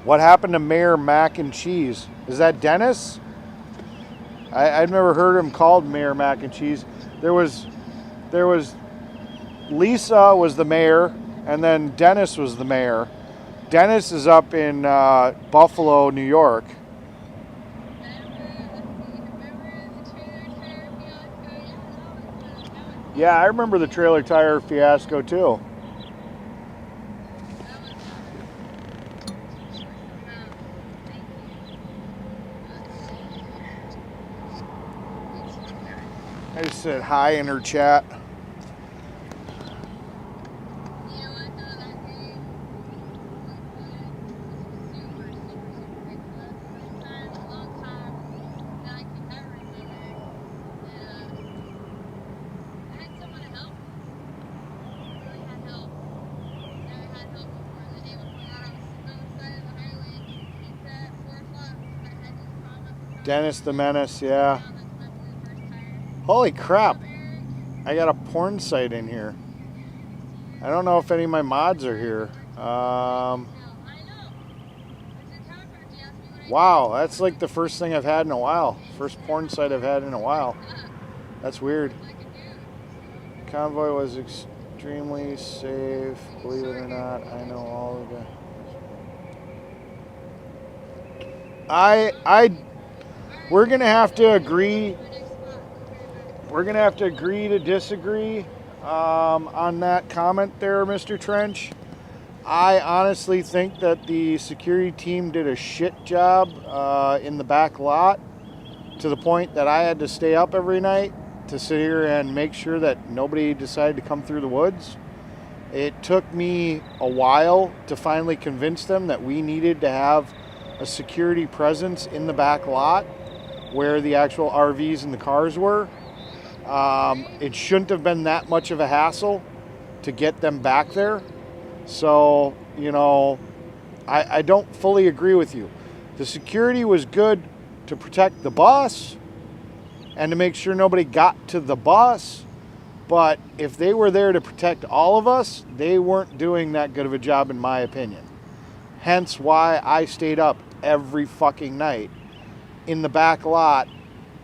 What happened to Mayor Mac and Cheese? Is that Dennis? I've never heard him called Mayor Mac and Cheese. There was Lisa was the mayor, and then Dennis was the mayor. Dennis is up in Buffalo, New York. Yeah, I remember the trailer tire fiasco too. I just said hi in her chat. Dennis the Menace, yeah. Holy crap. I got a porn site in here. I don't know if any of my mods are here. Wow, that's like the first thing I've had in a while. First porn site I've had in a while. That's weird. Convoy was extremely safe, believe it or not. I know all of the... We're gonna have to agree. We're gonna have to agree to disagree on that comment there, Mr. Trench. I honestly think that the security team did a shit job in the back lot, to the point that I had to stay up every night to sit here and make sure that nobody decided to come through the woods. It took me a while to finally convince them that we needed to have a security presence in the back lot where the actual RVs and the cars were. It shouldn't have been that much of a hassle to get them back there. So, you know, I don't fully agree with you. The security was good to protect the bus and to make sure nobody got to the bus. But if they were there to protect all of us, they weren't doing that good of a job, in my opinion. Hence why I stayed up every fucking night in the back lot,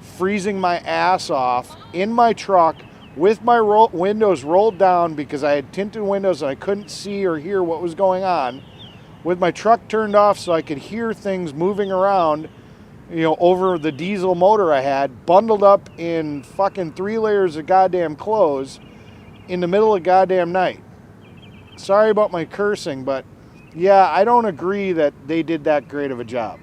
freezing my ass off in my truck with my windows rolled down because I had tinted windows and I couldn't see or hear what was going on, with my truck turned off so I could hear things moving around, you know, over the diesel motor I had, bundled up in fucking 3 layers of goddamn clothes in the middle of goddamn night. Sorry about my cursing, but yeah, I don't agree that they did that great of a job.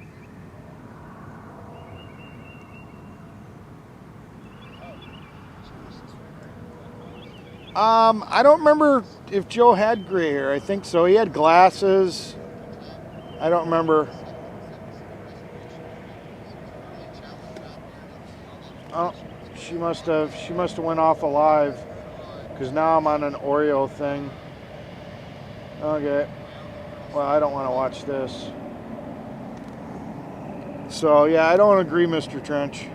I don't remember if Joe had gray hair. I think so. He had glasses. I don't remember. Oh, she must have went off alive, because now I'm on an Oreo thing. Okay. Well, I don't want to watch this. So yeah, I don't agree, Mr. Trench.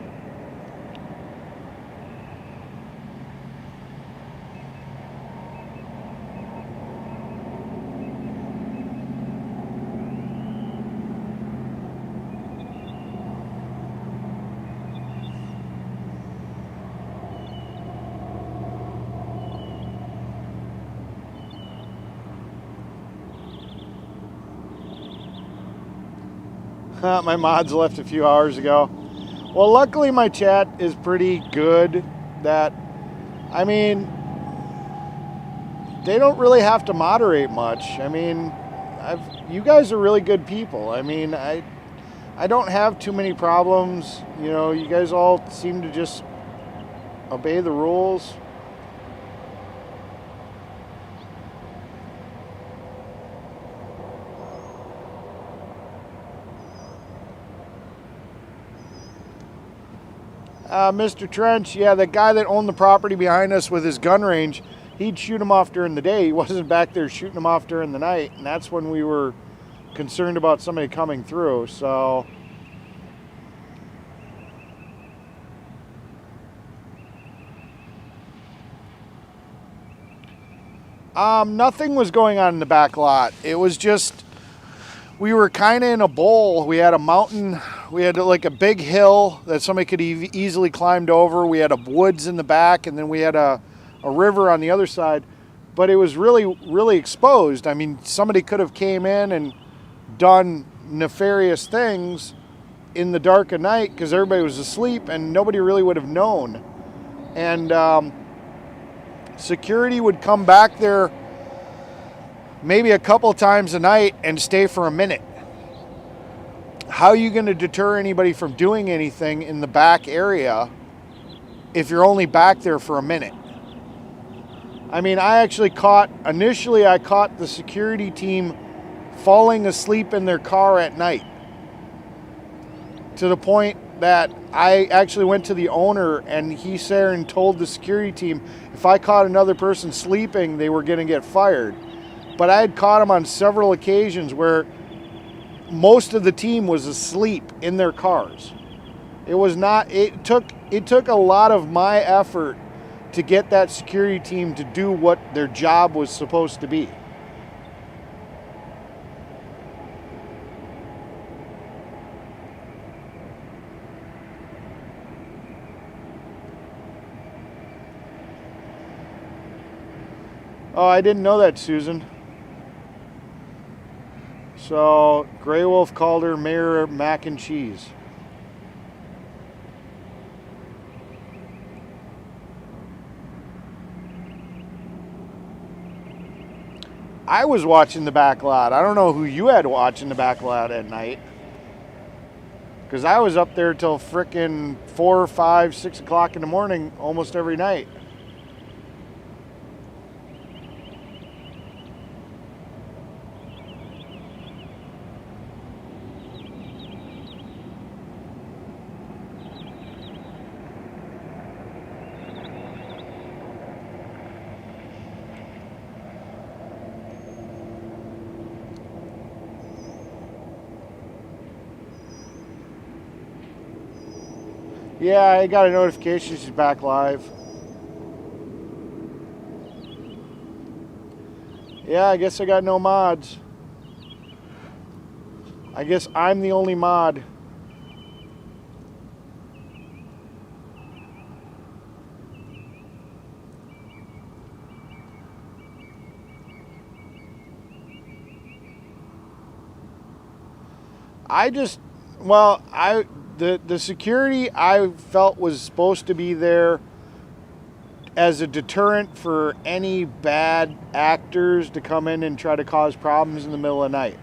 My mods left a few hours ago. Well, luckily my chat is pretty good. That, I mean, they don't really have to moderate much. I mean, you guys are really good people. I mean, I don't have too many problems. You know, you guys all seem to just obey the rules. Mr. Trench, yeah, the guy that owned the property behind us with his gun range, he'd shoot them off during the day. He wasn't back there shooting them off during the night, and that's when we were concerned about somebody coming through. So nothing was going on in the back lot. It was just, we were kind of in a bowl. We had a mountain, we had like a big hill that somebody could easily climbed over. We had a woods in the back, and then we had a river on the other side, but it was really exposed. I mean, somebody could have came in and done nefarious things in the dark of night because everybody was asleep and nobody really would have known. And security would come back there maybe a couple times a night and stay for a minute. How are you going to deter anybody from doing anything in the back area if you're only back there for a minute? I mean, I caught the security team falling asleep in their car at night, to the point that I actually went to the owner and he sat and told the security team if I caught another person sleeping, they were going to get fired. But I had caught them on several occasions where most of the team was asleep in their cars. It took a lot of my effort to get that security team to do what their job was supposed to be. Oh, I didn't know that, Susan. So, Grey Wolf called her Mayor Mac and Cheese. I was watching the back lot. I don't know who you had watching the back lot at night, because I was up there till frickin' 4, 5, 6 o'clock in the morning almost every night. Yeah, I got a notification she's back live. Yeah, I guess I got no mods. I guess I'm the only mod. The security I felt was supposed to be there as a deterrent for any bad actors to come in and try to cause problems in the middle of the night.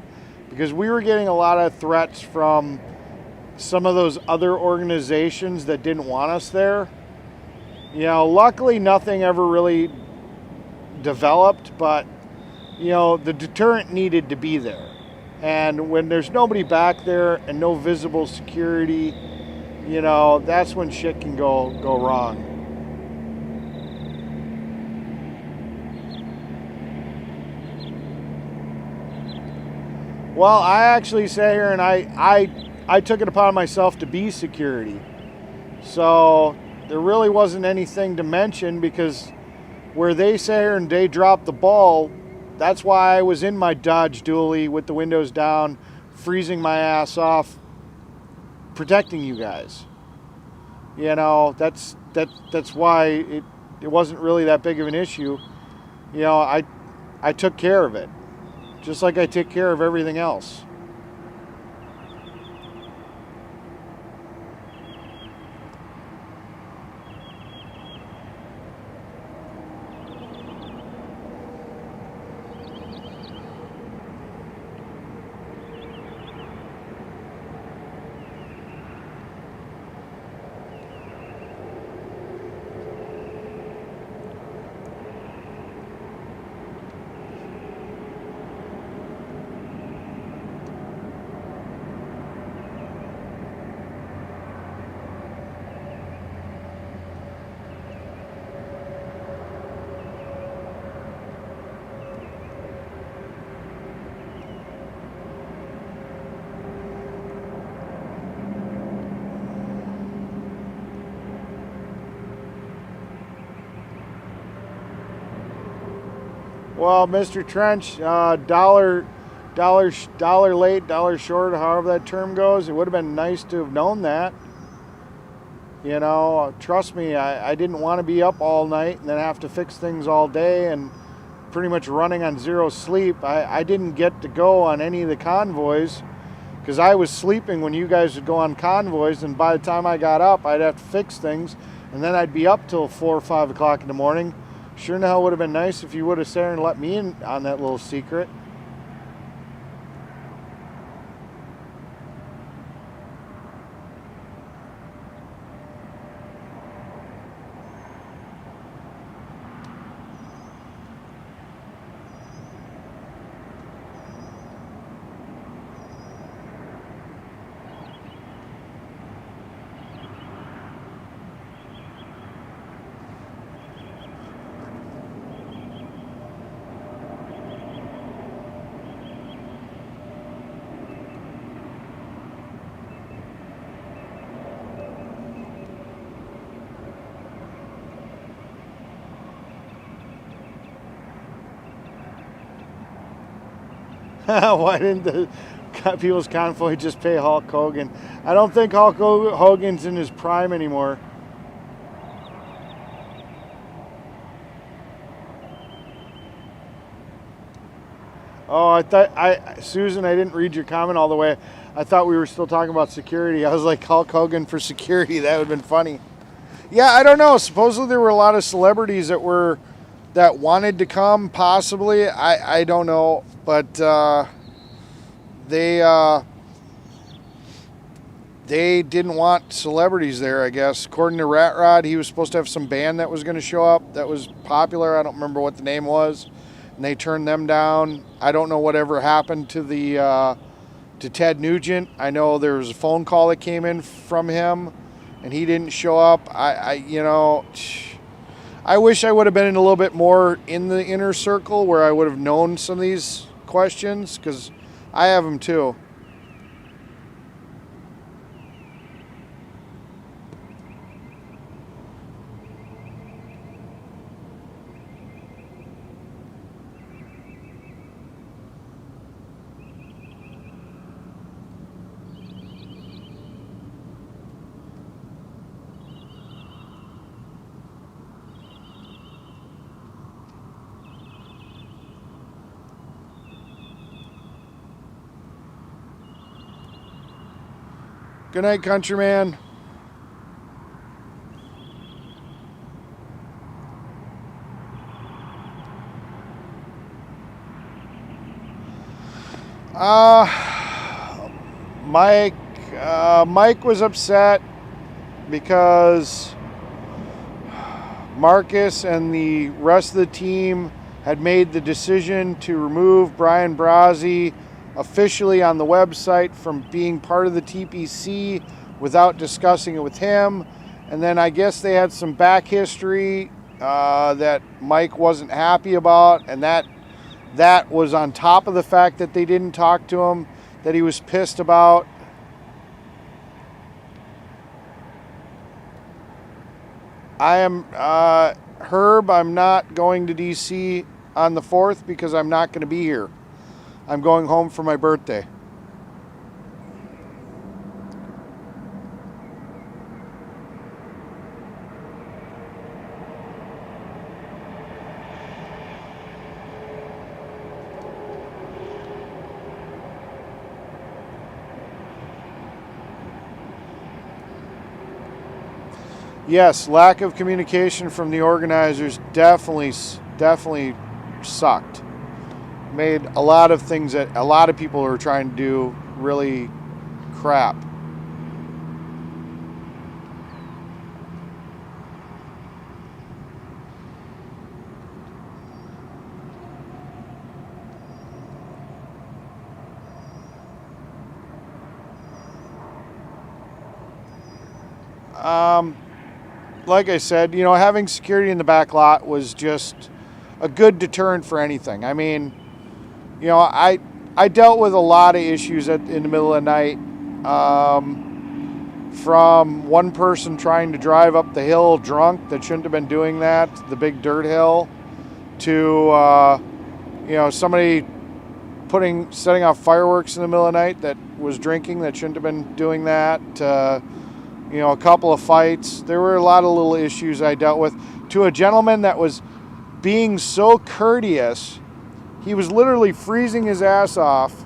Because we were getting a lot of threats from some of those other organizations that didn't want us there. You know, luckily nothing ever really developed, but, you know, the deterrent needed to be there. And when there's nobody back there and no visible security, you know, that's when shit can go wrong. Well, I actually sat here and I took it upon myself to be security. So there really wasn't anything to mention, because where they sat here and they dropped the ball, that's why I was in my Dodge Dually with the windows down, freezing my ass off, protecting you guys. You know, that's why it wasn't really that big of an issue. You know, I took care of it, just like I take care of everything else. Well, Mr. Trench, dollar late, dollar short, however that term goes. It would have been nice to have known that. You know, trust me, I didn't want to be up all night and then have to fix things all day and pretty much running on zero sleep. I didn't get to go on any of the convoys because I was sleeping when you guys would go on convoys, and by the time I got up, I'd have to fix things, and then I'd be up till 4 or 5 o'clock in the morning. Sure in the hell would have been nice if you would have sat there and let me in on that little secret. Why didn't the People's Convoy just pay Hulk Hogan? I don't think Hulk Hogan's in his prime anymore. Oh, I thought Susan, I didn't read your comment all the way. I thought we were still talking about security. I was like, Hulk Hogan for security. That would have been funny. Yeah, I don't know. Supposedly there were a lot of celebrities that wanted to come, possibly. I don't know, but they didn't want celebrities there, I guess. According to Rat Rod, he was supposed to have some band that was going to show up that was popular. I don't remember what the name was, and they turned them down. I don't know whatever happened to to Ted Nugent. I know there was a phone call that came in from him, and he didn't show up. I wish I would have been a little bit more in the inner circle where I would have known some of these questions, because I have them too. Good night, countryman. Mike was upset because Marcus and the rest of the team had made the decision to remove Brian Brazzi officially on the website from being part of the TPC without discussing it with him. And then I guess they had some back history that Mike wasn't happy about, and that was on top of the fact that they didn't talk to him, that he was pissed about. I am Herb, I'm not going to DC on the 4th because I'm not going to be here. I'm going home for my birthday. Yes, lack of communication from the organizers definitely sucked. Made a lot of things that a lot of people are trying to do really crap. Like I said, having security in the back lot was just a good deterrent for anything. I mean, I dealt with a lot of issues in the middle of the night, from one person trying to drive up the hill drunk that shouldn't have been doing that, the big dirt hill, to somebody setting off fireworks in the middle of the night that was drinking that shouldn't have been doing that. A couple of fights. There were a lot of little issues I dealt with. To a gentleman that was being so courteous, he was literally freezing his ass off,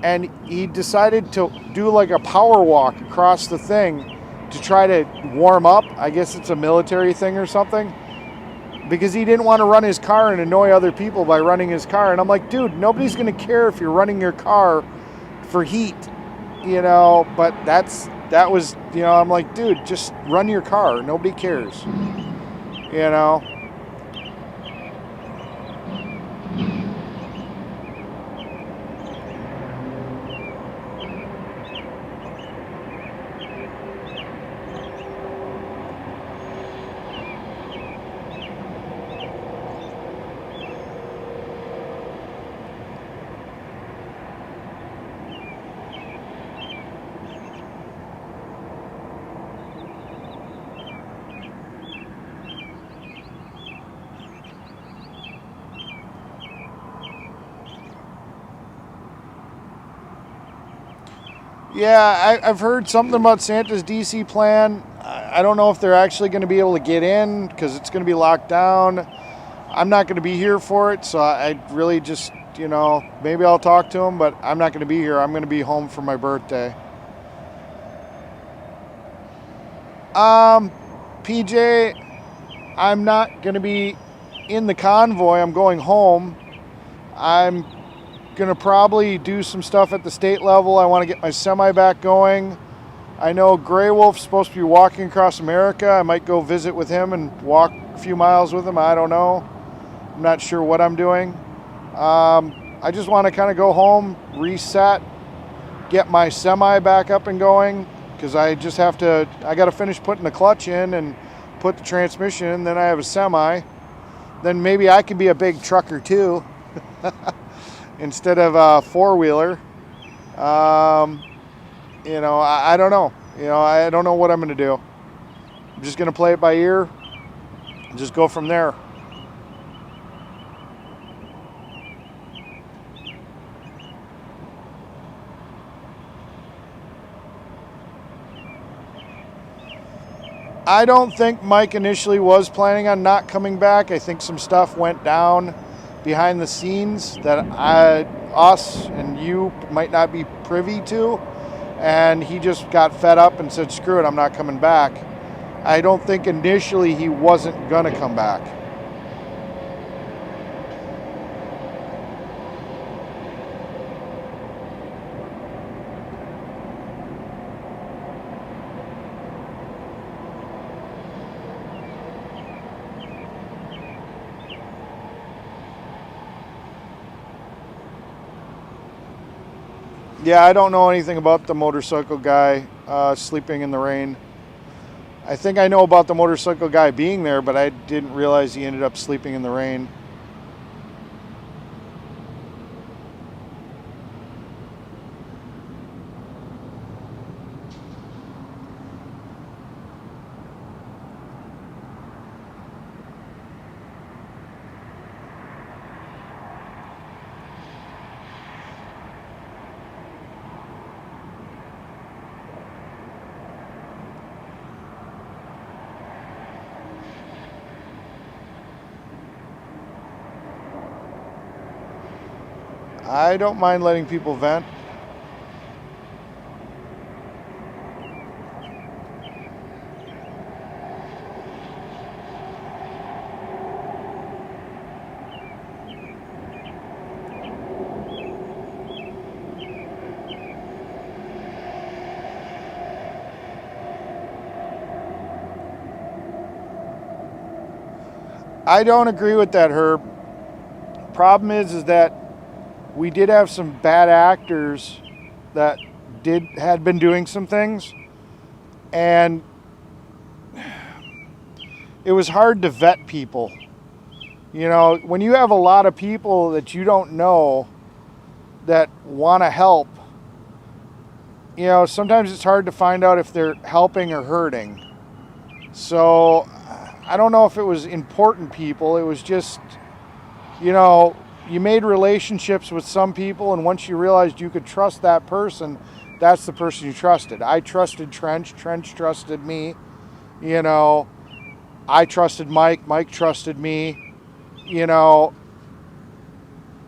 and he decided to do like a power walk across the thing to try to warm up. I guess it's a military thing or something, because he didn't want to run his car and annoy other people by running his car. And I'm like, dude, nobody's going to care if you're running your car for heat, but that was, I'm like, dude, just run your car. Nobody cares, Yeah, I've heard something about Santa's DC plan. I don't know if they're actually going to be able to get in because it's going to be locked down. I'm not going to be here for it, so I really just, maybe I'll talk to them, but I'm not going to be here. I'm going to be home for my birthday. PJ, I'm not going to be in the convoy. I'm going home. I'm gonna probably do some stuff at the state level. I want to get my semi back going. I know Grey Wolf's supposed to be walking across America. I might go visit with him and walk a few miles with him. I don't know. I'm not sure what I'm doing. I just want to kind of go home, reset, get my semi back up and going, because I got to finish putting the clutch in and put the transmission in. Then I have a semi. Then maybe I could be a big trucker too. Instead of a four-wheeler. I don't know. I don't know what I'm going to do. I'm just going to play it by ear and just go from there. I don't think Mike initially was planning on not coming back. I think some stuff went down behind the scenes that us and you might not be privy to, and he just got fed up and said, screw it, I'm not coming back. I don't think initially he wasn't gonna come back. Yeah, I don't know anything about the motorcycle guy sleeping in the rain. I think I know about the motorcycle guy being there, but I didn't realize he ended up sleeping in the rain. I don't mind letting people vent. I don't agree with that, Herb. Problem is that we did have some bad actors that had been doing some things, and it was hard to vet people. When you have a lot of people that you don't know that want to help, sometimes it's hard to find out if they're helping or hurting. So I don't know if it was important people. It was just, you made relationships with some people, and once you realized you could trust that person, that's the person you trusted. I trusted Trench. Trench trusted me. You know, I trusted Mike. Mike trusted me. You know,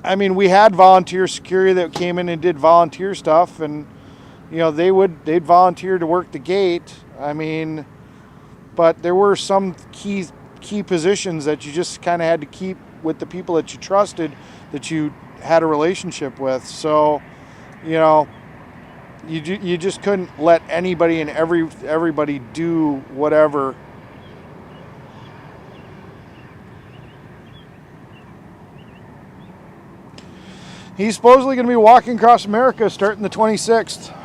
I mean, we had volunteer security that came in and did volunteer stuff, and you know, they'd volunteer to work the gate. I mean, but there were some key positions that you just kind of had to keep with the people that you trusted, that you had a relationship with. So, you know, you just couldn't let anybody and everybody do whatever. He's supposedly going to be walking across America starting the 26th.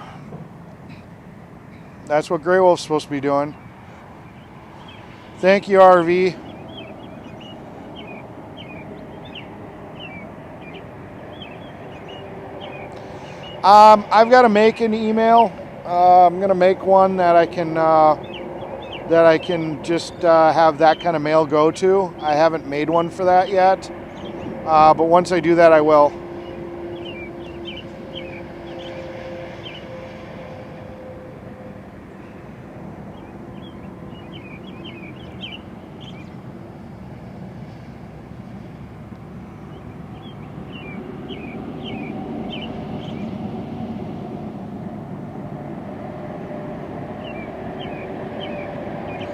That's what Grey Wolf's supposed to be doing. Thank you, RV. I've got to make an email. I'm going to make one that I can just have that kind of mail go to. I haven't made one for that yet, but once I do that, I will.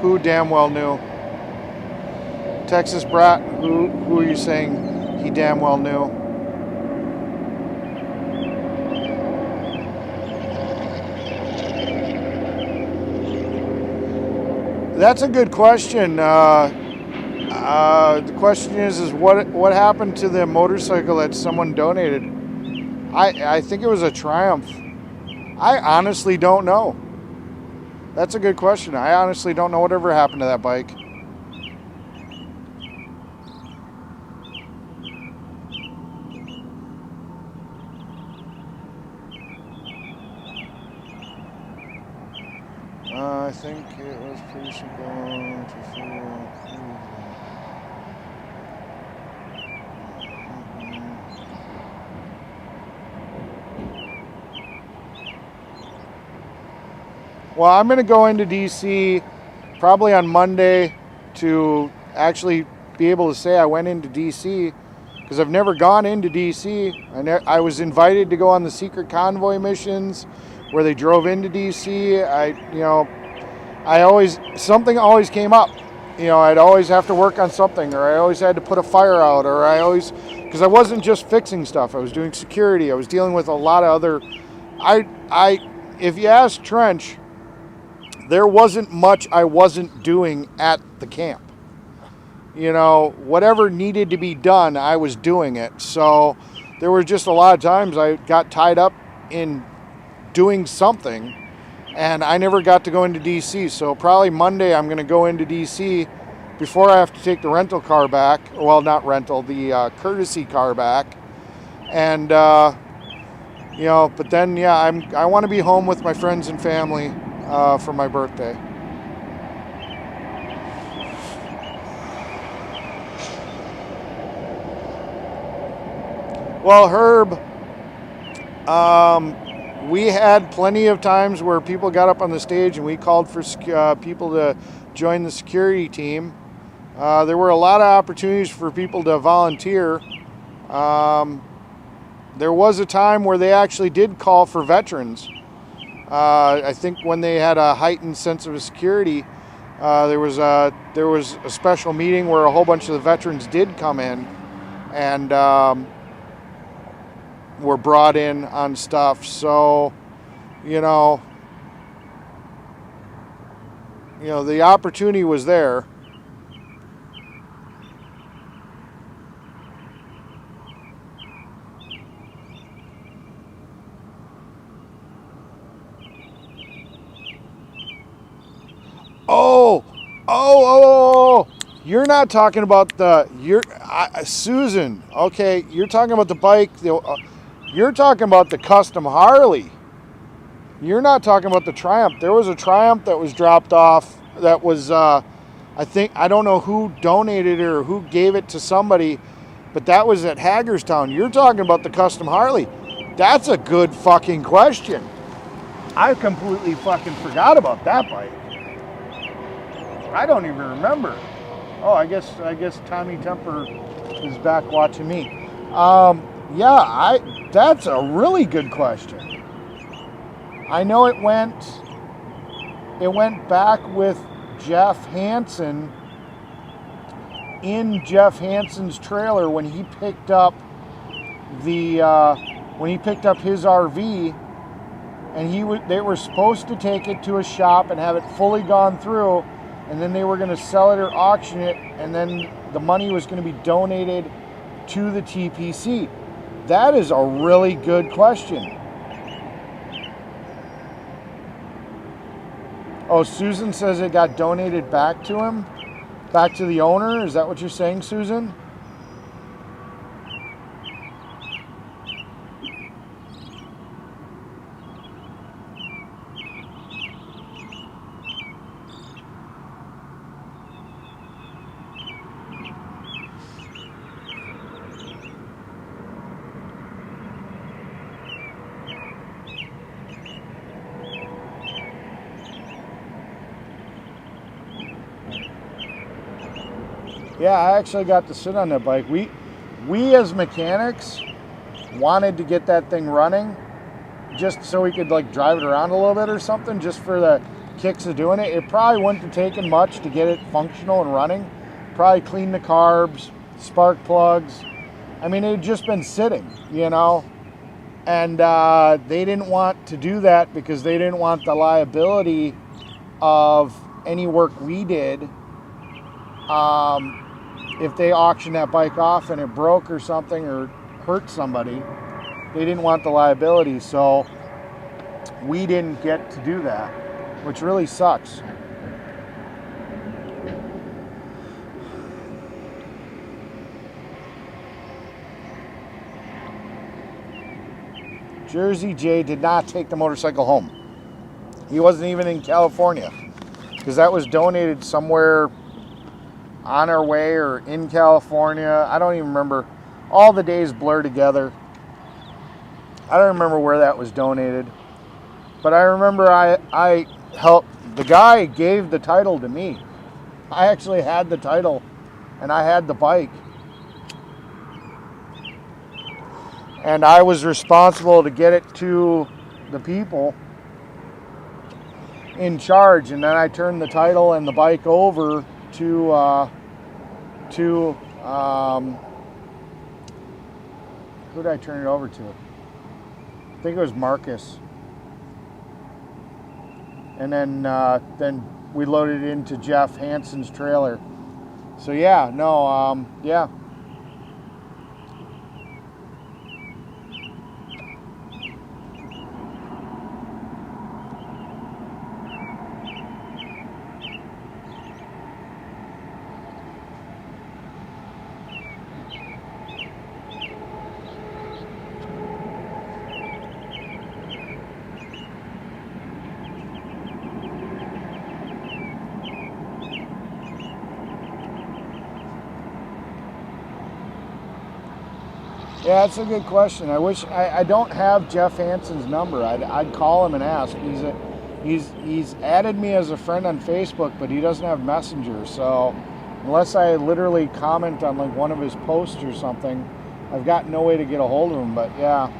Who damn well knew? Texas Brat, who are you saying he damn well knew? That's a good question. The question is what happened to the motorcycle that someone donated? I think it was a Triumph. I honestly don't know. That's a good question. I honestly don't know whatever happened to that bike. I think it was pretty simple to feel. Well, I'm going to go into DC probably on Monday to actually be able to say I went into DC, because I've never gone into DC. I was invited to go on the secret convoy missions where they drove into DC. Something always came up. You know, I'd always have to work on something, or I always had to put a fire out, because I wasn't just fixing stuff. I was doing security. I was dealing with a lot of other. If you ask Trench, there wasn't much I wasn't doing at the camp. You know, whatever needed to be done, I was doing it. So there were just a lot of times I got tied up in doing something, and I never got to go into DC. So probably Monday I'm going to go into DC before I have to take the rental car back. Well, not rental, the courtesy car back. And, you know, but then, yeah, I want to be home with my friends and family for my birthday. Well, Herb, we had plenty of times where people got up on the stage and we called for people to join the security team. There were a lot of opportunities for people to volunteer. There was a time where they actually did call for veterans. I think when they had a heightened sense of security, there was a special meeting where a whole bunch of the veterans did come in and were brought in on stuff. So, you know, the opportunity was there. Oh, you're not talking about Susan. Okay, you're talking about the bike. You're talking about the custom Harley. You're not talking about the Triumph. There was a Triumph that was dropped off that was, I don't know who donated it or who gave it to somebody, but that was at Hagerstown. You're talking about the custom Harley. That's a good fucking question. I completely fucking forgot about that bike. I don't even remember. Oh, I guess Tommy Temper is back watching me. Yeah, that's a really good question. I know it went back with Jeff Hansen in Jeff Hansen's trailer when he picked up his RV, and they were supposed to take it to a shop and have it fully gone through, and then they were going to sell it or auction it, and then the money was going to be donated to the TPC. That is a really good question. Oh, Susan says it got donated back to him? Back to the owner? Is that what you're saying, Susan? Yeah, I actually got to sit on that bike. We as mechanics wanted to get that thing running just so we could like drive it around a little bit or something, just for the kicks of doing it. It probably wouldn't have taken much to get it functional and running. Probably clean the carbs, spark plugs. I mean, it had just been sitting, you know, and they didn't want to do that because they didn't want the liability of any work we did. If they auctioned that bike off and it broke or something or hurt somebody, they didn't want the liability, so we didn't get to do that, which really sucks. Jersey J did not take the motorcycle home. He wasn't even in California because that was donated somewhere on our way or in California. I don't even remember. All the days blur together. I don't remember where that was donated. But I remember I helped. The guy gave the title to me. I actually had the title and I had the bike. And I was responsible to get it to the people in charge. And then I turned the title and the bike over to who did I turn it over to? I think it was Marcus. And then we loaded it into Jeff Hansen's trailer. So yeah, no, yeah. Yeah, that's a good question. I wish I don't have Jeff Hansen's number. I'd call him and ask. He's added me as a friend on Facebook, but he doesn't have Messenger. So unless I literally comment on like one of his posts or something, I've got no way to get a hold of him. But yeah.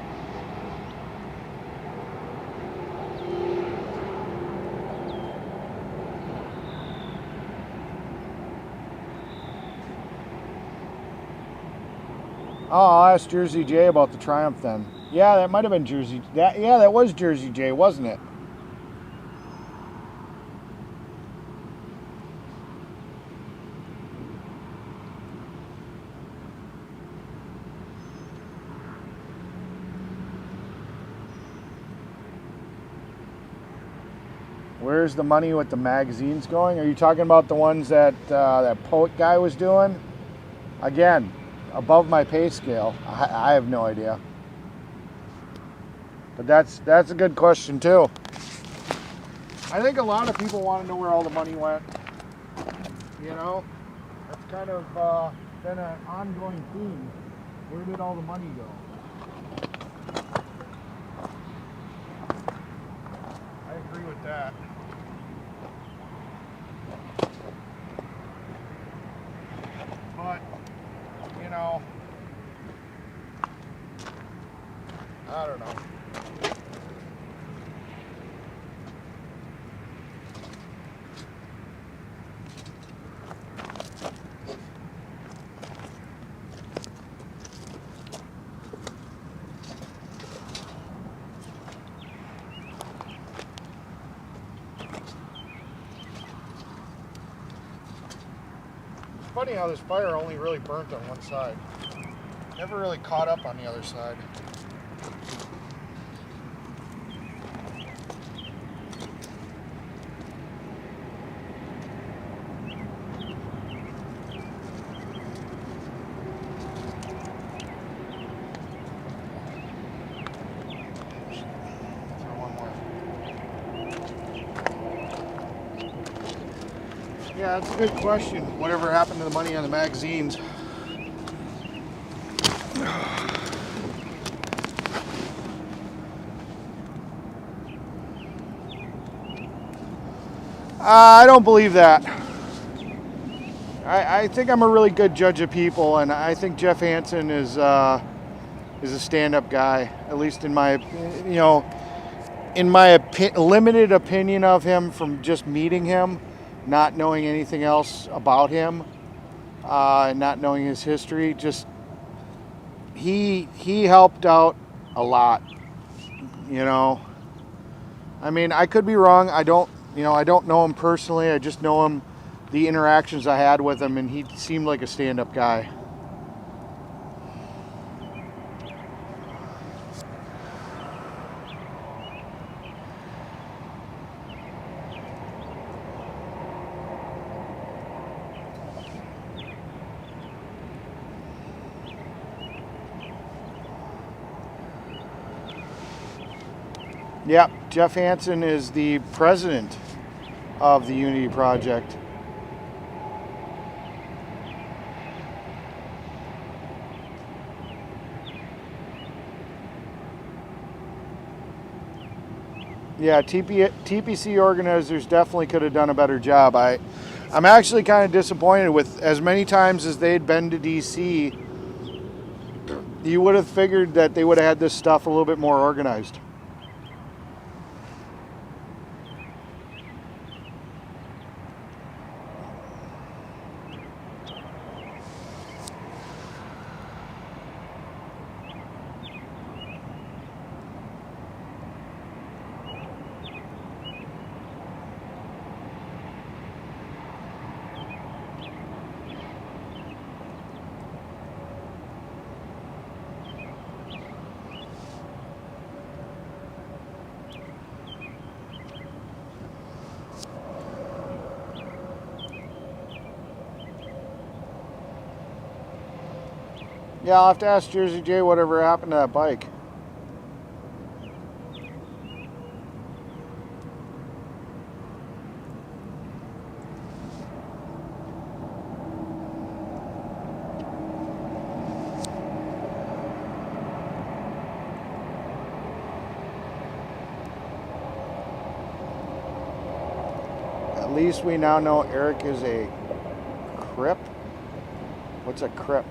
Oh, I'll ask Jersey J about the Triumph then. Yeah, that might have been Jersey. That was Jersey J, wasn't it? Where's the money with the magazines going? Are you talking about the ones that that Poet guy was doing? Again, above my pay scale. I have no idea. But that's a good question too. I think a lot of people want to know where all the money went. You know, that's kind of been an ongoing theme. Where did all the money go? I agree with that. But, you know, I don't know. Funny how this fire only really burnt on one side. Never really caught up on the other side. Throw one more. Yeah, that's a good question. Whatever happened to the money on the magazines? I don't believe that. I think I'm a really good judge of people, and I think Jeff Hansen is a stand-up guy. At least in my, limited opinion of him from just meeting him, not knowing anything else about him, not knowing his history. Just he helped out a lot. I mean, I could be wrong. I don't know him personally. I just know him, the interactions I had with him, and he seemed like a stand-up guy. Yep, Jeff Hansen is the president of the Unity Project. Yeah, TPC organizers definitely could have done a better job. I'm actually kind of disappointed with as many times as they'd been to DC. You would have figured that they would have had this stuff a little bit more organized. Yeah, I'll have to ask Jersey J whatever happened to that bike. At least we now know Eric is a Crip. What's a Crip?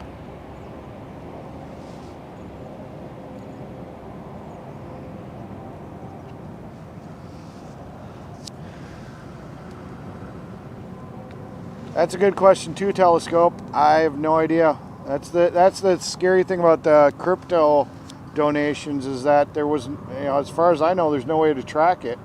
That's a good question too, Telescope. I have no idea. That's the scary thing about the crypto donations is that there was, as far as I know, there's no way to track it.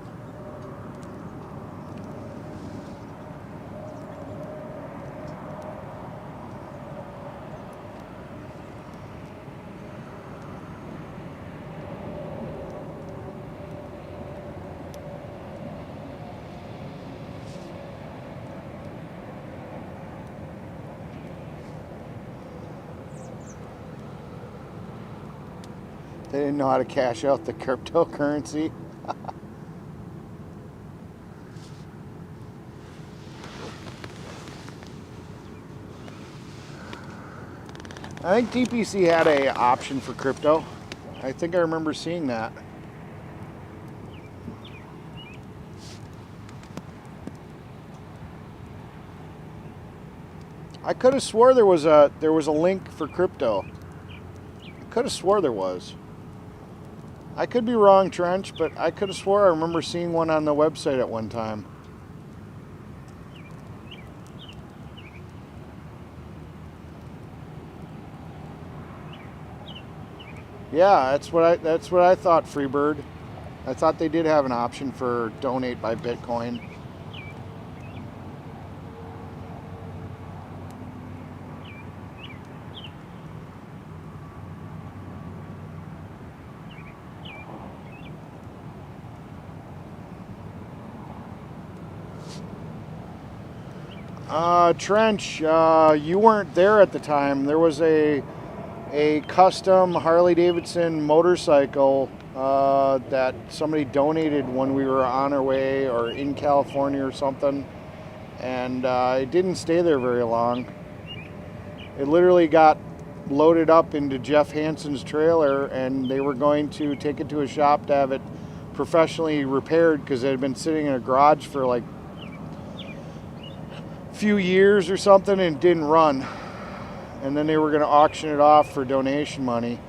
They didn't know how to cash out the cryptocurrency. I think TPC had a option for crypto. I think I remember seeing that. I could have swore there was a link for crypto. I could have swore there was. I could be wrong, Trench, but I could have swore I remember seeing one on the website at one time. Yeah, that's what I thought, Freebird. I thought they did have an option for donate by Bitcoin. Trench, you weren't there at the time. There was a custom Harley Davidson motorcycle that somebody donated when we were on our way or in California or something, and it didn't stay there very long. It literally got loaded up into Jeff Hansen's trailer, and they were going to take it to a shop to have it professionally repaired because it had been sitting in a garage for like few years or something and didn't run, and then they were going to auction it off for donation money.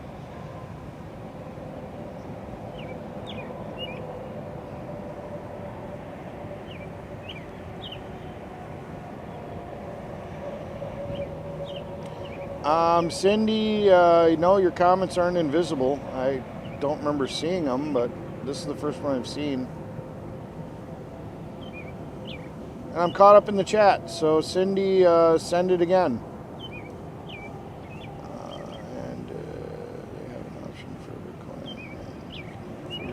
Cindy, no, your comments aren't invisible. I don't remember seeing them, but this is the first one I've seen. And I'm caught up in the chat, so Cindy, send it again. And they have an option for Bitcoin.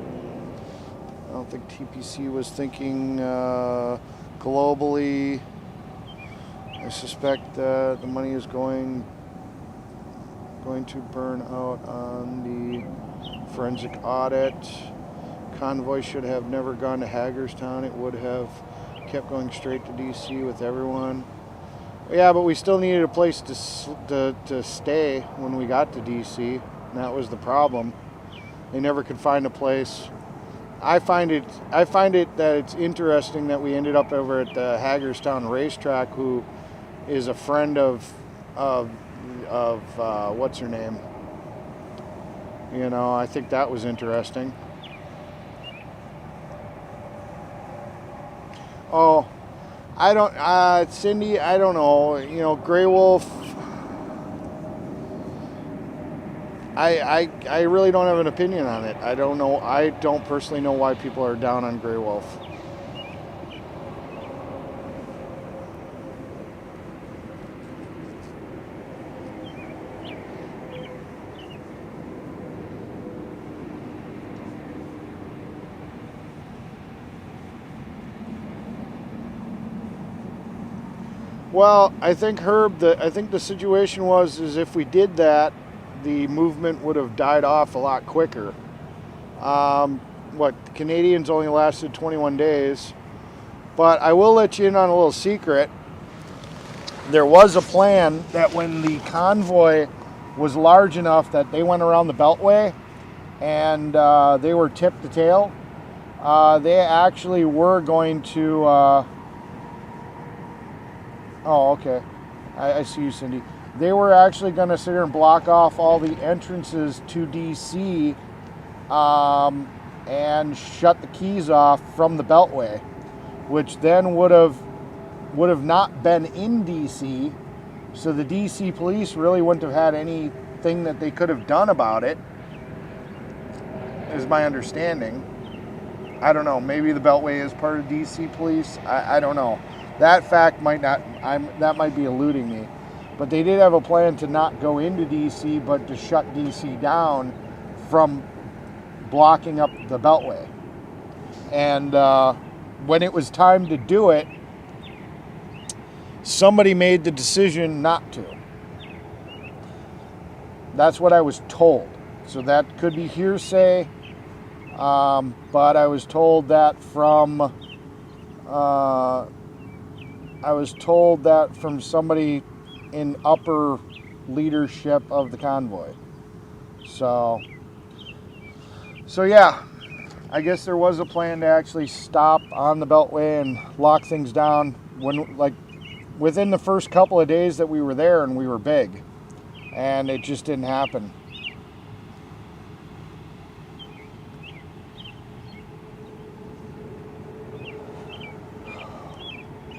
I don't think TPC was thinking globally. I suspect the money is going to burn out on the forensic audit. Convoy should have never gone to Hagerstown. It would have kept going straight to DC with everyone. Yeah, but we still needed a place to stay when we got to DC, and that was the problem. They never could find a place. I find it that it's interesting that we ended up over at the Hagerstown racetrack, who is a friend of what's her name? You know, I think that was interesting. Oh, I don't, Cindy, I don't know. You know, Grey Wolf, I really don't have an opinion on it. I don't know. I don't personally know why people are down on Grey Wolf. Well, I think Herb, I think the situation is if we did that, the movement would have died off a lot quicker. Canadians only lasted 21 days. But I will let you in on a little secret. There was a plan that when the convoy was large enough that they went around the Beltway and they were tip to tail, they actually were going to... Oh, okay. I see you, Cindy. They were actually going to sit here and block off all the entrances to DC and shut the keys off from the Beltway, which then would have not been in DC. So the DC police really wouldn't have had anything that they could have done about it, is my understanding. I don't know. Maybe the Beltway is part of DC police. I don't know. That fact might not, that might be eluding me. But they did have a plan to not go into DC, but to shut DC down from blocking up the Beltway. And when it was time to do it, somebody made the decision not to. That's what I was told. So that could be hearsay, but I was told that from somebody in upper leadership of the convoy. So yeah, I guess there was a plan to actually stop on the Beltway and lock things down when, like, within the first couple of days that we were there, and we were big, and it just didn't happen.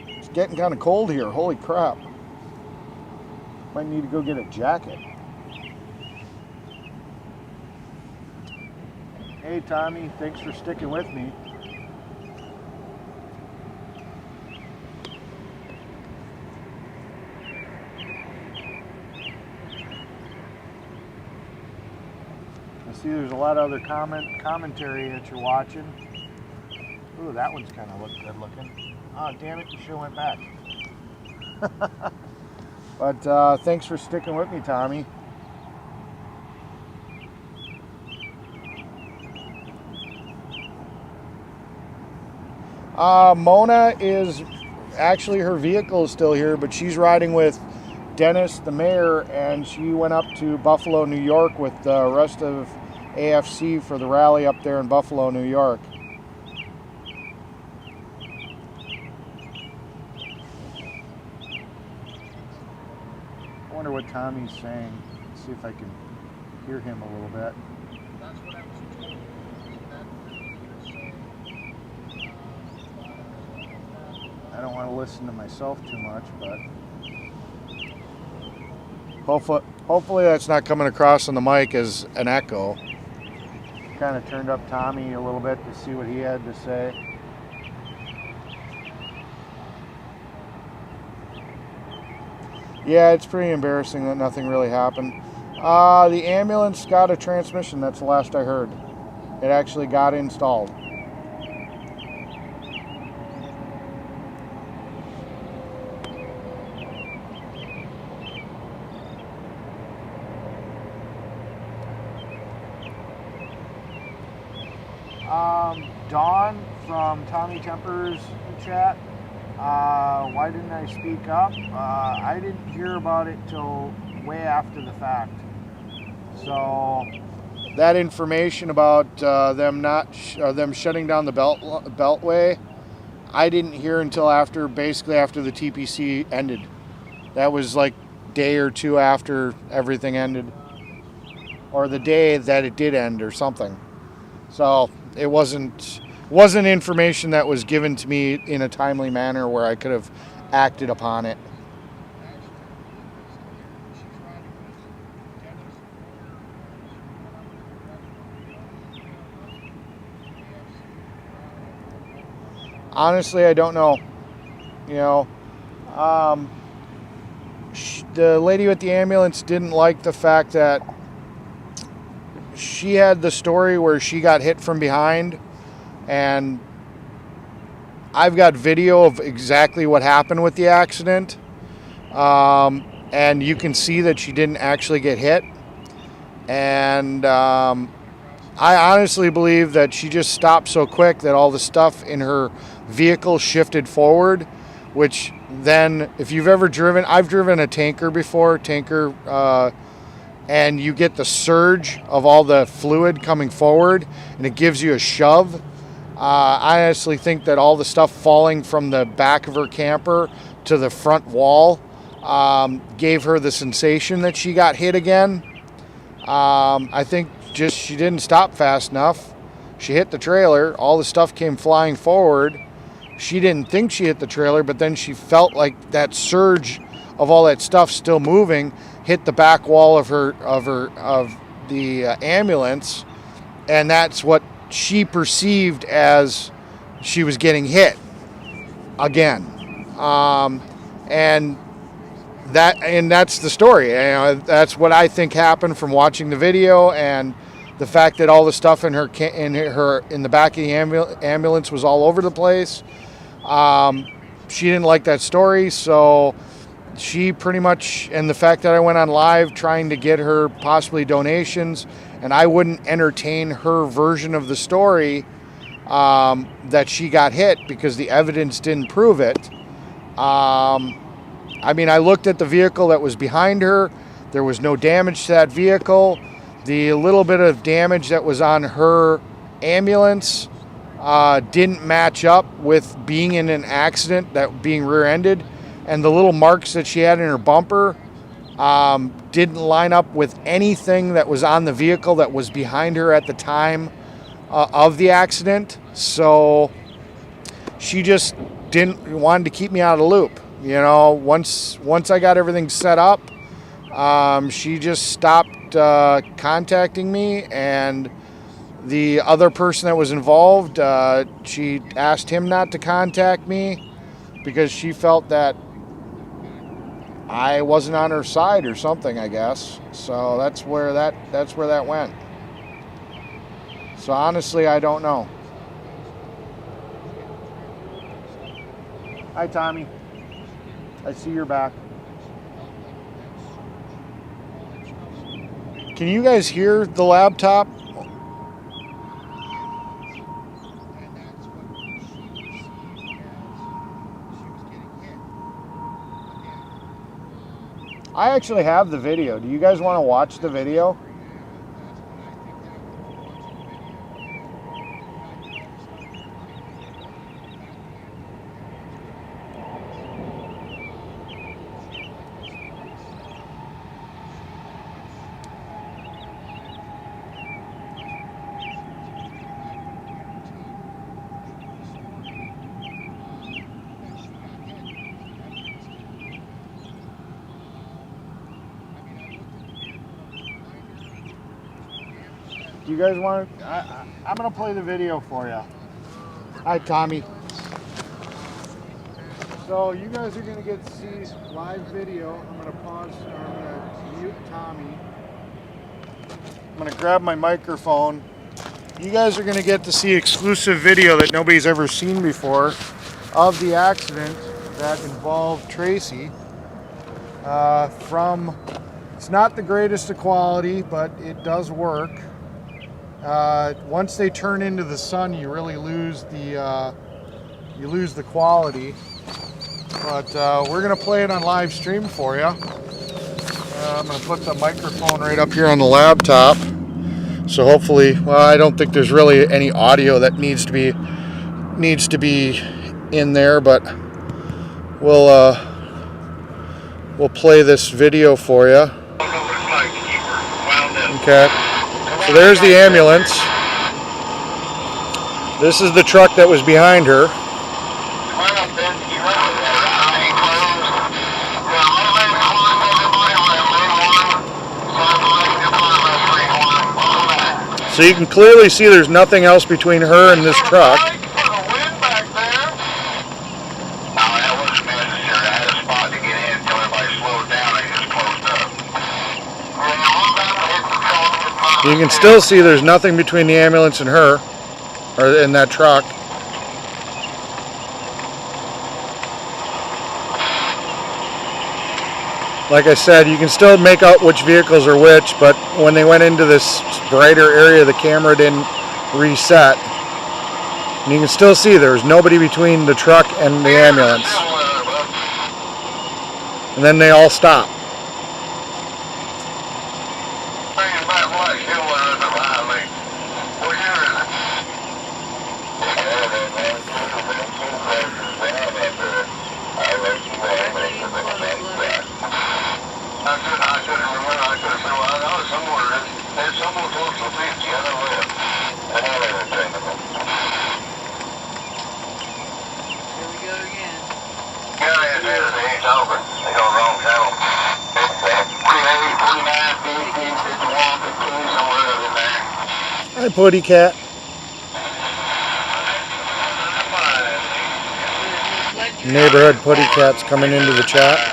It's getting kind of cold here. Holy crap. Might need to go get a jacket. Hey Tommy, thanks for sticking with me. I see there's a lot of other commentary that you're watching. Ooh, that one's kind of good looking. Oh, damn it, you should have went back. But thanks for sticking with me, Tommy. Mona is actually, her vehicle is still here, but she's riding with Dennis, the mayor, and she went up to Buffalo, New York with the rest of AFC for the rally up there in Buffalo, New York. I wonder what Tommy's saying. Let's see if I can hear him a little bit. That's what I was told. I don't want to listen to myself too much, but hopefully that's not coming across on the mic as an echo. Kind of turned up Tommy a little bit to see what he had to say. Yeah, it's pretty embarrassing that nothing really happened. The ambulance got a transmission, that's the last I heard. It actually got installed. Dawn from Tommy Temper's chat. Why didn't I speak up? I didn't hear about it till way after the fact. So that information about them shutting down the Beltway, I didn't hear until basically after the TPC ended. That was like day or two after everything ended, or the day that it did end, or something. So it wasn't information that was given to me in a timely manner where I could have acted upon it. Honestly, I don't know. You know, the lady with the ambulance didn't like the fact that she had the story where she got hit from behind, and I've got video of exactly what happened with the accident, and you can see that she didn't actually get hit. And I honestly believe that she just stopped so quick that all the stuff in her vehicle shifted forward, which then, if you've ever driven, I've driven a tanker before, and you get the surge of all the fluid coming forward, and it gives you a shove. I honestly think that all the stuff falling from the back of her camper to the front wall gave her the sensation that she got hit again. I think just she didn't stop fast enough. She hit the trailer. All the stuff came flying forward. She didn't think she hit the trailer, but then she felt like that surge of all that stuff still moving hit the back wall of the ambulance, and that's what she perceived as she was getting hit again. And that's the story. You know, that's what I think happened from watching the video, and the fact that all the stuff in the back of the ambulance was all over the place. She didn't like that story, so she pretty much, and the fact that I went on live trying to get her possibly donations, and I wouldn't entertain her version of the story that she got hit because the evidence didn't prove it. I mean, I looked at the vehicle that was behind her. There was no damage to that vehicle. The little bit of damage that was on her ambulance didn't match up with being in an accident, that being rear-ended, and the little marks that she had in her bumper didn't line up with anything that was on the vehicle that was behind her at the time of the accident. So she just wanted to keep me out of the loop. You know, once I got everything set up, she just stopped contacting me, and the other person that was involved, she asked him not to contact me because she felt that I wasn't on her side or something, I guess. So that's where that went. So honestly, I don't know. Hi, Tommy. I see you're back. Can you guys hear the laptop? I actually have the video. Do you guys want to watch the video? Do you guys want to? I'm going to play the video for you. Hi, Tommy. So you guys are going to get to see live video. I'm going to pause, or I'm going to mute Tommy. I'm going to grab my microphone. You guys are going to get to see exclusive video that nobody's ever seen before of the accident that involved Tracy. It's not the greatest of quality, but it does work. Once they turn into the sun, you really lose the quality. But we're gonna play it on live stream for you. I'm gonna put the microphone right up here on the laptop. So hopefully, well, I don't think there's really any audio that needs to be in there, but we'll play this video for you. Okay. So there's the ambulance. This is the truck that was behind her. So you can clearly see there's nothing else between her and this truck. You can still see there's nothing between the ambulance and her, or in that truck. Like I said, you can still make out which vehicles are which, but when they went into this brighter area, the camera didn't reset. And you can still see there's nobody between the truck and the ambulance. And then they all stop. Hi, Putty Cat. Neighborhood Putty Cat's coming into the chat.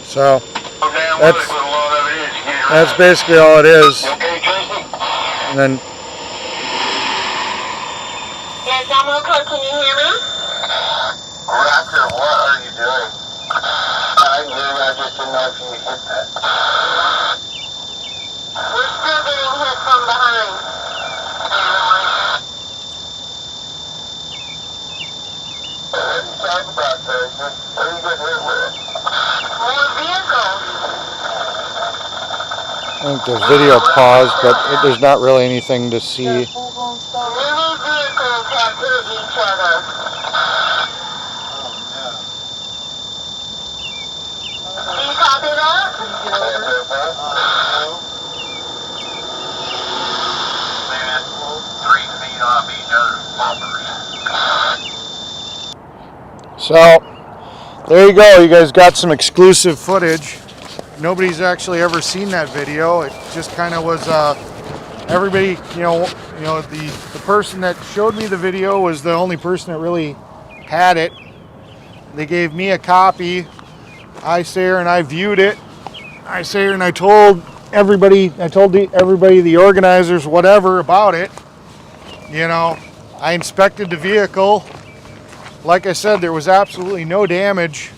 So that's basically all it is. And then Yes, I'm okay. Can you hear me? Raptor, what are you doing? I just didn't know if you hit that. We're still getting hit from behind. Talk about that. What are you getting hit with? More vehicles. I think the video paused, but there's not really anything to see. Many vehicles have hit each other. Do you copy that? Man, 3 feet off each other's bumpers. So, there you go. You guys got some exclusive footage. Nobody's actually ever seen that video. It just kind of was, everybody, the person that showed me the video was the only person that really had it. They gave me a copy. I sat here and I viewed it. I sat here and I told everybody, the organizers, whatever about it. I inspected the vehicle. Like I said, there was absolutely no damage,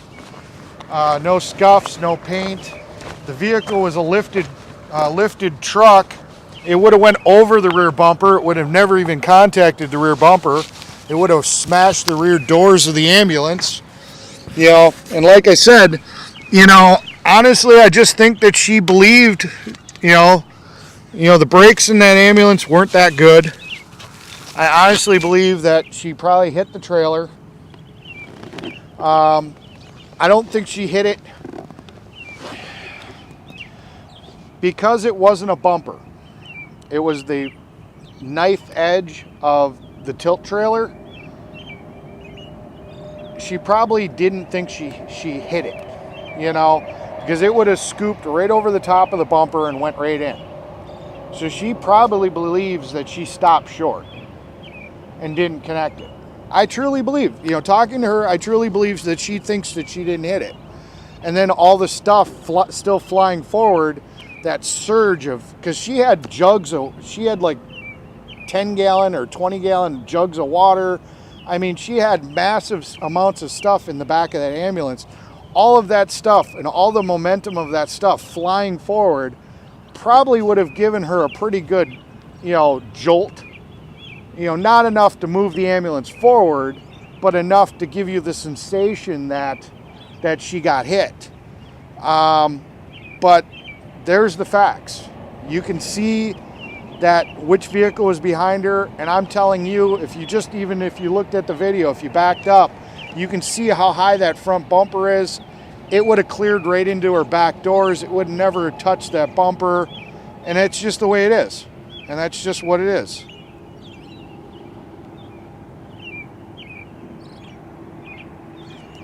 no scuffs, no paint. The vehicle was a lifted truck. It would have went over the rear bumper. It would have never even contacted the rear bumper. It would have smashed the rear doors of the ambulance. And like I said, honestly, I just think that she believed, the brakes in that ambulance weren't that good. I honestly believe that she probably hit the trailer. I don't think she hit it because it wasn't a bumper. It was the knife edge of the tilt trailer. She probably didn't think she hit it, because it would have scooped right over the top of the bumper and went right in. So she probably believes that she stopped short and didn't connect it. I truly believe, talking to her, I truly believe that she thinks that she didn't hit it. And then all the stuff still flying forward, that surge of, because she had like 10 gallon or 20 gallon jugs of water. I mean, she had massive amounts of stuff in the back of that ambulance. All of that stuff and all the momentum of that stuff flying forward probably would have given her a pretty good, jolt. Not enough to move the ambulance forward, but enough to give you the sensation that she got hit. But there's the facts. You can see that which vehicle was behind her, and I'm telling you, if you looked at the video, if you backed up, you can see how high that front bumper is. It would have cleared right into her back doors. It would never touch that bumper, and it's just the way it is, and that's just what it is.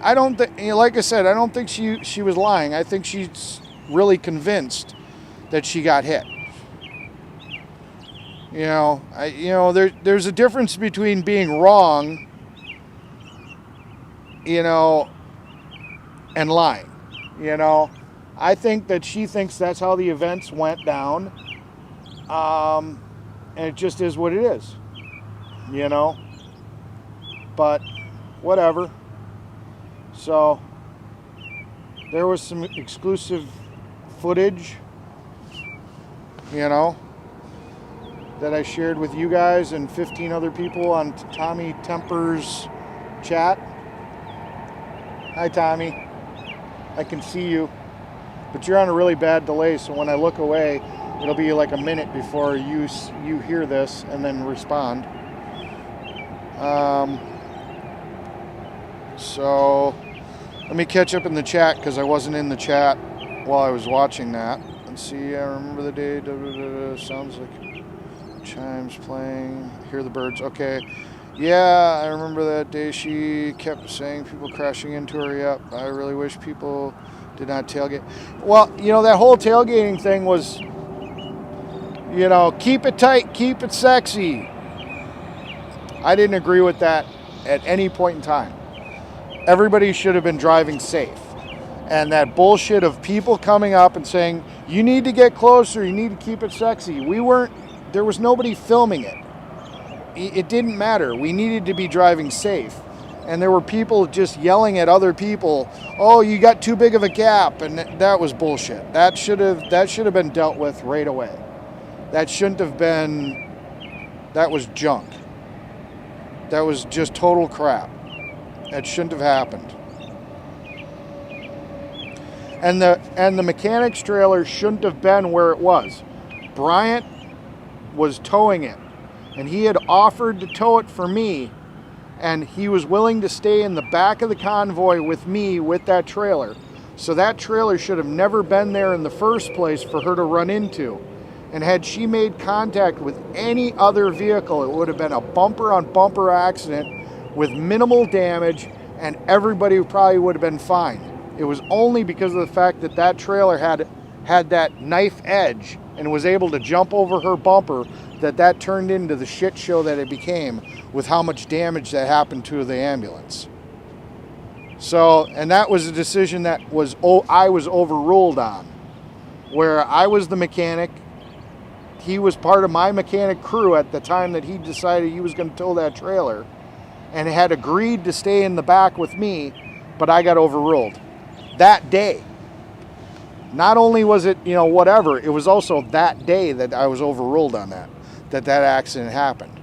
I don't think, like I said, I don't think she was lying. I think she's really convinced that she got hit. There's a difference between being wrong, and lying. I think that she thinks that's how the events went down, and it just is what it is. But whatever. So there was some exclusive footage, that I shared with you guys and 15 other people on Tommy Temper's chat. Hi, Tommy. I can see you, but you're on a really bad delay, so when I look away, it'll be like a minute before you hear this and then respond. So let me catch up in the chat because I wasn't in the chat while I was watching that. Let's see, I remember the day, sounds like chimes playing, hear the birds, okay. Yeah, I remember that day she kept saying people crashing into her, yep. I really wish people did not tailgate. Well, that whole tailgating thing was, keep it tight, keep it sexy. I didn't agree with that at any point in time. Everybody should have been driving safe. And that bullshit of people coming up and saying, you need to get closer, you need to keep it sexy. There was nobody filming it. It didn't matter. We needed to be driving safe. And there were people just yelling at other people, oh, you got too big of a gap. And that was bullshit. That should have been dealt with right away. That shouldn't have been, that was junk. That was just total crap. That shouldn't have happened. And the mechanics trailer shouldn't have been where it was. Bryant was towing it, and he had offered to tow it for me, and he was willing to stay in the back of the convoy with me with that trailer. So that trailer should have never been there in the first place for her to run into. And had she made contact with any other vehicle, it would have been a bumper-on-bumper accident with minimal damage, and everybody probably would have been fine. It was only because of the fact that that trailer had that knife edge and was able to jump over her bumper that turned into the shit show that it became with how much damage that happened to the ambulance. So, and that was a decision that I was overruled on, where I was the mechanic. He was part of my mechanic crew at the time that he decided he was going to tow that trailer, and had agreed to stay in the back with me, but I got overruled that day. Not only was it, whatever, it was also that day that I was overruled on that accident happened.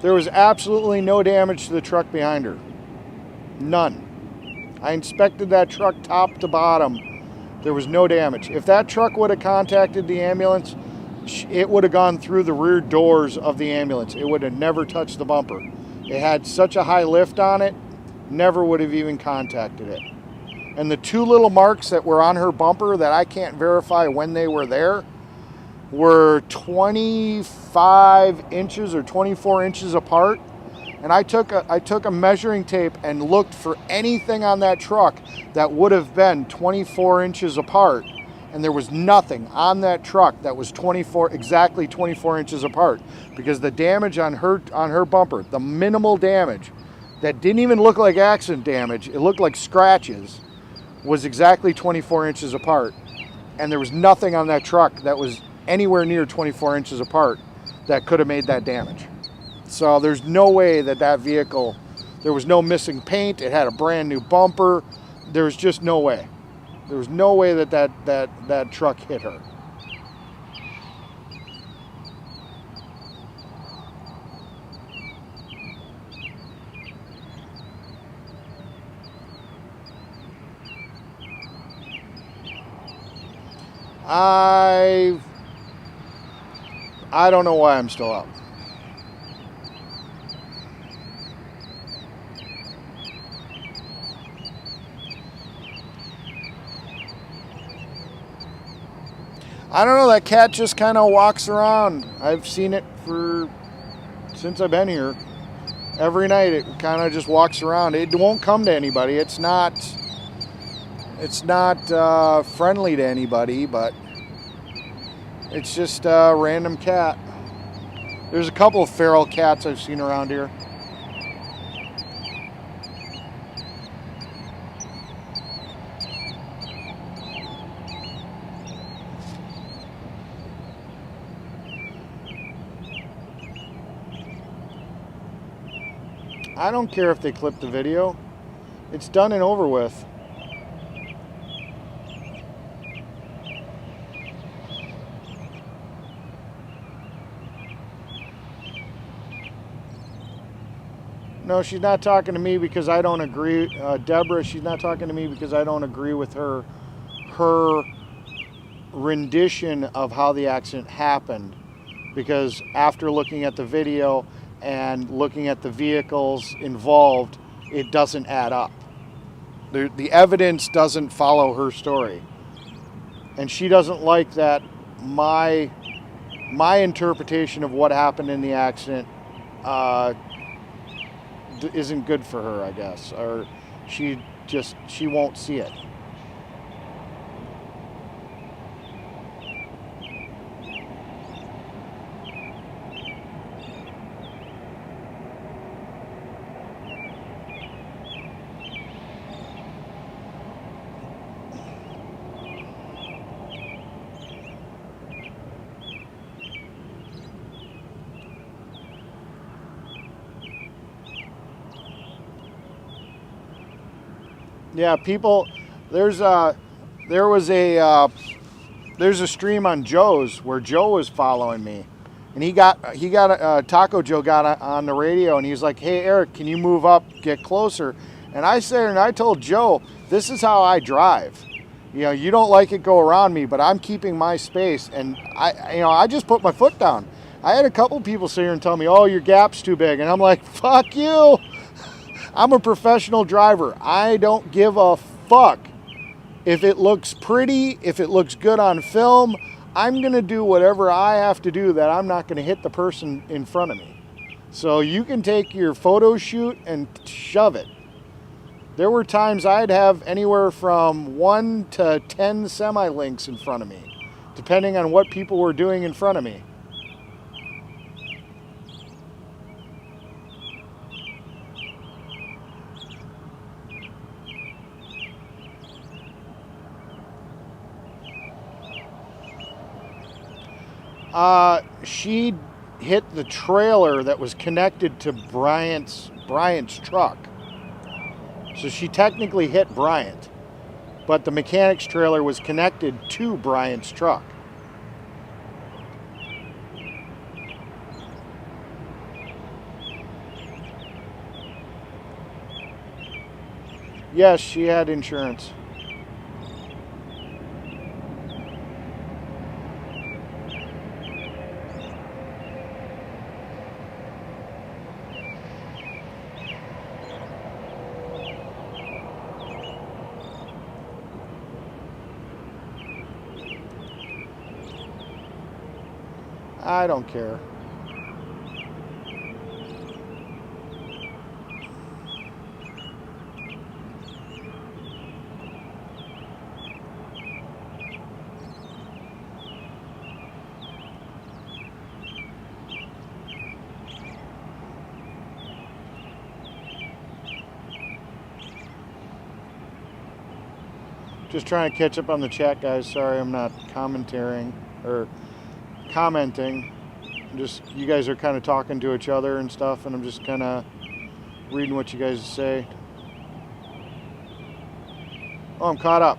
There was absolutely no damage to the truck behind her. None. I inspected that truck top to bottom. There was no damage. If that truck would have contacted the ambulance, it would have gone through the rear doors of the ambulance. It would have never touched the bumper. It had such a high lift on it, never would have even contacted it. And the two little marks that were on her bumper that I can't verify when they were there were 25 inches or 24 inches apart. And I took a measuring tape and looked for anything on that truck that would have been 24 inches apart. And there was nothing on that truck that was exactly 24 inches apart, because the damage on her bumper, the minimal damage that didn't even look like accident damage, it looked like scratches, was exactly 24 inches apart. And there was nothing on that truck that was anywhere near 24 inches apart that could have made that damage. So there's no way that vehicle, there was no missing paint, it had a brand new bumper, there's just no way. There was no way that truck hit her. I don't know why I'm still up. I don't know, that cat just kind of walks around. I've seen it since I've been here. Every night it kind of just walks around. It won't come to anybody. It's not friendly to anybody, but it's just a random cat. There's a couple of feral cats I've seen around here. I don't care if they clip the video. It's done and over with. No, she's not talking to me because I don't agree. Deborah, she's not talking to me because I don't agree with her rendition of how the accident happened. Because after looking at the video and looking at the vehicles involved, it doesn't add up. The evidence doesn't follow her story. And she doesn't like that my interpretation of what happened in the accident isn't good for her, I guess. Or she won't see it. Yeah, people. There's a stream on Joe's where Joe was following me, and Taco Joe got on the radio, and he was like, "Hey Eric, can you move up, get closer?" And I said, and I told Joe, "This is how I drive. You know, you don't like it, go around me, but I'm keeping my space." And I just put my foot down. I had a couple people sit here and tell me, "Oh, your gap's too big," and I'm like, "Fuck you." I'm a professional driver. I don't give a fuck. If it looks pretty, if it looks good on film, I'm going to do whatever I have to do that I'm not going to hit the person in front of me. So you can take your photo shoot and shove it. There were times I'd have anywhere from 1 to 10 semi-links in front of me, depending on what people were doing in front of me. She hit the trailer that was connected to Bryant's truck. So she technically hit Bryant, but the mechanic's trailer was connected to Bryant's truck. Yes, she had insurance. I don't care. Just trying to catch up on the chat, guys. Sorry, I'm not commenting. Just, you guys are kind of talking to each other and stuff, and I'm just kind of reading what you guys say. Oh, I'm caught up.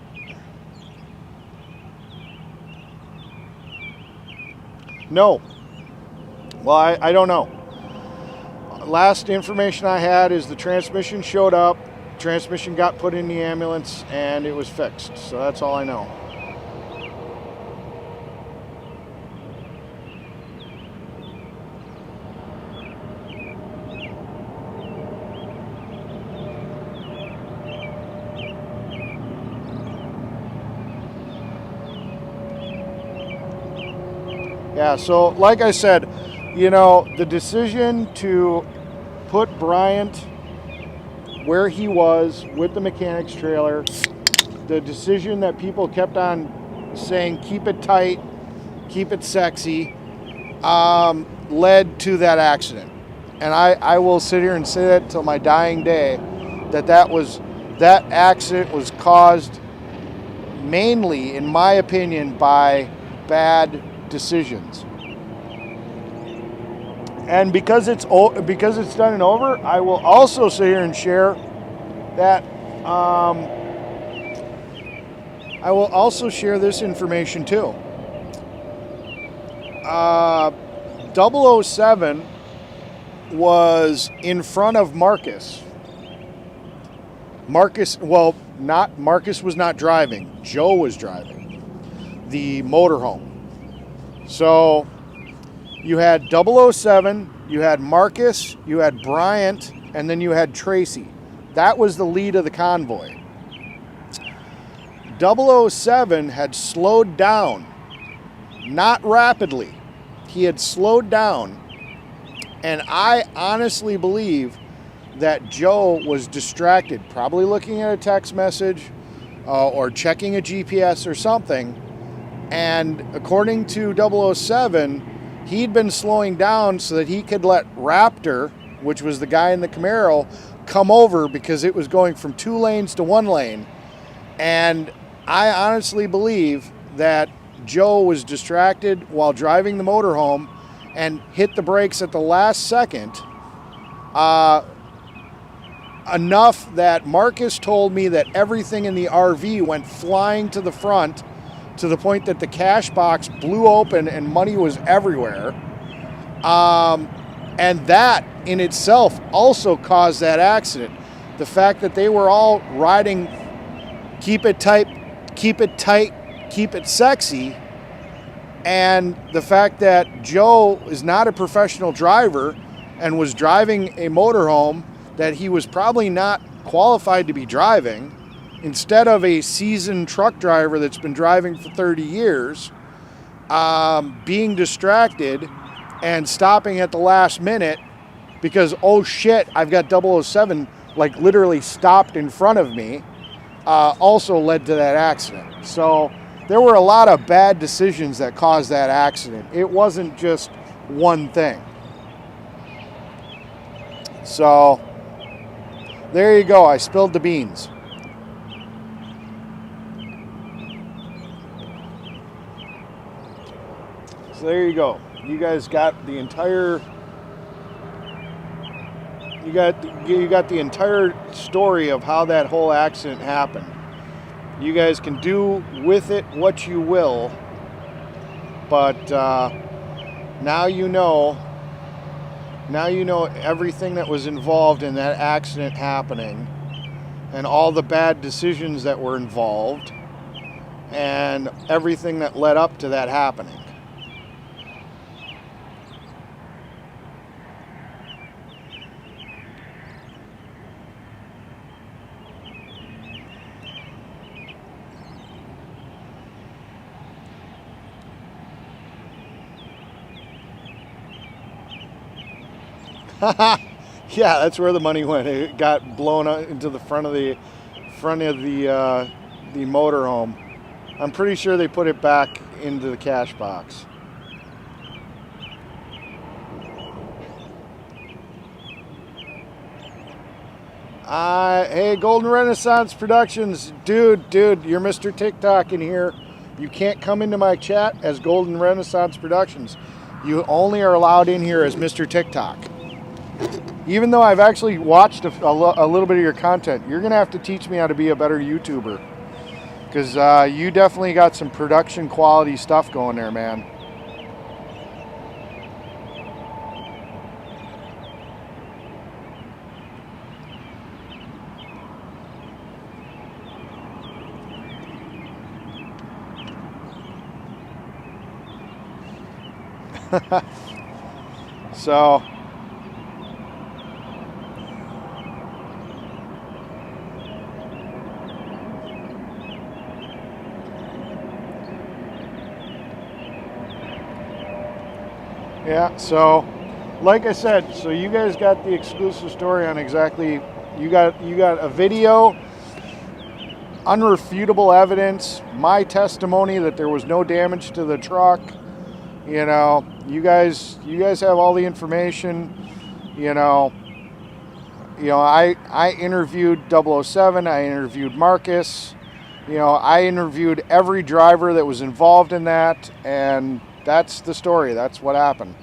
No. Well, I don't know. Last information I had is the transmission showed up, transmission got put in the ambulance, and it was fixed. So that's all I know. Yeah, so like I said, you know, the decision to put Bryant where he was with the mechanic's trailer, the decision that people kept on saying, keep it tight, keep it sexy, led to that accident. And I will sit here and say that till my dying day, that accident was caused mainly, in my opinion, by bad decisions. And because it's done and over, I will also sit here and share that I will also share this information too. 007 was in front of Marcus. Marcus was not driving. Joe was driving the motorhome. So you had 007, you had Marcus, you had Bryant, and then you had Tracy. That was the lead of the convoy. 007 had slowed down, not rapidly. He had slowed down, and I honestly believe that Joe was distracted, probably looking at a text message or checking a GPS or something. And according to 007, he'd been slowing down so that he could let Raptor, which was the guy in the Camaro, come over because it was going from 2 lanes to 1 lane. And I honestly believe that Joe was distracted while driving the motorhome and hit the brakes at the last second. enough that Marcus told me that everything in the RV went flying to the front to the point that the cash box blew open and money was everywhere. And that in itself also caused that accident. The fact that they were all riding, keep it tight, keep it sexy. And the fact that Joe is not a professional driver and was driving a motorhome that he was probably not qualified to be driving, instead of a seasoned truck driver that's been driving for 30 years, being distracted and stopping at the last minute because, oh shit, I've got 007 like literally stopped in front of me, also led to that accident. So there were a lot of bad decisions that caused that accident. It wasn't just one thing. So there you go. I spilled the beans. So there you go. You guys got the entire you got the entire story of how that whole accident happened. You guys can do with it what you will, but now you know everything that was involved in that accident happening and all the bad decisions that were involved and everything that led up to that happening. Yeah, that's where the money went. It got blown out into the front of the motorhome. I'm pretty sure they put it back into the cash box. Hey, Golden Renaissance Productions, dude, you're Mr. TikTok in here. You can't come into my chat as Golden Renaissance Productions. You only are allowed in here as Mr. TikTok. Even though I've actually watched a little bit of your content, you're going to have to teach me how to be a better YouTuber. Because you definitely got some production quality stuff going there, man. So... yeah, so like I said, so you guys got the exclusive story on exactly, you got a video, unrefutable evidence, my testimony that there was no damage to the truck. You know, you guys have all the information. You know, I interviewed 007, I interviewed Marcus. You know, I interviewed every driver that was involved in that, and that's the story. That's what happened.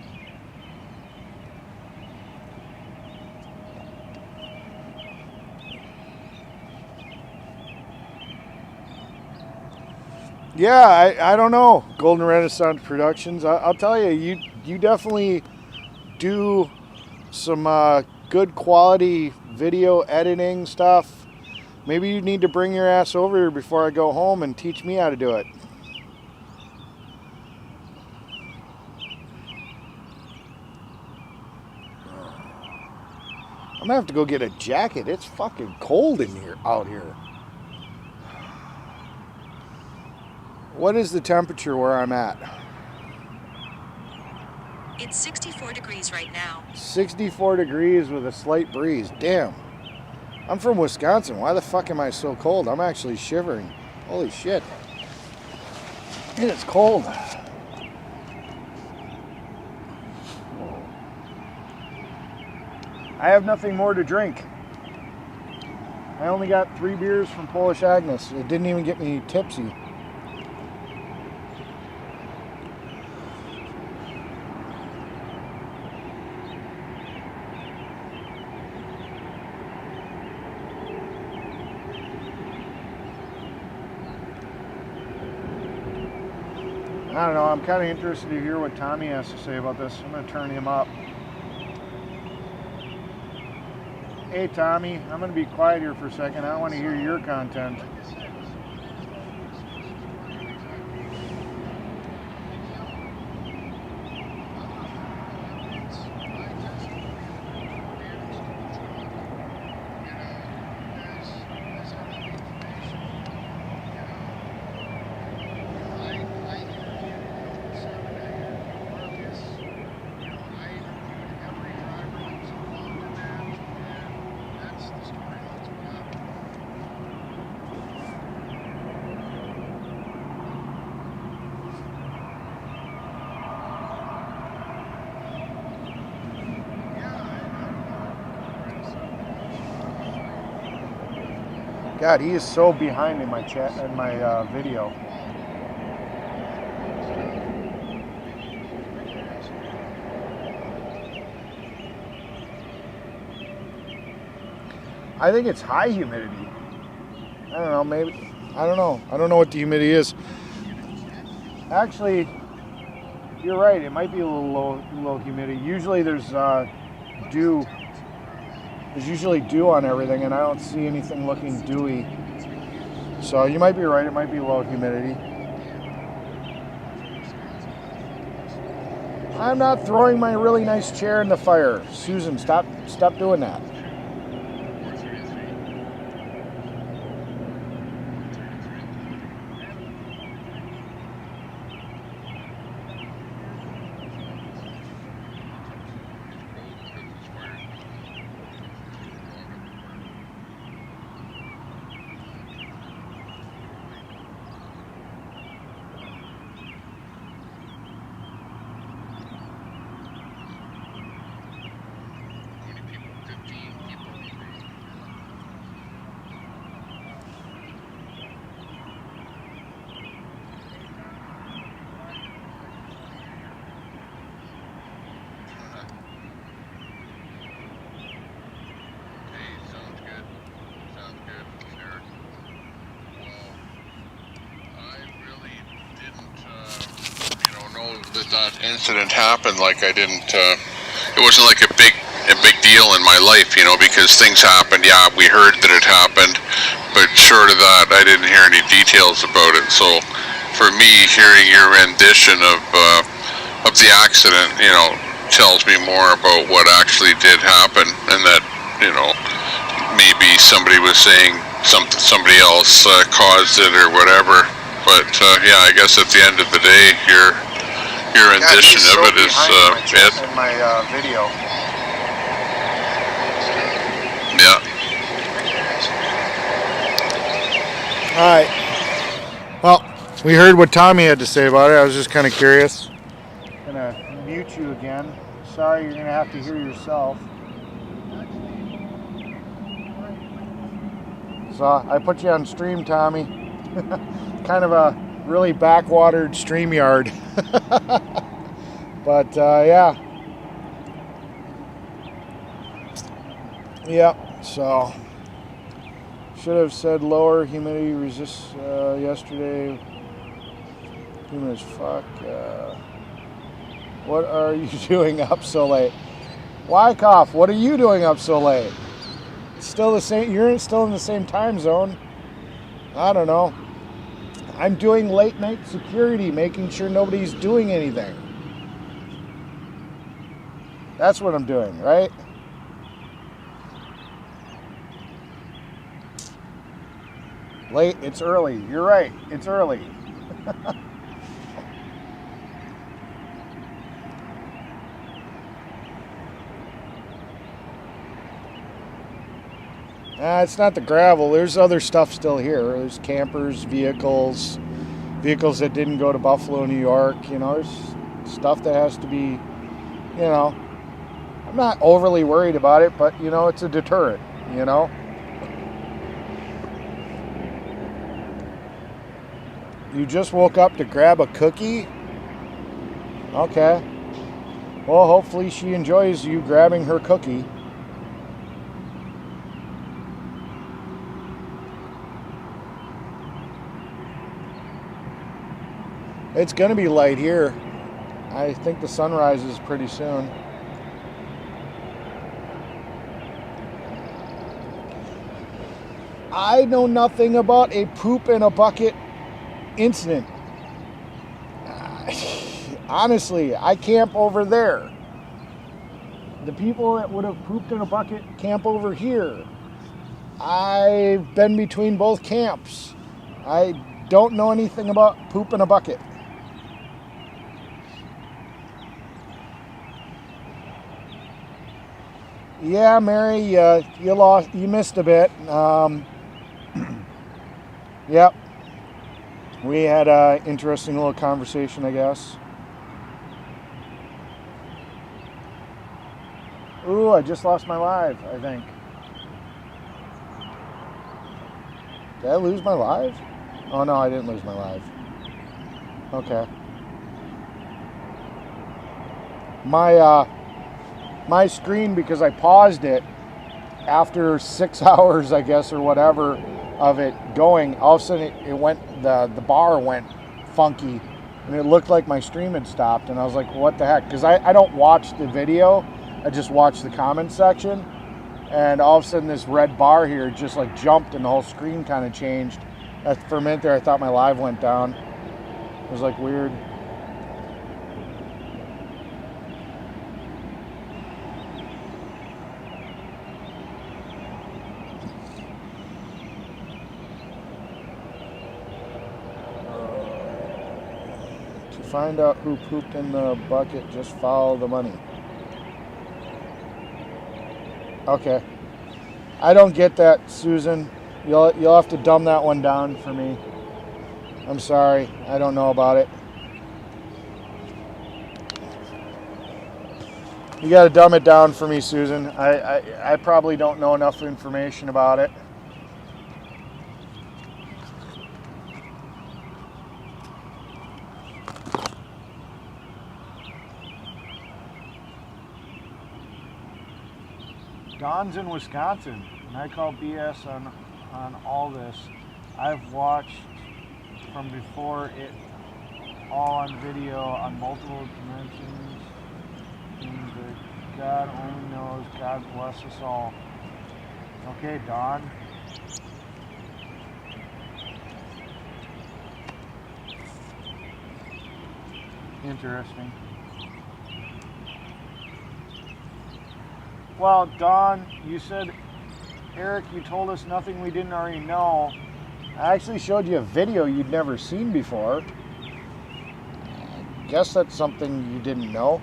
Yeah, I don't know, Golden Renaissance Productions. I'll tell you, you definitely do some good quality video editing stuff. Maybe you need to bring your ass over here before I go home and teach me how to do it. I'm gonna have to go get a jacket. It's fucking cold in here, out here. What is the temperature where I'm at? It's 64 degrees right now. 64 degrees with a slight breeze. Damn. I'm from Wisconsin. Why the fuck am I so cold? I'm actually shivering. Holy shit. And it's cold. I have nothing more to drink. I only got 3 beers from Polish Agnes. It didn't even get me tipsy. I don't know. I'm kind of interested to hear what Tommy has to say about this. I'm going to turn him up. Hey, Tommy, I'm going to be quiet here for a second. I want to hear your content. God, he is so behind in my chat and my video. I think it's high humidity. I don't know, maybe. I don't know. I don't know what the humidity is. Actually, you're right. It might be a little low humidity. Usually there's dew. There's usually dew on everything, and I don't see anything looking dewy. So you might be right. It might be low humidity. I'm not throwing my really nice chair in the fire. Susan, stop doing that. That incident happened, like I didn't, it wasn't like a big deal in my life, because things happened. Yeah, we heard that it happened, but short of that, I didn't hear any details about it. So for me, hearing your rendition of the accident, tells me more about what actually did happen, and that, maybe somebody was saying somebody else caused it or whatever. But yeah, I guess at the end of the day, your rendition of it is it. In my video. Yeah. All right. Well, we heard what Tommy had to say about it. I was just kind of curious. I'm gonna mute you again. Sorry, you're gonna have to hear yourself. So I put you on stream, Tommy. Kind of a really backwatered StreamYard. But yeah. Yep, so should have said lower humidity resist yesterday. Humid as fuck. What are you doing up so late? Wyckoff, what are you doing up so late? It's still the same. You're still in the same time zone. I don't know. I'm doing late night security, making sure nobody's doing anything. That's what I'm doing, right? Late, it's early. You're right, it's early. It's not the gravel. There's other stuff still here. There's campers, vehicles that didn't go to Buffalo, New York. There's stuff that has to be, I'm not overly worried about it, but, it's a deterrent, You just woke up to grab a cookie? Okay. Well, hopefully she enjoys you grabbing her cookie. It's going to be light here. I think the sunrise is pretty soon. I know nothing about a poop in a bucket incident. Honestly, I camp over there. The people that would have pooped in a bucket camp over here. I've been between both camps. I don't know anything about poop in a bucket. Yeah, Mary, you missed a bit. Yep. We had an interesting little conversation, I guess. Ooh, I just lost my live, I think. Did I lose my live? Oh no, I didn't lose my live. Okay. My screen, because I paused it after 6 hours, I guess, or whatever, of it going, all of a sudden it went, the bar went funky, and it looked like my stream had stopped, and I was like, what the heck? Because I don't watch the video, I just watch the comment section, and all of a sudden this red bar here just like jumped and the whole screen kind of changed. For a minute there, I thought my live went down. It was like weird. To find out who pooped in the bucket, just follow the money. Okay. I don't get that, Susan. You'll have to dumb that one down for me. I'm sorry. I don't know about it. You got to dumb it down for me, Susan. I probably don't know enough information about it. Don's in Wisconsin, and I call BS on all this. I've watched from before it all on video on multiple dimensions. Things that God only knows. God bless us all. Okay, Don. Interesting. Well, Don, you said, Eric, you told us nothing we didn't already know. I actually showed you a video you'd never seen before. I guess that's something you didn't know.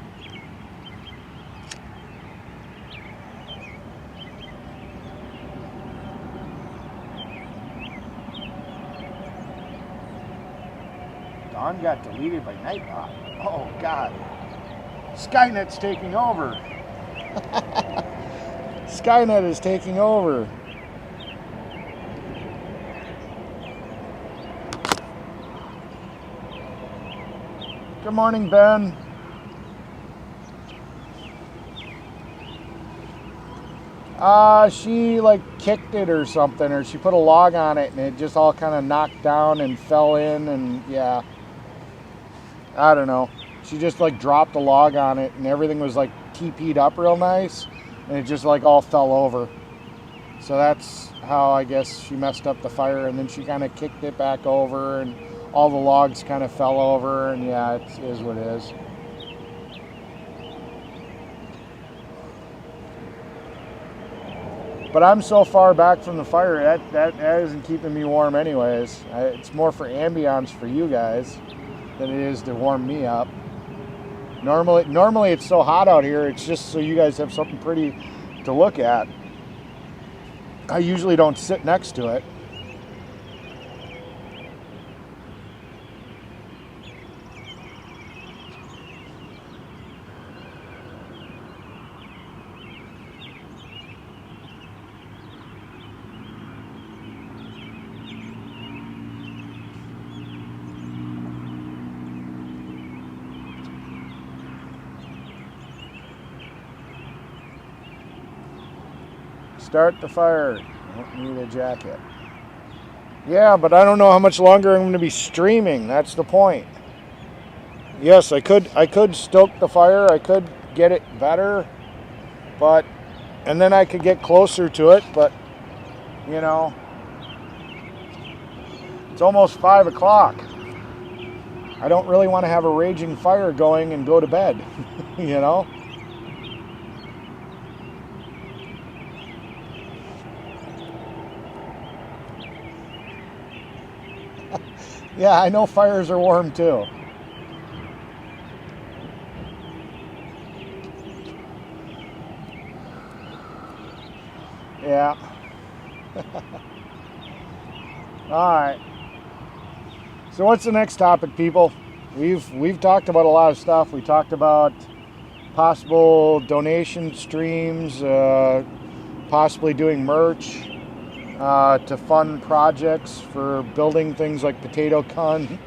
Don got deleted by Nightbot. Oh, God. Skynet's taking over. Skynet is taking over. Good morning, Ben. She like kicked it or something, or she put a log on it and it just all kind of knocked down and fell in, and yeah. I don't know. She just like dropped a log on it and everything was like TP'd up real nice, and it just like all fell over. So that's how I guess she messed up the fire, and then she kind of kicked it back over and all the logs kind of fell over, and yeah, it is what it is. But I'm so far back from the fire, that isn't keeping me warm anyways. It's more for ambiance for you guys than it is to warm me up. Normally it's so hot out here, it's just so you guys have something pretty to look at. I usually don't sit next to it. Start the fire. Don't need a jacket. Yeah, but I don't know how much longer I'm going to be streaming. That's the point. Yes, I could stoke the fire. I could get it better, but and then I could get closer to it. But you know, it's almost 5 o'clock. I don't really want to have a raging fire going and go to bed. You know. Yeah, I know fires are warm too. Yeah. All right. So what's the next topic, people? We've talked about a lot of stuff. We talked about possible donation streams, possibly doing merch to fund projects for building things like potato cannons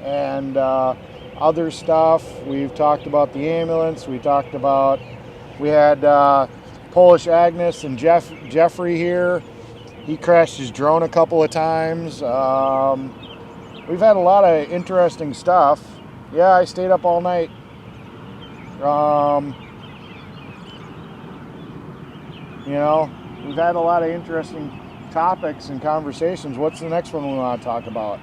and other stuff. We've talked about the ambulance. We had Polish Agnes and Jeffrey here. He crashed his drone a couple of times. We've had a lot of interesting stuff. Yeah, I stayed up all night. You know, we've had a lot of interesting topics and conversations. What's the next one we want to talk about?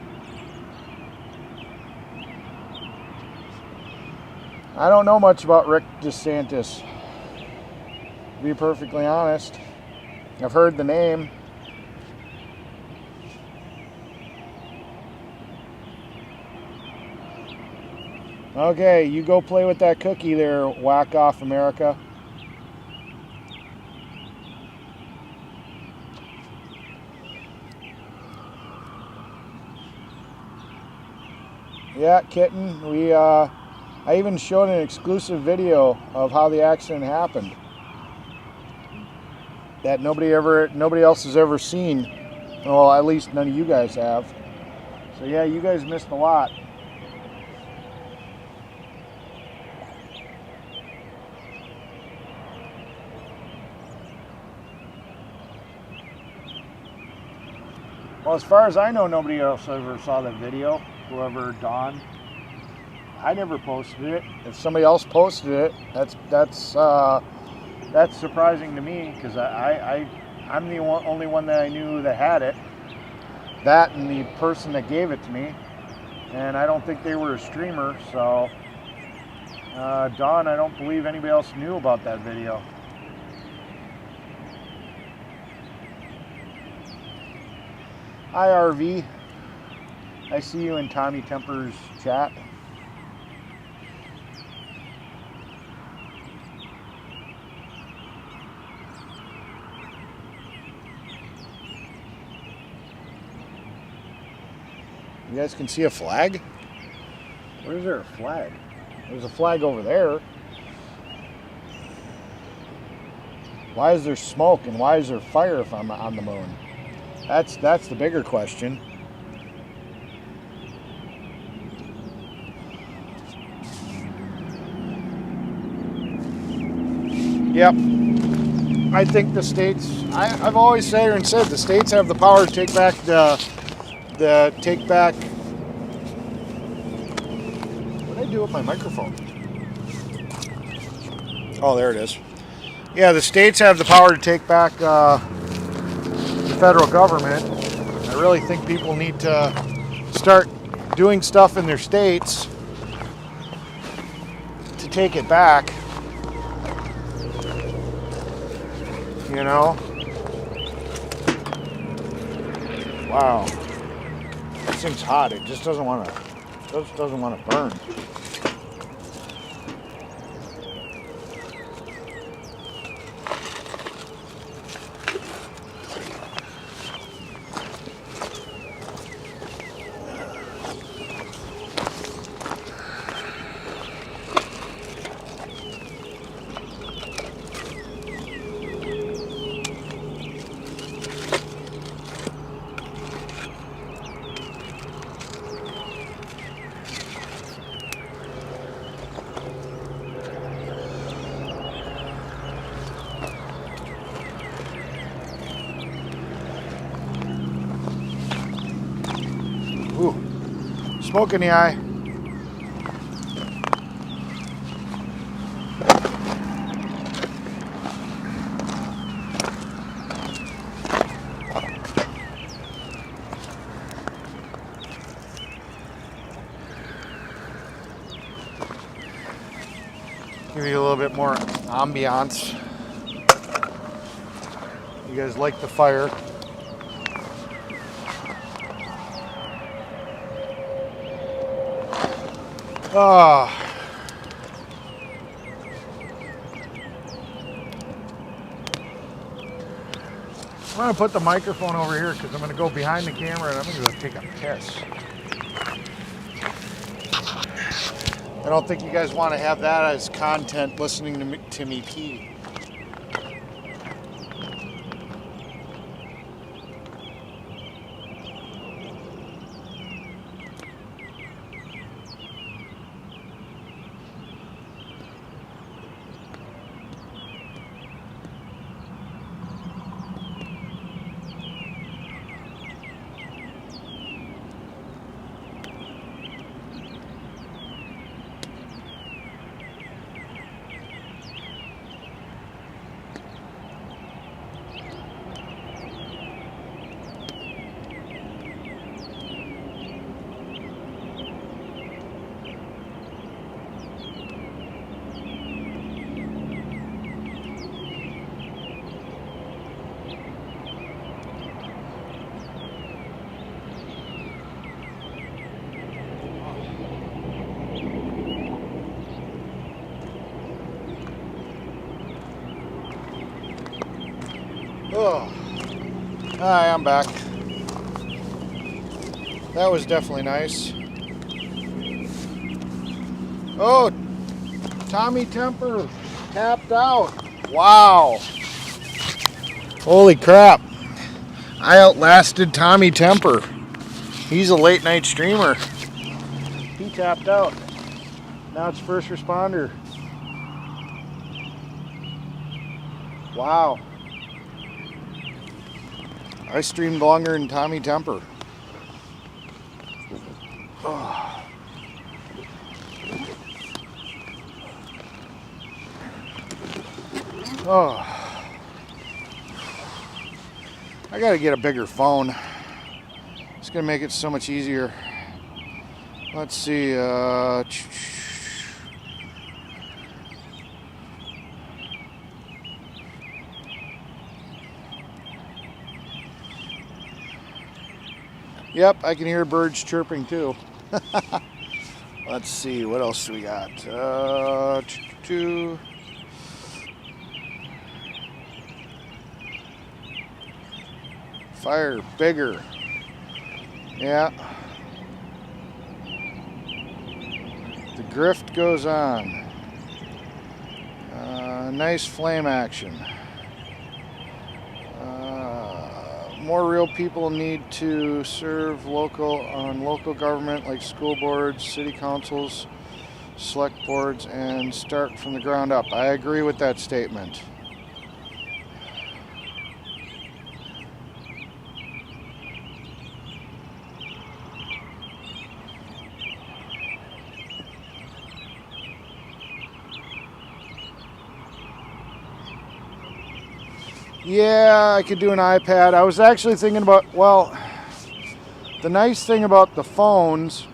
I don't know much about Rick DeSantis, to be perfectly honest. I've heard the name. Okay, you go play with that cookie there, Whack Off America. Yeah, Kitten, I even showed an exclusive video of how the accident happened that nobody else has ever seen. Well, at least none of you guys have. So yeah, you guys missed a lot. Well, as far as I know, nobody else ever saw that video. Whoever, Don. I never posted it. If somebody else posted it, that's surprising to me, because I'm the only one that I knew that had it. That and the person that gave it to me, and I don't think they were a streamer. So, Don, I don't believe anybody else knew about that video. Hi, RV. I see you in Tommy Temper's chat. You guys can see a flag? Where is there a flag? There's a flag over there. Why is there smoke and why is there fire if I'm on the moon? That's the bigger question. Yep. I think the states, I've always said the states have the power to take back what did I do with my microphone? Oh, there it is. Yeah, the states have the power to take back the federal government. I really think people need to start doing stuff in their states to take it back. You know? Wow. This thing's hot. It just doesn't want to burn. Ooh, smoke in the eye. little bit more ambiance. You guys like the fire? Ah. I'm gonna put the microphone over here because I'm gonna go behind the camera and I'm gonna go take a piss. I don't think you guys want to have that as content, listening to me pee. Oh, hi, I'm back. That was definitely nice. Oh, Tommy Temper tapped out. Wow. Holy crap. I outlasted Tommy Temper. He's a late night streamer. He tapped out. Now it's first responder. Wow. I streamed longer than Tommy Temper. Oh. Oh. I gotta get a bigger phone. It's gonna make it so much easier. Let's see. Yep, I can hear birds chirping too. Let's see, what else do we got? Fire, bigger. Yeah. The grift goes on. Nice flame action. More real people need to serve local government like school boards, city councils, select boards, and start from the ground up. I agree with that statement. Yeah, I could do an iPad. I was actually thinking about, well, the nice thing about the phones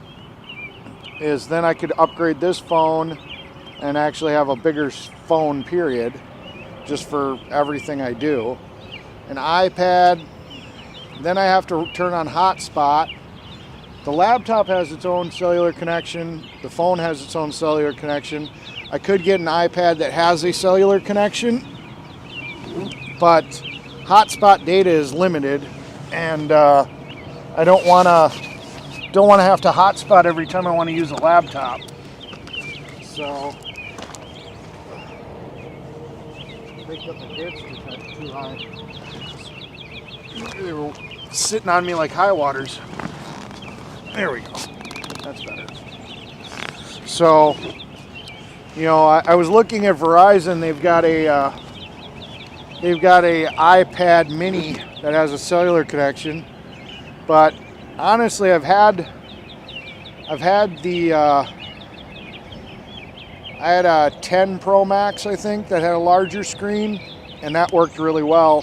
is then I could upgrade this phone and actually have a bigger phone, period, just for everything I do. An iPad, then I have to turn on hotspot. The laptop has its own cellular connection. The phone has its own cellular connection. I could get an iPad that has a cellular connection, but hotspot data is limited, and I don't want to have to hotspot every time I want to use a laptop. So make up the hits because that's too high. They were sitting on me like high waters. There we go. That's better. So, you know, I was looking at Verizon. They've got a iPad mini that has a cellular connection, but honestly I had a 10 Pro Max, I think, that had a larger screen, and that worked really well.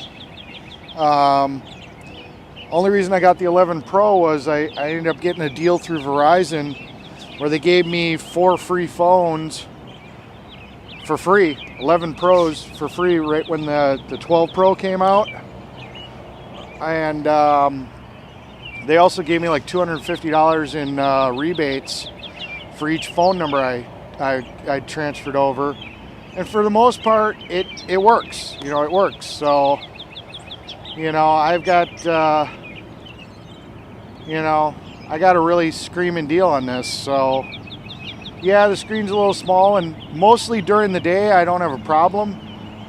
Only reason I got the 11 Pro was I ended up getting a deal through Verizon where they gave me 4 free phones for free, 11 Pros for free right when the 12 Pro came out. And they also gave me like $250 in rebates for each phone number I transferred over. And for the most part, it works. You know, it works. So, you know, I've got, you know, I got a really screaming deal on this. So, yeah, the screen's a little small, and mostly during the day I don't have a problem.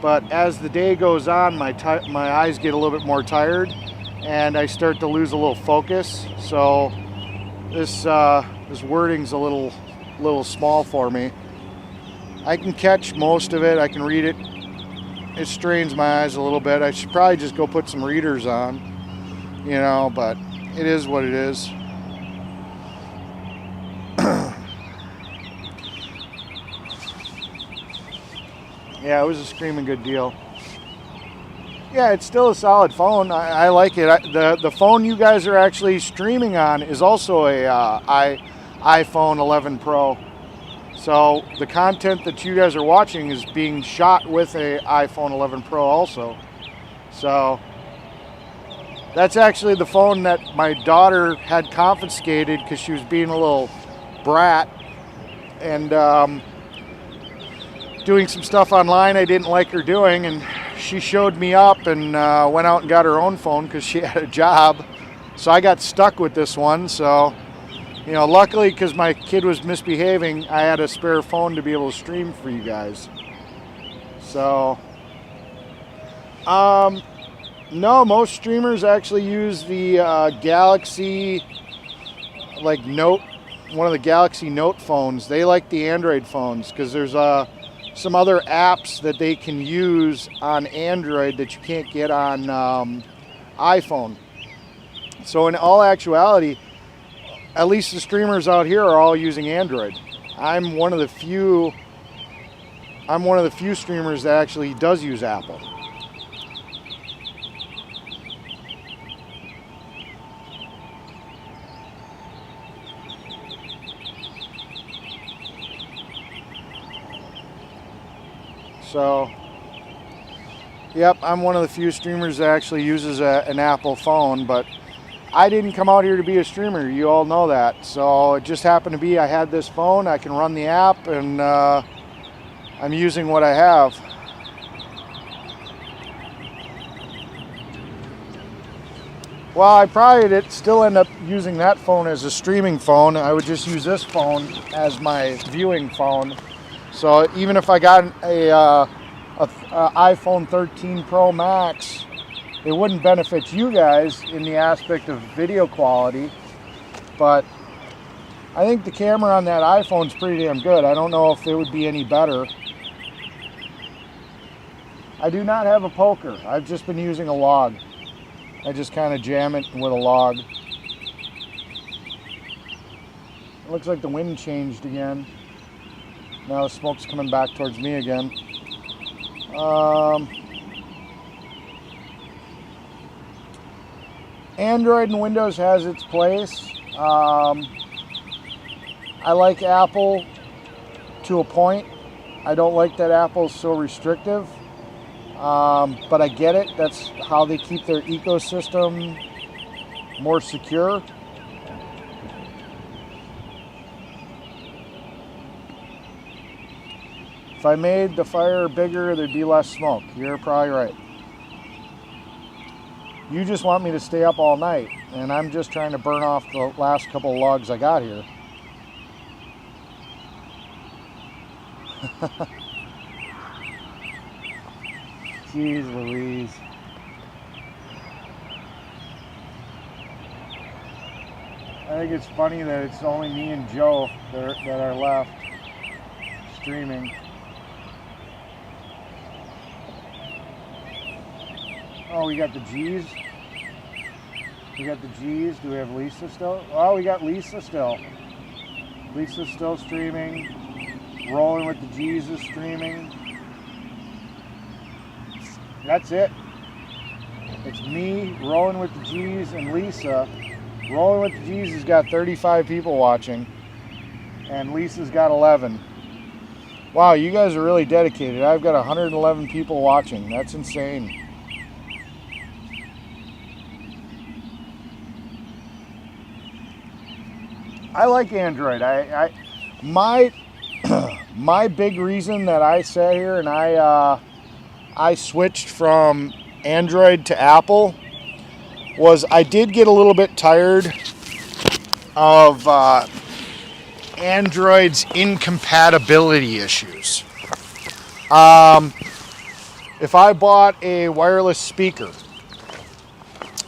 But as the day goes on, my eyes get a little bit more tired, and I start to lose a little focus. So this wording's a little small for me. I can catch most of it. I can read it. It strains my eyes a little bit. I should probably just go put some readers on, you know, but it is what it is. Yeah, it was a screaming good deal. Yeah, it's still a solid phone. I like it. The phone you guys are actually streaming on is also a iPhone 11 Pro. So the content that you guys are watching is being shot with a iPhone 11 Pro also. So that's actually the phone that my daughter had confiscated because she was being a little brat and doing some stuff online I didn't like her doing, and she showed me up and went out and got her own phone because she had a job. So I got stuck with this one. So, you know, luckily, because my kid was misbehaving, I had a spare phone to be able to stream for you guys. So, no, most streamers actually use the Galaxy, like Note, one of the Galaxy Note phones. They like the Android phones because there's some other apps that they can use on Android that you can't get on iPhone. So in all actuality, at least the streamers out here are all using Android. I'm one of the few streamers that actually does use Apple. So, yep, I'm one of the few streamers that actually uses an Apple phone, but I didn't come out here to be a streamer. You all know that. So it just happened to be I had this phone, I can run the app, and I'm using what I have. Well, I probably still end up using that phone as a streaming phone. I would just use this phone as my viewing phone. So even if I got a iPhone 13 Pro Max, it wouldn't benefit you guys in the aspect of video quality, but I think the camera on that iPhone's pretty damn good. I don't know if it would be any better. I do not have a poker. I've just been using a log. I just kind of jam it with a log. It looks like the wind changed again. Now the smoke's coming back towards me again. Android and Windows has its place. I like Apple to a point. I don't like that Apple's so restrictive. But I get it. That's how they keep their ecosystem more secure. If I made the fire bigger, there'd be less smoke. You're probably right. You just want me to stay up all night, and I'm just trying to burn off the last couple of logs I got here. Jeez Louise. I think it's funny that it's only me and Joe that are left streaming. Oh, we got the G's. We got the G's. Do we have Lisa still? Oh, we got Lisa still. Lisa's still streaming. Rolling with the G's is streaming. That's it. It's me, Rolling with the G's, and Lisa. Rolling with the G's has got 35 people watching, and Lisa's got 11. Wow, you guys are really dedicated. I've got 111 people watching. That's insane. I like Android. My my big reason that I sat here and I switched from Android to Apple was I did get a little bit tired of Android's incompatibility issues. If I bought a wireless speaker,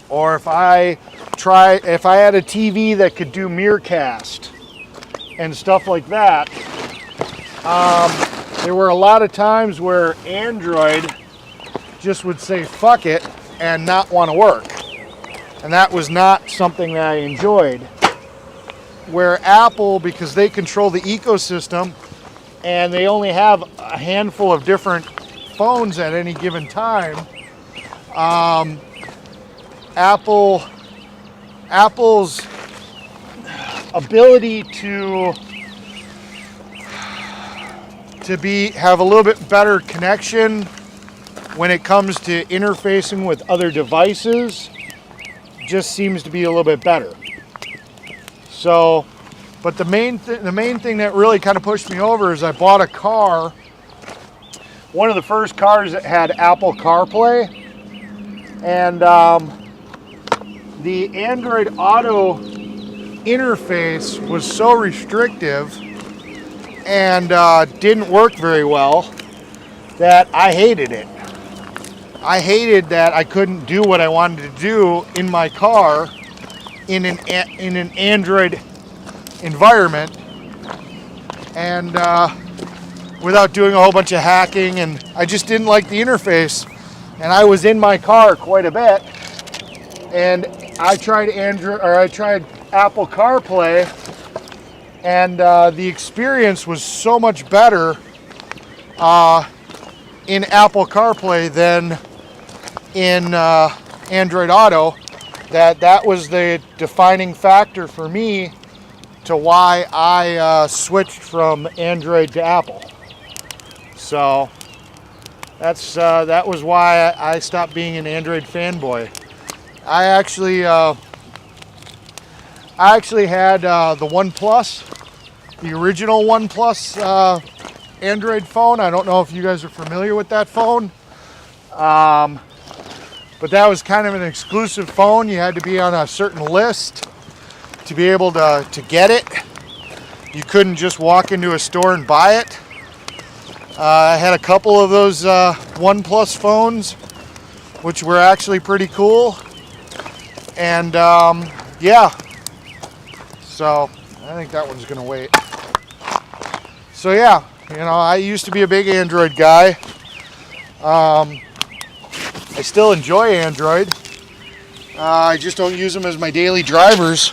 or if I had a TV that could do Miracast and stuff like that, there were a lot of times where Android just would say fuck it and not want to work. And that was not something that I enjoyed. Where Apple, because they control the ecosystem and they only have a handful of different phones at any given time, Apple's ability to have a little bit better connection when it comes to interfacing with other devices just seems to be a little bit better. So, but the main thing that really kind of pushed me over is I bought a car, one of the first cars that had Apple CarPlay, and the Android Auto interface was so restrictive and didn't work very well that I hated it. I hated that I couldn't do what I wanted to do in my car in an Android environment, and without doing a whole bunch of hacking, and I just didn't like the interface. And I was in my car quite a bit, and I tried Apple CarPlay, and the experience was so much better in Apple CarPlay than in Android Auto. That was the defining factor for me to why I switched from Android to Apple. So that was why I stopped being an Android fanboy. I actually had the OnePlus, the original OnePlus Android phone. I don't know if you guys are familiar with that phone. But that was kind of an exclusive phone. You had to be on a certain list to be able to get it. You couldn't just walk into a store and buy it. I had a couple of those OnePlus phones, which were actually pretty cool. And yeah, so I think that one's gonna wait. So yeah, I used to be a big Android guy. I still enjoy Android. I just don't use them as my daily drivers.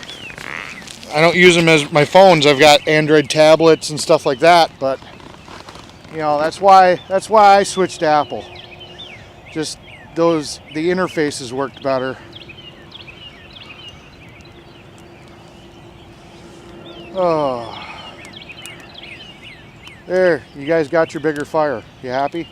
I don't use them as my phones. I've got Android tablets and stuff like that, but that's why I switched to Apple. Just the interfaces worked better. Oh. There, you guys got your bigger fire. You happy?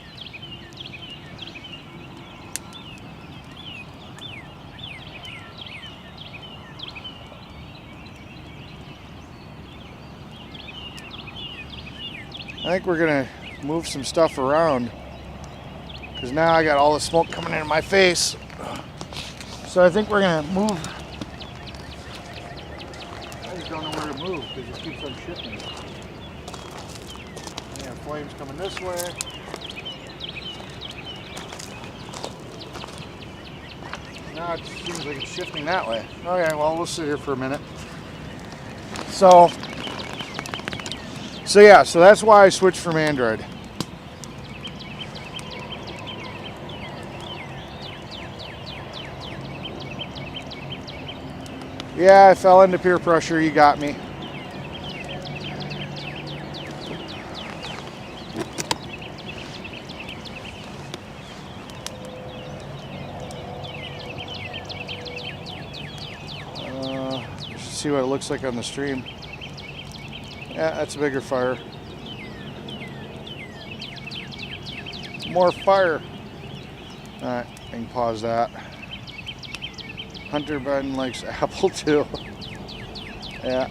I think we're gonna move some stuff around because now I got all the smoke coming into my face. So I think we're gonna move. I just don't know where to move because it keeps on shifting. Yeah, flames coming this way. Now it seems like it's shifting that way. Okay, well, we'll sit here for a minute. So yeah, so that's why I switched from Android. Yeah, I fell into peer pressure. You got me. See what it looks like on the stream. Yeah, that's a bigger fire. more fire. All right, I can pause that. Hunter Biden likes apple too. Yeah.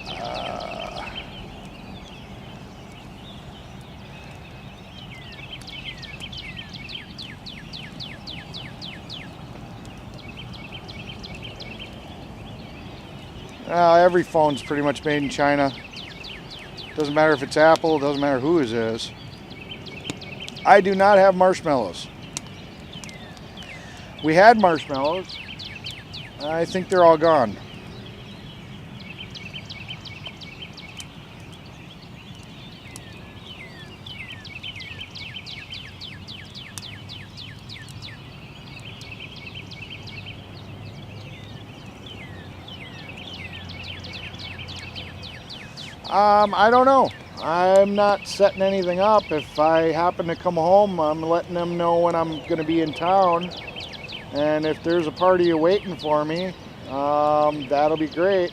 Every phone's pretty much made in China. Doesn't matter if it's Apple, doesn't matter who it is. I do not have marshmallows. We had marshmallows. I think they're all gone. I don't know. I'm not setting anything up. If I happen to come home, I'm letting them know when I'm going to be in town. And if there's a party waiting for me, that'll be great.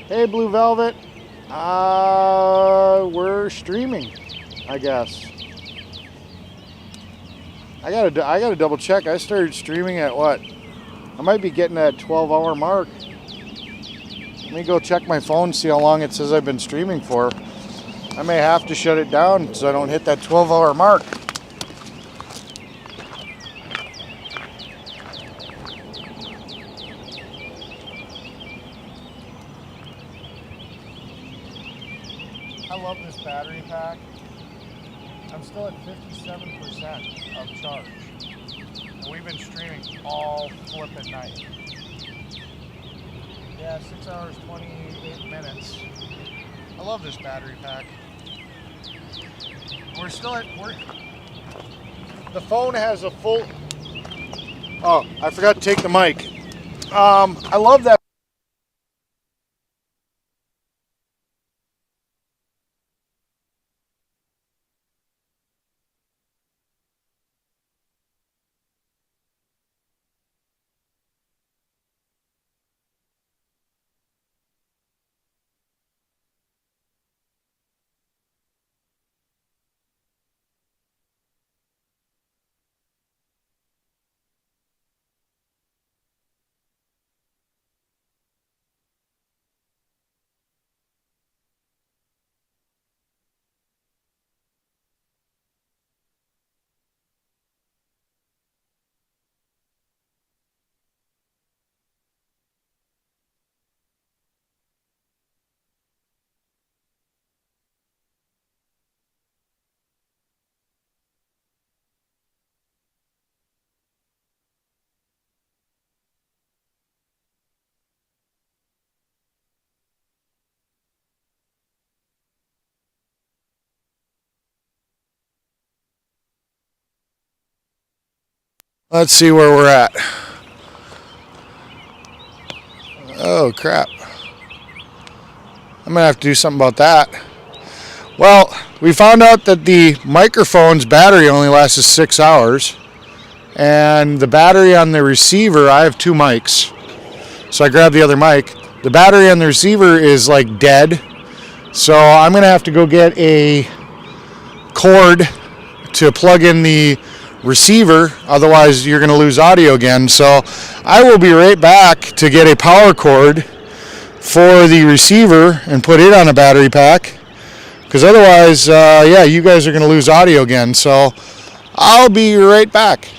Hey, Blue Velvet. We're streaming, I guess. I gotta double check. I started streaming at what? I might be getting that 12-hour mark. Let me go check my phone, see how long it says I've been streaming for. I may have to shut it down so I don't hit that 12-hour mark. I love this battery pack. I'm still at 57% of charge. And we've been streaming all flippin' night. Yeah, 6 hours, 28 minutes. I love this battery pack. We're still at work. The phone has a full... Oh, I forgot to take the mic. I love that. Let's see where we're at. Oh, crap. I'm going to have to do something about that. Well, we found out that the microphone's battery only lasts 6 hours. And the battery on the receiver, I have 2 mics. So I grabbed the other mic. The battery on the receiver is like dead. So I'm going to have to go get a cord to plug in the receiver, otherwise you're going to lose audio again. So I will be right back to get a power cord for the receiver and put it on a battery pack, because otherwise yeah, you guys are going to lose audio again. So I'll be right back.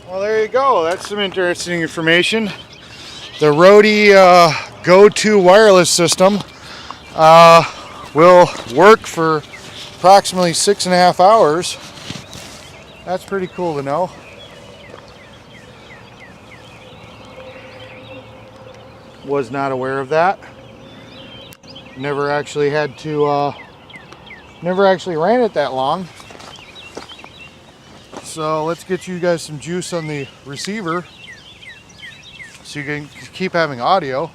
Well, there you go. That's some interesting information. The Rode Go2 wireless system will work for approximately 6.5 hours. That's pretty cool to know. Was not aware of that. Never actually had to, never actually ran it that long. So let's get you guys some juice on the receiver so you can keep having audio.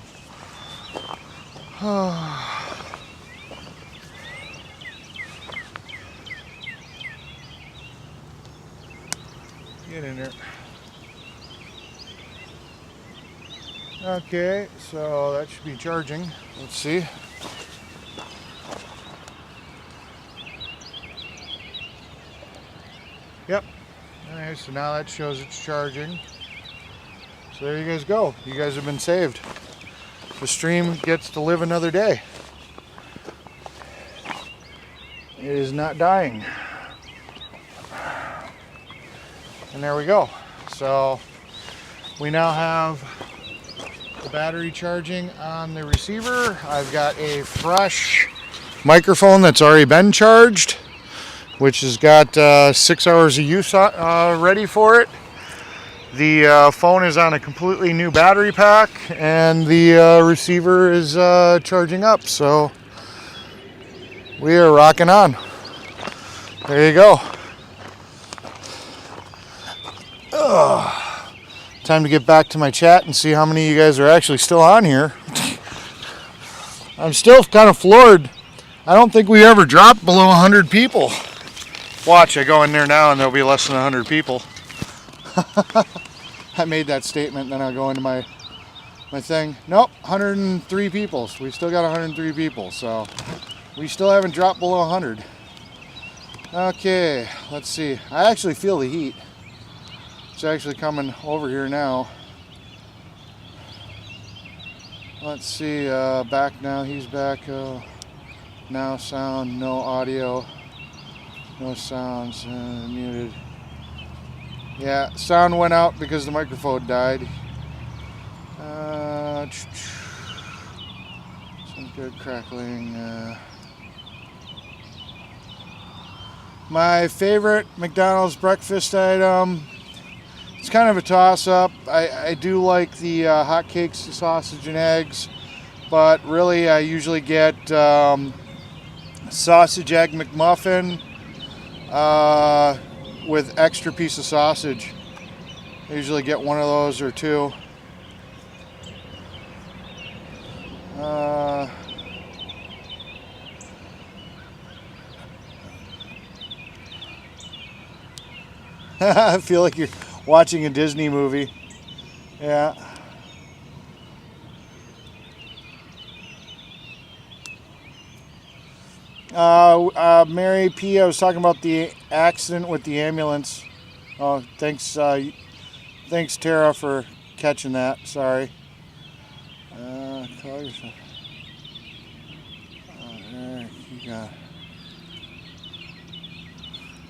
Get in there. Okay, so that should be charging. Let's see. Yep. Alright, so now that shows it's charging. So there you guys go. You guys have been saved. The stream gets to live another day. It is not dying. And there we go. So we now have the battery charging on the receiver. I've got a fresh microphone that's already been charged, which has got 6 hours of use ready for it. The phone is on a completely new battery pack, and the receiver is charging up. So we are rocking on. There you go. Time to get back to my chat and see how many of you guys are actually still on here. I'm still kind of floored. I don't think we ever dropped below 100 people. Watch, I go in there now and there'll be less than 100 people. I made that statement, then I'll go into my thing. Nope, 103 people. So we still got 103 people, so we still haven't dropped below 100. Okay, let's see. I actually feel the heat. It's actually coming over here now. Let's see, back now, he's back. Now sound, no audio, no sounds, muted. Yeah, sound went out because the microphone died. Some good crackling. My favorite McDonald's breakfast item, it's kind of a toss-up. I do like the hotcakes, sausage and eggs, but really I usually get sausage egg McMuffin with extra piece of sausage. I usually get one of those or two. I feel like you're watching a Disney movie. Yeah. Mary P, I was talking about the accident with the ambulance. Oh, thanks Tara for catching that. Sorry. There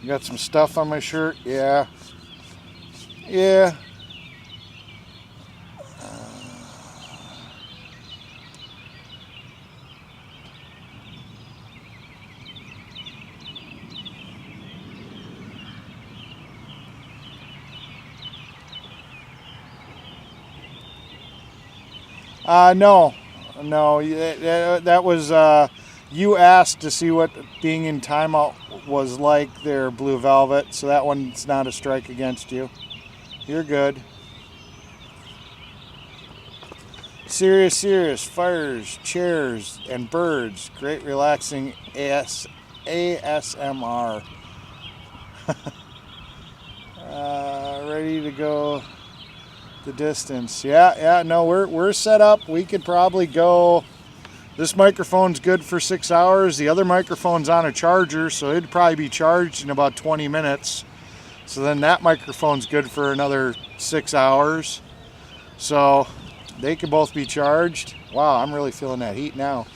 you got some stuff on my shirt. Yeah. Yeah. No, that was, you asked to see what being in timeout was like there, Blue Velvet, so that one's not a strike against you. You're good. Serious, fires, chairs, and birds. Great relaxing ASMR. Ready to go the distance. Yeah, no, we're set up. We could probably go. This microphone's good for 6 hours. The other microphone's on a charger, so it'd probably be charged in about 20 minutes. So then that microphone's good for another 6 hours. So they could both be charged. Wow, I'm really feeling that heat now.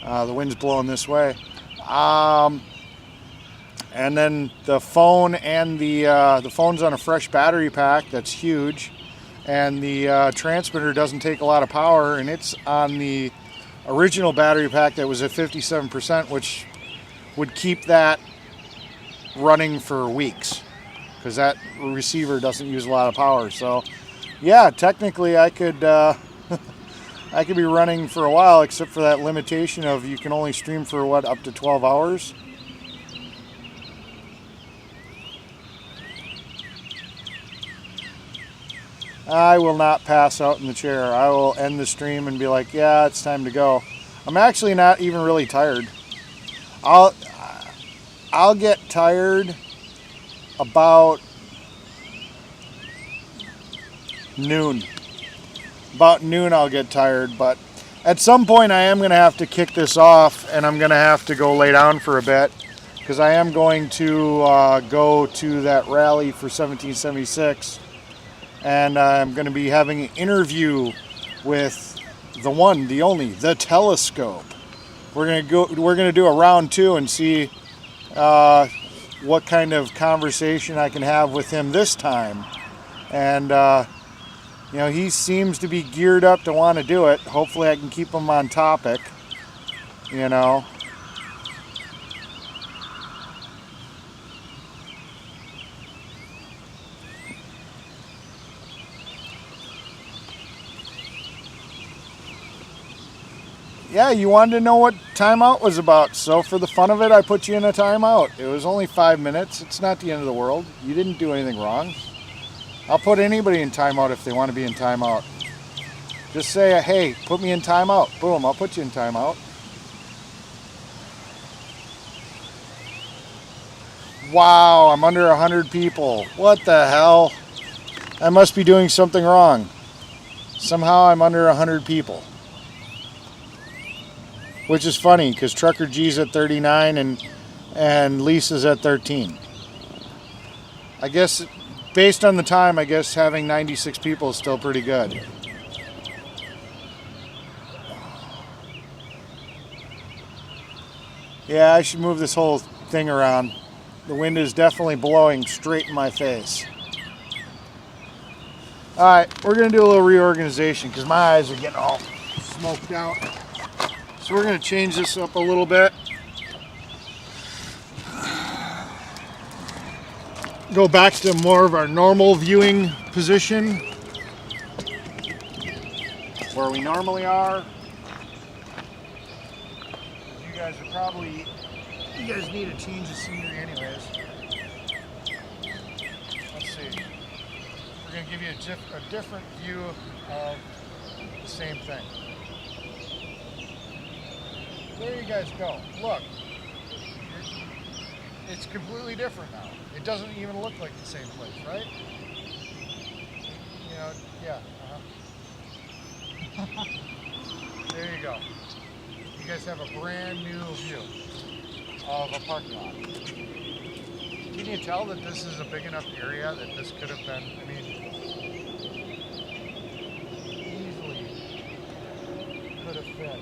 The wind's blowing this way. And then the phone and the phone's on a fresh battery pack that's huge, and the transmitter doesn't take a lot of power, and it's on the original battery pack that was at 57%, which would keep that running for weeks because that receiver doesn't use a lot of power. So yeah, technically I could I could be running for a while, except for that limitation of you can only stream for what, up to 12 hours. I will not pass out in the chair. I will end the stream and be like, yeah, it's time to go. I'm actually not even really tired. I'll get tired about noon. About noon I'll get tired, but at some point I am going to have to kick this off, and I'm going to have to go lay down for a bit, because I am going to go to that rally for 1776. And I'm going to be having an interview with the one, the only, the Telescope. We're going to do a round 2 and see what kind of conversation I can have with him this time. And you know, he seems to be geared up to want to do it. Hopefully I can keep him on topic, you know. Yeah, you wanted to know what timeout was about, so for the fun of it, I put you in a timeout. It was only 5 minutes. It's not the end of the world. You didn't do anything wrong. I'll put anybody in timeout if they want to be in timeout. Just say, hey, put me in timeout. Boom, I'll put you in timeout. Wow, I'm under 100 people. What the hell? I must be doing something wrong. Somehow I'm under 100 people. Which is funny, because Trucker G's at 39 and Lisa's at 13. I guess, based on the time, I guess having 96 people is still pretty good. Yeah, I should move this whole thing around. The wind is definitely blowing straight in my face. Alright, we're going to do a little reorganization, because my eyes are getting all smoked out. So we're going to change this up a little bit. Go back to more of our normal viewing position, where we normally are. You guys need a change of scenery anyways. Let's see. We're going to give you a different view of the same thing. There you guys go. Look. It's completely different now. It doesn't even look like the same place, right? You know, yeah. There you go. You guys have a brand new view of a parking lot. Can you tell that this is a big enough area that this could have been, I mean, easily could have fit.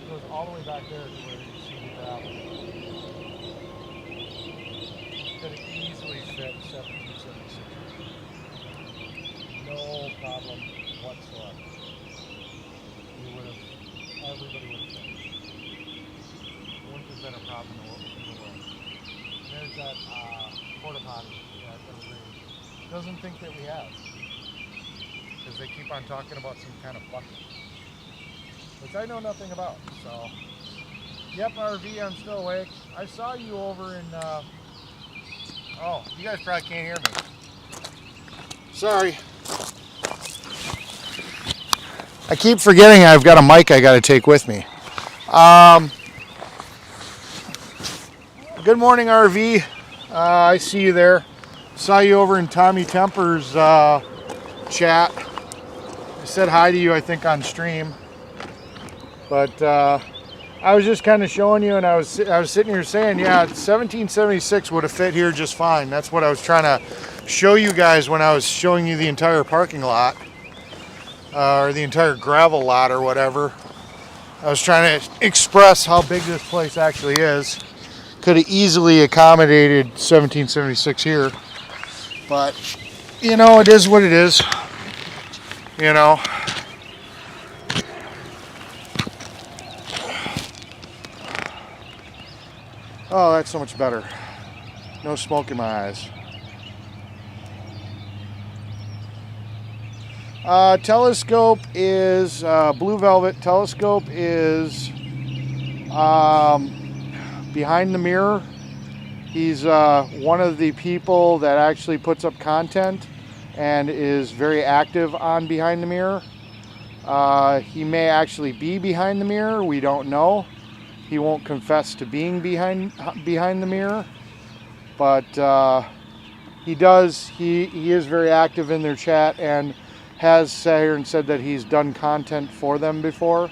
It goes all the way back there to where you see the gravel. Could have easily fit 1776. No problem whatsoever. Everybody would have fit. Wouldn't have been a problem in the world. There's that porta potty at Evergreen. Doesn't think that we have. Because they keep on talking about some kind of bucket. Which I know nothing about. So, yep, RV, I'm still awake. I saw you over in, oh, you guys probably can't hear me. Sorry. I keep forgetting I've got a mic I got to take with me. Good morning, RV. I see you there. Saw you over in Tommy Temper's chat. I said hi to you, I think, on stream. But I was just kind of showing you, and I was sitting here saying, yeah, 1776 would have fit here just fine. That's what I was trying to show you guys when I was showing you the entire parking lot, or the entire gravel lot, or whatever. I was trying to express how big this place actually is. could have easily accommodated 1776 here. But, you know, it is what it is. You know. Oh, that's so much better. No smoke in my eyes. Telescope is Blue Velvet. Telescope is behind the mirror. He's one of the people that actually puts up content and is very active on Behind the Mirror. He may actually be behind the mirror. We don't know. He won't confess to being behind the mirror, but he does. He is very active in their chat and has sat here and said that he's done content for them before.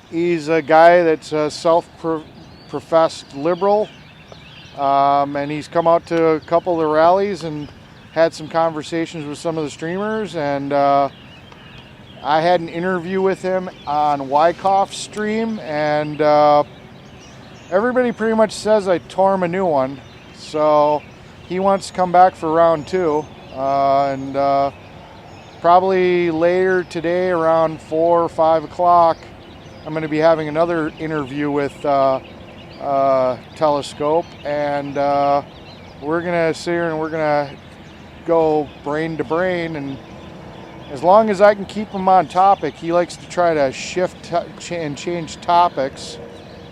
He's a guy that's a self-professed liberal, and he's come out to a couple of the rallies and had some conversations with some of the streamers, and I had an interview with him on Wyckoff's stream, and everybody pretty much says I tore him a new one. So he wants to come back for round 2, and probably later today around 4 or 5 o'clock, I'm going to be having another interview with Telescope, and we're going to sit here and we're going to go brain to brain, and as long as I can keep him on topic. He likes to try to shift and change topics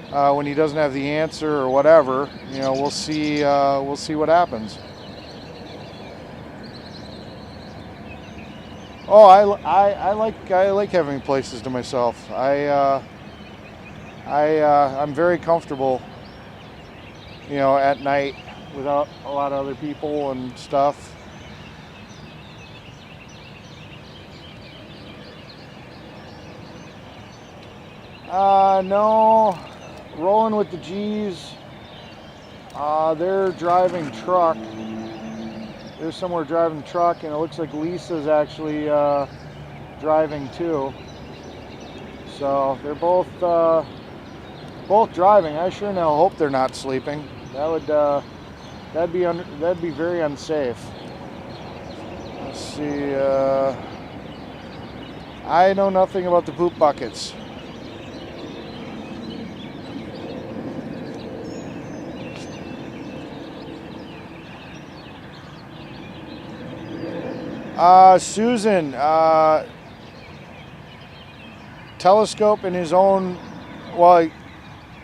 when he doesn't have the answer or whatever. You know, we'll see what happens. Oh, I like having places to myself. I'm very comfortable, you know, at night without a lot of other people and stuff. No, rolling with the G's. They're driving truck. They're somewhere driving the truck, and it looks like Lisa's actually driving too. So they're both driving. I sure now hope they're not sleeping. That'd be very unsafe. Let's see. I know nothing about the poop buckets. Susan, Telescope in his own, well,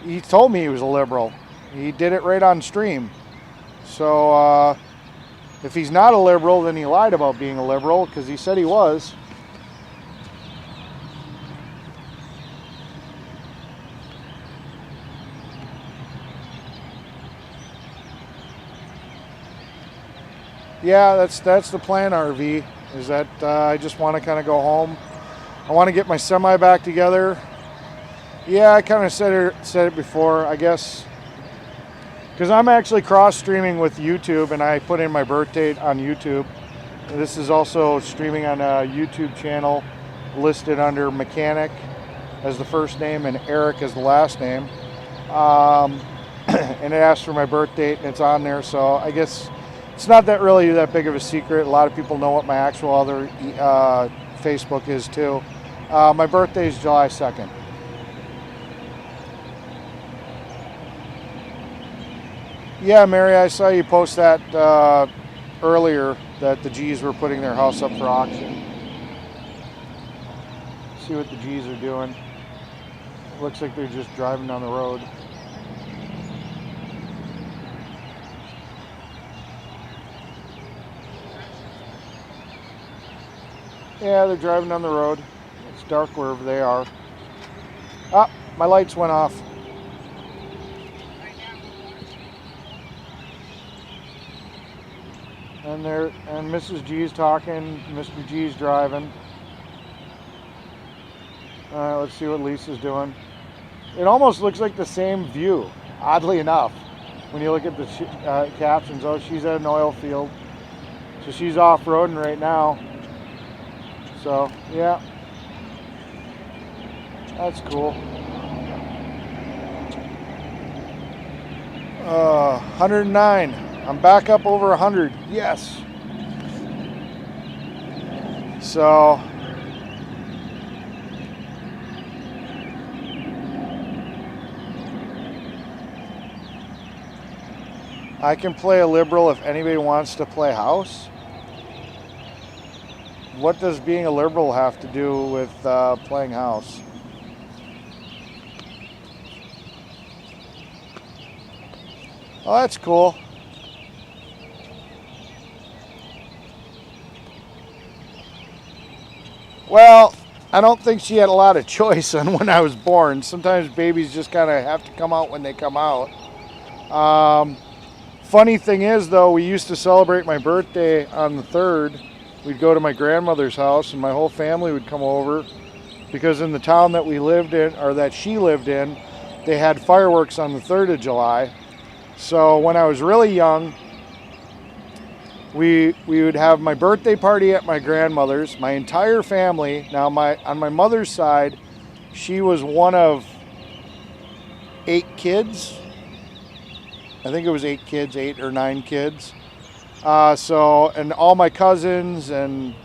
he told me he was a liberal. He did it right on stream. So if he's not a liberal, then he lied about being a liberal, because he said he was. Yeah, that's the plan, RV, is that I just want to kind of go home. I want to get my semi back together. Yeah, I kind of said it before, I guess, because I'm actually cross-streaming with YouTube, and I put in my birth date on YouTube. This is also streaming on a YouTube channel listed under Mechanic as the first name and Eric as the last name. And it asks for my birth date, and it's on there, so I guess it's not really that big of a secret. A lot of people know what my actual other Facebook is too. My birthday is July 2nd. Yeah, Mary, I saw you post that earlier, that the G's were putting their house up for auction. See what the G's are doing. Looks like they're just driving down the road. Yeah, they're driving down the road. It's dark wherever they are. Ah, my lights went off. And Mrs. G's talking, Mr. G's driving. Let's see what Lisa's doing. It almost looks like the same view, oddly enough, when you look at the captions. Oh, she's at an oil field. So she's off-roading right now. So, yeah, that's cool. 109. I'm back up over 100. Yes. So I can play a liberal if anybody wants to play house. What does being a liberal have to do with playing house? Oh, that's cool. Well, I don't think she had a lot of choice on when I was born. Sometimes babies just kind of have to come out when they come out. Funny thing is, though, we used to celebrate my birthday on the 3rd. We'd go to my grandmother's house, and my whole family would come over because in the town that we lived in, or that she lived in, they had fireworks on the 3rd of July. So when I was really young, we would have my birthday party at my grandmother's. My entire family. Now, on my mother's side, she was one of 8 kids. I think it was 8 kids, 8 or 9 kids. And all my cousins and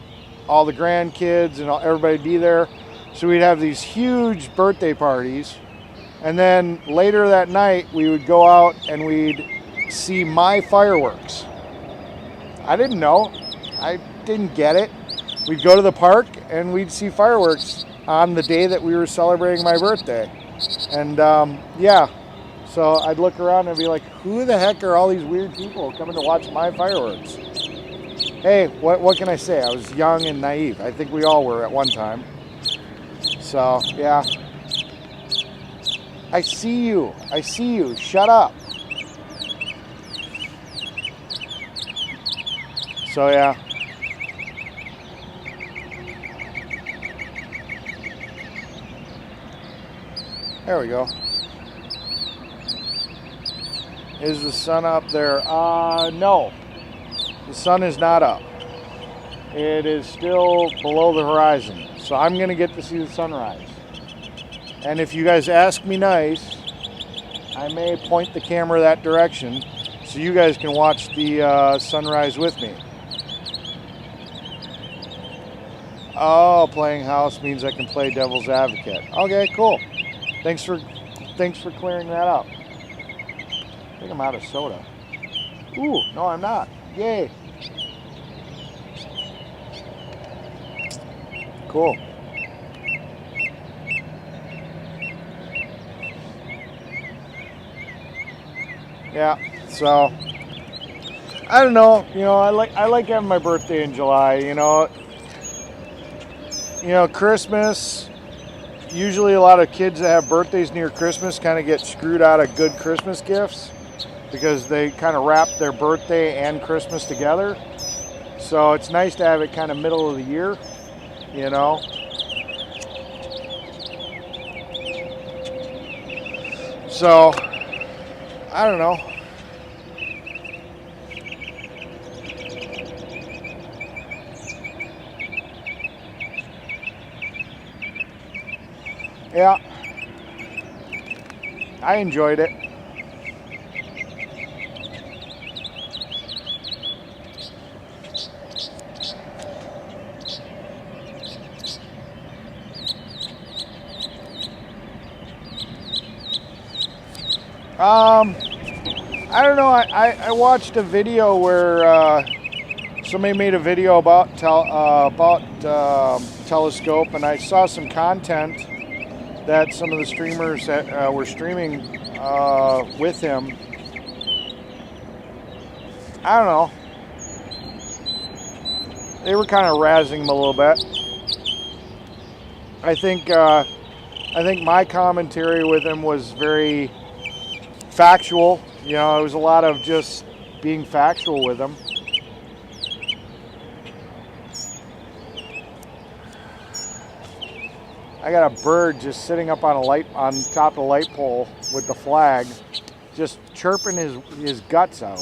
all the grandkids and everybody'd be there. So we'd have these huge birthday parties. And then later that night, we would go out and we'd see my fireworks. I didn't know. I didn't get it. We'd go to the park and we'd see fireworks on the day that we were celebrating my birthday. And yeah, so I'd look around and be like, who the heck are all these weird people coming to watch my fireworks? Hey, what can I say? I was young and naive. I think we all were at one time. So, yeah. I see you. I see you. Shut up. So, yeah. There we go. Is the sun up there? No. The sun is not up. It is still below the horizon. So I'm going to get to see the sunrise. And if you guys ask me nice, I may point the camera that direction so you guys can watch the sunrise with me. Oh, playing house means I can play devil's advocate. Okay, cool. Thanks for clearing that up. I think I'm out of soda. Ooh, no, I'm not. Yay. Cool. Yeah, so I don't know, I like having my birthday in July, Christmas, usually a lot of kids that have birthdays near Christmas kind of get screwed out of good Christmas gifts because they kind of wrap their birthday and Christmas together. So it's nice to have it kind of middle of the year, So I don't know. Yeah, I enjoyed it. I don't know. I watched a video where somebody made a video about Telescope, and I saw some content that some of the streamers that were streaming with him. I don't know. They were kind of razzing him a little bit. I think my commentary with him was very factual. It was a lot of just being factual with him. I got a bird just sitting up on top of the light pole with the flag, just chirping his guts out.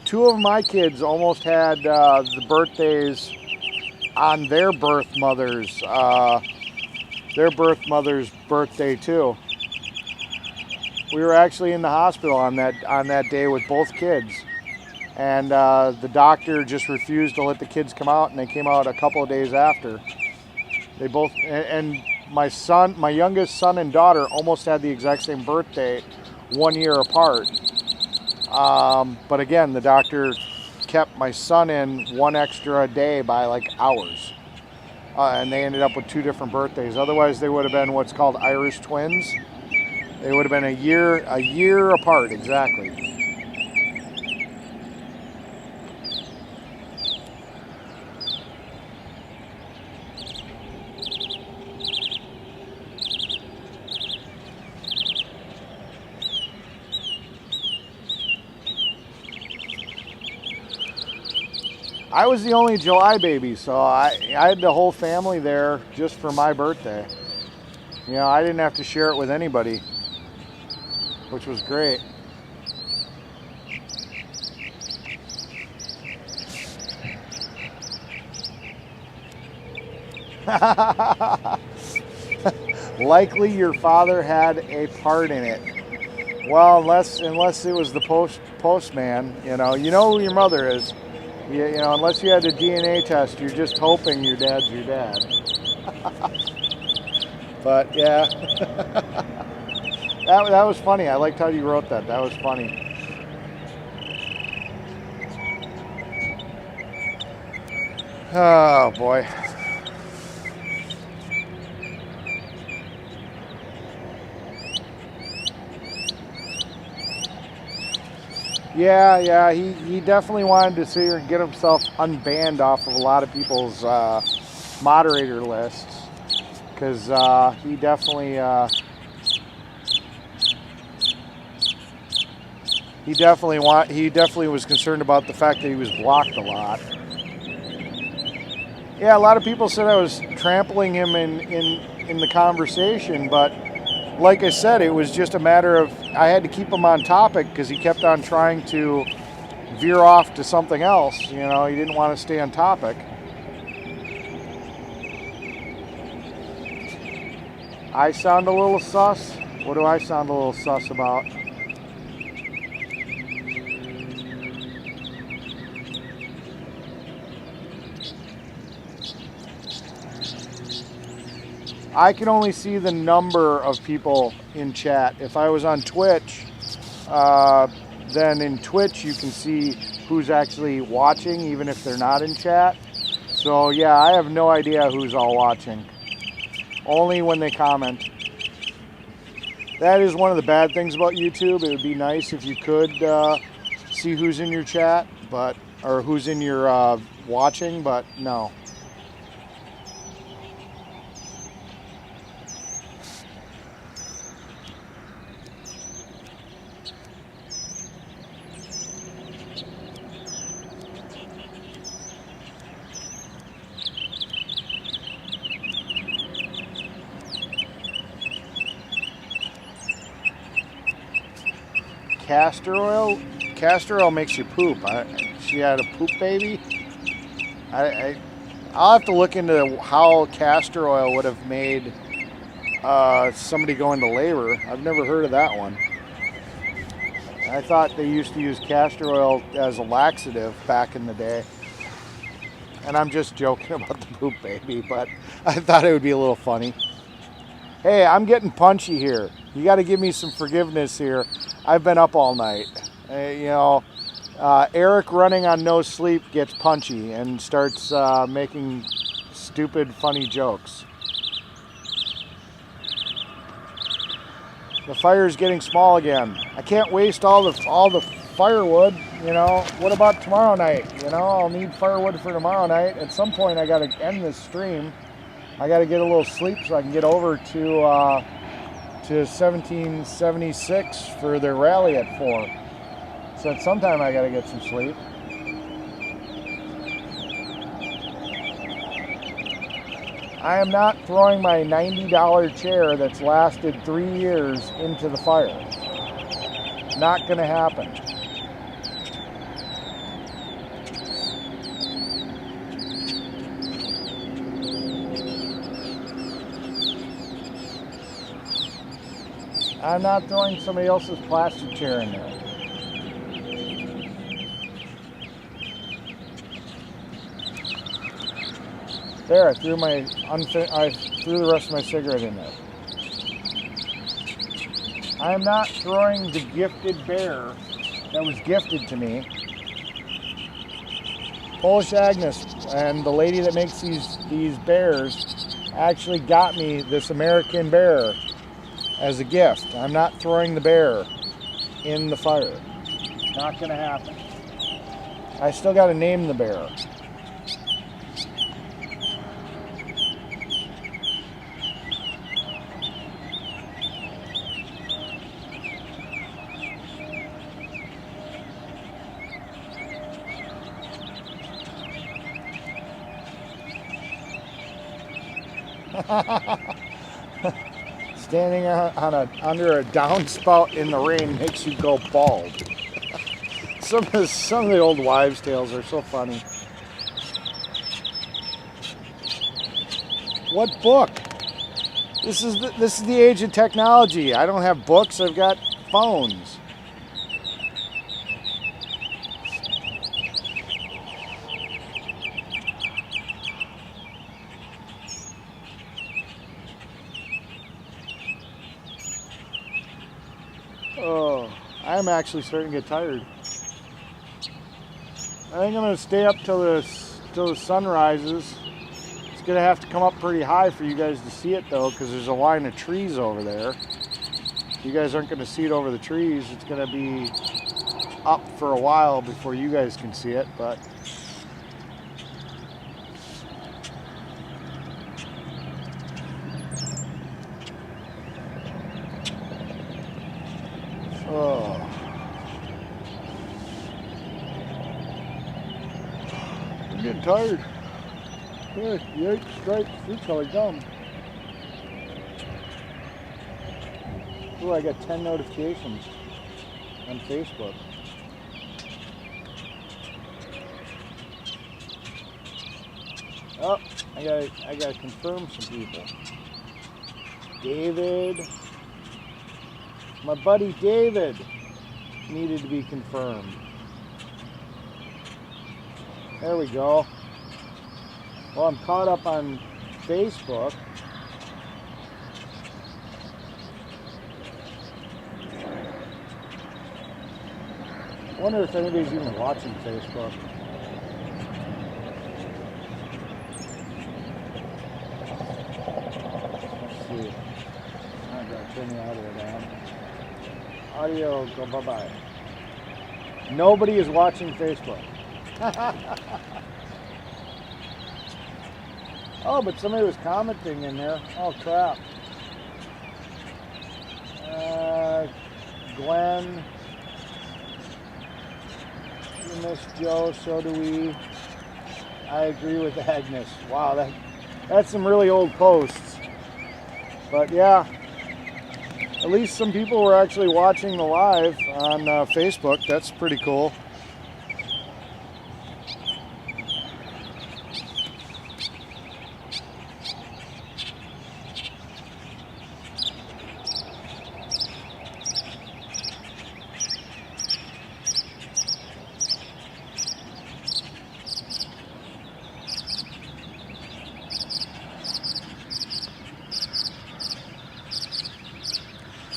Two of my kids almost had the birthdays on their birth mother's birthday too. We were actually in the hospital on that day with both kids, and the doctor just refused to let the kids come out, and they came out a couple of days after. They both, and my youngest son and daughter almost had the exact same birthday, 1 year apart. But again, the doctor kept my son in one extra day by like hours. And they ended up with 2 different birthdays. Otherwise, they would have been what's called Irish twins. They would have been a year apart, exactly. I was the only July baby, so I had the whole family there just for my birthday. You know, I didn't have to share it with anybody, which was great. Likely your father had a part in it. Well, unless it was the postman, you know who your mother is. You know, unless you had a DNA test, you're just hoping your dad's your dad. But yeah, that was funny. I liked how you wrote that. That was funny. Oh boy. Yeah, he definitely wanted to sit here and get himself unbanned off of a lot of people's moderator lists, because he definitely was concerned about the fact that he was blocked a lot. Yeah, a lot of people said I was trampling him in the conversation, but like I said, it was just a matter of I had to keep him on topic because he kept on trying to veer off to something else. You know, he didn't want to stay on topic. I sound a little sus? What do I sound a little sus about? I can only see the number of people in chat. If I was on Twitch, then in Twitch you can see who's actually watching, even if they're not in chat. So yeah, I have no idea who's all watching. Only when they comment. That is one of the bad things about YouTube. It would be nice if you could see who's in your chat, or who's in your watching, but no. Castor oil makes you poop. She had a poop baby. I'll have to look into how castor oil would have made somebody go into labor. I've never heard of that one. I thought they used to use castor oil as a laxative back in the day. And I'm just joking about the poop baby, but I thought it would be a little funny. Hey, I'm getting punchy here. You got to give me some forgiveness here. I've been up all night. Eric running on no sleep gets punchy and starts making stupid, funny jokes. The fire's getting small again. I can't waste all the firewood. You know, what about tomorrow night? You know, I'll need firewood for tomorrow night. At some point, I got to end this stream. I got to get a little sleep so I can get over to 1776 for their rally at 4. So at some time I got to get some sleep. I am not throwing my $90 chair that's lasted 3 years into the fire. Not going to happen. I'm not throwing somebody else's plastic chair in there. There, I threw the rest of my cigarette in there. I am not throwing the gifted bear that was gifted to me. Polish Agnes and the lady that makes these bears actually got me this American bear as a gift. I'm not throwing the bear in the fire. Not gonna happen. I still gotta name the bear. Standing under a downspout in the rain makes you go bald. Some of the old wives' tales are so funny. What book? This is the age of technology. I don't have books. I've got phones. Oh, I'm actually starting to get tired. I think I'm going to stay up till the sun rises. It's going to have to come up pretty high for you guys to see it though, because there's a line of trees over there. You guys aren't going to see it over the trees. It's going to be up for a while before you guys can see it, but oh. I'm getting tired. Yeah, the 8 striped fruit color gum. Oh, I got 10 notifications on Facebook. Oh, I gotta confirm some people. David. My buddy David needed to be confirmed. There we go. Well, I'm caught up on Facebook. I wonder if anybody's even watching Facebook. Let's see. I gotta turn the audio down. Audio, go bye-bye. Nobody is watching Facebook. Oh, but somebody was commenting in there. Oh, crap. Glenn. You miss Joe, so do we. I agree with Agnes. Wow, that's some really old posts. But yeah, at least some people were actually watching the live on Facebook. That's pretty cool.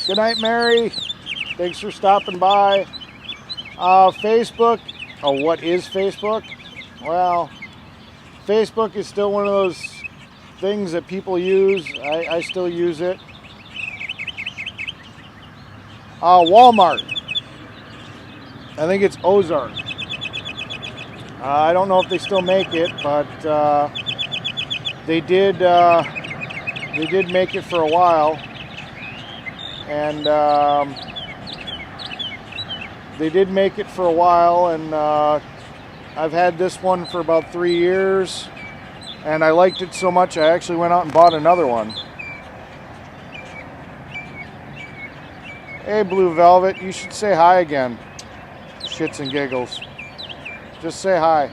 Good night, Mary. Thanks for stopping by. Facebook. Oh, what is Facebook? Well, Facebook is still one of those things that people use. I still use it. Walmart. I think it's Ozark. I don't know if they still make it, but they did make it for a while. And they did make it for a while, and I've had this one for about 3 years, and I liked it so much I actually went out and bought another one. Hey, Blue Velvet, you should say hi again. Shits and giggles. Just say hi.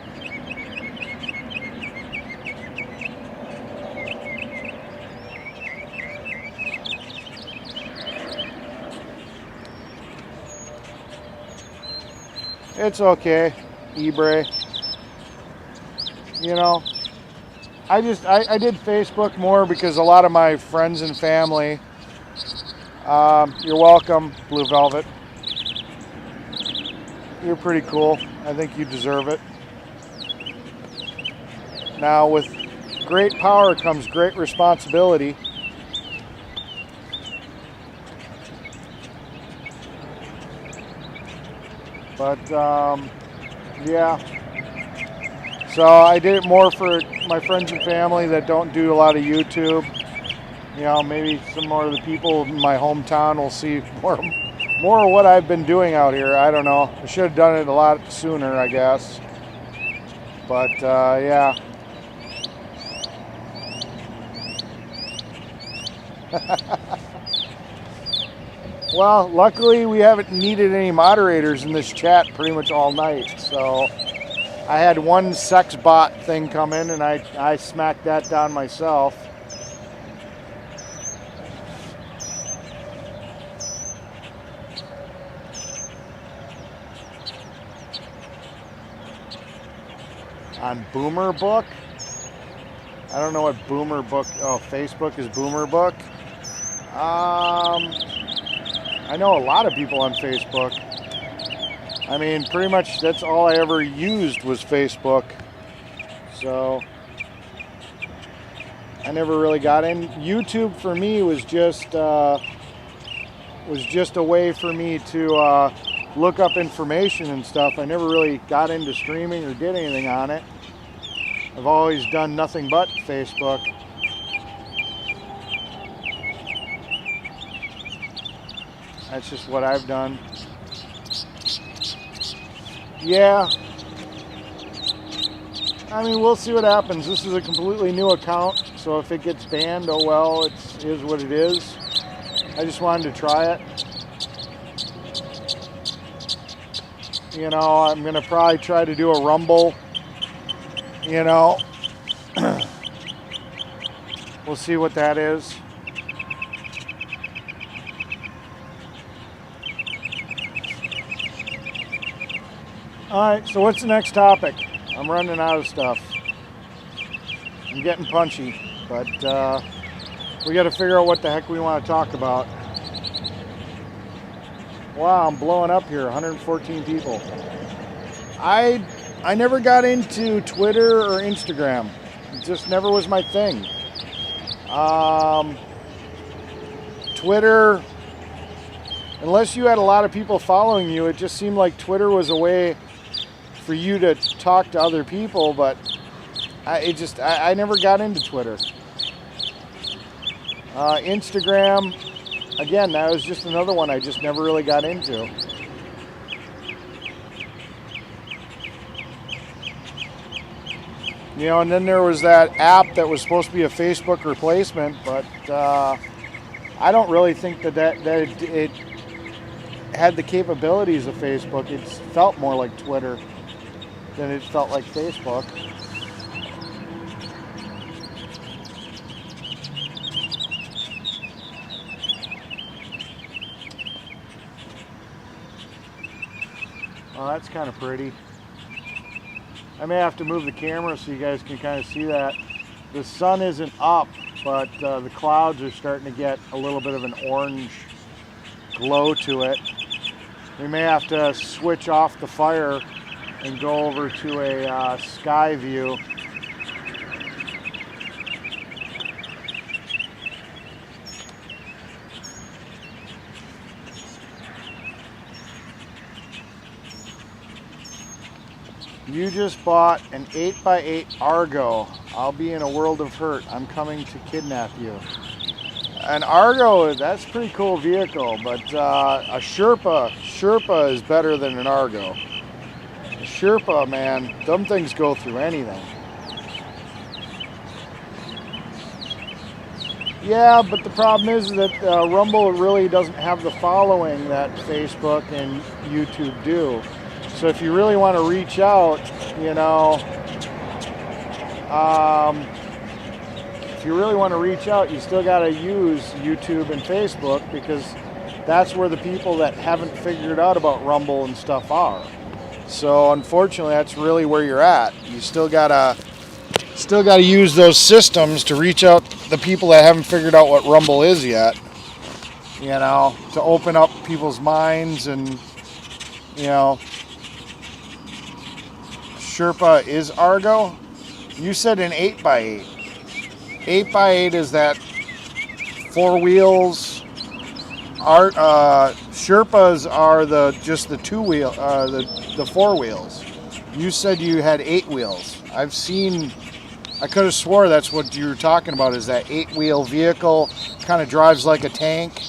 It's okay, Ebre. You know, I did Facebook more because a lot of my friends and family. You're welcome, Blue Velvet. You're pretty cool. I think you deserve it. Now, with great power comes great responsibility. But, yeah. So I did it more for my friends and family that don't do a lot of YouTube. You know, maybe some more of the people in my hometown will see more of what I've been doing out here. I don't know. I should have done it a lot sooner, I guess. But, yeah. Well, luckily we haven't needed any moderators in this chat pretty much all night. So I had one sex bot thing come in and I smacked that down myself. On Boomer Book? I don't know what Boomer Book. Oh, Facebook is Boomer Book. I know a lot of people on Facebook. I mean, pretty much that's all I ever used was Facebook. So I never really got in. YouTube for me was just a way for me to look up information and stuff. I never really got into streaming or did anything on it. I've always done nothing but Facebook. That's just what I've done. Yeah. I mean, we'll see what happens. This is a completely new account, so if it gets banned, oh well, it is what it is. I just wanted to try it. You know, I'm going to probably try to do a Rumble. You know, we'll see what that is. Alright, so what's the next topic? I'm running out of stuff. I'm getting punchy, but we got to figure out what the heck we want to talk about. Wow, I'm blowing up here, 114 people. I never got into Twitter or Instagram. It just never was my thing. Twitter, unless you had a lot of people following you, it just seemed like Twitter was a way for you to talk to other people, but I never got into Twitter. Instagram, again, that was just another one I just never really got into. You know, and then there was that app that was supposed to be a Facebook replacement, but I don't really think that it had the capabilities of Facebook. It felt more like Twitter than it felt like Facebook. Oh, that's kind of pretty. I may have to move the camera so you guys can kind of see that. The sun isn't up, but the clouds are starting to get a little bit of an orange glow to it. We may have to switch off the fire and go over to a sky view. You just bought an 8x8 Argo. I'll be in a world of hurt. I'm coming to kidnap you. An Argo, that's a pretty cool vehicle, but a Sherpa is better than an Argo. A Sherpa, man, them things go through anything. Yeah, but the problem is that Rumble really doesn't have the following that Facebook and YouTube do. So if you really want to reach out, you know, if you really want to reach out, you still got to use YouTube and Facebook, because that's where the people that haven't figured out about Rumble and stuff are. So unfortunately, that's really where you're at. You still gotta use those systems to reach out to the people that haven't figured out what Rumble is yet. You know, to open up people's minds. And you know, Sherpa is Argo. You said an 8x8. 8x8 is that 4 wheels. Sherpas are just the 2 wheel, the 4 wheels. You said you had 8 wheels. I could have swore that's what you were talking about, is that 8-wheel vehicle, kind of drives like a tank.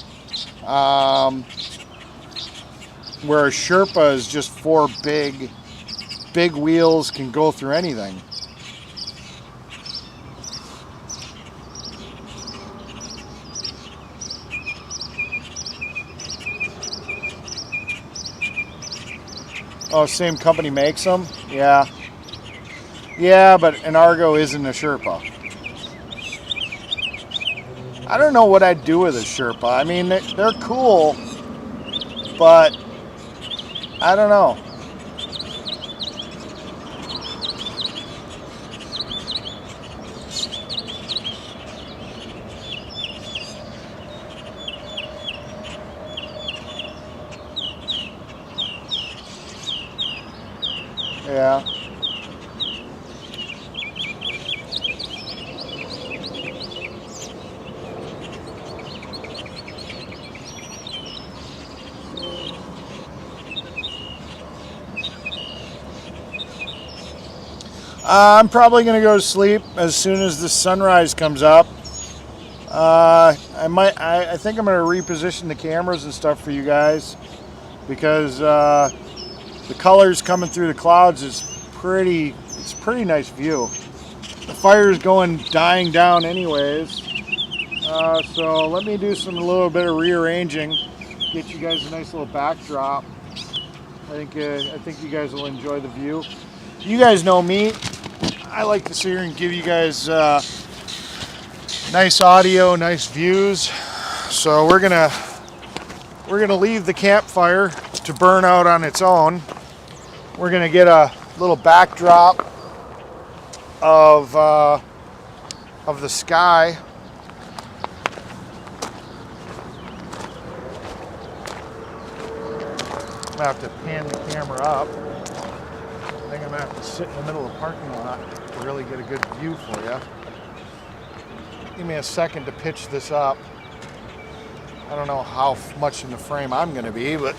Where a Sherpa is just 4 big wheels, can go through anything. Oh, same company makes them? Yeah. Yeah, but an Argo isn't a Sherpa. I don't know what I'd do with a Sherpa. I mean, they're cool, but I don't know. Yeah. I'm probably going to go to sleep as soon as the sunrise comes up. I think I'm going to reposition the cameras and stuff for you guys, because the colors coming through the clouds is it's a pretty nice view. The fire's dying down anyways. So let me do a little bit of rearranging, get you guys a nice little backdrop. I think you guys will enjoy the view. You guys know me. I like to sit here and give you guys nice audio, nice views. So we're gonna leave the campfire to burn out on its own. We're gonna get a little backdrop of the sky. I'm gonna have to pan the camera up. I think I'm gonna have to sit in the middle of the parking lot to really get a good view for you. Give me a second to pitch this up. I don't know how much in the frame I'm gonna be, but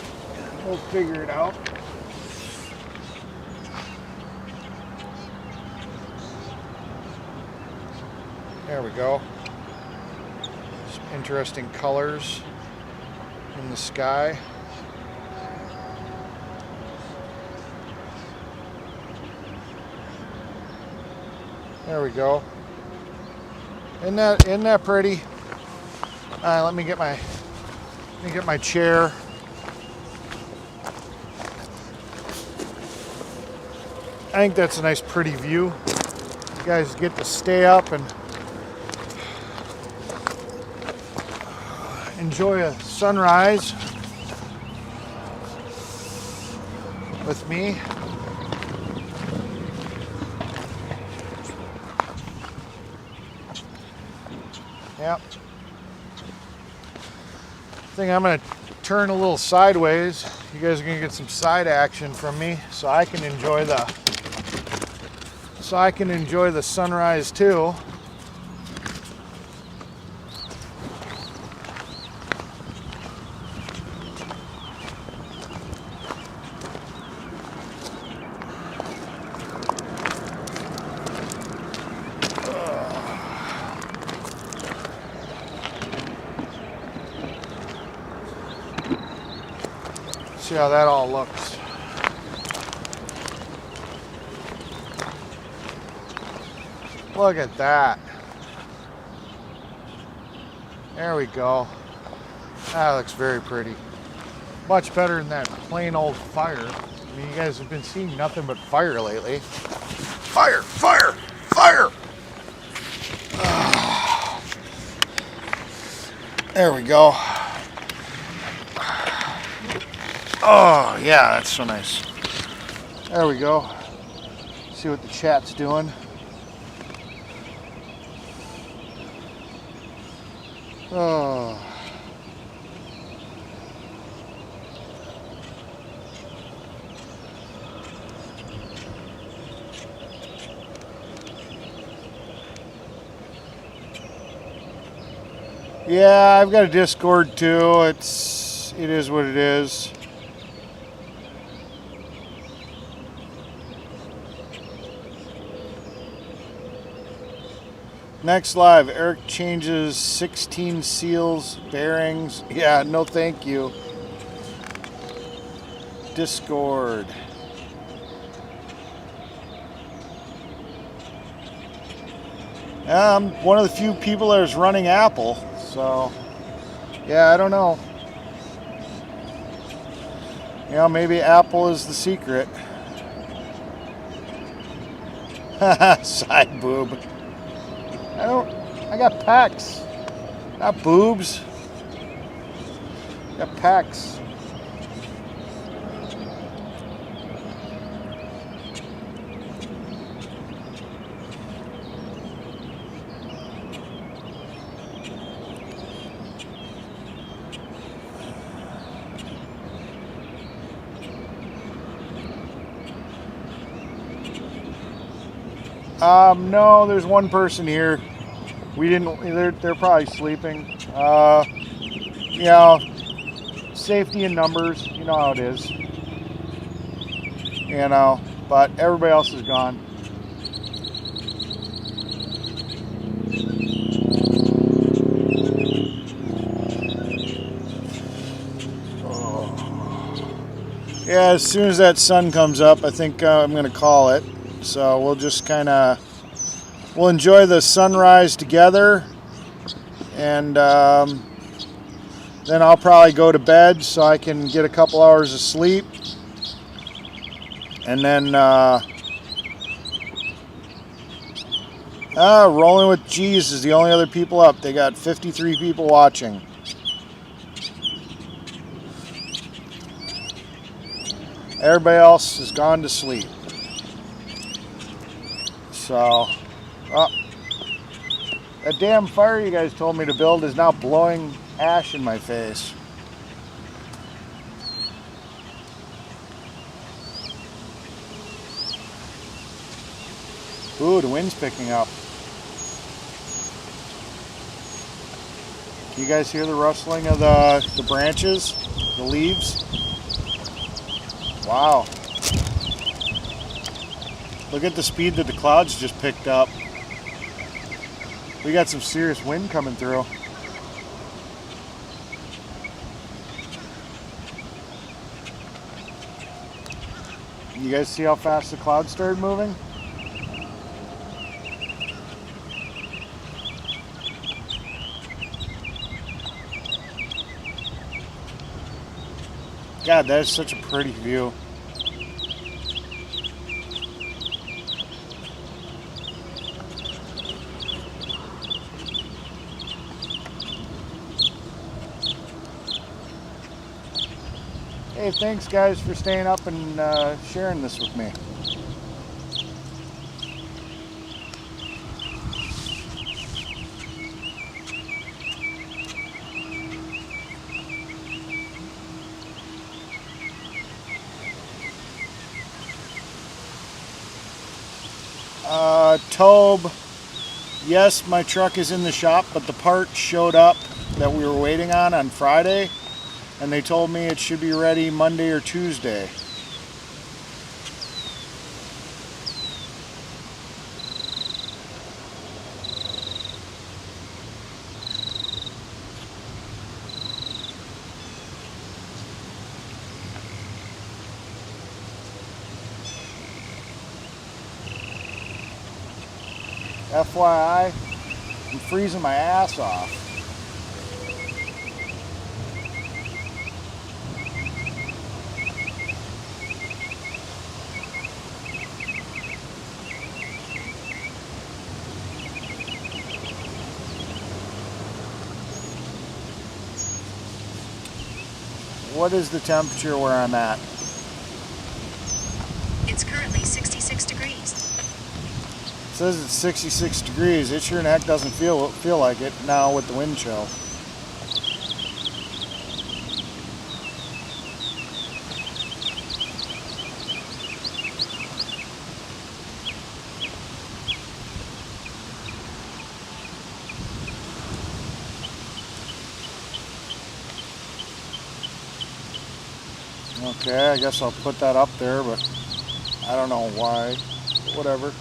we'll figure it out. There we go. Some interesting colors in the sky. There we go. Isn't that pretty? Let me get my chair. I think that's a nice pretty view. You guys get to stay up and enjoy a sunrise with me. Yep. I think I'm gonna turn a little sideways. You guys are gonna get some side action from me, so I can enjoy the sunrise too. See how that all looks. Look at that. There we go. That looks very pretty. Much better than that plain old fire. I mean, you guys have been seeing nothing but fire lately. Fire, fire, fire! There we go. Oh, yeah, that's so nice. There we go. See what the chat's doing. Oh. Yeah, I've got a Discord too. It is what it is. Next live, Eric changes 16 seals, bearings. Yeah, no thank you. Discord. I'm one of the few people that is running Apple, so yeah, I don't know. You know, maybe Apple is the secret. Side boob. I got pecs, not boobs. I got pecs. No, there's one person here. We didn't. They're probably sleeping. You know, safety in numbers. You know how it is. You know, but everybody else is gone. Yeah, as soon as that sun comes up, I think I'm going to call it. So we'll just kind of, we'll enjoy the sunrise together, and then I'll probably go to bed so I can get a couple hours of sleep. And then Rolling with G's is the only other people up. They got 53 people watching. Everybody else has gone to sleep. So, that damn fire you guys told me to build is now blowing ash in my face. Ooh, the wind's picking up. Can you guys hear the rustling of the branches, the leaves? Wow. Look at the speed that the clouds just picked up. We got some serious wind coming through. You guys see how fast the clouds started moving? God, that is such a pretty view. Hey, thanks guys for staying up and sharing this with me. Tobe, yes, my truck is in the shop, but the part showed up that we were waiting on Friday, and they told me it should be ready Monday or Tuesday. FYI, I'm freezing my ass off. What is the temperature where I'm at? It's It's currently 66 degrees. It says it's 66 degrees. It sure in heck doesn't feel like it now with the wind chill. Okay, I guess I'll put that up there, but I don't know why. Whatever.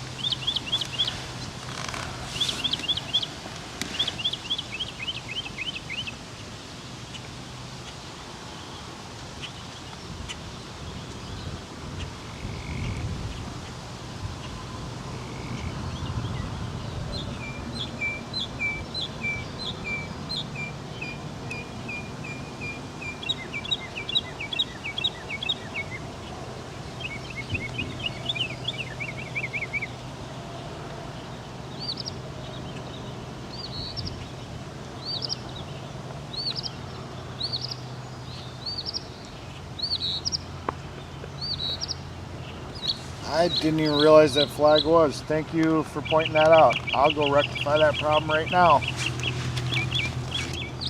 I didn't even realize that flag was. Thank you for pointing that out. I'll go rectify that problem right now.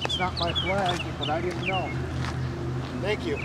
It's not my flag, but I didn't know. Thank you.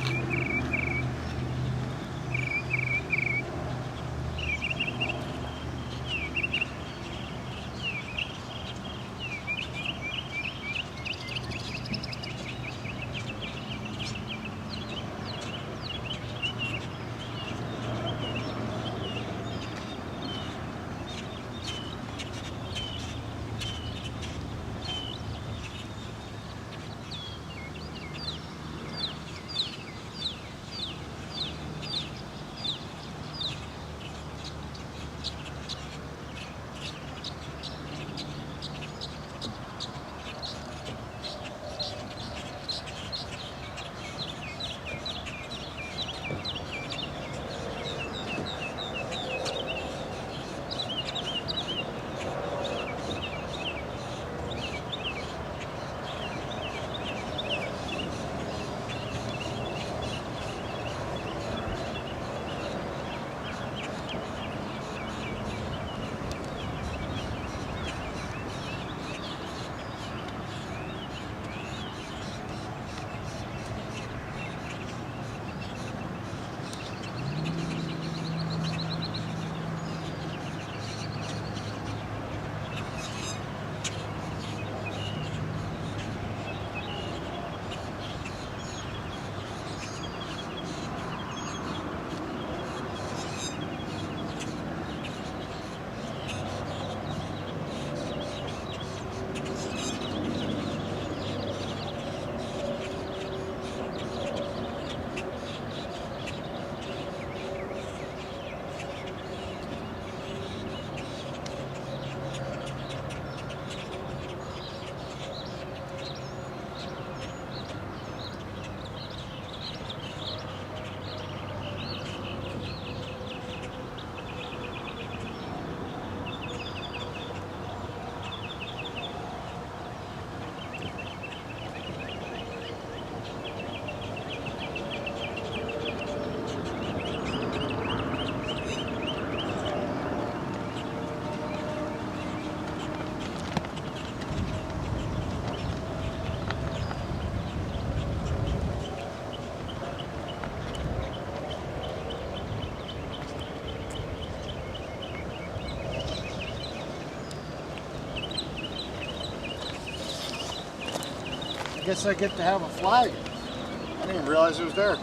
I guess I get to have a flag. I didn't even realize it was there.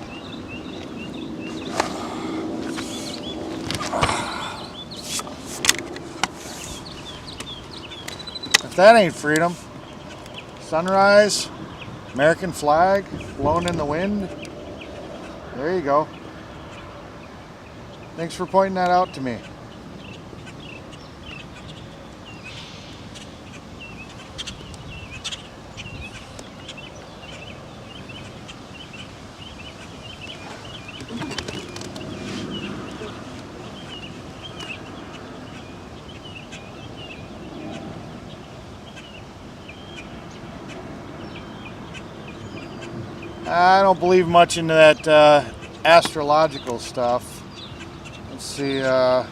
If that ain't freedom. Sunrise, American flag, blowing in the wind. There you go. Thanks for pointing that out to me. I don't believe much into that astrological stuff. Let's see. I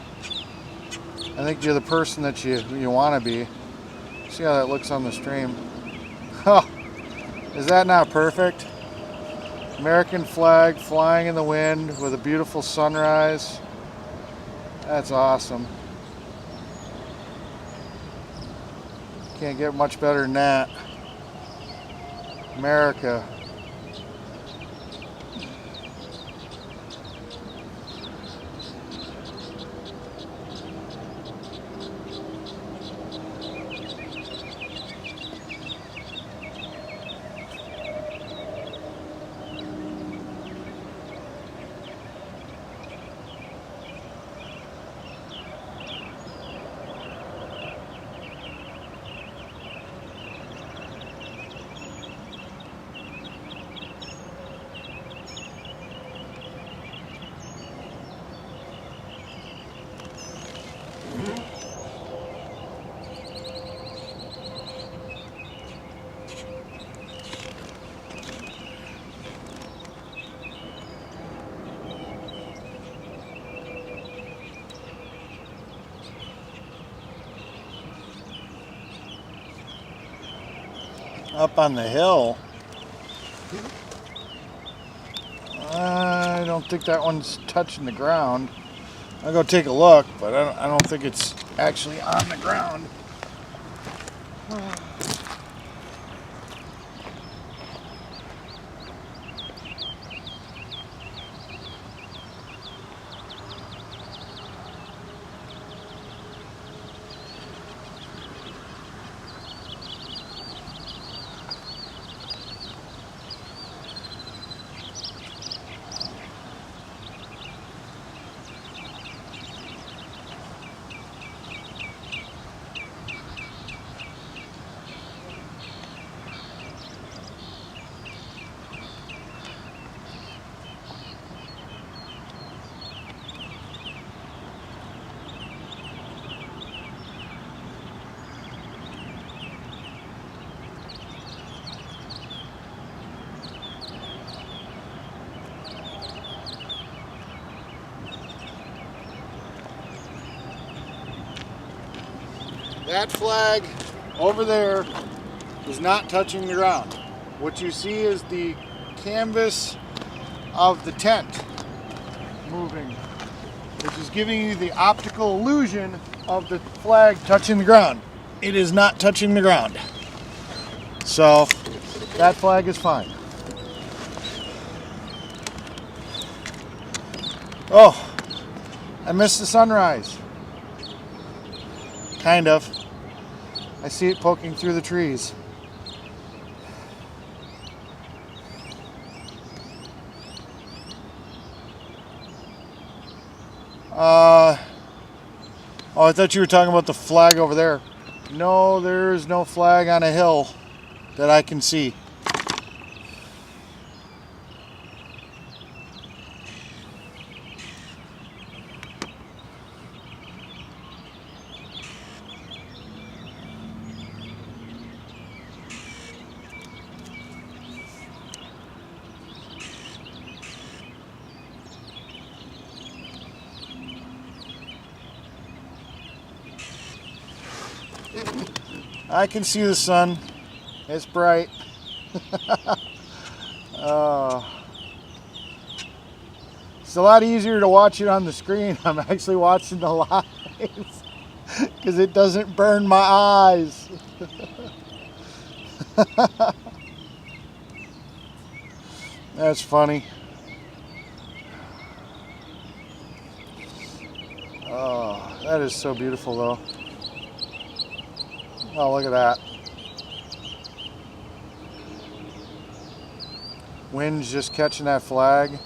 think you're the person that you want to be. See how that looks on the stream. Oh, is that not perfect? American flag flying in the wind with a beautiful sunrise. That's awesome. Can't get much better than that. America. Up on the hill. I don't think that one's touching the ground. I'll go take a look, but I don't think it's actually on the ground. That flag over there is not touching the ground. What you see is the canvas of the tent moving, which is giving you the optical illusion of the flag touching the ground. It is not touching the ground. So that flag is fine. Oh, I missed the sunrise. Kind of. I see it poking through the trees. Oh, I thought you were talking about the flag over there. No, there is no flag on a hill that I can see. I can see the sun. It's bright. It's a lot easier to watch it on the screen. I'm actually watching the live because it doesn't burn my eyes. That's funny. Oh, that is so beautiful though. Oh, look at that. Wind's just catching that flag.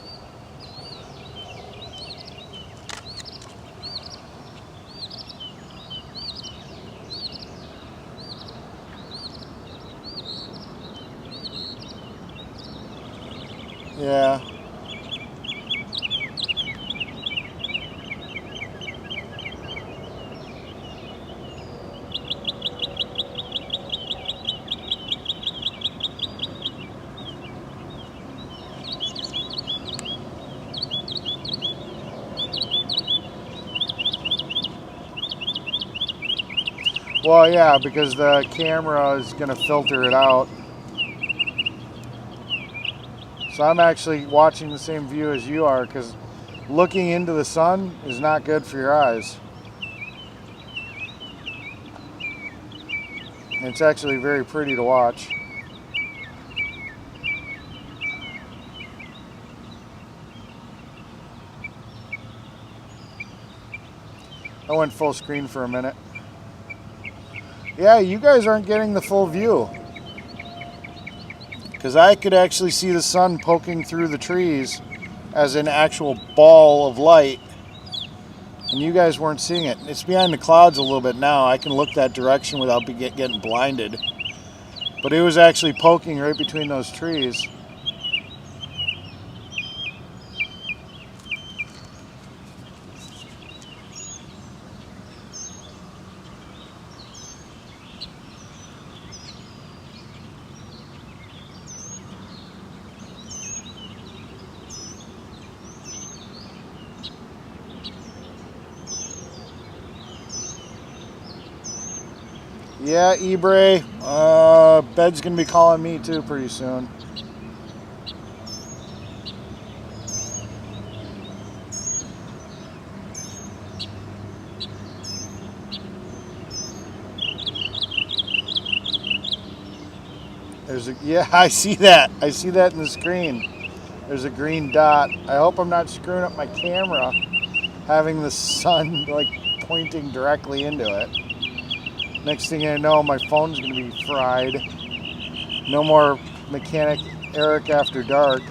Yeah. Well, yeah, because the camera is going to filter it out. So I'm actually watching the same view as you are, because looking into the sun is not good for your eyes. It's actually very pretty to watch. I went full screen for a minute. Yeah, you guys aren't getting the full view. Because I could actually see the sun poking through the trees as an actual ball of light. And you guys weren't seeing it. It's behind the clouds a little bit now. I can look that direction without getting blinded. But it was actually poking right between those trees. Yeah, Ebre. Bed's gonna be calling me too pretty soon. Yeah, I see that. I see that in the screen. There's a green dot. I hope I'm not screwing up my camera, having the sun like pointing directly into it. Next thing I know, my phone's gonna be fried. No more Mechanic Eric after dark.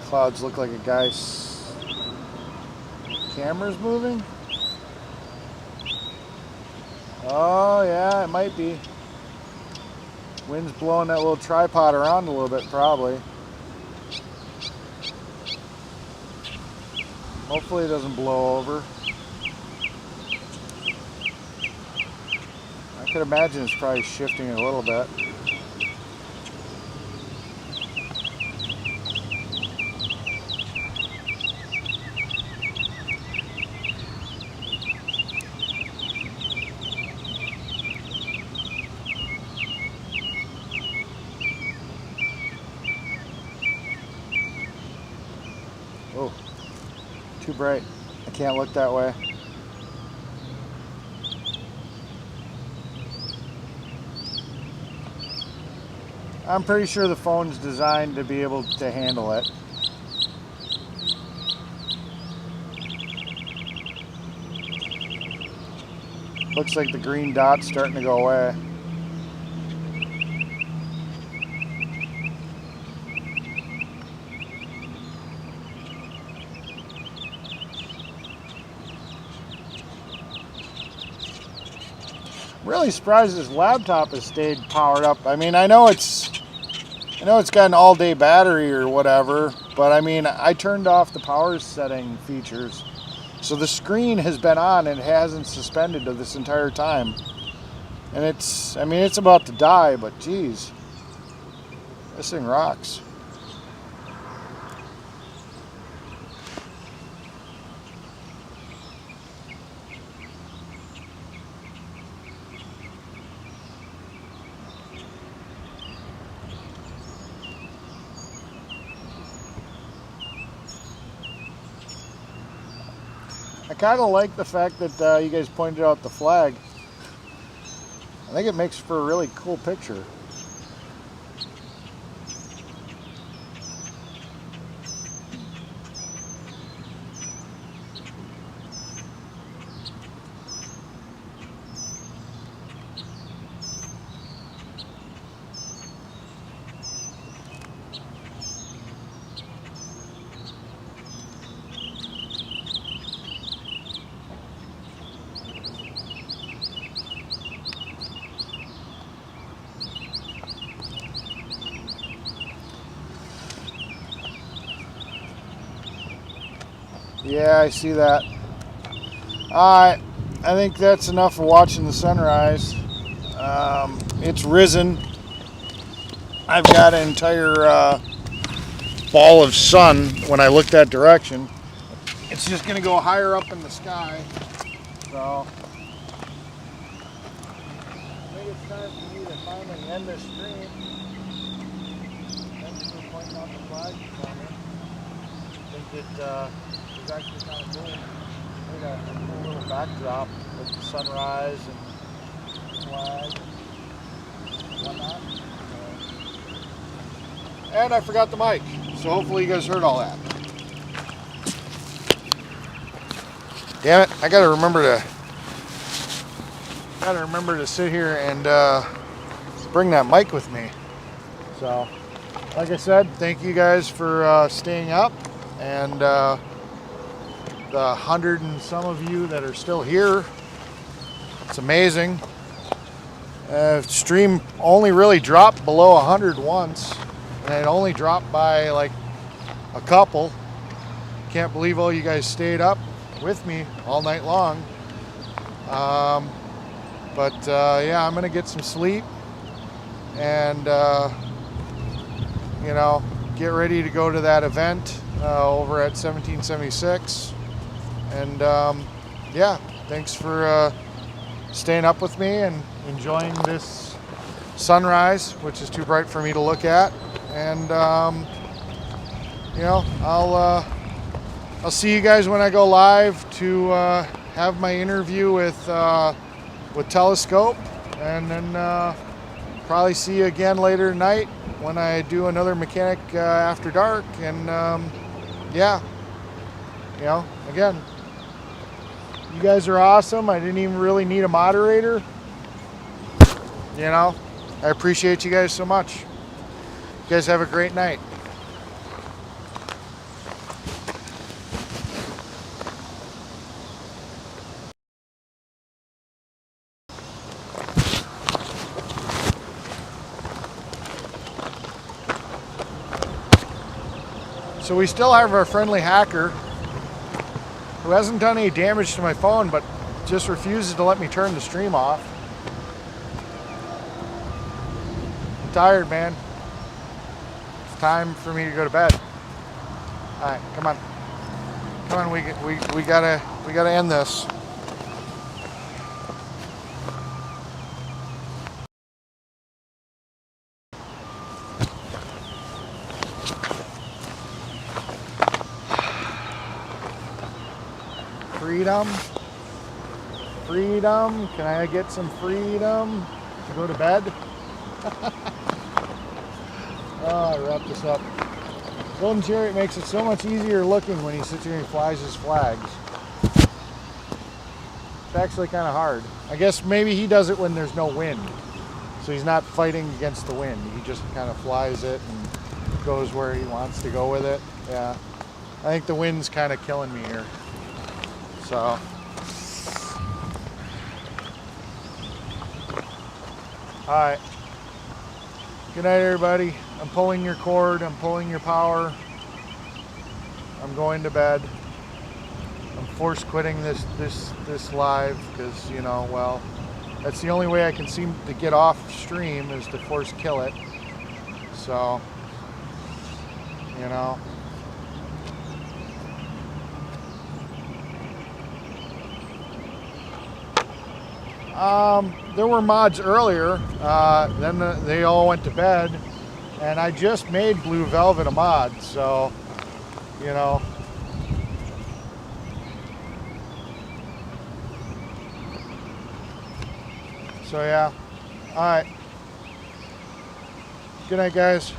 Clouds look like a guy's camera's moving. Oh yeah, it might be. Wind's blowing that little tripod around a little bit, probably. Hopefully it doesn't blow over. I could imagine it's probably shifting a little bit. Oh, too bright. I can't look that way. I'm pretty sure the phone's designed to be able to handle it. Looks like the green dot's starting to go away. Really surprised this laptop has stayed powered up. I mean, I know it's got an all-day battery or whatever, but I mean, I turned off the power setting features, so the screen has been on and it hasn't suspended this entire time. And it's about to die, but geez, this thing rocks. I kind of like the fact that you guys pointed out the flag. I think it makes for a really cool picture. Yeah, I see that. Alright, I think that's enough of watching the sunrise. It's risen. I've got an entire ball of sun when I look that direction. It's just going to go higher up in the sky. So, I think it's time for me to finally end this stream. Thanks for pointing out the flag for me. I think it was actually kind of cool. We got a cool little backdrop with the sunrise and flag and whatnot. And I forgot the mic, so hopefully you guys heard all that. Damn it! I gotta remember to sit here and bring that mic with me. So, like I said, thank you guys for staying up, and the 100 and some of you that are still here. It's amazing. Stream only really dropped below 100 once, and it only dropped by like a couple. Can't believe all you guys stayed up with me all night long. Yeah, I'm gonna get some sleep and get ready to go to that event over at 1776. And yeah, thanks for staying up with me and enjoying this sunrise, which is too bright for me to look at. And I'll see you guys when I go live to have my interview with Telescope, and then probably see you again later tonight when I do another Mechanic After Dark. And yeah, again, you guys are awesome. I didn't even really need a moderator. I appreciate you guys so much. You guys have a great night. So we still have our friendly hacker who hasn't done any damage to my phone, but just refuses to let me turn the stream off. I'm tired, man. It's time for me to go to bed. All right, come on. Come on, we gotta end this. Freedom. Freedom. Can I get some freedom to go to bed? I wrap this up. Golden Chariot makes it so much easier looking when he sits here and he flies his flags. It's actually kind of hard. I guess maybe he does it when there's no wind. So he's not fighting against the wind. He just kind of flies it and goes where he wants to go with it. Yeah. I think the wind's kind of killing me here. So, alright. Good night, everybody. I'm pulling your cord. I'm pulling your power. I'm going to bed. I'm force quitting this live because, well, that's the only way I can seem to get off stream is to force kill it. So, there were mods earlier, then they all went to bed, and I just made Blue Velvet a mod, so, So yeah, alright. Good night, guys.